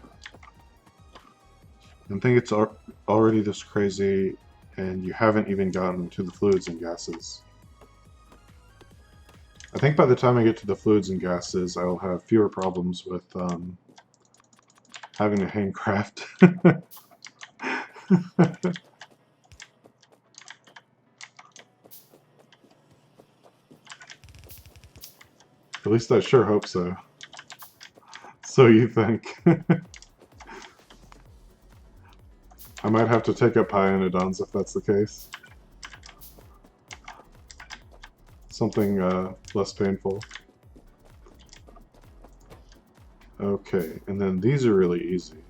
I think it's already this crazy, and you haven't even gotten to the fluids and gases. I think by the time I get to the fluids and gases, I will have fewer problems with having to handcraft. At least I sure hope so. So you think. I might have to take up Pionodons if that's the case. Something less painful. Okay, and then these are really easy.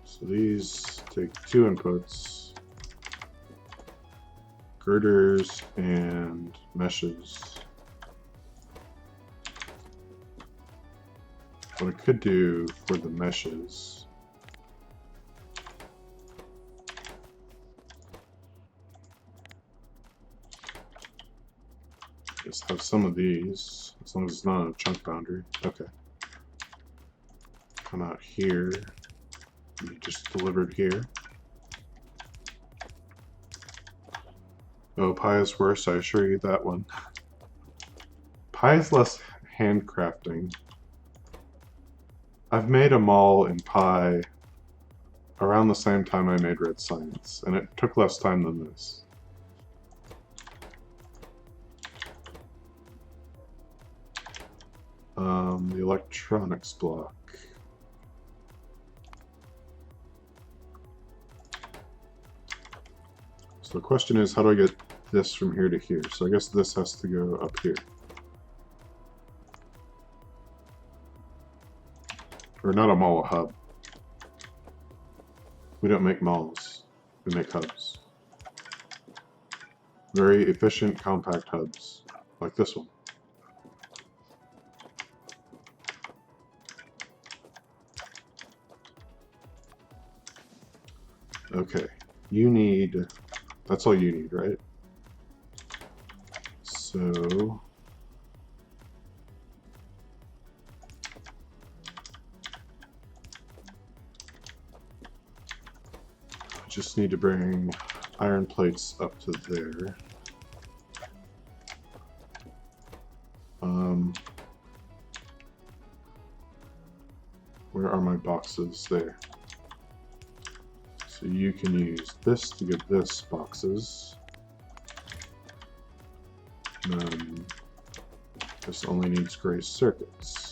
So these take 2 inputs, girders and meshes. What I could do for the meshes is have some of these, as long as it's not a chunk boundary. Okay. Come out here. And be just delivered here. Oh, Pi is worse, I assure you that one. Pi is less handcrafting. I've made a mall in Pi around the same time I made Red Science, and it took less time than this. The electronics block. So the question is, how do I get this from here to here? So I guess this has to go up here. Or not a mall, a hub. We don't make malls, we make hubs. Very efficient, compact hubs, like this one. Okay, you need, that's all you need, right? So, I just need to bring iron plates up to there. Where are my boxes? There. So you can use this to get this boxes. This only needs gray circuits,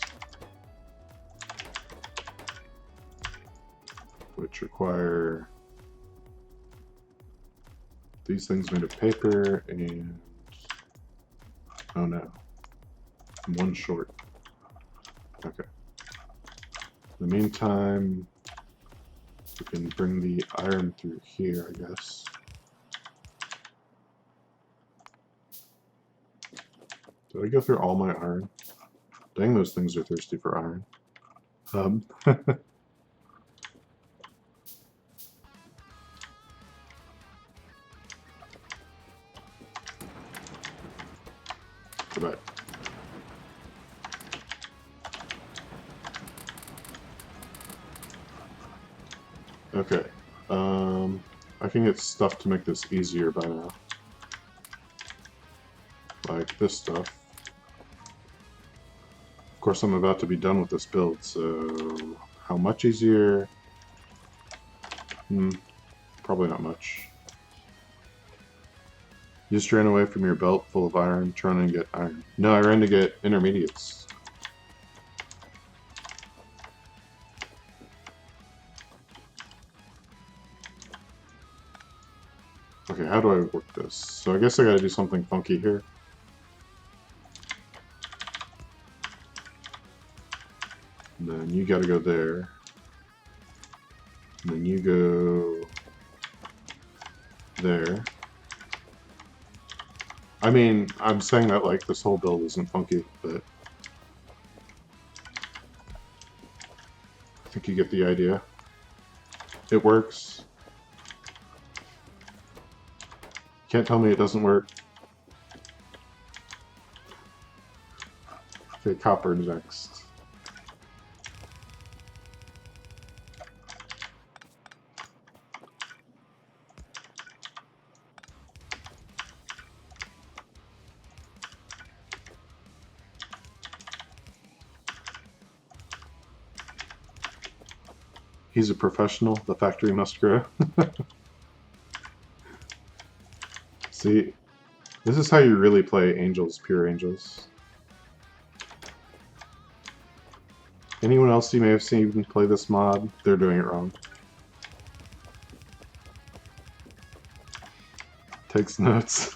which require these things made of paper and, oh no, I'm one short. Okay. In the meantime, we can bring the iron through here, I guess. Did I go through all my iron? Dang, those things are thirsty for iron. Go back. Okay. I can get stuff to make this easier by now. Like this stuff. Of course, I'm about to be done with this build, so how much easier? Probably not much. You just ran away from your belt full of iron, trying to get iron. No, I ran to get intermediates. Okay, how do I work this? So I guess I gotta do something funky here. And then you gotta go there. And then you go there. I mean, I'm saying that like this whole build isn't funky, but I think you get the idea. It works. Can't tell me it doesn't work. Okay, copper next. He's a professional. The factory must grow. See, this is how you really play Angels, Pure Angels. Anyone else you may have seen play this mod, they're doing it wrong. Takes notes.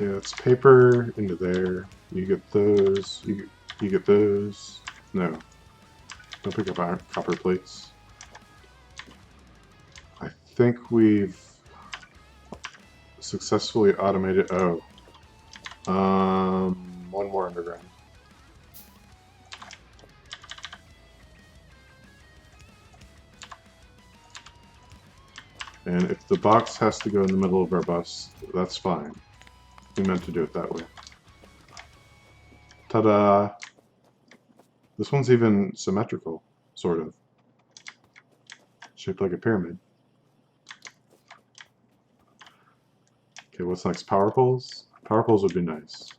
Okay, that's paper into there. You get those. You get those. No. Don't pick up iron, copper plates. I think we've successfully automated. Oh. One more underground. And if the box has to go in the middle of our bus, that's fine. We meant to do it that way. Ta-da! This one's even symmetrical, sort of. Shaped like a pyramid. Okay, what's next? Power poles? Power poles would be nice.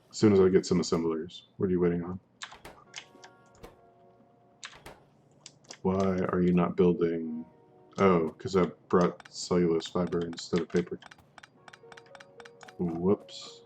As soon as I get some assemblers. What are you waiting on? Why are you not building Oh, because I brought cellulose fiber instead of paper. Whoops.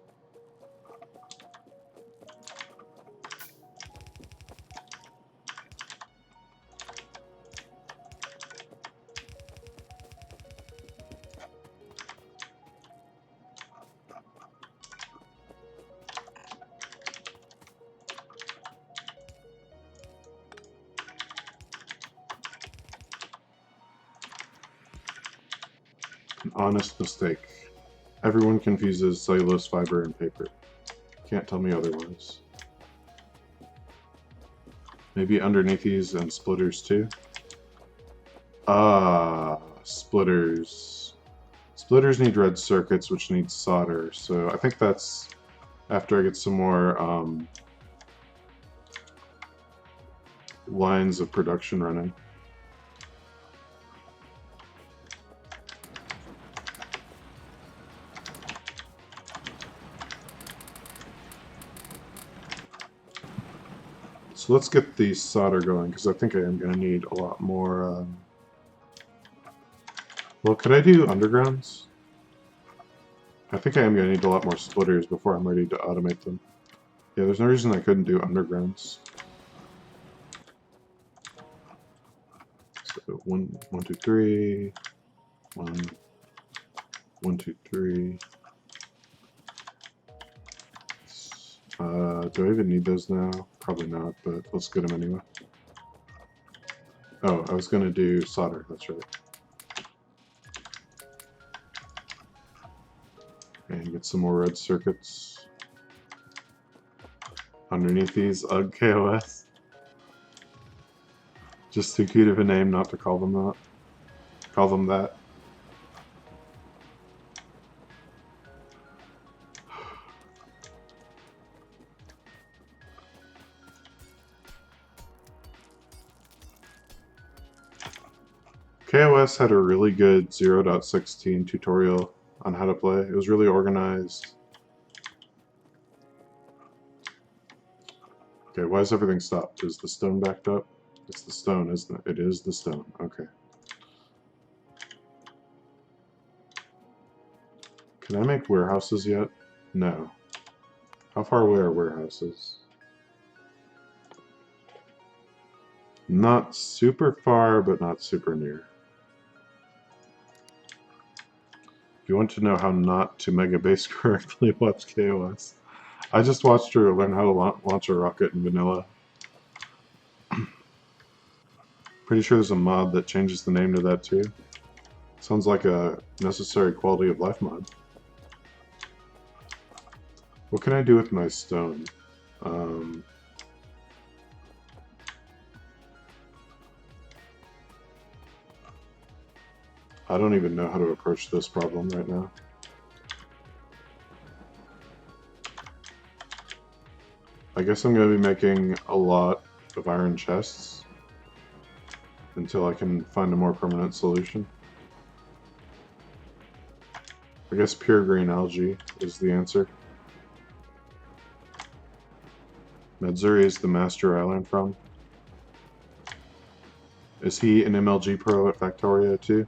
An honest mistake. Everyone confuses cellulose fiber and paper. Can't tell me otherwise. Maybe underneath these and splitters too? Ah, splitters. Splitters need red circuits, which need solder, so I think that's after I get some more lines of production running. So let's get the solder going, because I think I am going to need a lot more... Well, could I do undergrounds? I think I am going to need a lot more splitters before I'm ready to automate them. Yeah, there's no reason I couldn't do undergrounds. So 1, 1, 2, 3, 1, 1, 2, 3. Do I even need those now? Probably not, but let's get them anyway. Oh, I was going to do solder, that's right. And get some more red circuits. Underneath these, UGG KOS. Just too cute of a name not to call them that. Call them that. KOS had a really good 0.16 tutorial on how to play. It was really organized. Okay, why is everything stopped? Is the stone backed up? It's the stone, isn't it? It is the stone. Okay. Can I make warehouses yet? No. How far away are warehouses? Not super far, but not super near. If you want to know how not to mega base correctly, watch KOS. I just watched her learn how to launch a rocket in vanilla. Pretty sure there's a mod that changes the name to that too. Sounds like a necessary quality of life mod. What can I do with my stone? I don't even know how to approach this problem right now. I guess I'm going to be making a lot of iron chests until I can find a more permanent solution. I guess pure green algae is the answer. Medzuri is the master I learned from. Is he an MLG pro at Factorio too?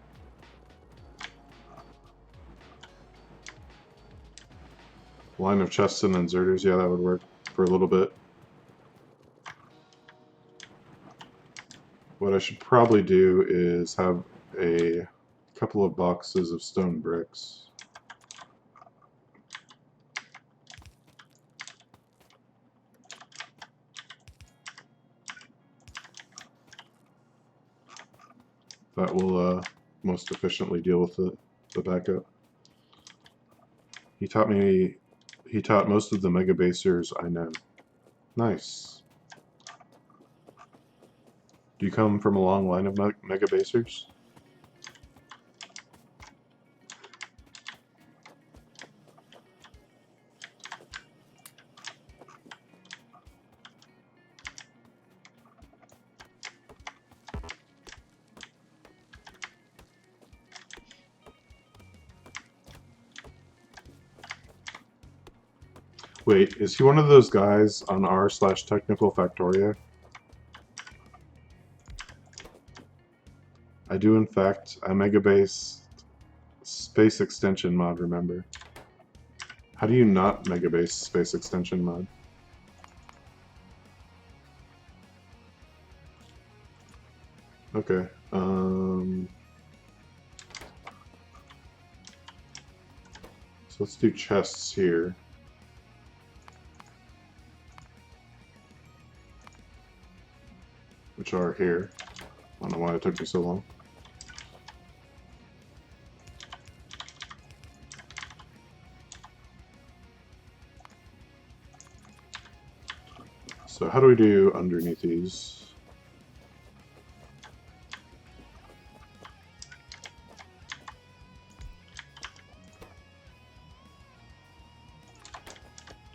Line of chests and inserters, yeah, that would work for a little bit. What I should probably do is have a couple of boxes of stone bricks. That will most efficiently deal with the backup. He taught most of the mega basers I know. Nice. Do you come from a long line of mega basers? Wait, is he one of those guys on r/technical Factorio? I do in fact a megabase space extension mod, remember. How do you not megabase space extension mod? Okay, so let's do chests here. Which are here. I don't know why it took me so long. So how do we do underneath these?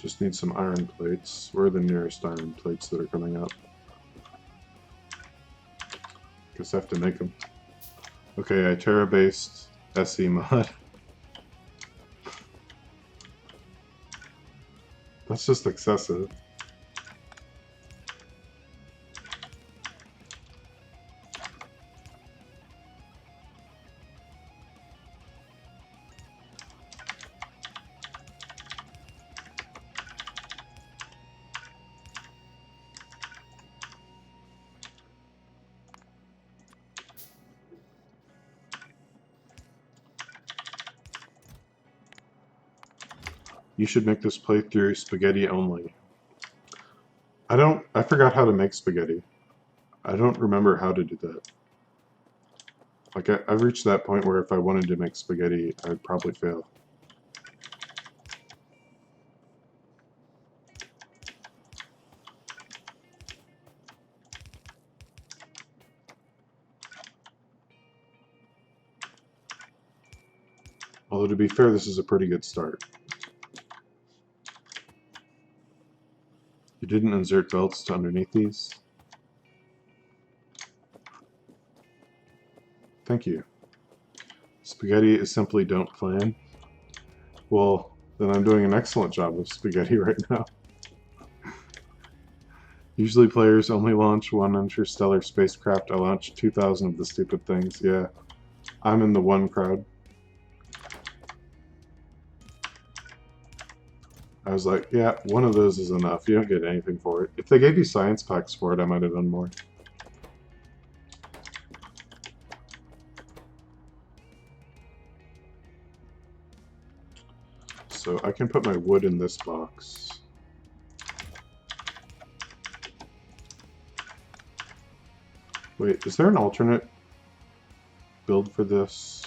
Just need some iron plates. Where are the nearest iron plates that are coming up? Guess I have to make them. Okay, I Terra-based SE mod. That's just excessive. You should make this playthrough spaghetti only. I forgot how to make spaghetti. I don't remember how to do that. Like, I've reached that point where if I wanted to make spaghetti, I'd probably fail. Although, to be fair, this is a pretty good start. You didn't insert belts to underneath these? Thank you. Spaghetti is simply don't plan. Well, then I'm doing an excellent job of spaghetti right now. Usually players only launch one interstellar spacecraft. I launched 2,000 of the stupid things. Yeah, I'm in the one crowd. I was like, yeah, one of those is enough. You don't get anything for it. If they gave you science packs for it, I might have done more. So I can put my wood in this box. Wait, is there an alternate build for this?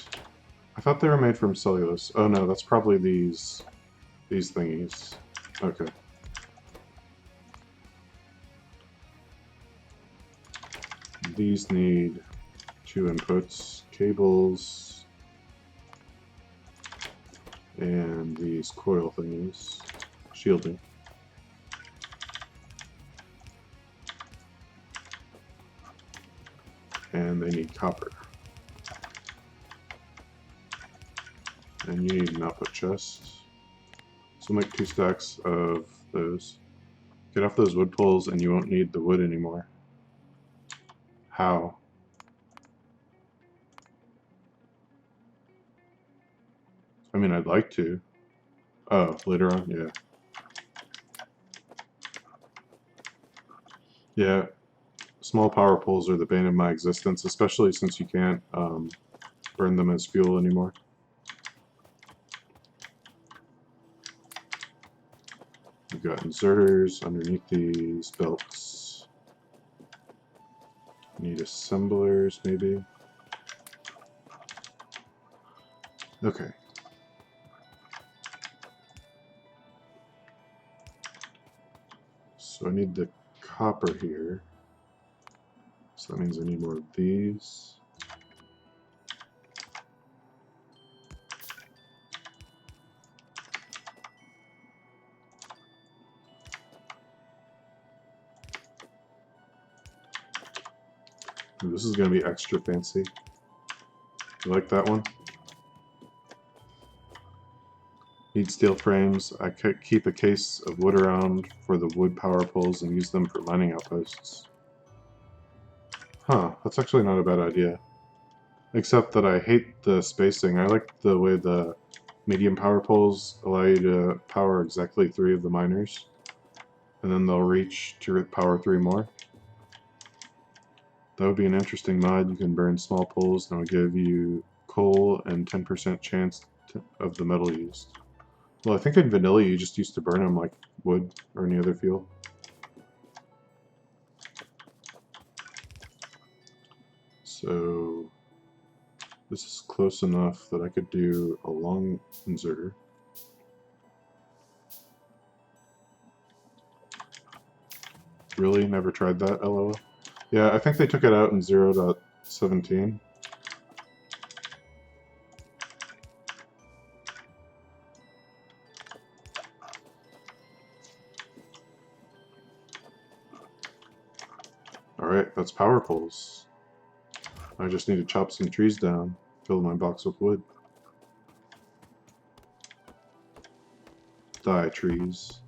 I thought they were made from cellulose. Oh no, that's probably these thingies. Okay. These need 2 inputs, cables, and these coil thingies, shielding. And they need copper. And you need an output chest. So we'll make 2 stacks of those. Get off those wood poles and you won't need the wood anymore. How? I mean, I'd like to. Oh, later on? Yeah. Yeah. Small power poles are the bane of my existence, especially since you can't burn them as fuel anymore. We've got inserters underneath these belts. Need assemblers, maybe. Okay. So I need the copper here. So that means I need more of these. Ooh, this is going to be extra fancy. You like that one? Need steel frames. I could keep a case of wood around for the wood power poles and use them for mining outposts. Huh, that's actually not a bad idea. Except that I hate the spacing. I like the way the medium power poles allow you to power exactly 3 of the miners, and then they'll reach to power 3 more. That would be an interesting mod. You can burn small poles, and it'll give you coal and 10% chance of the metal used. Well, I think in vanilla you just used to burn them like wood or any other fuel. So this is close enough that I could do a long inserter. Really? Never tried that, LOL? Yeah, I think they took it out in 0.17. Alright, that's power poles. I just need to chop some trees down, fill my box with wood. Die, trees.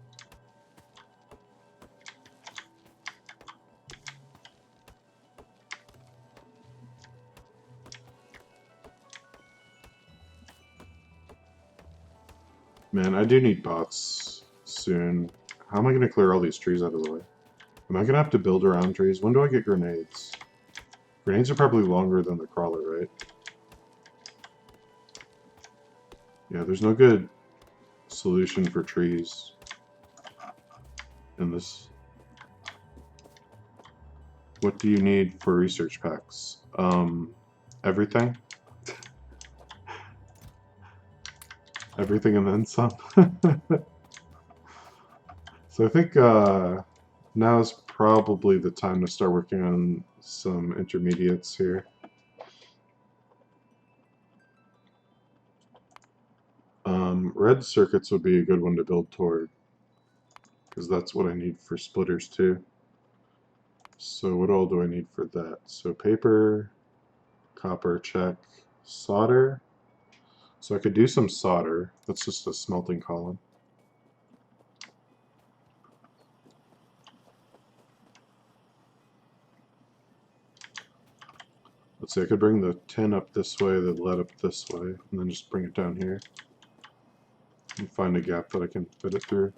Man, I do need bots soon. How am I going to clear all these trees out of the way? Am I going to have to build around trees? When do I get grenades? Grenades are probably longer than the crawler, right? Yeah, there's no good solution for trees in this. What do you need for research packs? Everything. Everything and then some. So I think now is probably the time to start working on some intermediates here. Red circuits would be a good one to build toward, because that's what I need for splitters too. So what all do I need for that? So paper, copper, check, solder. So I could do some solder. That's just a smelting column. Let's see, I could bring the tin up this way, the lead up this way, and then just bring it down here. And find a gap that I can fit it through.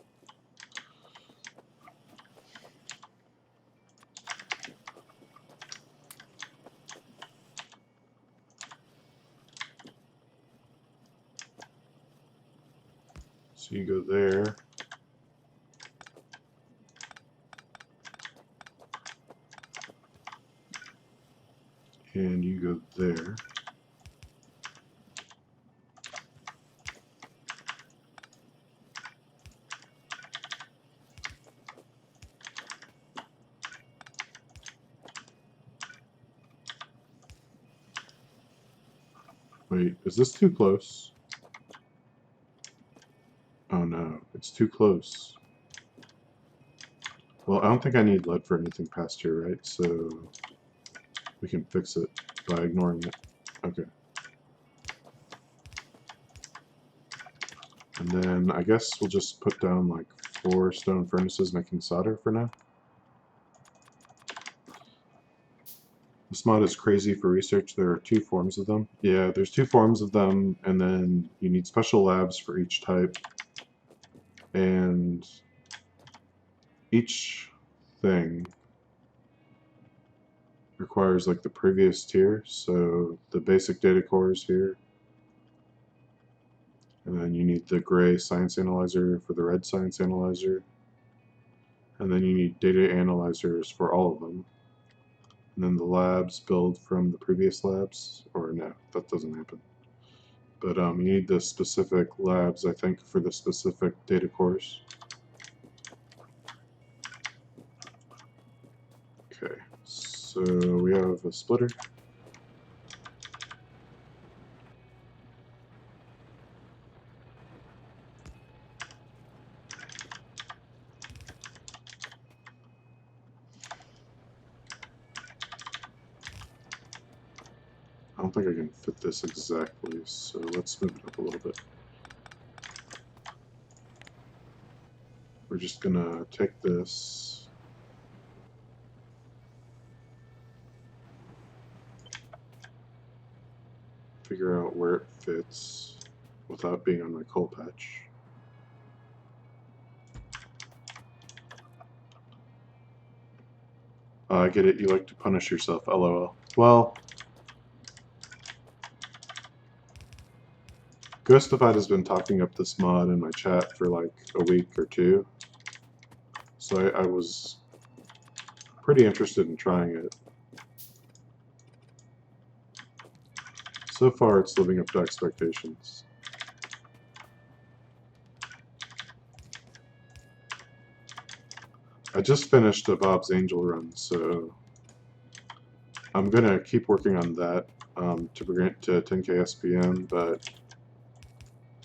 So you go there. And you go there. Wait, is this too close? Oh no, it's too close. Well, I don't think I need lead for anything past here, right? So we can fix it by ignoring it. Okay. And then I guess we'll just put down like 4 stone furnaces making solder for now. This mod is crazy for research. There are 2 forms of them. Yeah, there's 2 forms of them, and then you need special labs for each type. And each thing requires like the previous tier. So the basic data core is here. And then you need the gray science analyzer for the red science analyzer. And then you need data analyzers for all of them. And then the labs build from the previous labs, or no, that doesn't happen. But you need the specific labs, I think, for the specific data cores. Okay, so we have a splitter. I don't think I can fit this exactly, so let's move it up a little bit. We're just gonna take this. figure out where it fits without being on my coal patch. I get it, you like to punish yourself, lol. Well, Ghostified has been talking up this mod in my chat for like a week or two, so I was pretty interested in trying it. So far, it's living up to expectations. I just finished a Bob's Angel run, so I'm gonna keep working on that to bring it to 10k SPM, but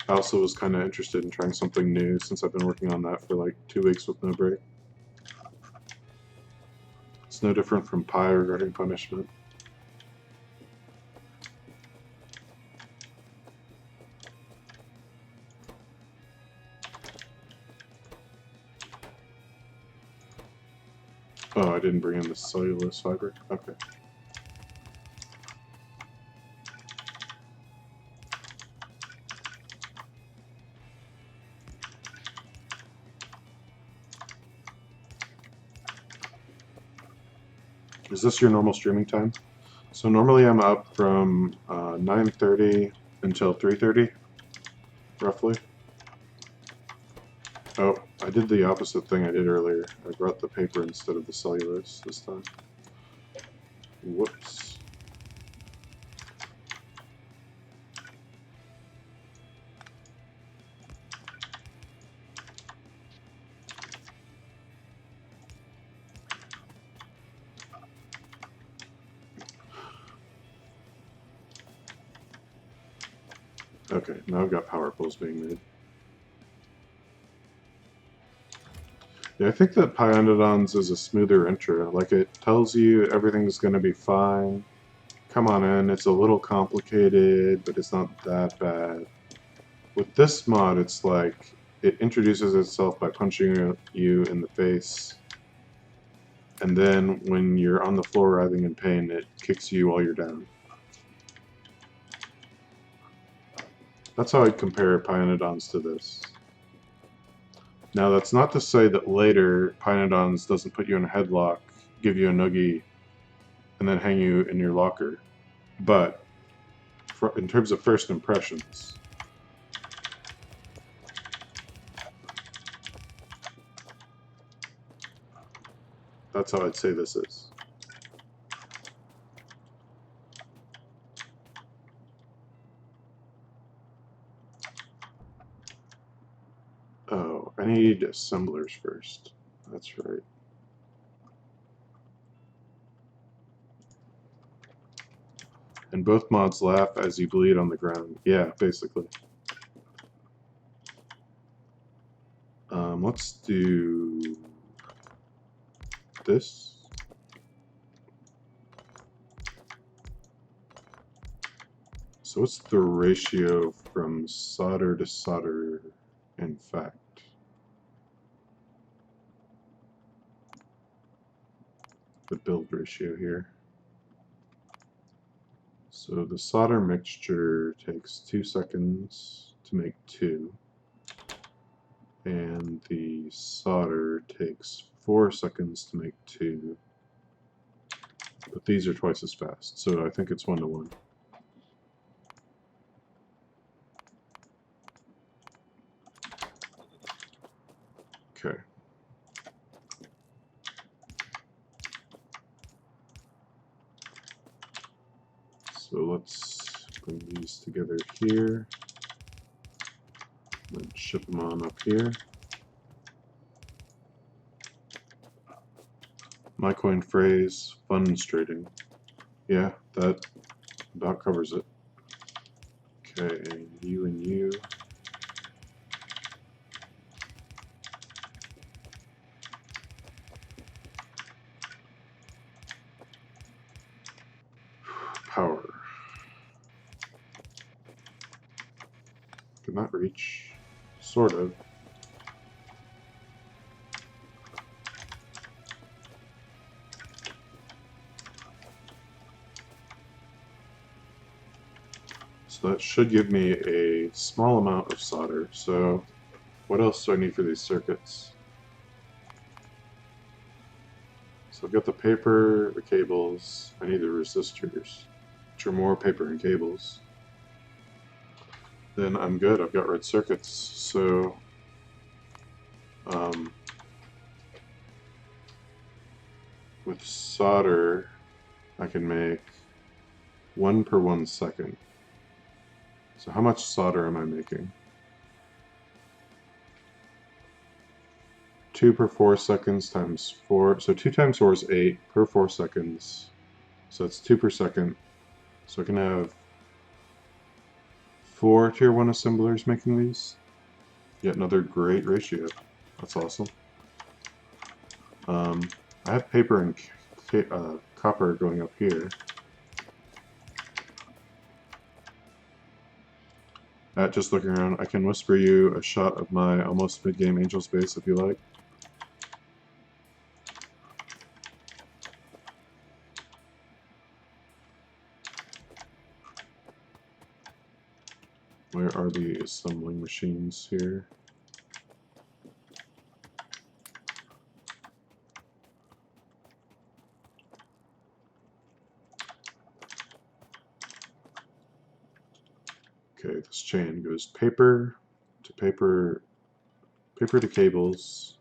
I also was kind of interested in trying something new since I've been working on that for like 2 weeks with no break. It's no different from Pi regarding punishment. Oh, I didn't bring in the cellulose fiber? Okay. Is this your normal streaming time? So normally I'm up from 9:30 until 3:30, roughly. Oh, I did the opposite thing I did earlier. I brought the paper instead of the cellulose this time. Whoops. Okay, now I've got power poles being made. Yeah, I think that Pyandodons is a smoother intro. Like, it tells you everything's going to be fine. Come on in, it's a little complicated, but it's not that bad. With this mod, it's like, it introduces itself by punching you in the face. And then, when you're on the floor writhing in pain, it kicks you while you're down. That's how I'd compare Pyandodons to this. Now, that's not to say that later Pyandodons doesn't put you in a headlock, give you a noogie, and then hang you in your locker. But in terms of first impressions, that's how I'd say this is. Oh, I need assemblers first. That's right. And both mods laugh as you bleed on the ground. Yeah, basically. Let's do this. So what's the ratio from solder to solder, in fact? The build ratio here. So the solder mixture takes 2 seconds to make 2. And the solder takes 4 seconds to make 2. But these are twice as fast, so I think it's 1 to 1. Okay. So let's bring these together here. Then ship them on up here. My coin phrase, funstrating. Yeah, that about covers it. Okay, and you and you. Power. Could not reach. Sort of. So that should give me a small amount of solder. So what else do I need for these circuits? So I've got the paper, the cables, I need the resistors, which are more paper and cables. Then I'm good, I've got red circuits. So with solder, I can make 1 per 1 second. So how much solder am I making? 2 per 4 seconds times 4. So 2 times 4 is 8 per 4 seconds. So it's 2 per second. So I can have 4 tier 1 assemblers making these. Yet another great ratio. That's awesome. I have paper and copper going up here. Just looking around, I can whisper you a shot of my almost mid-game Angel's base if you like. Where are the assembling machines here? Okay, this chain goes paper to paper, paper to cables.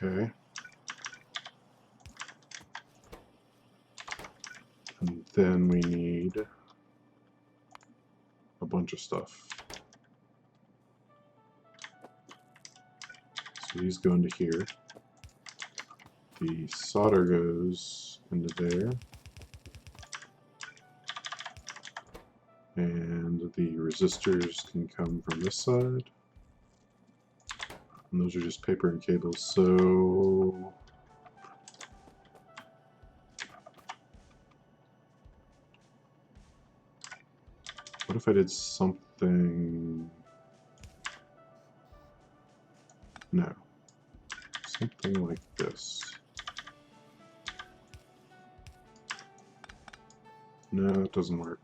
Okay. And then we need a bunch of stuff. So these go into here. The solder goes into there. And the resistors can come from this side. And those are just paper and cables. So what if I did something? No. Something like this. No, it doesn't work.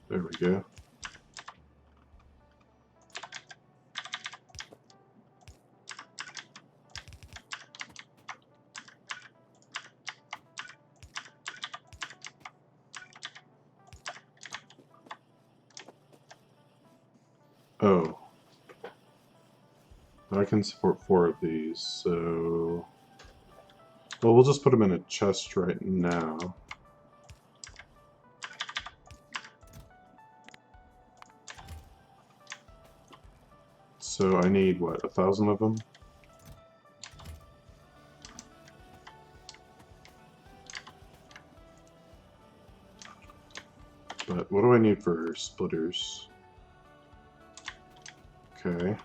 There we go. Oh. I can support 4 of these, so... Well, we'll just put them in a chest right now. So I need, what, 1,000 of them? But what do I need for splitters? Okay.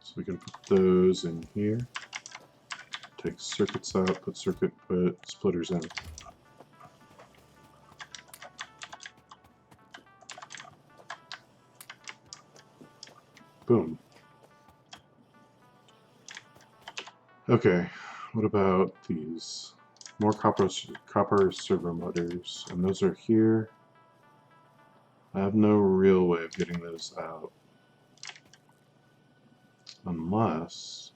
So we can put those in here. Take circuits out, put splitters in. Boom. Okay, what about these? More copper servo motors, and those are here. I have no real way of getting those out. Unless...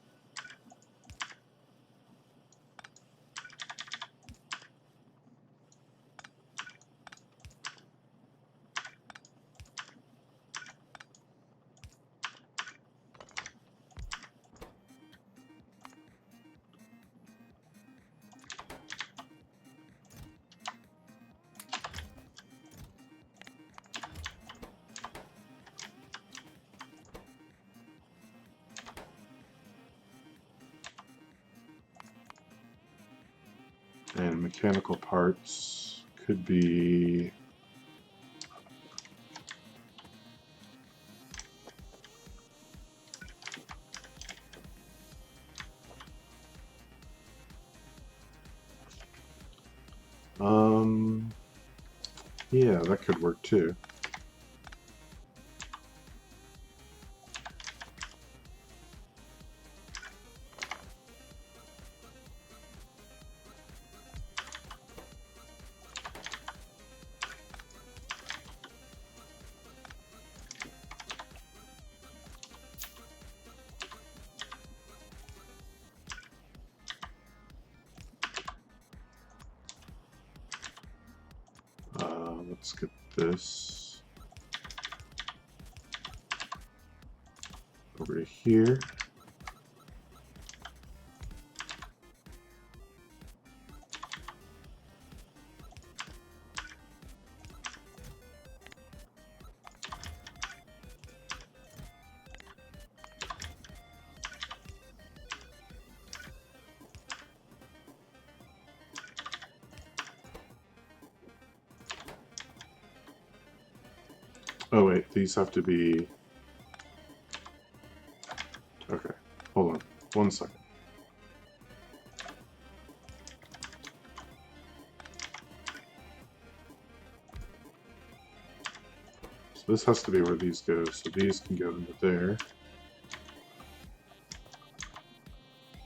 And mechanical parts could be... yeah, that could work too. Let's get this over to here. Oh wait, these have to be... Okay, hold on, 1 second. So this has to be where these go, so these can go into there.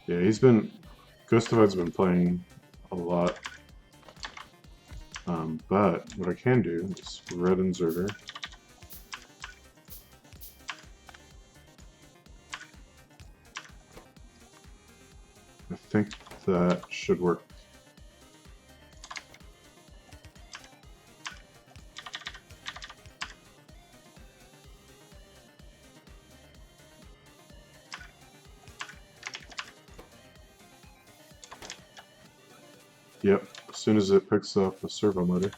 Yeah, he's been... Ghostified's been playing a lot. But what I can do is red inserter. I think that should work. Yep, as soon as it picks up a servo motor.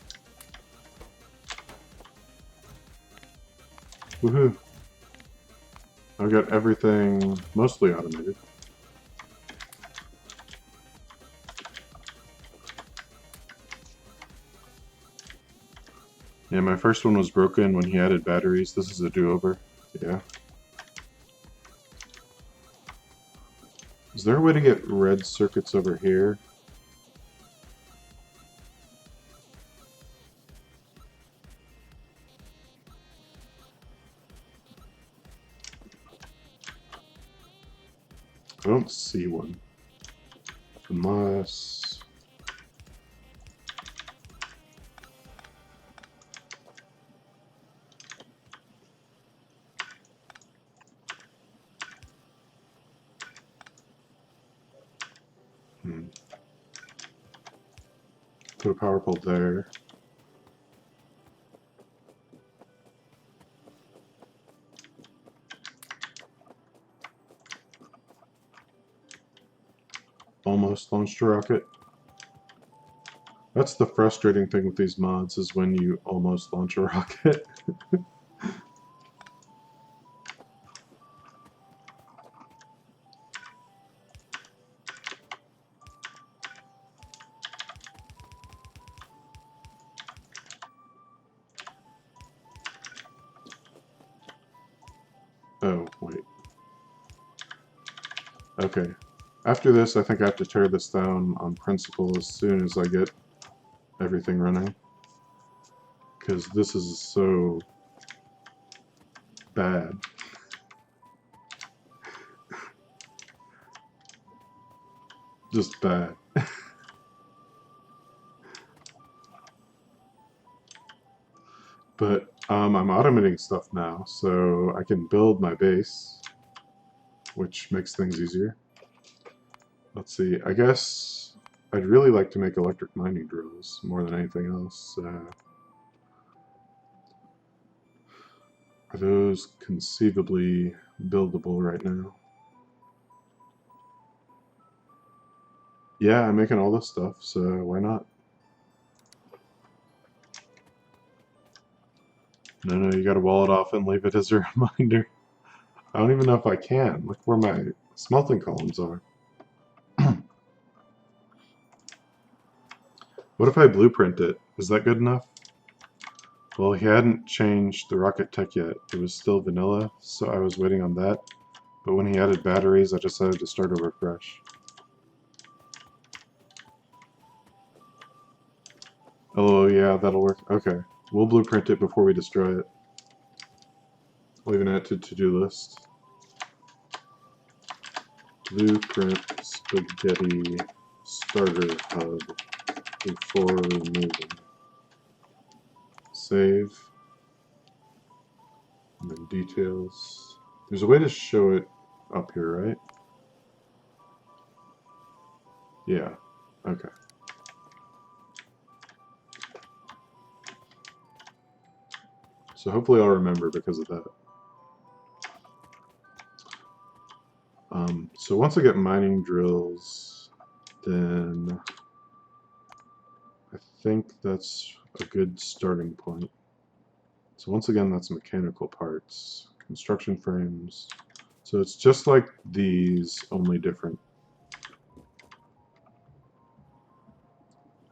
Woohoo! I've got everything mostly automated. Yeah, my first one was broken when he added batteries. This is a do-over. Yeah. Is there a way to get red circuits over here? I don't see one. Unless... Put a power pole there. Almost launched a rocket. That's the frustrating thing with these mods, is when you almost launch a rocket. Oh, wait. Okay. After this, I think I have to tear this down on principle as soon as I get everything running. Because this is so bad. Just bad. But I'm automating stuff now, so I can build my base, which makes things easier. Let's see, I guess I'd really like to make electric mining drills more than anything else. Are those conceivably buildable right now? Yeah, I'm making all this stuff, so why not? No, you gotta wall it off and leave it as a reminder. I don't even know if I can. Look where my smelting columns are. What if I blueprint it? Is that good enough? Well, he hadn't changed the rocket tech yet. It was still vanilla, so I was waiting on that. But when he added batteries, I decided to start over fresh. Oh, yeah, that'll work. Okay. We'll blueprint it before we destroy it. Leaving it to to-do list. Blueprint spaghetti starter hub before removing. Save. And then details. There's a way to show it up here, right? Yeah. Okay. So hopefully I'll remember because of that. So once I get mining drills, then I think that's a good starting point. So once again, that's mechanical parts, construction frames. So it's just like these, only different.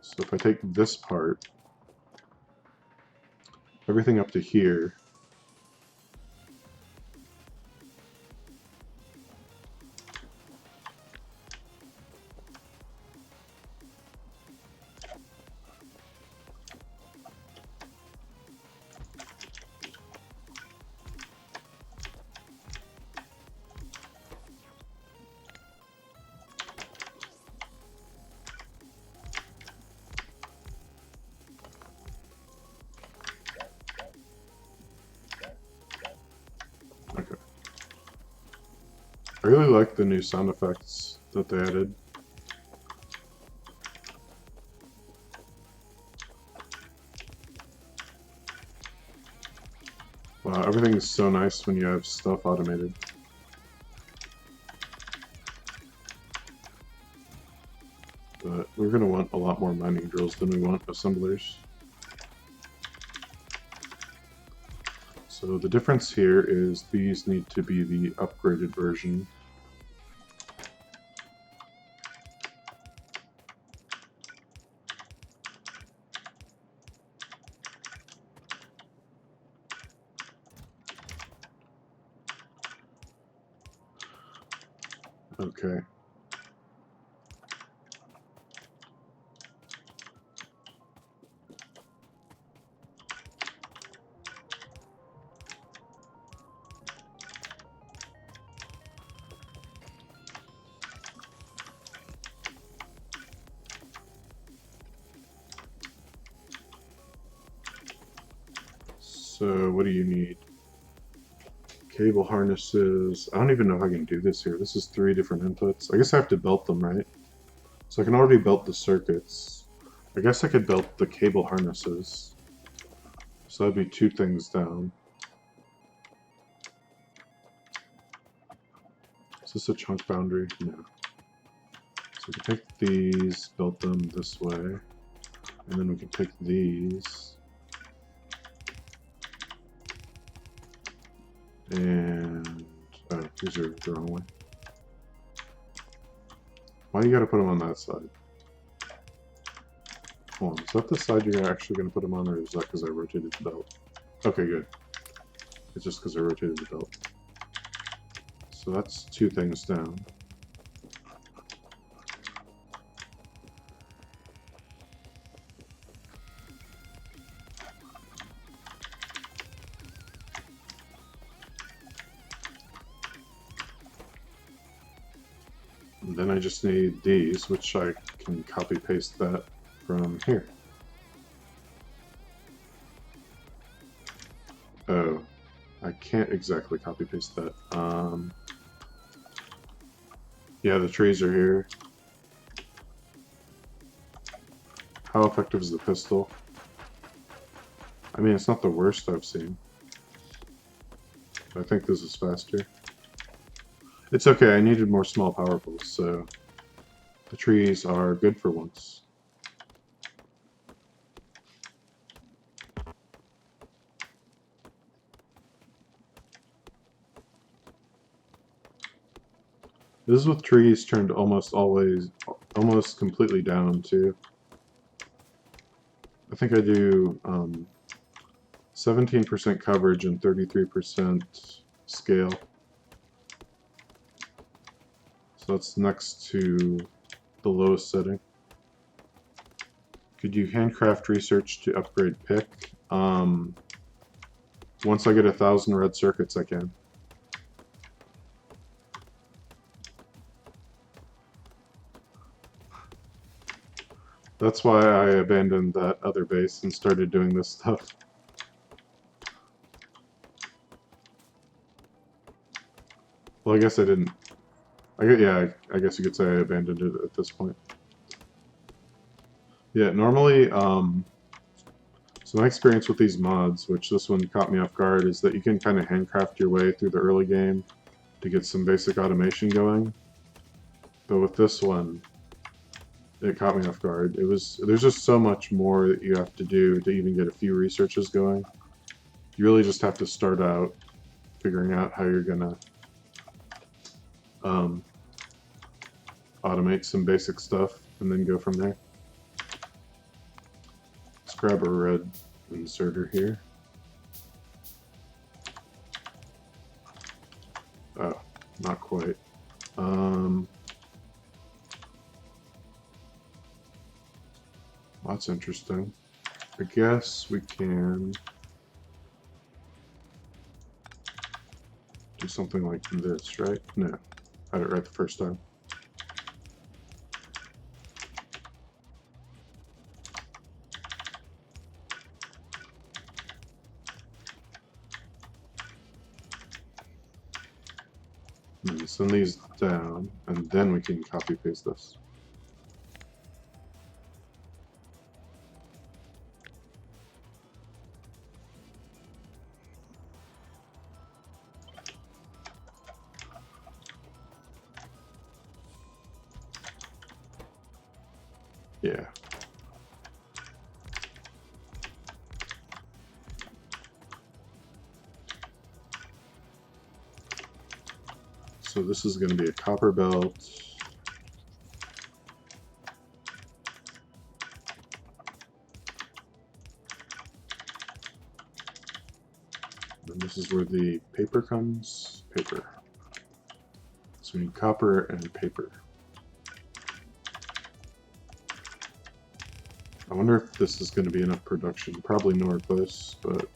So if I take this part, everything up to here, okay. I really like the new sound effects that they added. Wow, everything is so nice when you have stuff automated. But we're going to want a lot more mining drills than we want assemblers. So the difference here is these need to be the upgraded version. Okay. So what do you need? Cable harnesses. I don't even know if I can do this here. This is 3 different inputs. I guess I have to belt them, right? So I can already belt the circuits. I guess I could belt the cable harnesses. So that'd be 2 things down. Is this a chunk boundary? No. So we can take these, belt them this way, and then we can take these, and oh, these are the wrong way. Why do you gotta put them on that side? Hold on, is that the side you're actually gonna put them on, or is that because I rotated the belt? Okay, good. It's just because I rotated the belt. So that's 2 things down. And then I just need these, which I can copy paste that from here. Oh, I can't exactly copy paste that. Yeah, the trees are here. How effective is the pistol? I mean, it's not the worst I've seen. I think this is faster. It's okay, I needed more small power poles, so the trees are good for once. This is with trees turned almost completely down too. I think I do 17% coverage and 33% scale. So that's next to the lowest setting. Could you handcraft research to upgrade pick? Once I get 1,000 red circuits, I can. That's why I abandoned that other base and started doing this stuff. Well, I guess I didn't. Yeah, I guess you could say I abandoned it at this point. Yeah, normally, so my experience with these mods, which this one caught me off guard, is that you can kind of handcraft your way through the early game to get some basic automation going. But with this one, it caught me off guard. There's just so much more that you have to do to even get a few researches going. You really just have to start out figuring out how you're gonna automate some basic stuff and then go from there. Let's grab a red inserter here. Oh, not quite. That's interesting. I guess we can do something like this, right? No, I had it right the first time. Send these down, and then we can copy paste this. Yeah. So this is going to be a copper belt. And this is where the paper comes. Paper. So we need copper and paper. I wonder if this is going to be enough production. Probably nowhere close, but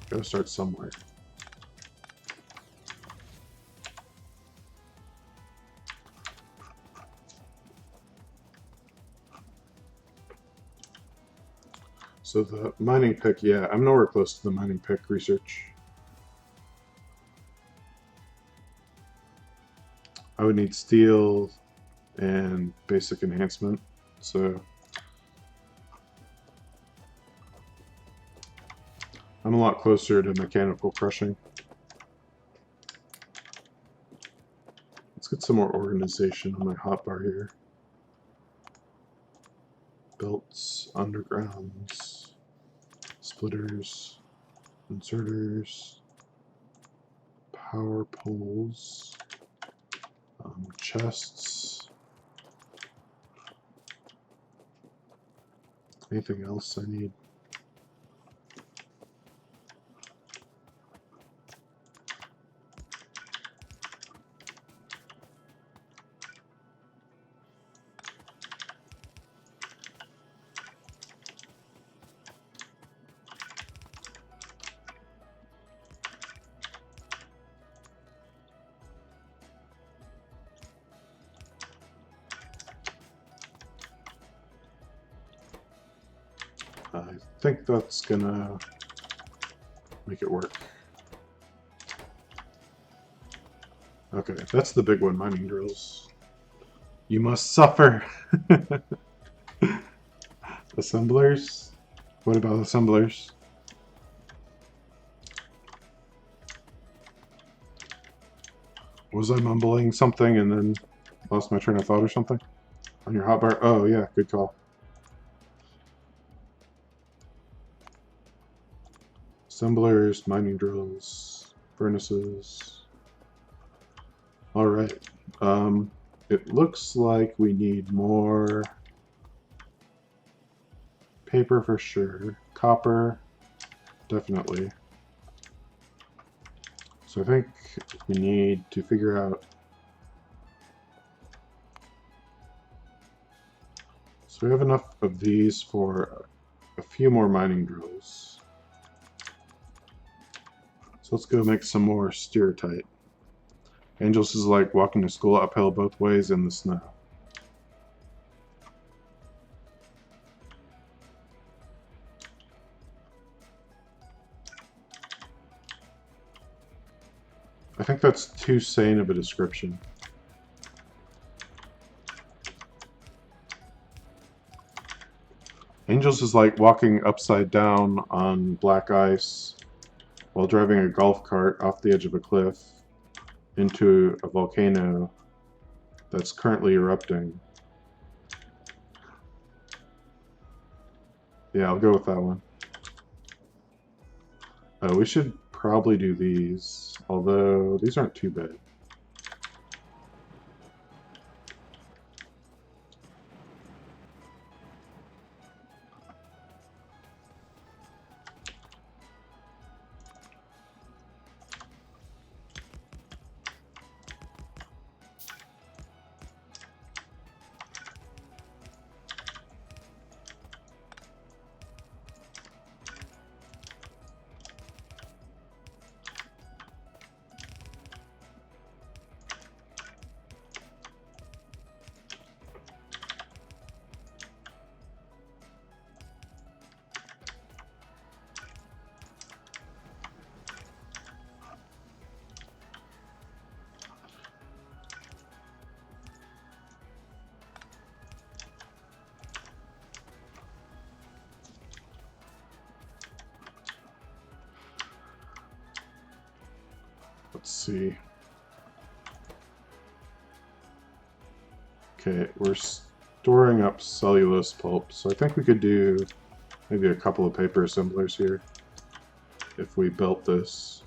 gotta start somewhere. So the mining pick, yeah, I'm nowhere close to the mining pick research. I would need steel and basic enhancement, so I'm a lot closer to mechanical crushing. Let's get some more organization on my hotbar here. Belts, undergrounds, splitters, inserters, power poles, chests. Anything else I need? I think that's gonna make it work. Okay, that's the big one, mining drills. You must suffer. Assemblers? What about assemblers? Was I mumbling something and then lost my train of thought or something? On your hotbar? Oh yeah, good call. Assemblers, mining drills, furnaces. Alright. It looks like we need more paper for sure. Copper, definitely. So I think we need to figure out. So we have enough of these for a few more mining drills. So let's go make some more steertite. Angels is like walking to school uphill both ways in the snow. I think that's too sane of a description. Angels is like walking upside down on black ice while driving a golf cart off the edge of a cliff into a volcano that's currently erupting. Yeah, I'll go with that one. We should probably do these, although these aren't too bad. Let's see. Okay, we're storing up cellulose pulp, so I think we could do maybe a couple of paper assemblers here if we built this.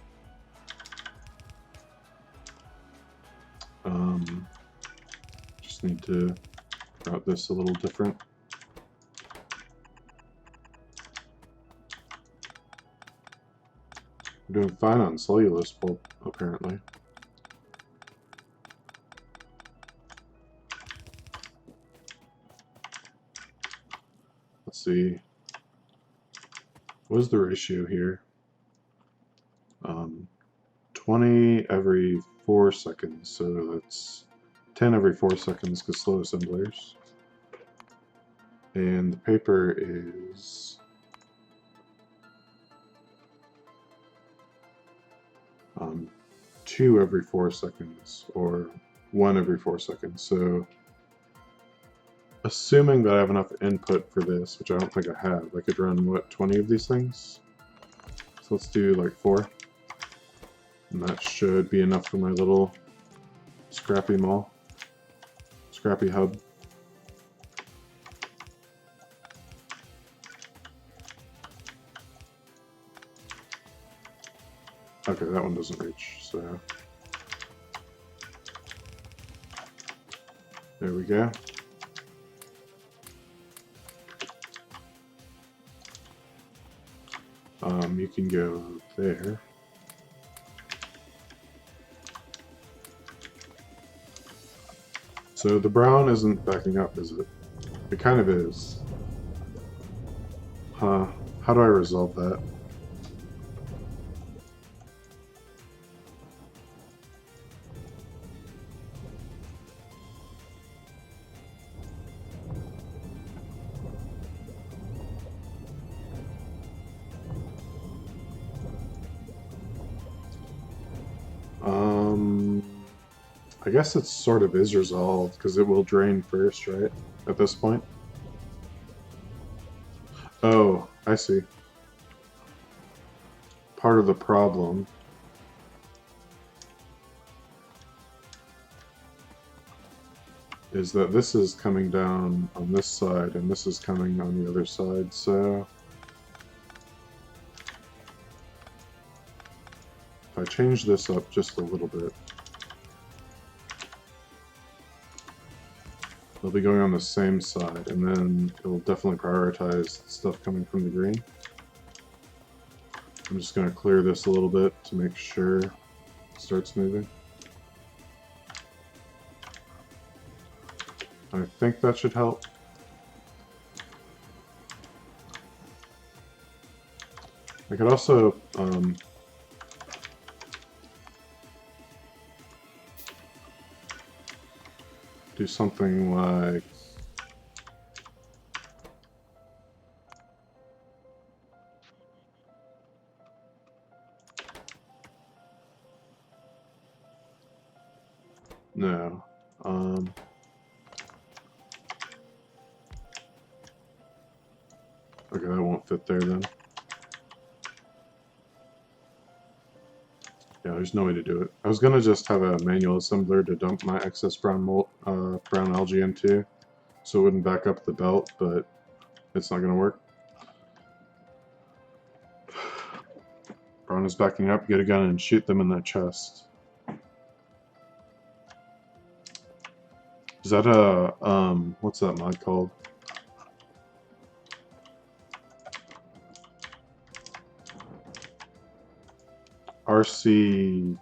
Just need to route this a little different. We're doing fine on cellulose pulp, apparently. Let's see. What is the ratio here? 20 every 4 seconds, so that's 10 every 4 seconds because slow assemblers. And the paper is 2 every 4 seconds, or 1 every 4 seconds. So assuming that I have enough input for this, which I don't think I have, I could run, what, 20 of these things? So let's do like 4. And that should be enough for my little scrappy mall. Scrappy hub. Okay, that one doesn't reach, so there we go. You can go there. So the brown isn't backing up, is it? It kind of is. Huh. How do I resolve that? I guess it sort of is resolved, because it will drain first, right? At this point? Oh, I see. Part of the problem is that this is coming down on this side, and this is coming on the other side, so... If I change this up just a little bit, they'll be going on the same side, and then it will definitely prioritize stuff coming from the green. I'm just going to clear this a little bit to make sure it starts moving. I think that should help. I could also do something like no. Okay, that won't fit there then. Yeah, there's no way to do it. I was gonna just have a manual assembler to dump my excess brown algae into, so it wouldn't back up the belt, but it's not gonna work. Brown is backing up. Get a gun and shoot them in the chest. Is that a what's that mod called? RC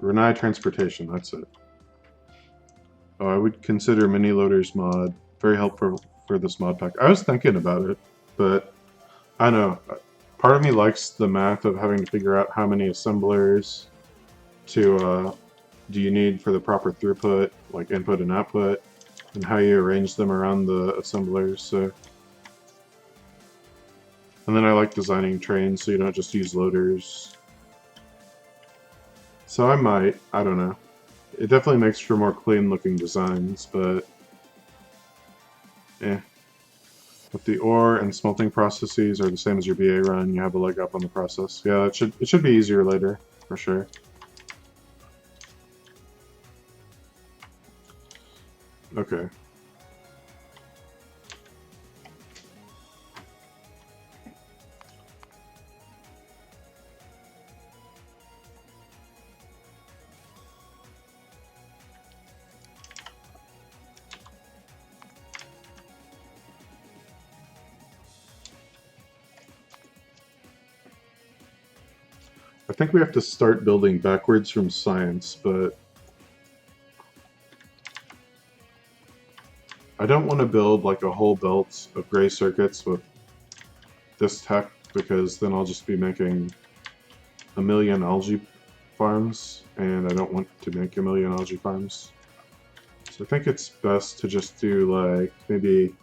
Renai Transportation, that's it. Oh, I would consider mini loaders mod very helpful for this mod pack. I was thinking about it, but I don't know. Part of me likes the math of having to figure out how many assemblers to do you need for the proper throughput, like input and output, and how you arrange them around the assemblers. So, and then I like designing trains so you don't just use loaders. So I might, I don't know. It definitely makes for more clean looking designs, but If the ore and smelting processes are the same as your BA run, you have a leg up on the process. Yeah, it should be easier later, for sure. Okay. I think we have to start building backwards from science, but I don't want to build like a whole belt of gray circuits with this tech, because then I'll just be making a million algae farms, and I don't want to make a million algae farms. So I think it's best to just do like maybe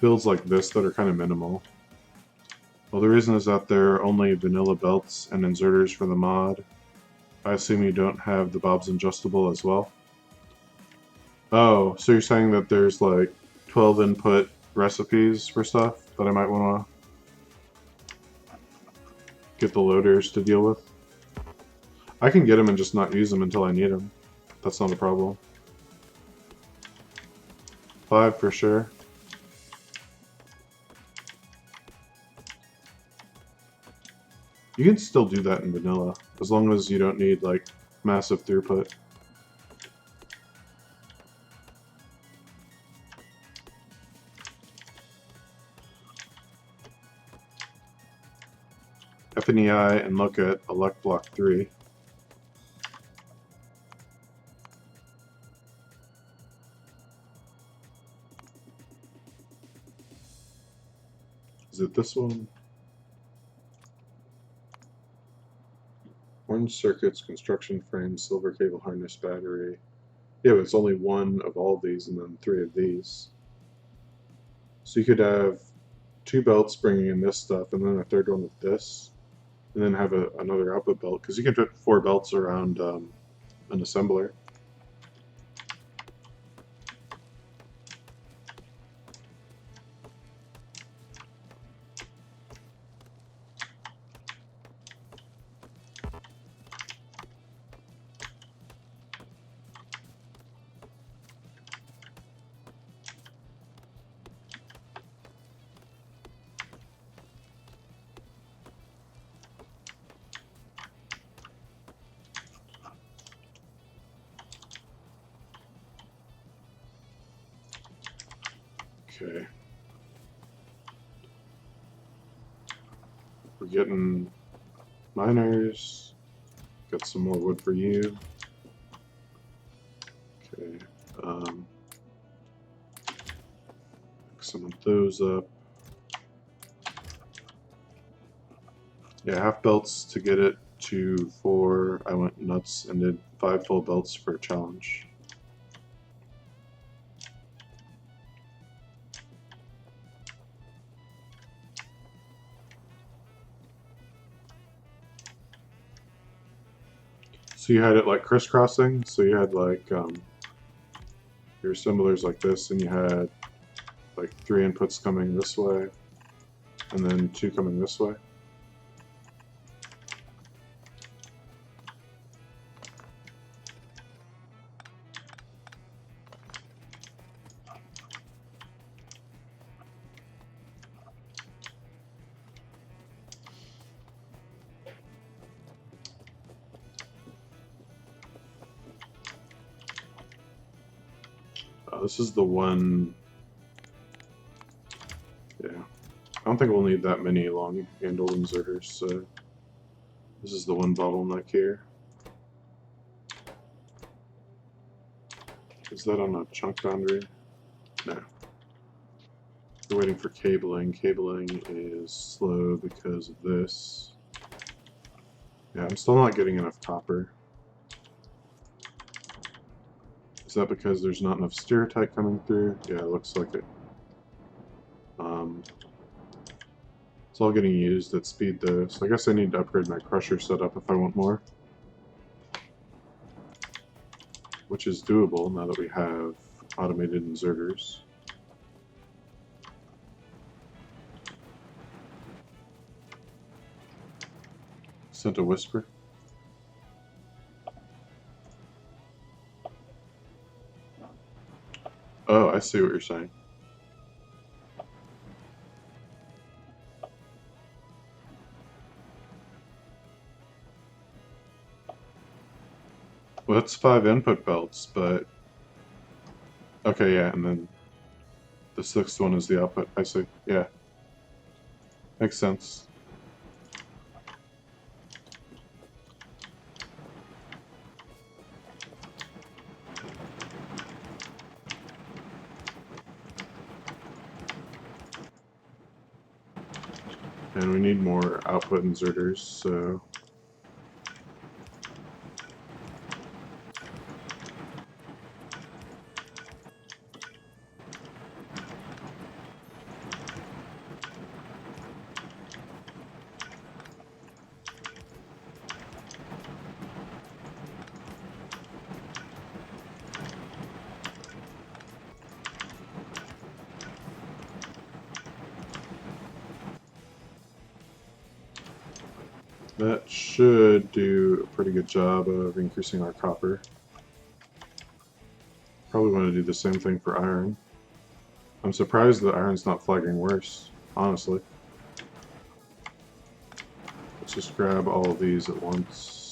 builds like this that are kind of minimal. Well, the reason is that there are only vanilla belts and inserters for the mod. I assume you don't have the Bob's Adjustable as well? Oh, so you're saying that there's like 12 input recipes for stuff that I might want to get the loaders to deal with? I can get them and just not use them until I need them. That's not a problem. 5 for sure. You can still do that in vanilla, as long as you don't need, like, massive throughput. FNEI and look at elect block 3. Is it this one? Orange circuits, construction frame, silver cable harness, battery. Yeah, but it's only one of all of these and then 3 of these. So you could have 2 belts bringing in this stuff and then a third one with this, and then have another output belt, because you can fit 4 belts around an assembler. Okay. We're getting miners. Got some more wood for you. Okay. Pick some of those up. Yeah, half belts to get it to 4. I went nuts and did 5 full belts for a challenge. So you had it like crisscrossing, so you had like your assemblers like this, and you had like 3 inputs coming this way, and then 2 coming this way. This is the one. Yeah, I don't think we'll need that many long handle inserters, so this is the one bottleneck here. Is that on a chunk boundary? No. We're waiting for cabling. Cabling is slow because of this. Yeah, I'm still not getting enough copper. Is that because there's not enough stereotype coming through? Yeah, it looks like it. It's all getting used at speed though, so I guess I need to upgrade my crusher setup if I want more. Which is doable now that we have automated inserters. Sent a whisper. Oh, I see what you're saying. Well, that's 5 input belts, but... Okay, yeah, and then the 6th one is the output. I see, yeah. Makes sense. And we need more output inserters, so... That should do a pretty good job of increasing our copper. Probably want to do the same thing for iron. I'm surprised that iron's not flagging worse, honestly. Let's just grab all of these at once.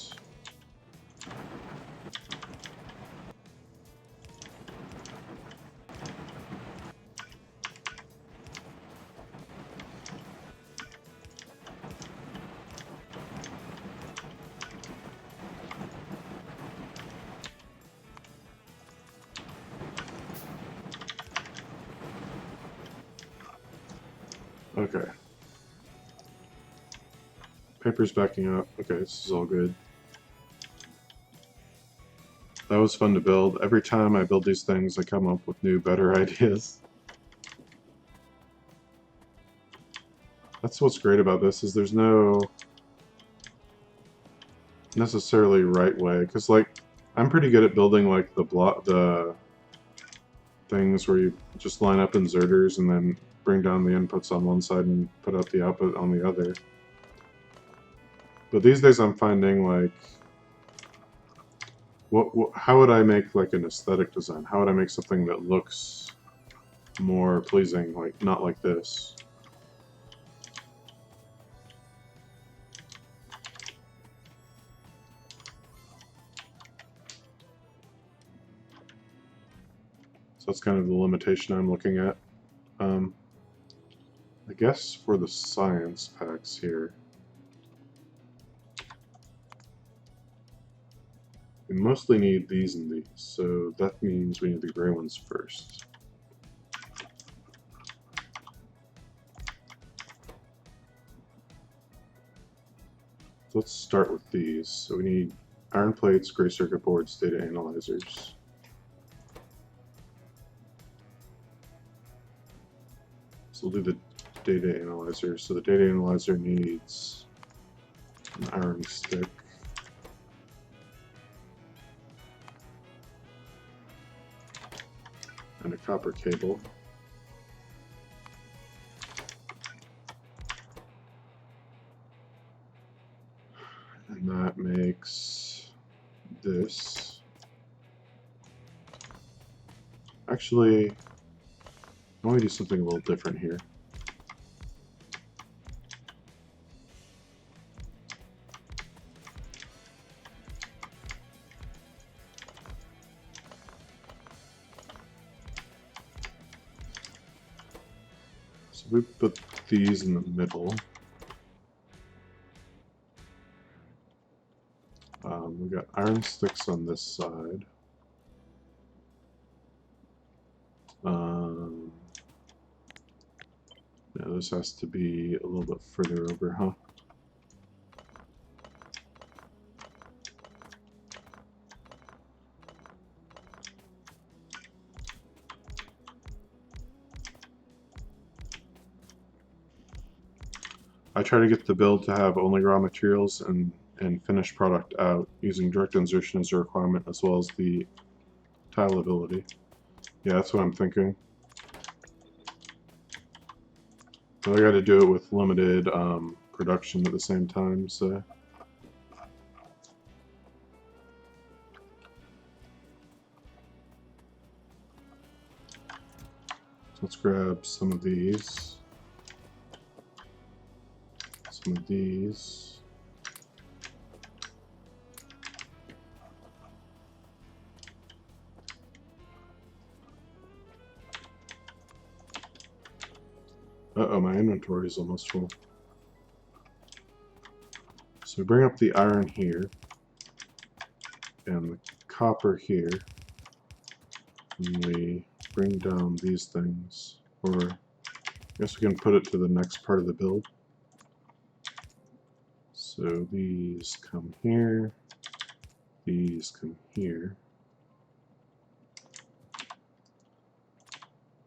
Okay. Paper's backing up. Okay, this is all good. That was fun to build. Every time I build these things, I come up with new, better ideas. That's what's great about this, is there's no necessarily right way. Because, like, I'm pretty good at building like the things where you just line up inserters and then bring down the inputs on one side and put out the output on the other. But these days I'm finding like, how would I make like an aesthetic design? How would I make something that looks more pleasing, like not like this? So that's kind of the limitation I'm looking at. I guess for the science packs here, we mostly need these and these, so that means we need the gray ones first. So let's start with these. So we need iron plates, gray circuit boards, data analyzers. So we'll do the data analyzer. So the data analyzer needs an iron stick. And a copper cable. And that makes this. Actually, why don't we do something a little different here? So we put these in the middle. We got iron sticks on this side. Yeah, this has to be a little bit further over, huh? I try to get the build to have only raw materials and finished product out, using direct insertion as a requirement, as well as the tile ability. Yeah, that's what I'm thinking. So I got to do it with limited production at the same time, so. Let's grab some of these. Some of these. Uh-oh, my inventory is almost full. So we bring up the iron here, and the copper here, and we bring down these things, or I guess we can put it to the next part of the build. So these come here, these come here,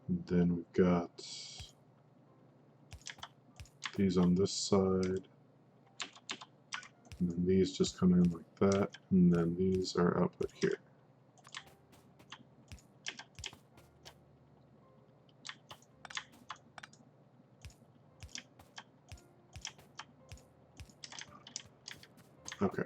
and then we've got these on this side, and then these just come in like that, and then these are output here. Okay.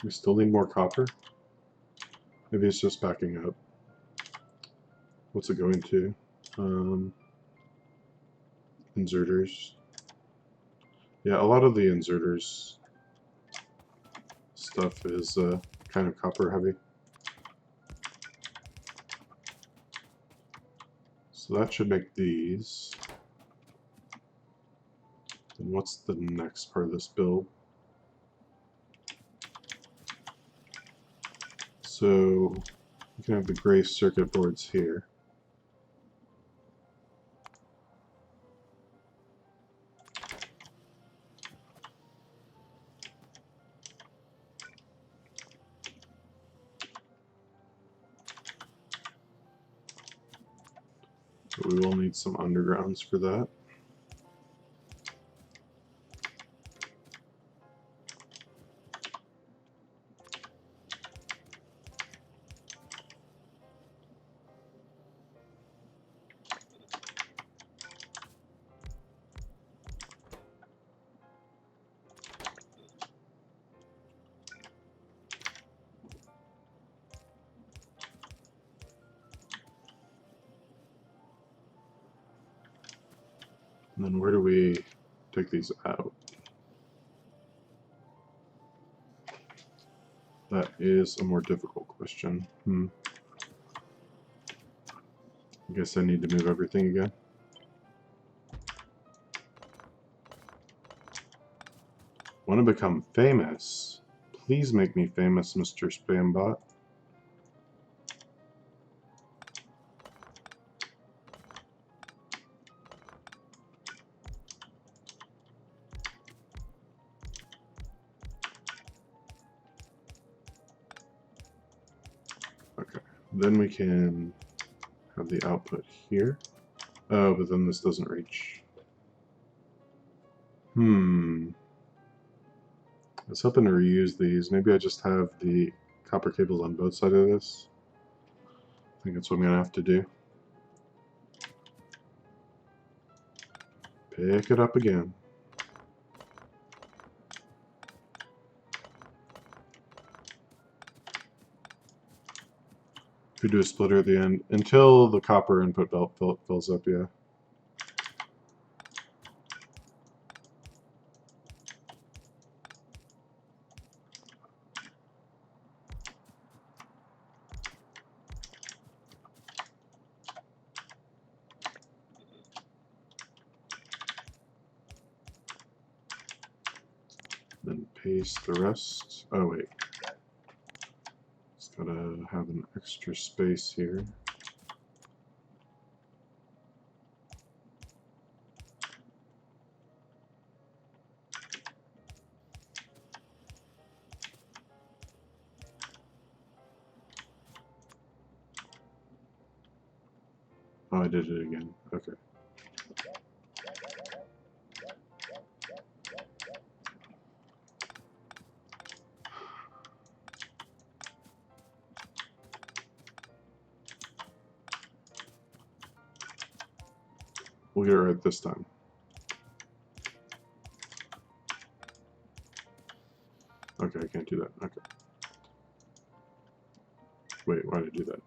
We still need more copper. Maybe it's just backing up. What's it going to? Inserters. Yeah, a lot of the inserters stuff is kind of copper heavy. So that should make these. Then what's the next part of this build? So you can have the gray circuit boards here. But we will need some undergrounds for that. And then where do we take these out? That is a more difficult question. I guess I need to move everything again. Want to become famous? Please make me famous, Mr. Spambot. Okay, then we can have the output here. Oh, but then this doesn't reach. I was hoping to reuse these. Maybe I just have the copper cables on both sides of this. I think that's what I'm going to have to do. Pick it up again. Could do a splitter at the end until the copper input belt fills up, yeah. Then paste the rest. Oh wait. It's gotta have an extra space here. Oh, I did it again. Okay. We'll get it right this time. Okay, I can't do that. Okay. Wait, why did I do that?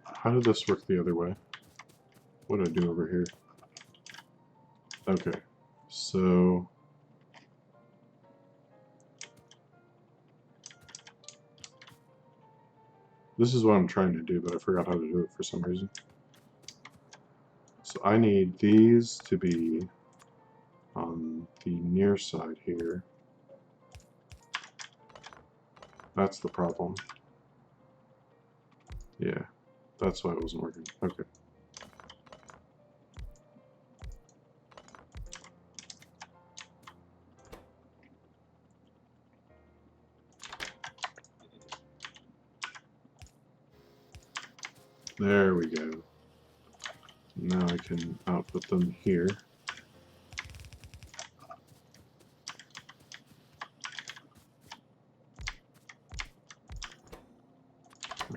How did this work the other way? What do I do over here? Okay, so this is what I'm trying to do, but I forgot how to do it for some reason. So I need these to be on the near side here. That's the problem. Yeah, that's why it wasn't working. Okay. There we go. Now I can output them here.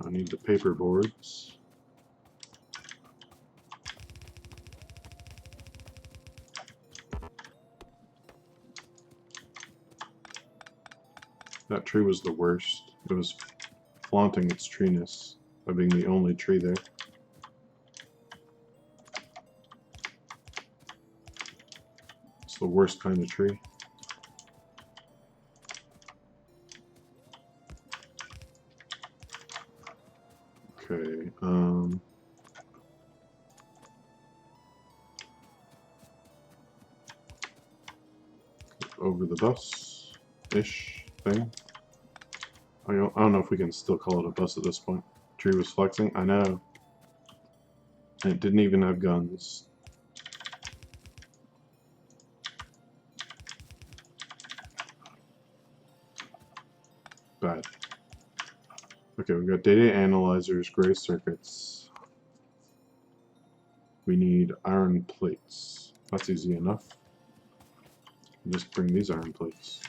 I need the paper boards. That tree was the worst. It was flaunting its treeness by being the only tree there. It's the worst kind of tree. Okay, over the bus-ish thing. I don't know if we can still call it a bus at this point. Tree was flexing, I know. And it didn't even have guns. Bad. Okay, we've got data analyzers, gray circuits. We need iron plates. That's easy enough. Just bring these iron plates.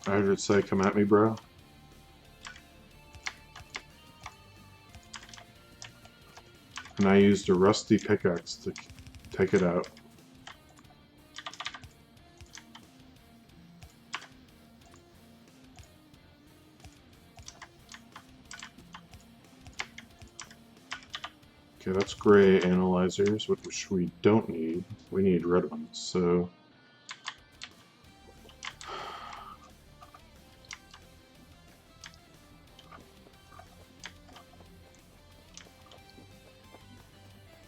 I heard it say, "Come at me, bro." And I used a rusty pickaxe to take it out. Okay, that's gray analyzers, which we don't need. We need red ones, so...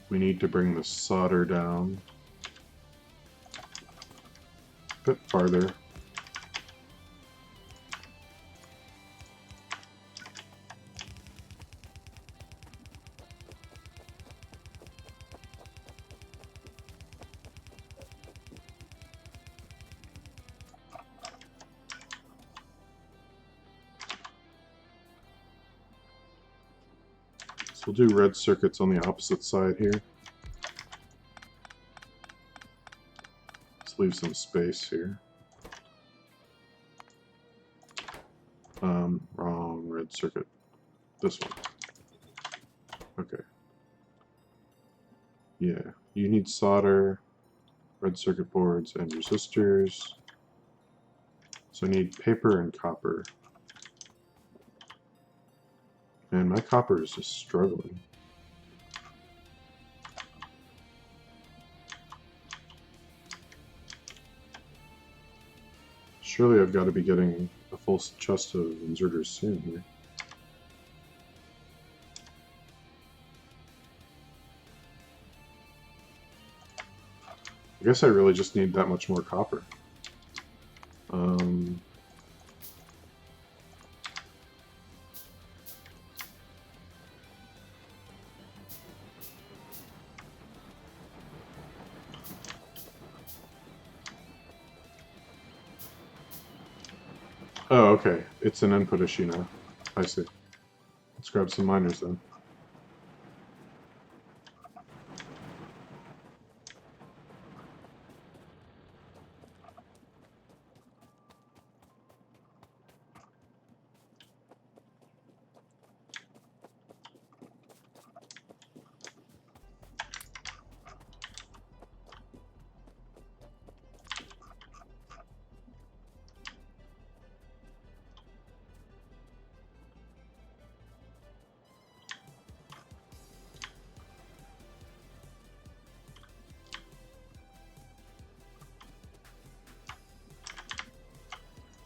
we need to bring the solder down a bit farther. So we'll do red circuits on the opposite side here. Let's leave some space here. Wrong red circuit. This one. Okay. Yeah, you need solder, red circuit boards, and resistors. So I need paper and copper. And my copper is just struggling. Surely I've got to be getting a full chest of inserters soon here. I guess I really just need that much more copper. Oh, okay. It's an input issue now. I see. Let's grab some miners then.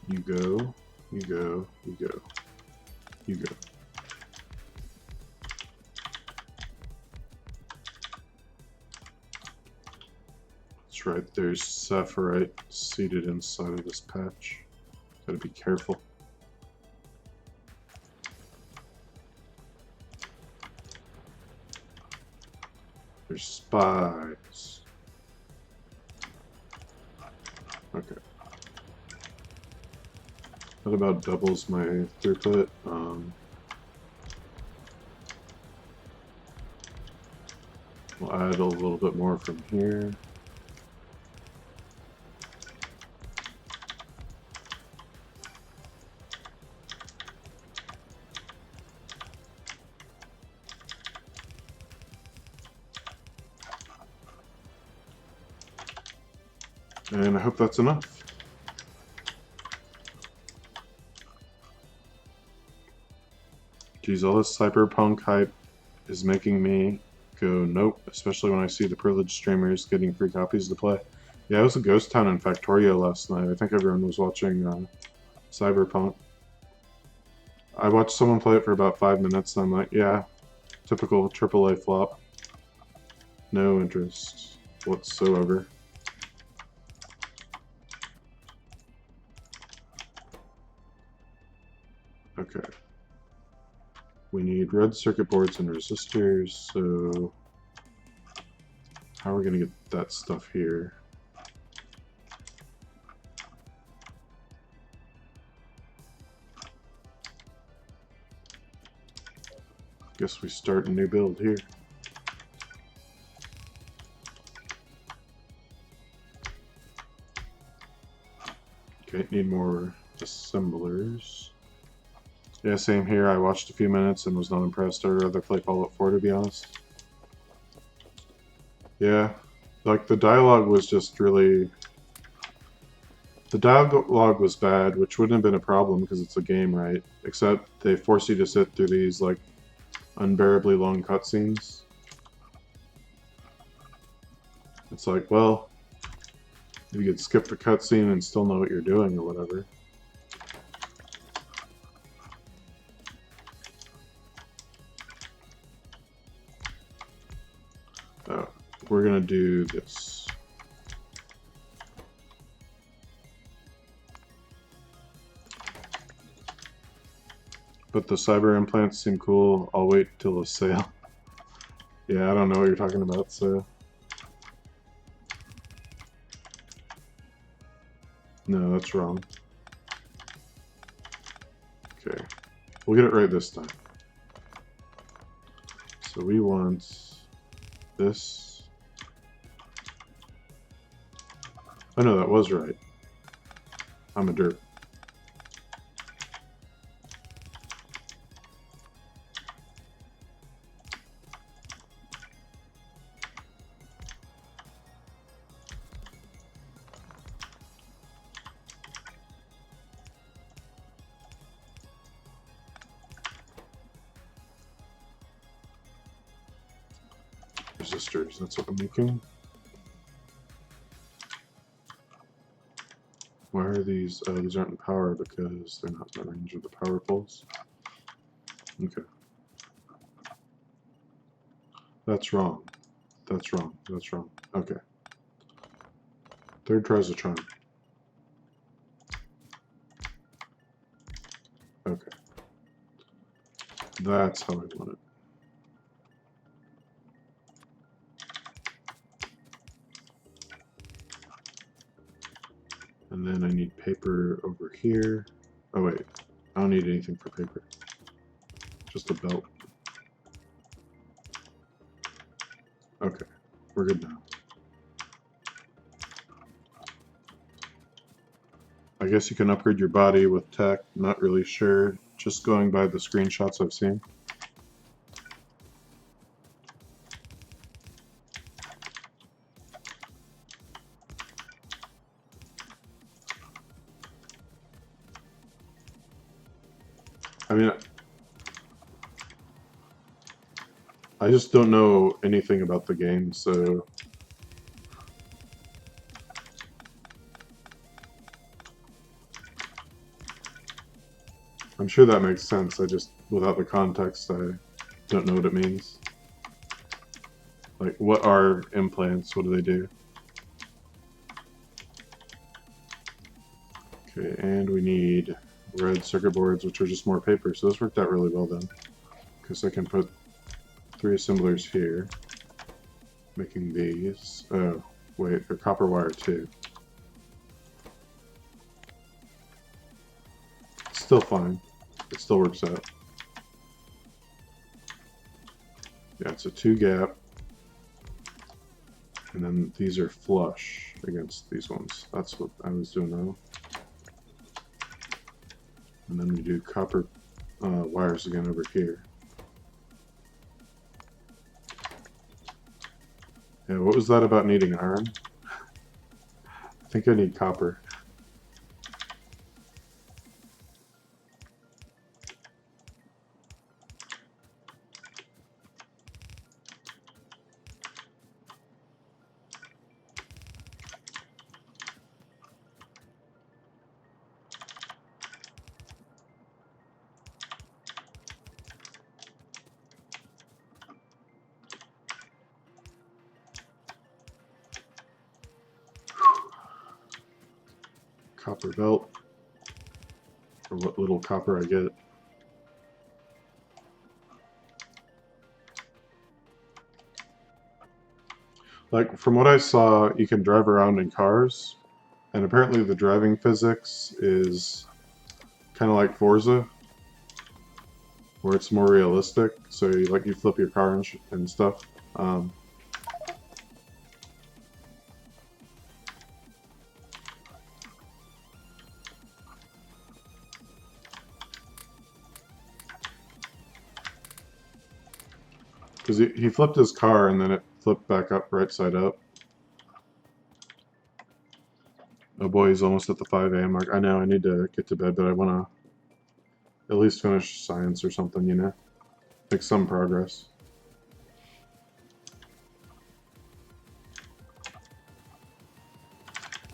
You go, you go, you go, you go. That's right, there's sapphirite seated inside of this patch. Gotta be careful. There's spies. Okay. That about doubles my throughput. We'll add a little bit more from here. And I hope that's enough. Geez, all this cyberpunk hype is making me go nope, especially when I see the privileged streamers getting free copies to play. Yeah, it was a ghost town in Factorio last night. I think everyone was watching Cyberpunk. I watched someone play it for about 5 minutes, and I'm like, yeah, typical AAA flop. No interest whatsoever. Okay. We need red circuit boards and resistors, so how are we going to get that stuff here? Guess we start a new build here. Okay, need more assemblers. Yeah, same here. I watched a few minutes and was not impressed. I'd rather play Fallout 4, to be honest. Yeah, like the dialogue was just really... The dialogue was bad, which wouldn't have been a problem because it's a game, right? Except they force you to sit through these, like, unbearably long cutscenes. It's like, well, you could skip the cutscene and still know what you're doing or whatever. We're gonna do this. But the cyber implants seem cool. I'll wait till the sale. Yeah, I don't know what you're talking about, so... No, that's wrong. Okay. We'll get it right this time. So we want this. Oh no, that was right. I'm a derp. Resistors, that's what I'm making. Why are these? These aren't in power because they're not in the range of the power poles. Okay. That's wrong. That's wrong. That's wrong. Okay. Third tries a charm. Okay. That's how I want it. And then I need paper over here. Oh wait, I don't need anything for paper. Just a belt. Okay, we're good now. I guess you can upgrade your body with tech, not really sure. Just going by the screenshots I've seen. I mean, I just don't know anything about the game, so... I'm sure that makes sense, I just, without the context, I don't know what it means. Like, what are implants? What do they do? Okay, and we need red circuit boards, which are just more paper, so this worked out really well then. Because I can put 3 assemblers here, making these. Oh, wait, they're copper wire too. It's still fine. It still works out. Yeah, it's a 2 gap. And then these are flush against these ones. That's what I was doing now. And then we do copper wires again over here. Yeah, what was that about needing iron? I think I need copper. Copper belt, or what little copper I get. Like, from what I saw, you can drive around in cars, and apparently the driving physics is kind of like Forza, where it's more realistic. So, you flip your car and stuff. Um, Because he flipped his car and then it flipped back up right side up. Oh boy, he's almost at the 5 a.m. mark. I know I need to get to bed, but I want to at least finish science or something, you know? Make some progress.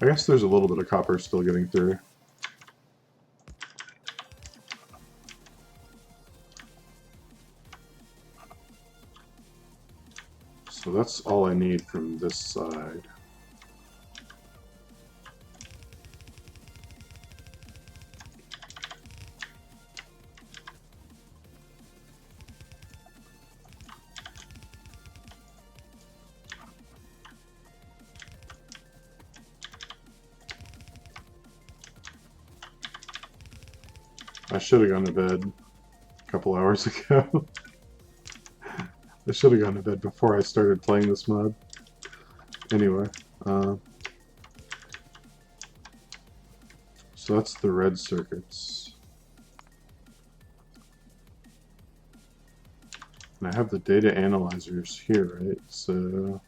I guess there's a little bit of copper still getting through. So that's all I need from this side. I should have gone to bed a couple hours ago. I should have gone to bed before I started playing this mod. Anyway, so that's the red circuits. And I have the data analyzers here, right? So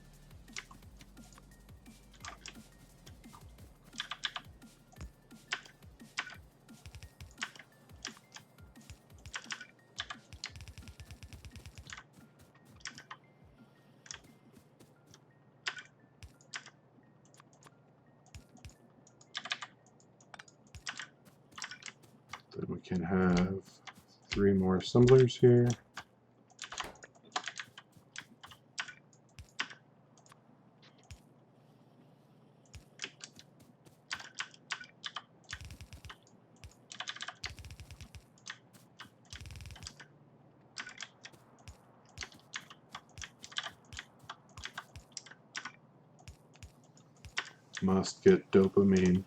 then we can have 3 more assemblers here. Must get dopamine.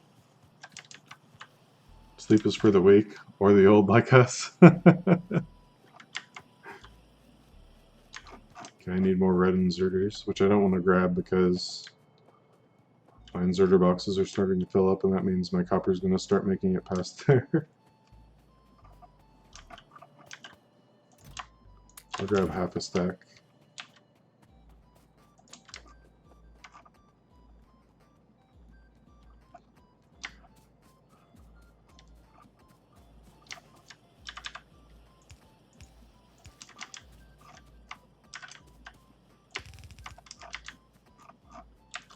Sleep is for the weak, or the old like us. Okay, I need more red inserters, which I don't want to grab because my inserter boxes are starting to fill up, and that means my copper is going to start making it past there. I'll grab half a stack.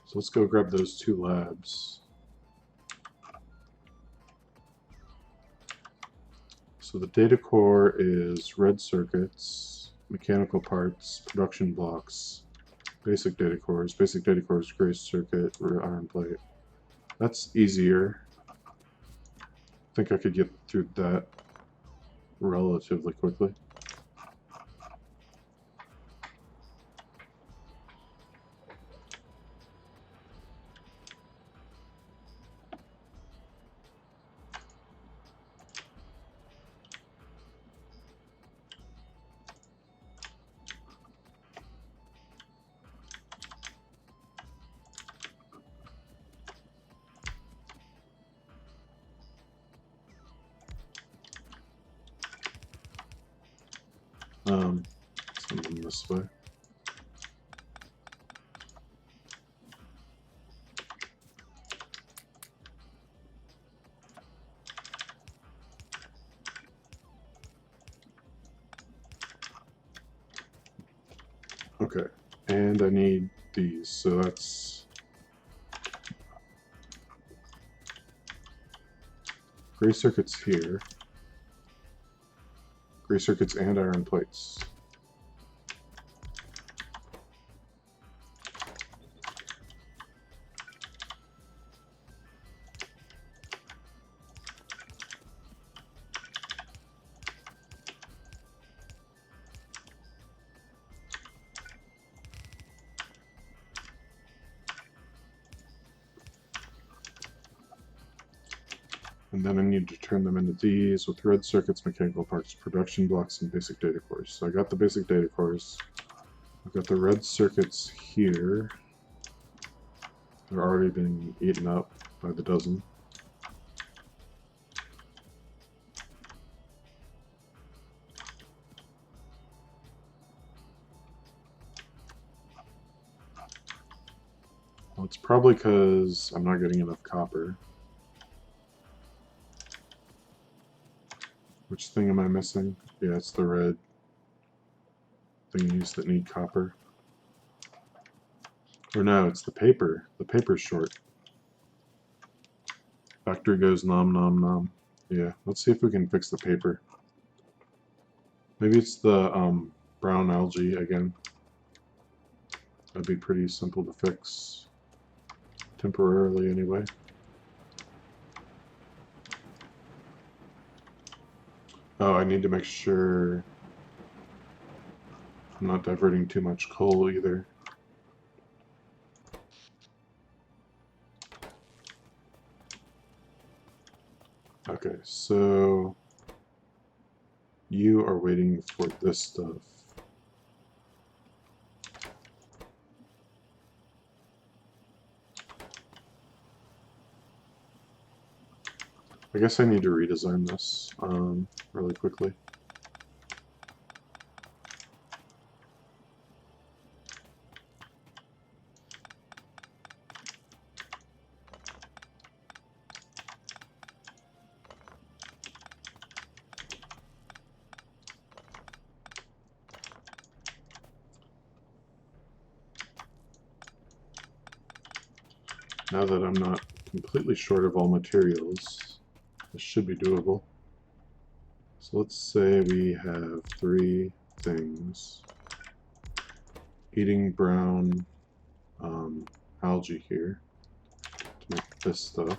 So let's go grab those 2 labs. So the data core is red circuits, mechanical parts, production blocks, basic data cores. Basic data cores, gray circuit, or iron plate. That's easier. I think I could get through that relatively quickly. Send them this way. Okay, and I need these, so that's gray circuits here, gray circuits and iron plates. And then I need to turn them into these with red circuits, mechanical parts, production blocks, and basic data cores. So I got the basic data cores. I've got the red circuits here. They're already being eaten up by the dozen. Well, it's probably because I'm not getting enough copper. Which thing am I missing? Yeah, it's the red thingies that need copper. Or no, it's the paper. The paper's short. Factory goes nom nom nom. Yeah, let's see if we can fix the paper. Maybe it's the brown algae again. That'd be pretty simple to fix. Temporarily, anyway. Oh, I need to make sure I'm not diverting too much coal either. Okay, so you are waiting for this stuff. I guess I need to redesign this really quickly. Now that I'm not completely short of all materials, this should be doable. So let's say we have 3 things. Eating brown algae here to make this stuff.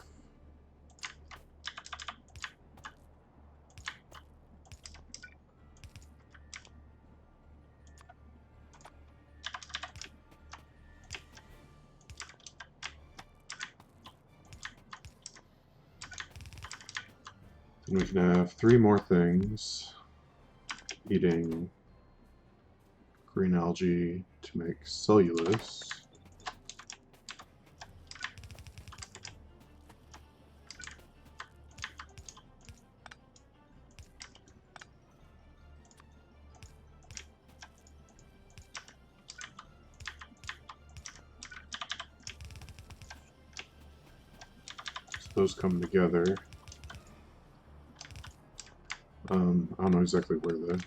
Then we can have 3 more things. Eating green algae to make cellulose. So those come together. I don't know exactly where they.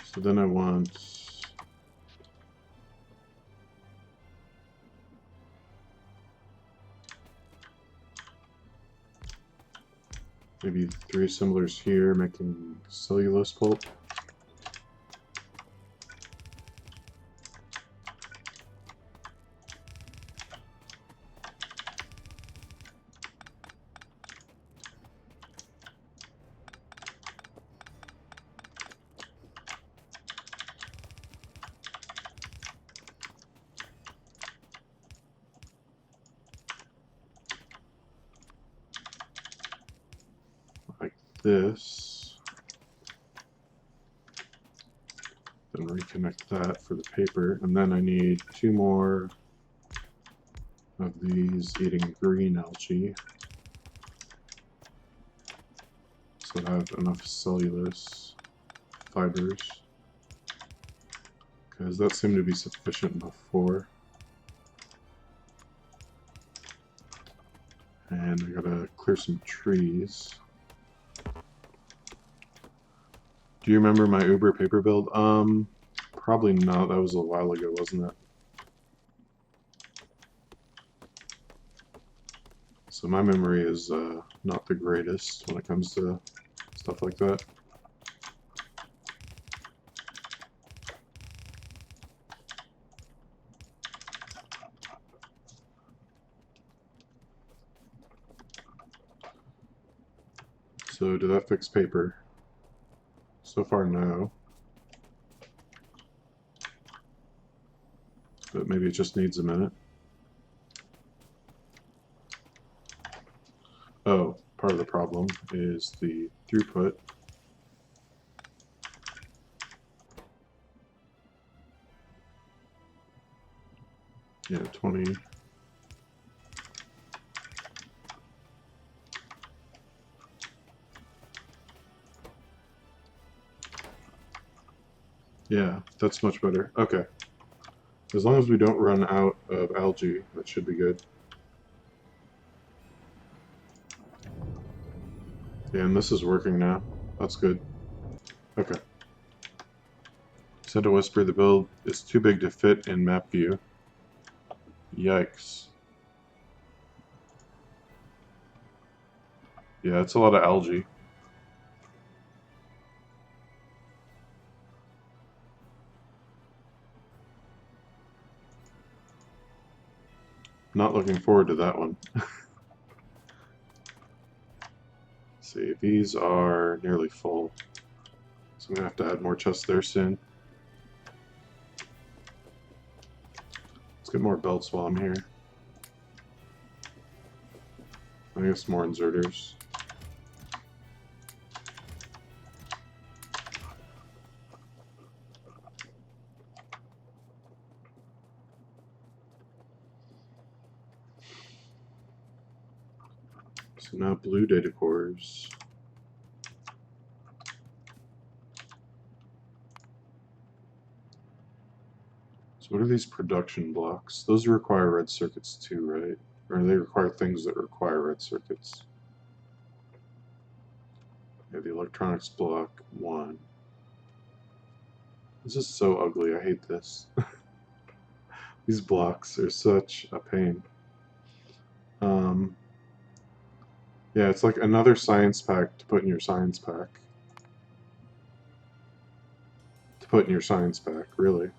So then I want maybe 3 assemblers here making cellulose pulp. Like this. Then reconnect that for the paper. And then I need 2 more of these eating green algae. So I have enough cellulose fibers. Because that seemed to be sufficient before. And I gotta clear some trees. Do you remember my Uber paper build? Probably not. That was a while ago, wasn't it? So my memory is not the greatest when it comes to stuff like that. So did that fix paper? So far, no. but maybe it just needs a minute. Oh, part of the problem is the throughput. Yeah, 20. Yeah, that's much better. Okay. As long as we don't run out of algae, that should be good. Yeah, and this is working now. That's good. Okay. Send a whisper, the build is too big to fit in map view. Yikes. Yeah, it's a lot of algae. Not looking forward to that one. See, these are nearly full. So I'm going to have to add more chests there soon. Let's get more belts while I'm here. I guess more inserters. So now blue data cores. So what are these production blocks? Those require red circuits too, right? Or they require things that require red circuits. Yeah, the electronics block 1. This is so ugly, I hate this. These blocks are such a pain. Yeah, it's like another science pack to put in your science pack. Really.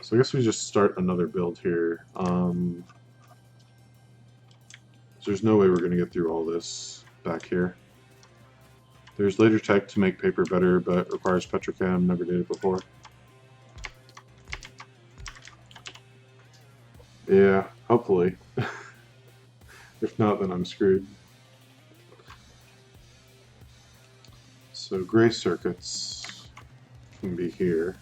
So I guess we just start another build here. There's no way we're going to get through all this back here. There's later tech to make paper better, but requires petrochem. Never did it before. Yeah, hopefully. If not, then I'm screwed. So gray circuits can be here.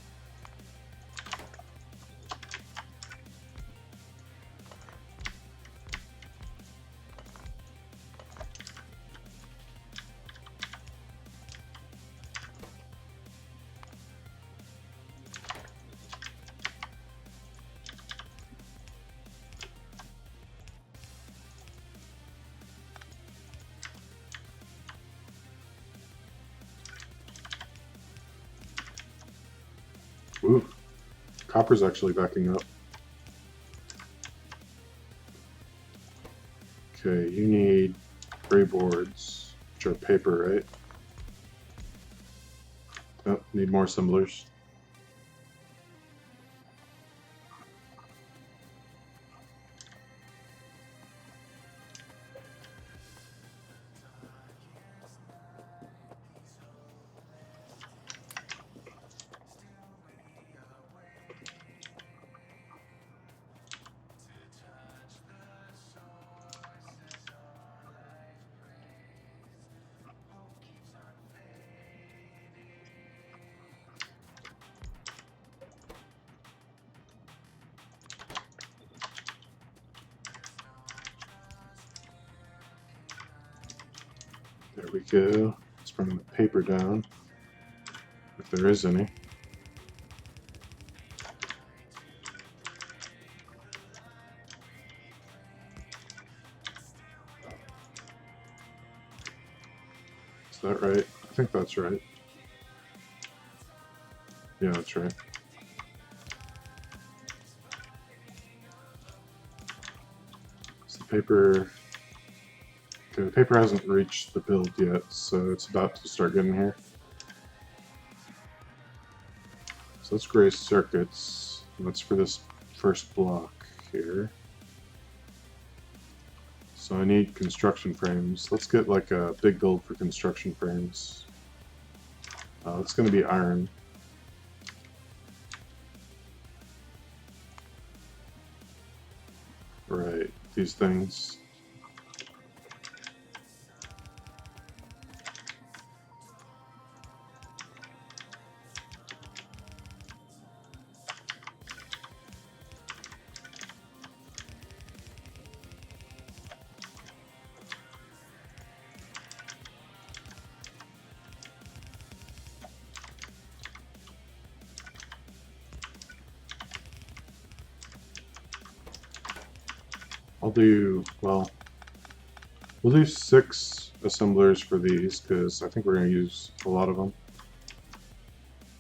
Ooh, copper's actually backing up. Okay, you need gray boards, which are paper, right? Oh, need more assemblers. There we go. Let's bring the paper down, if there is any. Is that right? I think that's right. Yeah, that's right. So the paper... Okay, the paper hasn't reached the build yet, so it's about to start getting here. So let's gray circuits. That's for this first block here. So I need construction frames. Let's get like a big build for construction frames. It's going to be iron. these things. Well, we'll do 6 assemblers for these, because I think we're going to use a lot of them.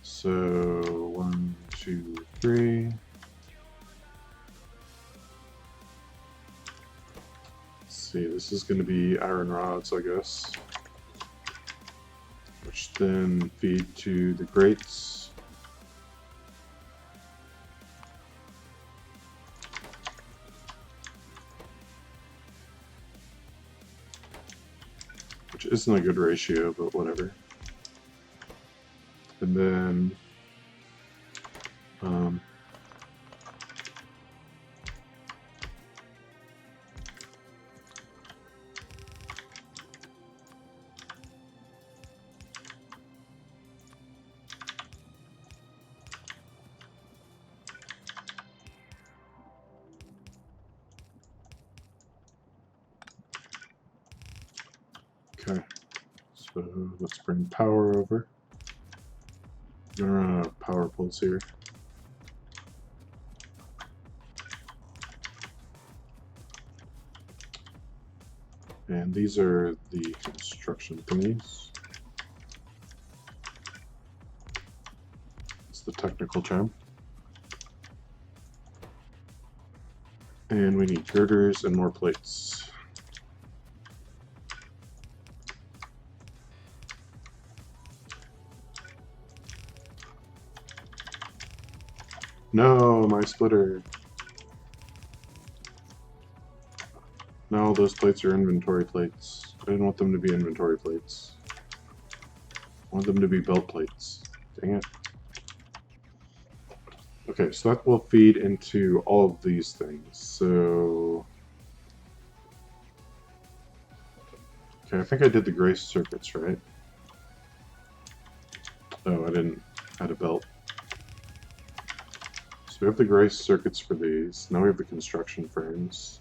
So, 1, 2, 3. Let's see, this is going to be iron rods, I guess. Which then feed to the grates. Which isn't a good ratio, but whatever. And then okay, so let's bring power over. I'm gonna run a power pulse here. And these are the construction thingies. It's the technical term. And we need girders and more plates. No, my splitter. No, those plates are inventory plates. I didn't want them to be inventory plates. I want them to be belt plates. Dang it. Okay, so that will feed into all of these things. So... okay, I think I did the gray circuits, right? Oh, I didn't add a belt. So we have the gray circuits for these. Now we have the construction frames.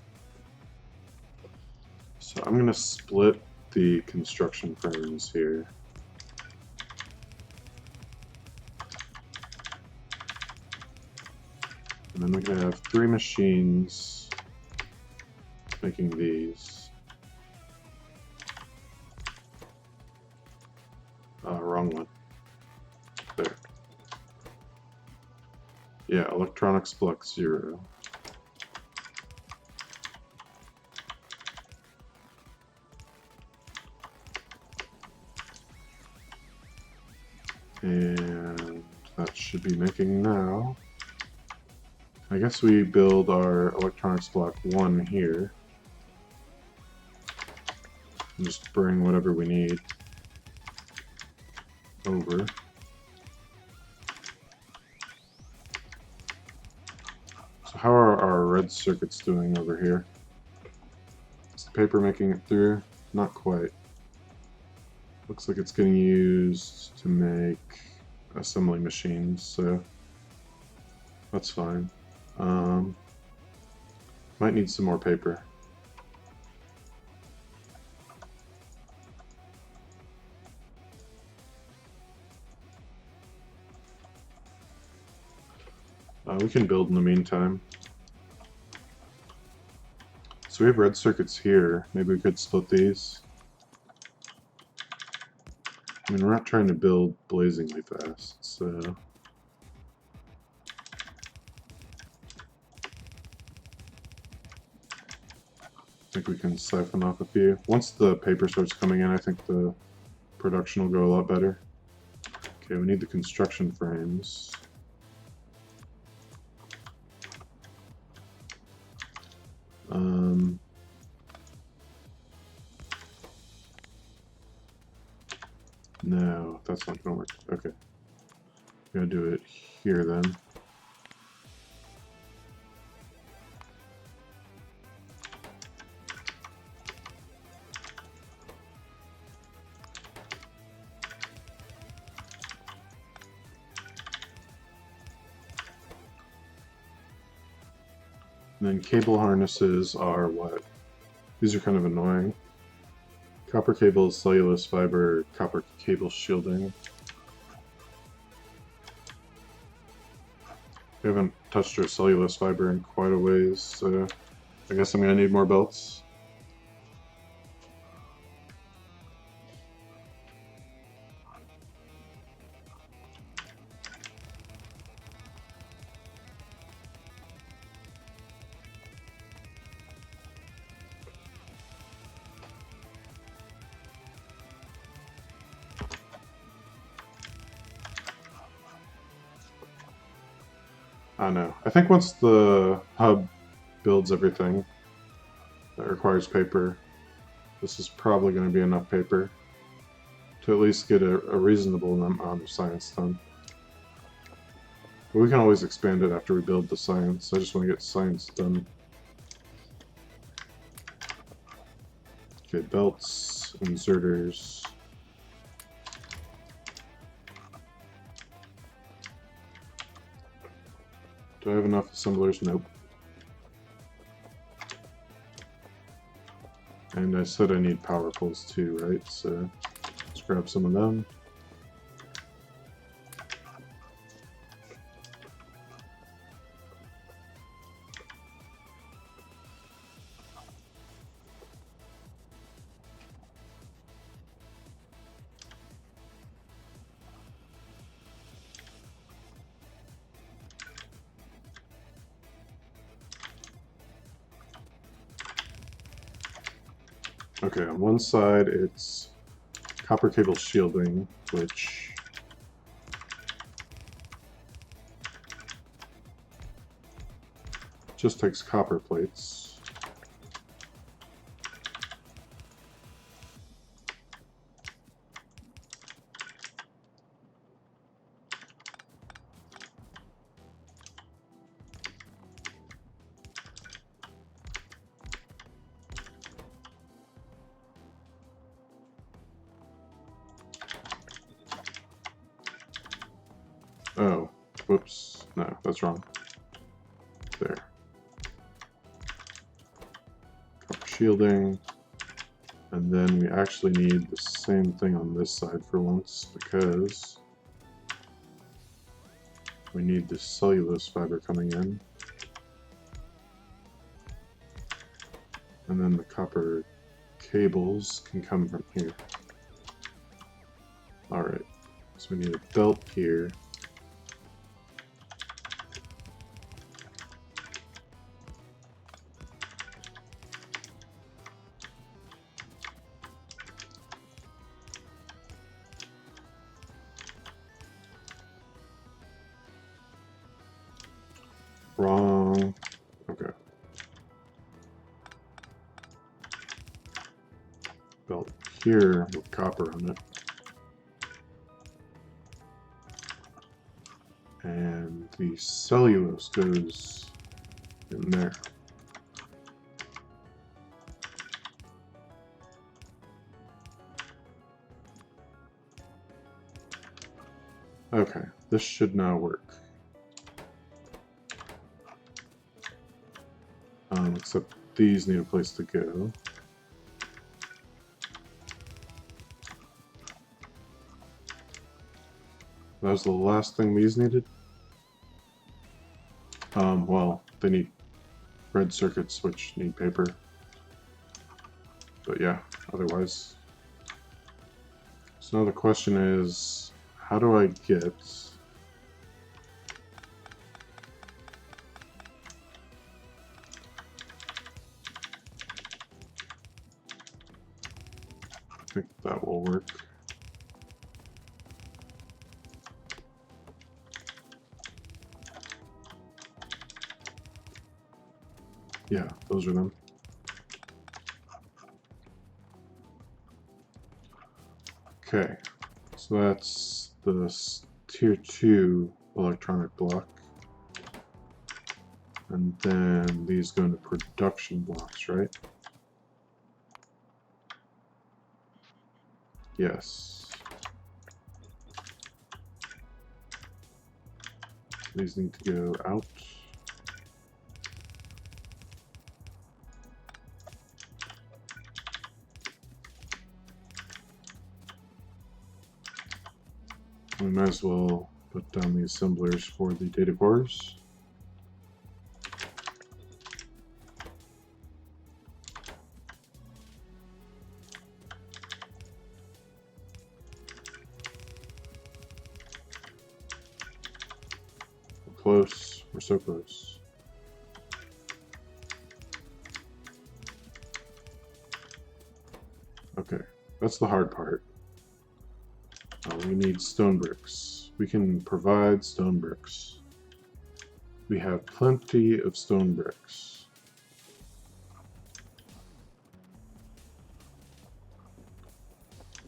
So I'm going to split the construction frames here. And then we're going to have 3 machines making these. Wrong one. There. Yeah, electronics flux 0. And that should be making now. I guess we build our electronics block 1 here. And just bring whatever we need over. So how are our red circuits doing over here? Is the paper making it through? Not quite. Looks like it's getting used to make assembly machines, so that's fine. Might need some more paper. We can build in the meantime. So we have red circuits here. Maybe we could split these. I mean, we're not trying to build blazingly fast, so... I think we can siphon off a few. Once the paper starts coming in, I think the production will go a lot better. Okay, we need the construction frames. No, that's not gonna work. Okay. I'm gonna do it here then. And then cable harnesses are what? These are kind of annoying. Copper cables, cellulose fiber, copper cable shielding. We haven't touched our cellulose fiber in quite a ways, so I guess I'm gonna need more belts. I don't know. I think once the hub builds everything that requires paper, this is probably going to be enough paper to at least get a reasonable amount of science done. But we can always expand it after we build the science. I just want to get science done. Okay, belts, inserters. Do I have enough assemblers? Nope. And I said I need power poles too, right? So let's grab some of them. Okay, on one side it's copper cable shielding, which just takes copper plates. Oh, whoops. No, that's wrong. There. Copper shielding. And then we actually need the same thing on this side for once, because we need the cellulose fiber coming in. And then the copper cables can come from here. Alright, so we need a belt here. Wrong. Okay. Belt here with copper on it. And the cellulose goes in there. Okay, this should now work. Except these need a place to go. That was the last thing these needed? Well, they need red circuits, which need paper. But yeah, otherwise. So now the question is, how do I get... I think that will work. Yeah, those are them. Okay, so that's the tier 2 electronic block. And then these go into production blocks, right? Yes. These need to go out. We might as well put down the assemblers for the data cores. We're close. We're so close. Okay, that's the hard part. We need stone bricks. We can provide stone bricks. We have plenty of stone bricks.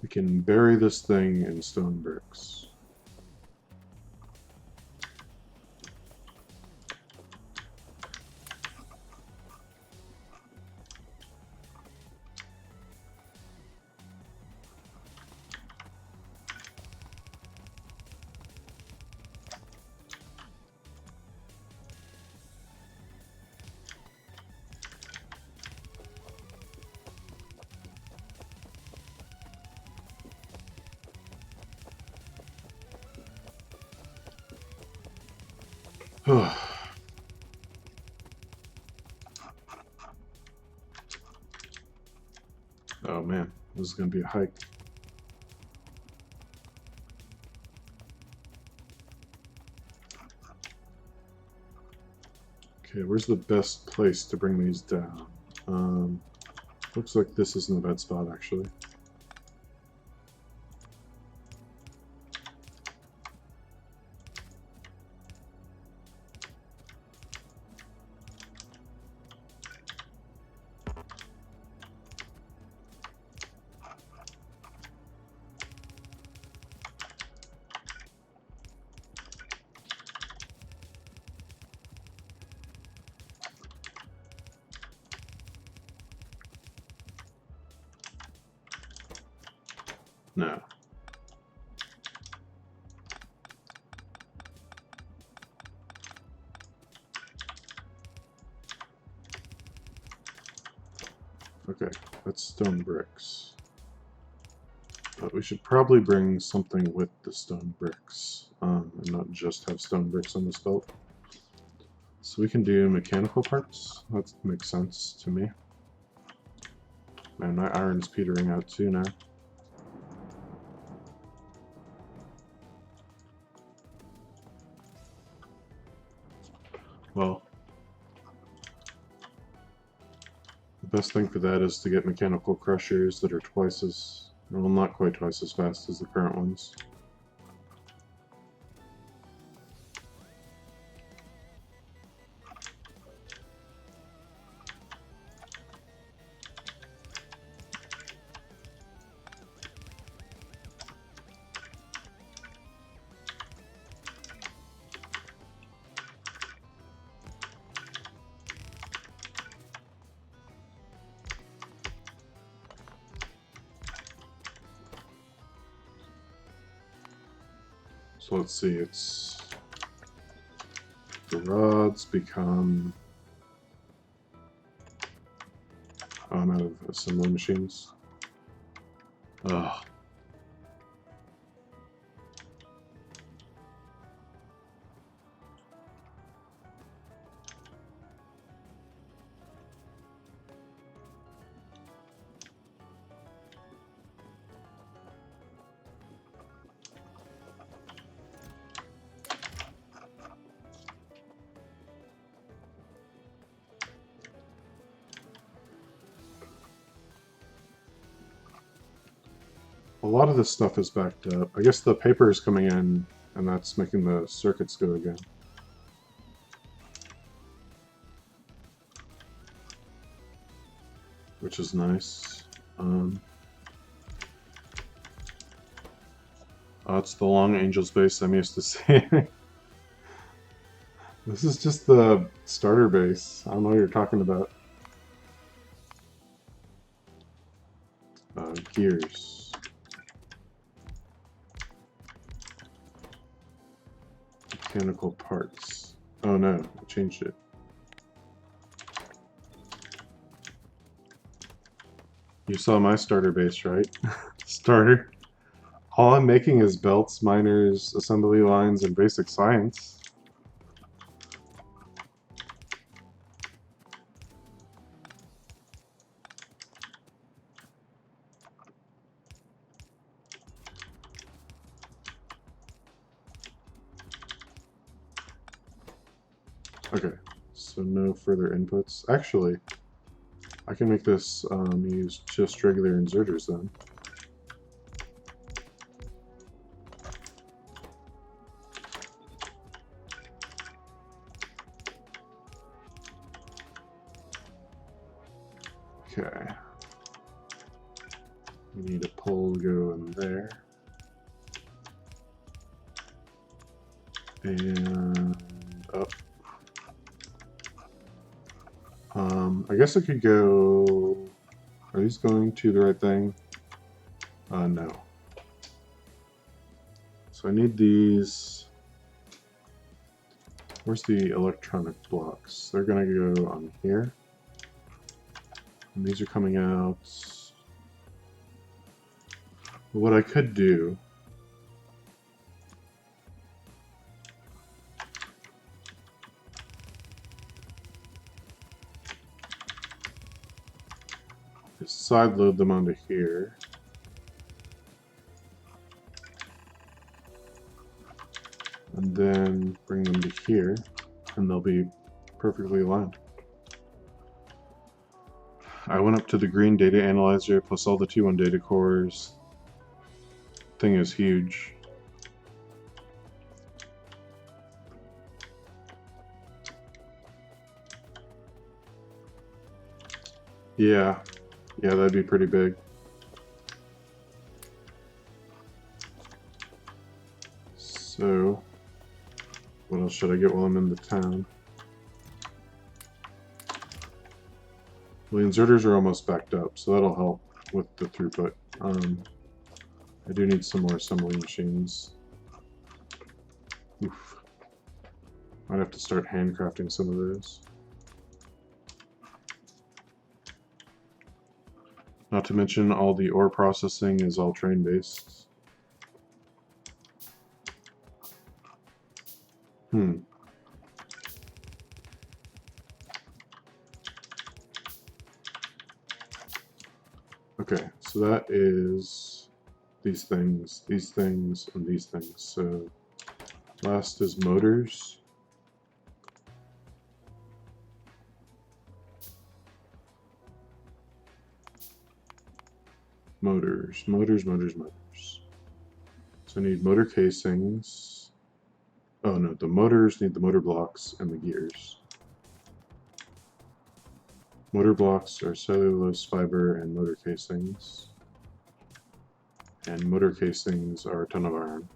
We can bury this thing in stone bricks. Oh man, this is going to be a hike. Okay, where's the best place to bring these down? Looks like this isn't a bad spot, actually. No. Okay, that's stone bricks. But we should probably bring something with the stone bricks, and not just have stone bricks on this belt. So we can do mechanical parts. That makes sense to me. Man, my iron's petering out too now. Well, the best thing for that is to get mechanical crushers that are twice as, well, not quite twice as fast as the current ones. So let's see, it's the rods become, oh, I'm out of assembly machines. Ugh. A lot of this stuff is backed up. I guess the paper is coming in, and that's making the circuits go again. Which is nice. Oh, it's the long angel's base I'm used to seeing. This is just the starter base. I don't know what you're talking about. Gears. Mechanical parts. Oh no, I changed it. You saw my starter base, right? Starter. All I'm making is belts, miners, assembly lines, and basic science. Okay, so no further inputs. Actually, I can make this use just regular inserters then. Okay. We need a pole to go in there. And up. I guess I could go... Are these going to the right thing? No. So I need these... Where's the electronic blocks? They're gonna go on here. And these are coming out... What I could do... is side load them onto here. And then bring them to here, and they'll be perfectly aligned. I went up to the green data analyzer plus all the T1 data cores. Thing is huge. Yeah, that'd be pretty big. So, what else should I get while I'm in the town? Well, the inserters are almost backed up, so that'll help with the throughput. I do need some more assembly machines. Oof. Might have to start handcrafting some of those. Not to mention all the ore processing is all train based. Okay, so that is these things, and these things. So last is motors. Motors. So I need motor casings. Oh no, the motors need the motor blocks and the gears. Motor blocks are cellulose fiber and motor casings. And motor casings are a ton of iron.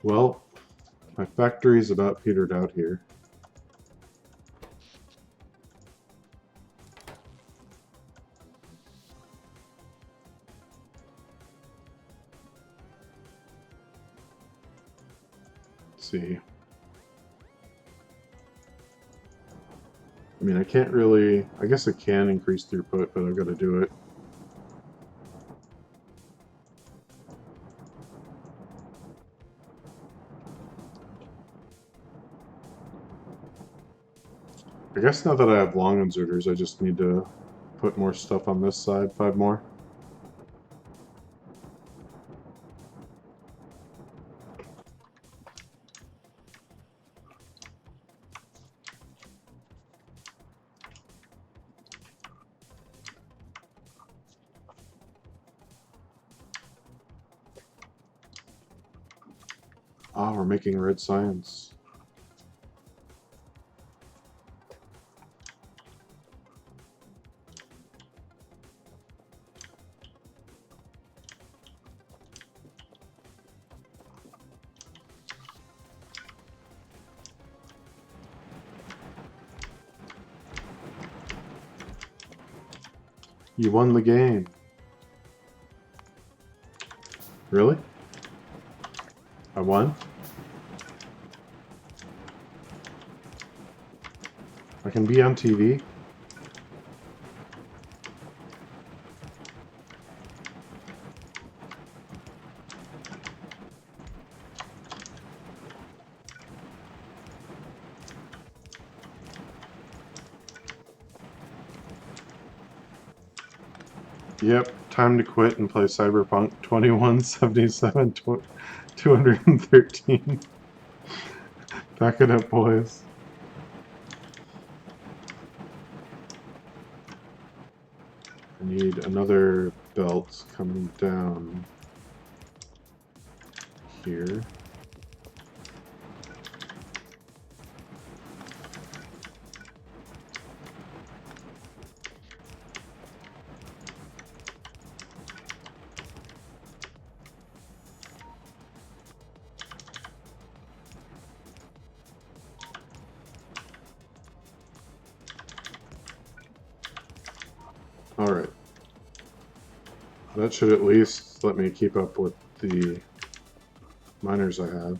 Well, my factory's about petered out here. Let's see. I mean, I can't really... I guess I can increase throughput, but I've got to do it. I guess now that I have long inserters, I just need to put more stuff on this side, 5 more. Ah, we're making red science. You won the game. Really? I won? I can be on TV. Yep, time to quit and play Cyberpunk 2177 213. Back it up, boys. I need another belt coming down here. Alright. That should at least let me keep up with the miners I have.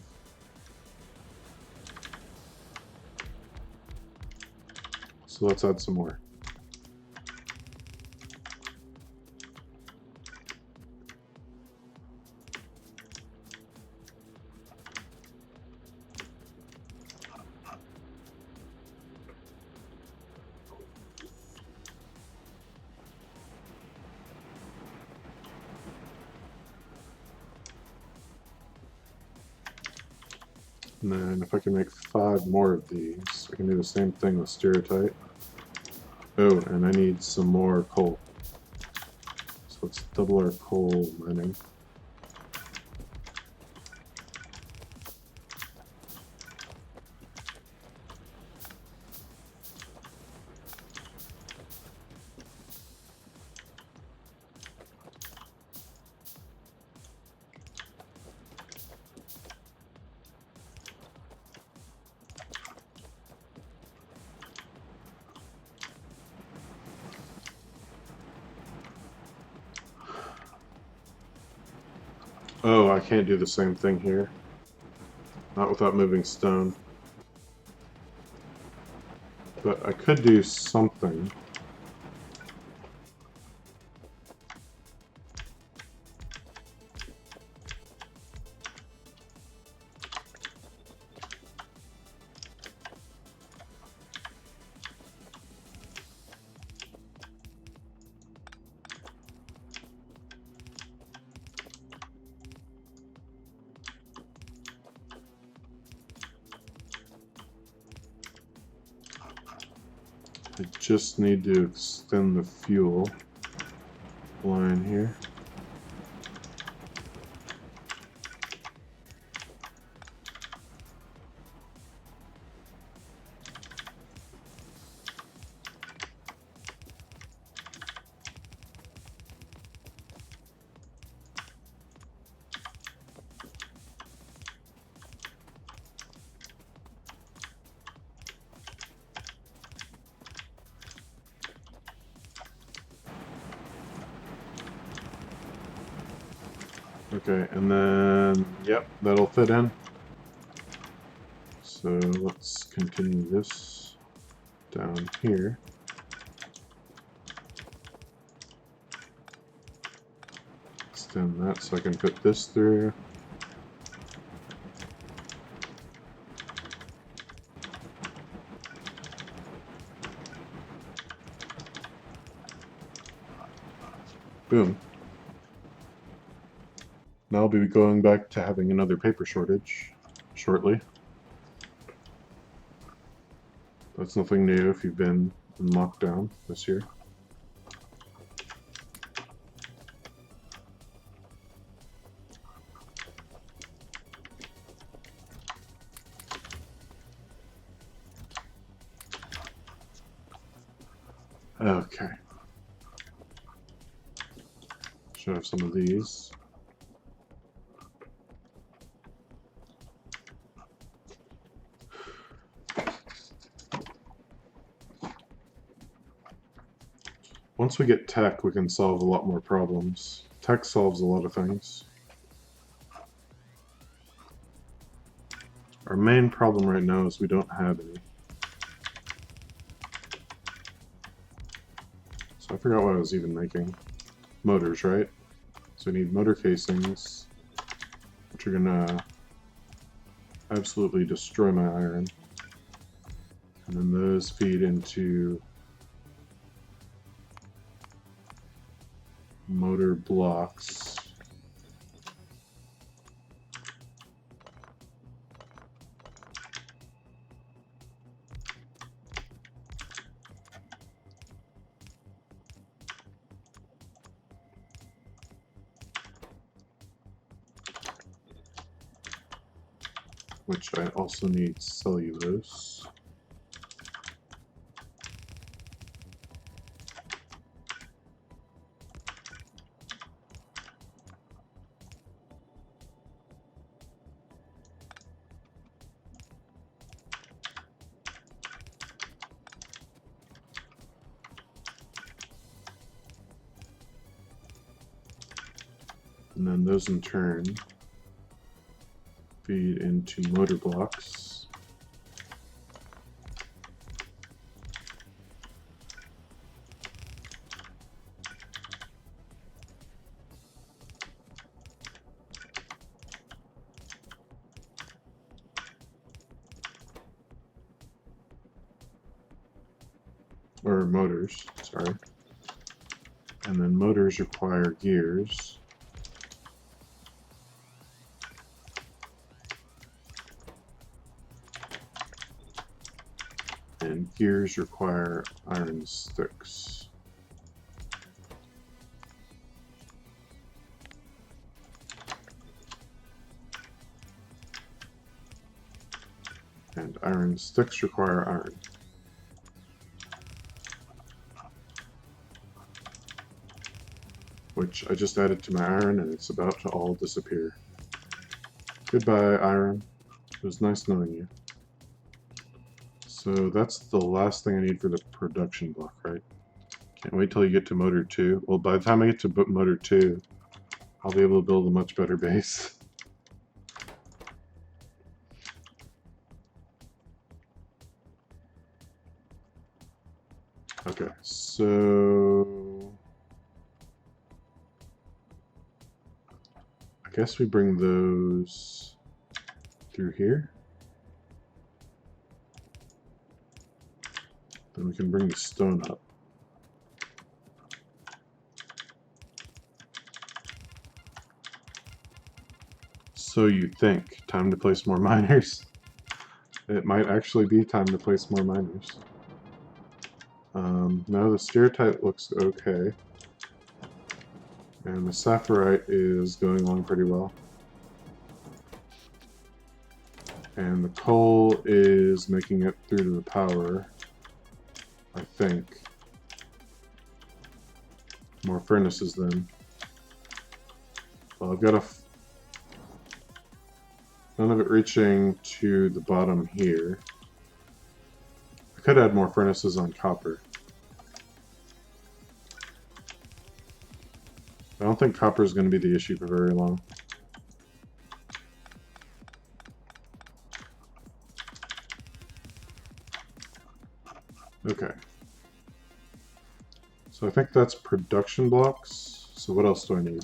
So let's add some more. And then if I can make 5 more of these, I can do the same thing with stereotype. Oh, and I need some more coal. So let's double our coal mining. Oh, I can't do the same thing here. Not without moving stone. But I could do something. I just need to extend the fuel line here. Okay, and then, yep, that'll fit in. So let's continue this down here. Extend that so I can put this through. Boom. Now I'll be going back to having another paper shortage shortly. That's nothing new if you've been in lockdown this year. Okay. Should have some of these. Once we get tech, we can solve a lot more problems. Tech solves a lot of things. Our main problem right now is we don't have any. I forgot what I was even making. Motors, right? So we need motor casings, which are gonna absolutely destroy my iron. And then those feed into motor blocks. Which I also need cellulose. And then those in turn feed into motor blocks. Or motors, sorry. And then motors require gears. And gears require iron sticks. And iron sticks require iron. Which I just added to my iron and it's about to all disappear. Goodbye, iron. It was nice knowing you. So that's the last thing I need for the production block, right? Can't wait till you get to motor 2. Well, by the time I get to motor 2, I'll be able to build a much better base. Okay, so I guess we bring those through here. Then we can bring the stone up. So you think. Time to place more miners. It might actually be time to place more miners. Now the stereotype looks okay. And the sapphirite is going along pretty well. And the coal is making it through to the power, I think. More furnaces then. Well, I've got none of it reaching to the bottom here. I could add more furnaces on copper. I don't think copper is going to be the issue for very long. Okay. So I think that's production blocks. So what else do I need?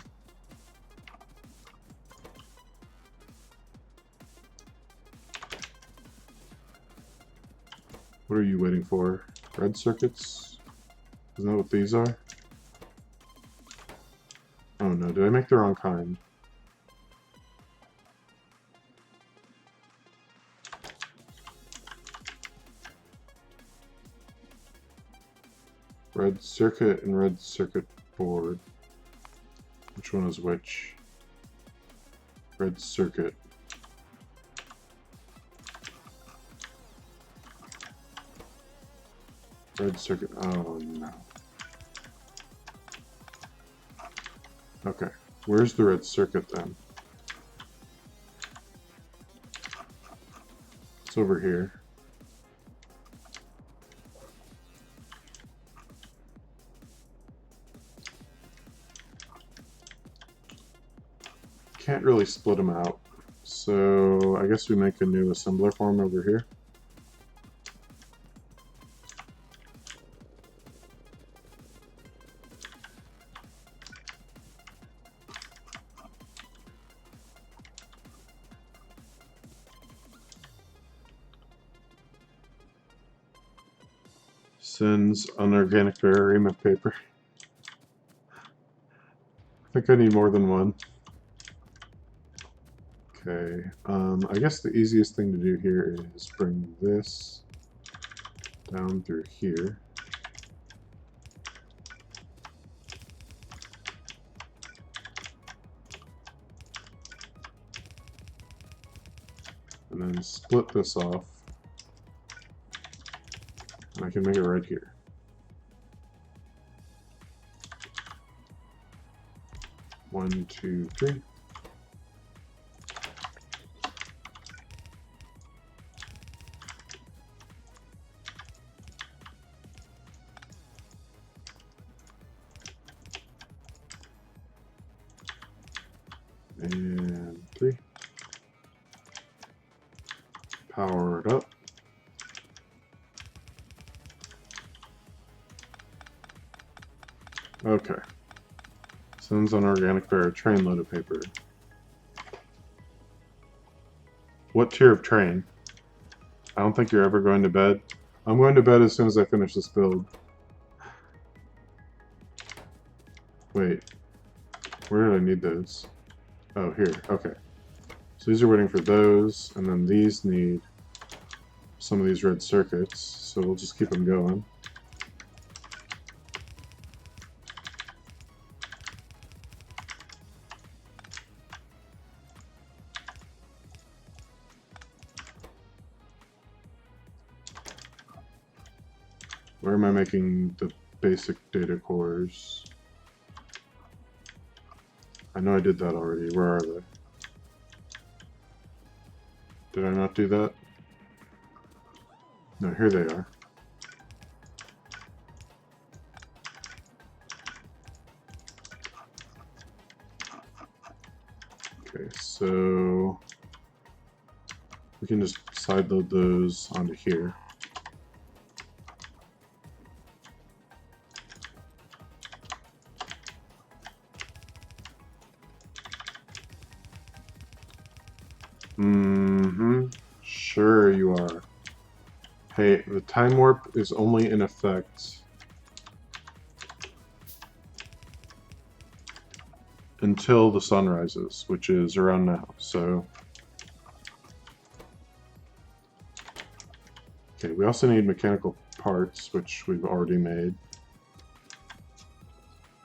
What are you waiting for? Red circuits? Isn't that what these are? Oh no, did I make the wrong kind? Red circuit and red circuit board. Which one is which? Red circuit. Red circuit. Oh no. Okay. Where's the red circuit then? It's over here. Can't really split them out. So I guess we make a new assembler form over here. Sends unorganic barorima paper. I think I need more than one. Okay, I guess the easiest thing to do here is bring this down through here. And then split this off. And I can make it right here. One, two, three. And three. Power it up. Okay. Sends unorganic bearer, train load of paper. What tier of train? I don't think you're ever going to bed. I'm going to bed as soon as I finish this build. Wait. Where did I need those? Oh, here. Okay. So these are waiting for those, and then these need some of these red circuits, so we'll just keep them going. Where am I making the basic data cores? I know I did that already. Where are they? Did I not do that? No, here they are. Okay, so we can just sideload those onto here. Sure you are. Hey, the time warp is only in effect until the sun rises, which is around now, so... Okay, we also need mechanical parts, which we've already made.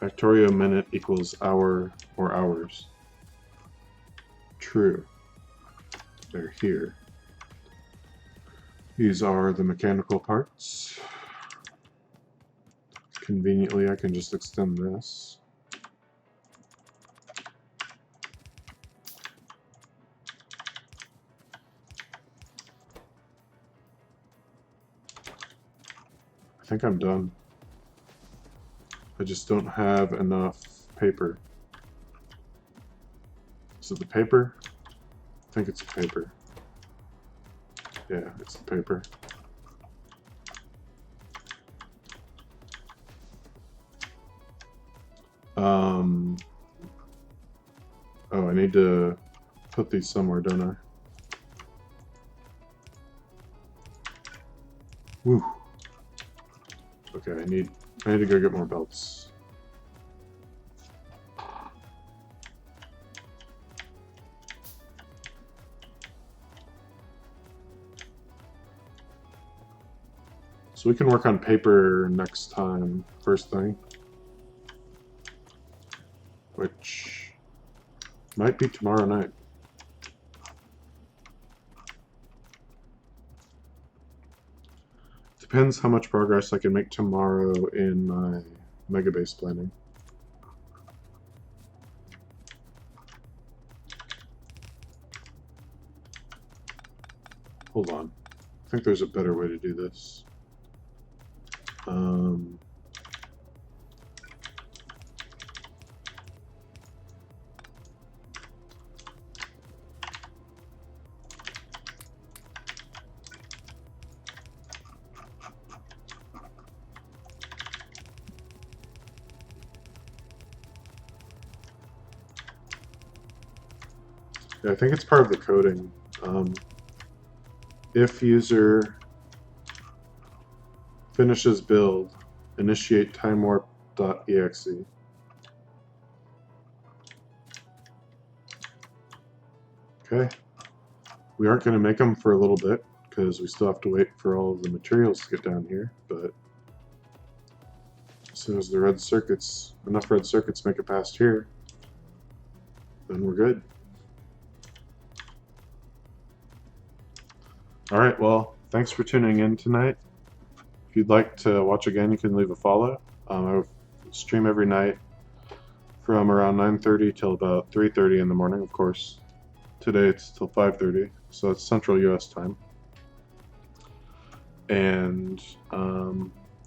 Factorio minute equals hour or hours. True. They're here. These are the mechanical parts. Conveniently, I can just extend this. I think I'm done. I just don't have enough paper. Is it the paper? I think it's the paper. Yeah, it's the paper. Oh, I need to put these somewhere, don't I? Woo. Okay, I need to go get more belts. So we can work on paper next time, first thing. Which might be tomorrow night. Depends how much progress I can make tomorrow in my mega base planning. Hold on. I think there's a better way to do this. Yeah, I think it's part of the coding. If user Finishes build. Initiate time warp.exe. Okay. We aren't going to make them for a little bit because we still have to wait for all of the materials to get down here, but as soon as the red circuits, enough red circuits make it past here, then we're good. Alright, well, thanks for tuning in tonight. If you'd like to watch again, you can leave a follow. I stream every night from around 9:30 till about 3:30 in the morning, of course. Today it's till 5:30, so it's Central US time. And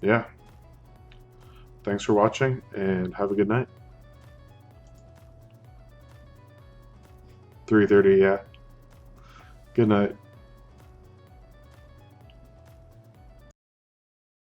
yeah, thanks for watching and have a good night. 3:30, yeah. Good night.